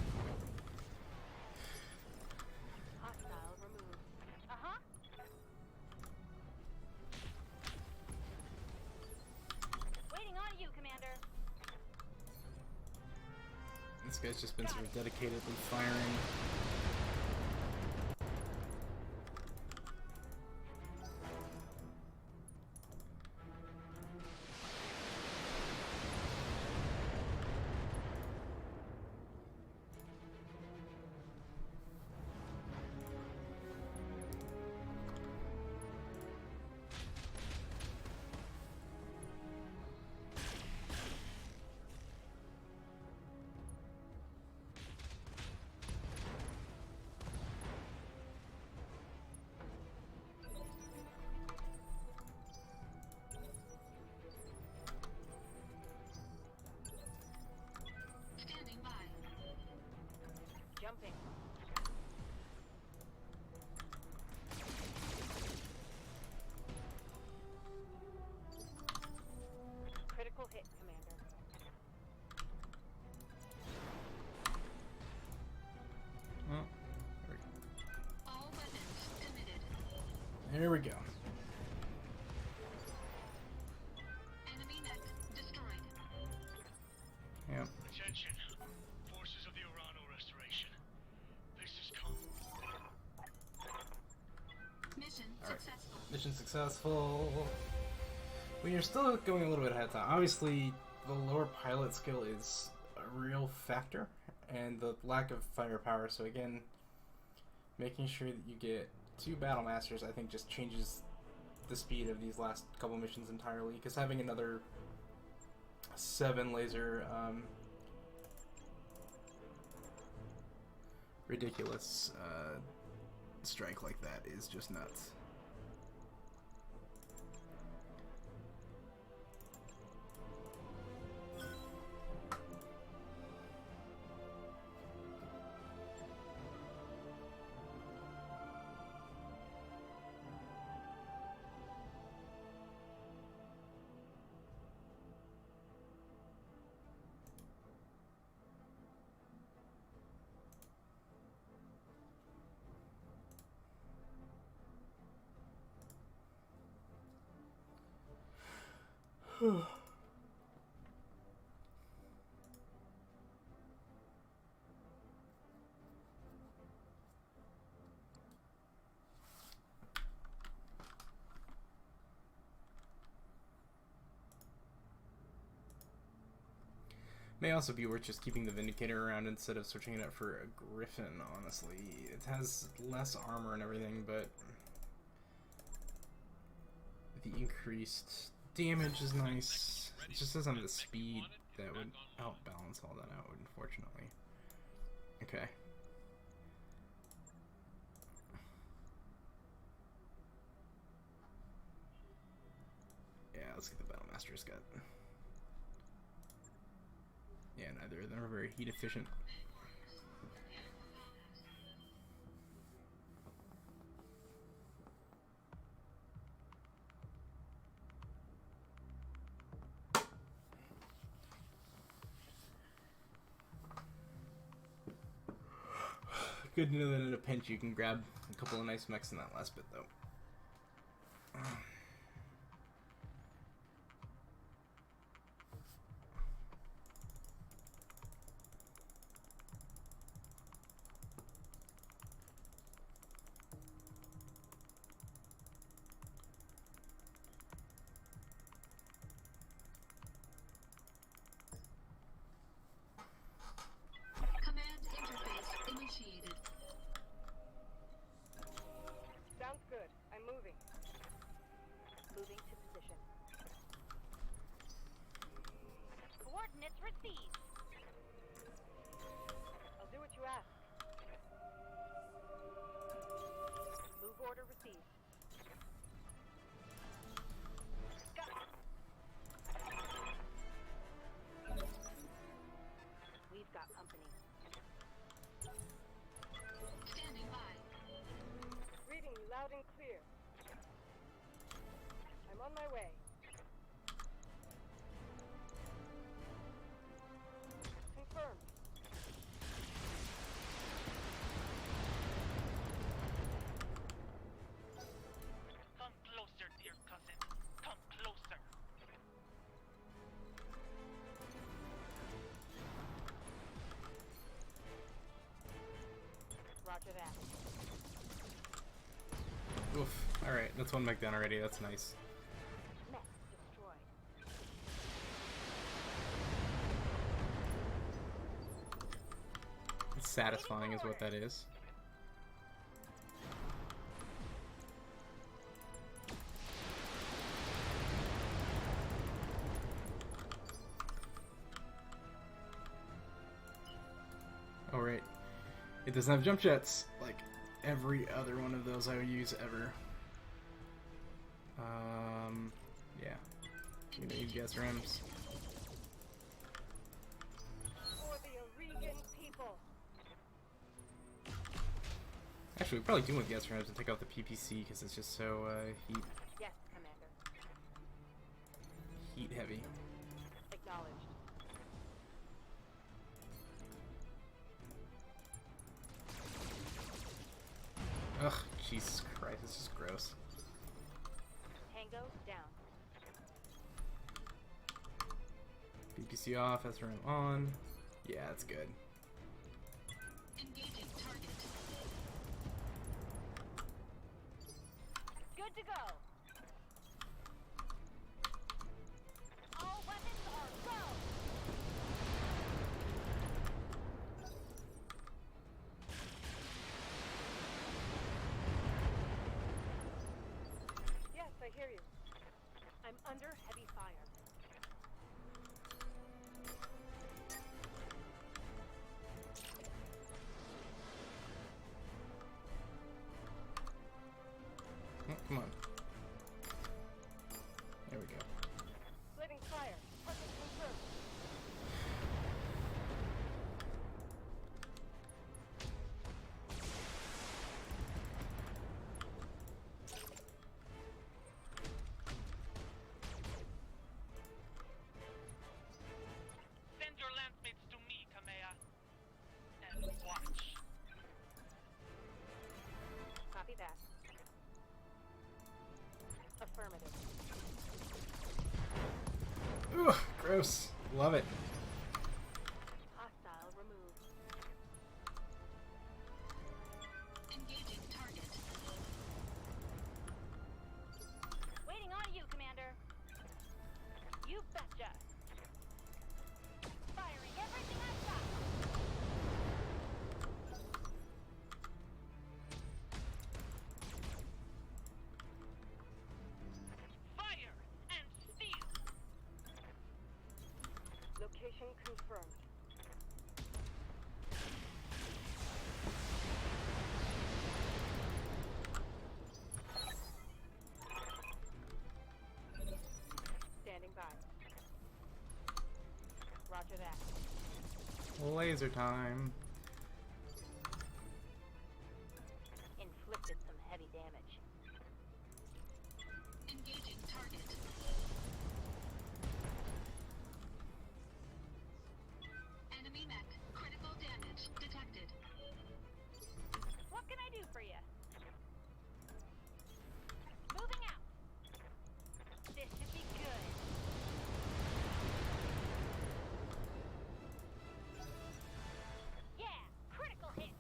Hostile removed. Uh-huh. Waiting on you, Commander. This guy's just been sort of dedicatedly firing. Attention, forces of the Urano Restoration. This is Mission Alright. successful. Mission successful. We are still going a little bit ahead of time. Obviously, the lower pilot skill is a real factor, and the lack of firepower. So again, making sure that you get 2 Battle Masters, I think, just changes the speed of these last couple missions entirely. Because having another 7 laser ridiculous strike like that is just nuts. May also be worth just keeping the Vindicator around instead of switching it out for a Griffin, honestly. It has less armor and everything, but the increased damage is nice. It just doesn't have the speed that would outbalance all that out, unfortunately. Okay. Yeah, let's get the Battle Master's Gut. Yeah, neither of them are very heat efficient. Good to know that in a pinch you can grab a couple of nice mechs in that last bit, though. Command interface initiated. Sounds good. I'm moving. Moving to position. Coordinates received. I'll do what you ask. Move order received. We've got company. Standing by. Reading you loud and clear. I'm on my way. Confirmed. Come closer, dear cousin. Come closer. Roger that. Oof. Alright, that's one mech down already. That's nice. Mech destroyed. It's satisfying is what that is. Oh, right. It doesn't have jump jets, like every other one of those I would use ever. Yeah. You need gas rams. For the Oregon people. Actually, we probably do want gas rams to take out the PPC because it's just so Yes, Commander. heat heavy. Acknowledged. Ugh, Jesus Christ, this is gross. Tango down. PPC off, SRM on. Yeah, that's good. Engaging target. Good to go. All weapons are go. Yes, I hear you. I'm under heavy fire. Oh, come on. There we go. Splitting fire. Target confirmed. Send your lancemates to me, Kamea. And watch. Copy that. Affirmative. Ugh, gross. Love it. Hostile removed. Engaging target. Waiting on you, Commander. You betcha. Firing everything I've got. Fire and steel. Location confirmed. Standing by. Roger that. Laser time. Inflicted some heavy damage. Engaging target. Enemy mech. Critical damage detected. What can I do for you? Moving out. This should be good. Yeah, critical hit.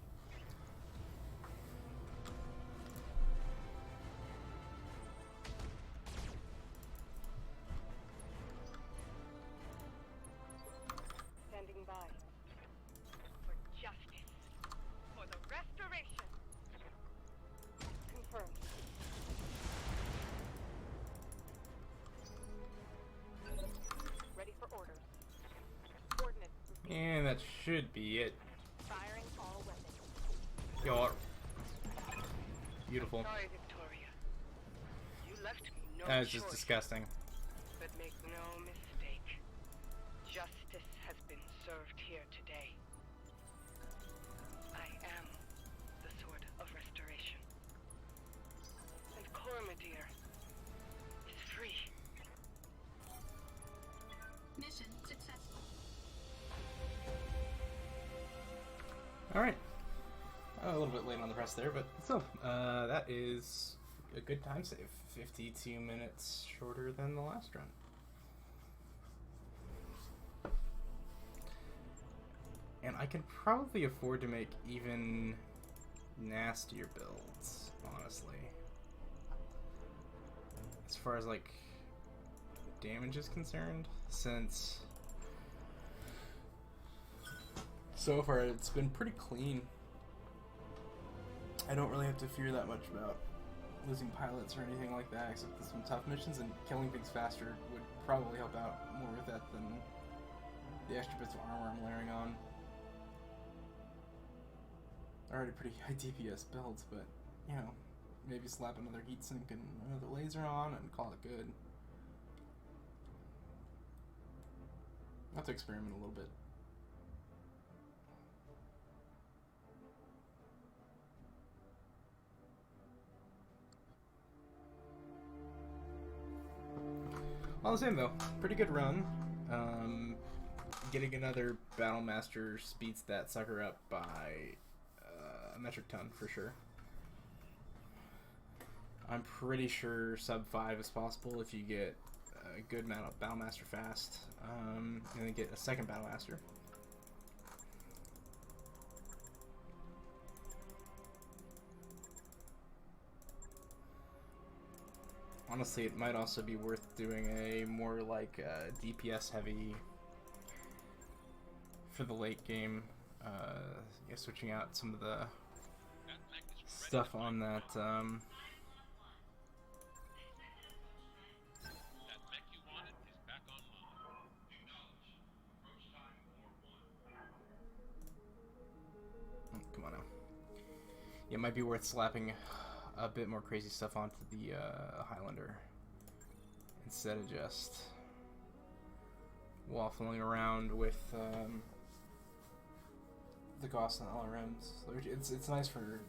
Standing by. For justice. For the restoration. Confirmed. Ready for orders. Coordinates. And that should be it. Firing all weapons. Yo. Beautiful. Sorry, Victoria. You left me no That is choice. just disgusting. But make no mistake. Justice has been served here today. I am the Sword of Restoration. And Cormadir is free. Mission successful. Alright. A little bit late on the press there, but still, that is a good time save. 52 minutes shorter than the last run. And I can probably afford to make even nastier builds, honestly. As far as, like, damage is concerned, since so far it's been pretty clean. I don't really have to fear that much about losing pilots or anything like that, except for some tough missions, and killing things faster would probably help out more with that than the extra bits of armor I'm layering on. Already pretty high DPS builds, but, you know, maybe slap another heatsink and another laser on and call it good. I'll have to experiment a little bit. All the same though, pretty good run. Getting another Battle Master speeds that sucker up by a metric ton for sure. I'm pretty sure sub 5 is possible if you get a good Battle Master fast, and then get a second Battle Master. honestly, it might also be worth doing a more like DPS heavy for the late game. Yeah, switching out some of the stuff on that. Come on now. Yeah, it might be worth slapping a bit more crazy stuff onto the Highlander instead of just waffling around with the Gauss and LRMs. It's nice for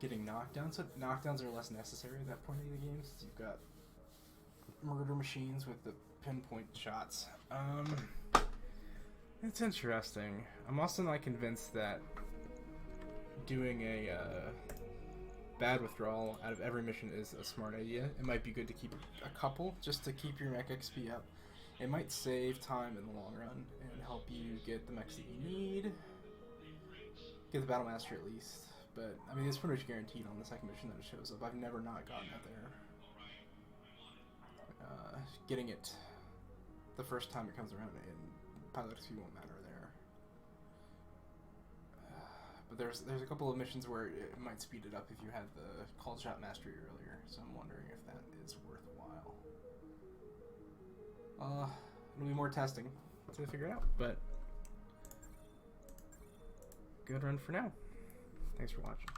getting knockdowns. So knockdowns are less necessary at that point in the game, since you've got murder machines with the pinpoint shots. It's interesting. I'm also not convinced that doing a bad withdrawal out of every mission is a smart idea. It might be good to keep a couple just to keep your mech XP up. It might save time in the long run and help you get the mechs that you need. Get the Battle Master at least. But, I mean, it's pretty much guaranteed on the second mission that it shows up. I've never not gotten it there. Getting it the first time it comes around in Pilot XP won't matter there. But there's a couple of missions where it might speed it up if you had the Called Shot Mastery earlier, so I'm wondering if that is worthwhile. It'll be more testing to figure it out, but good run for now. Thanks for watching.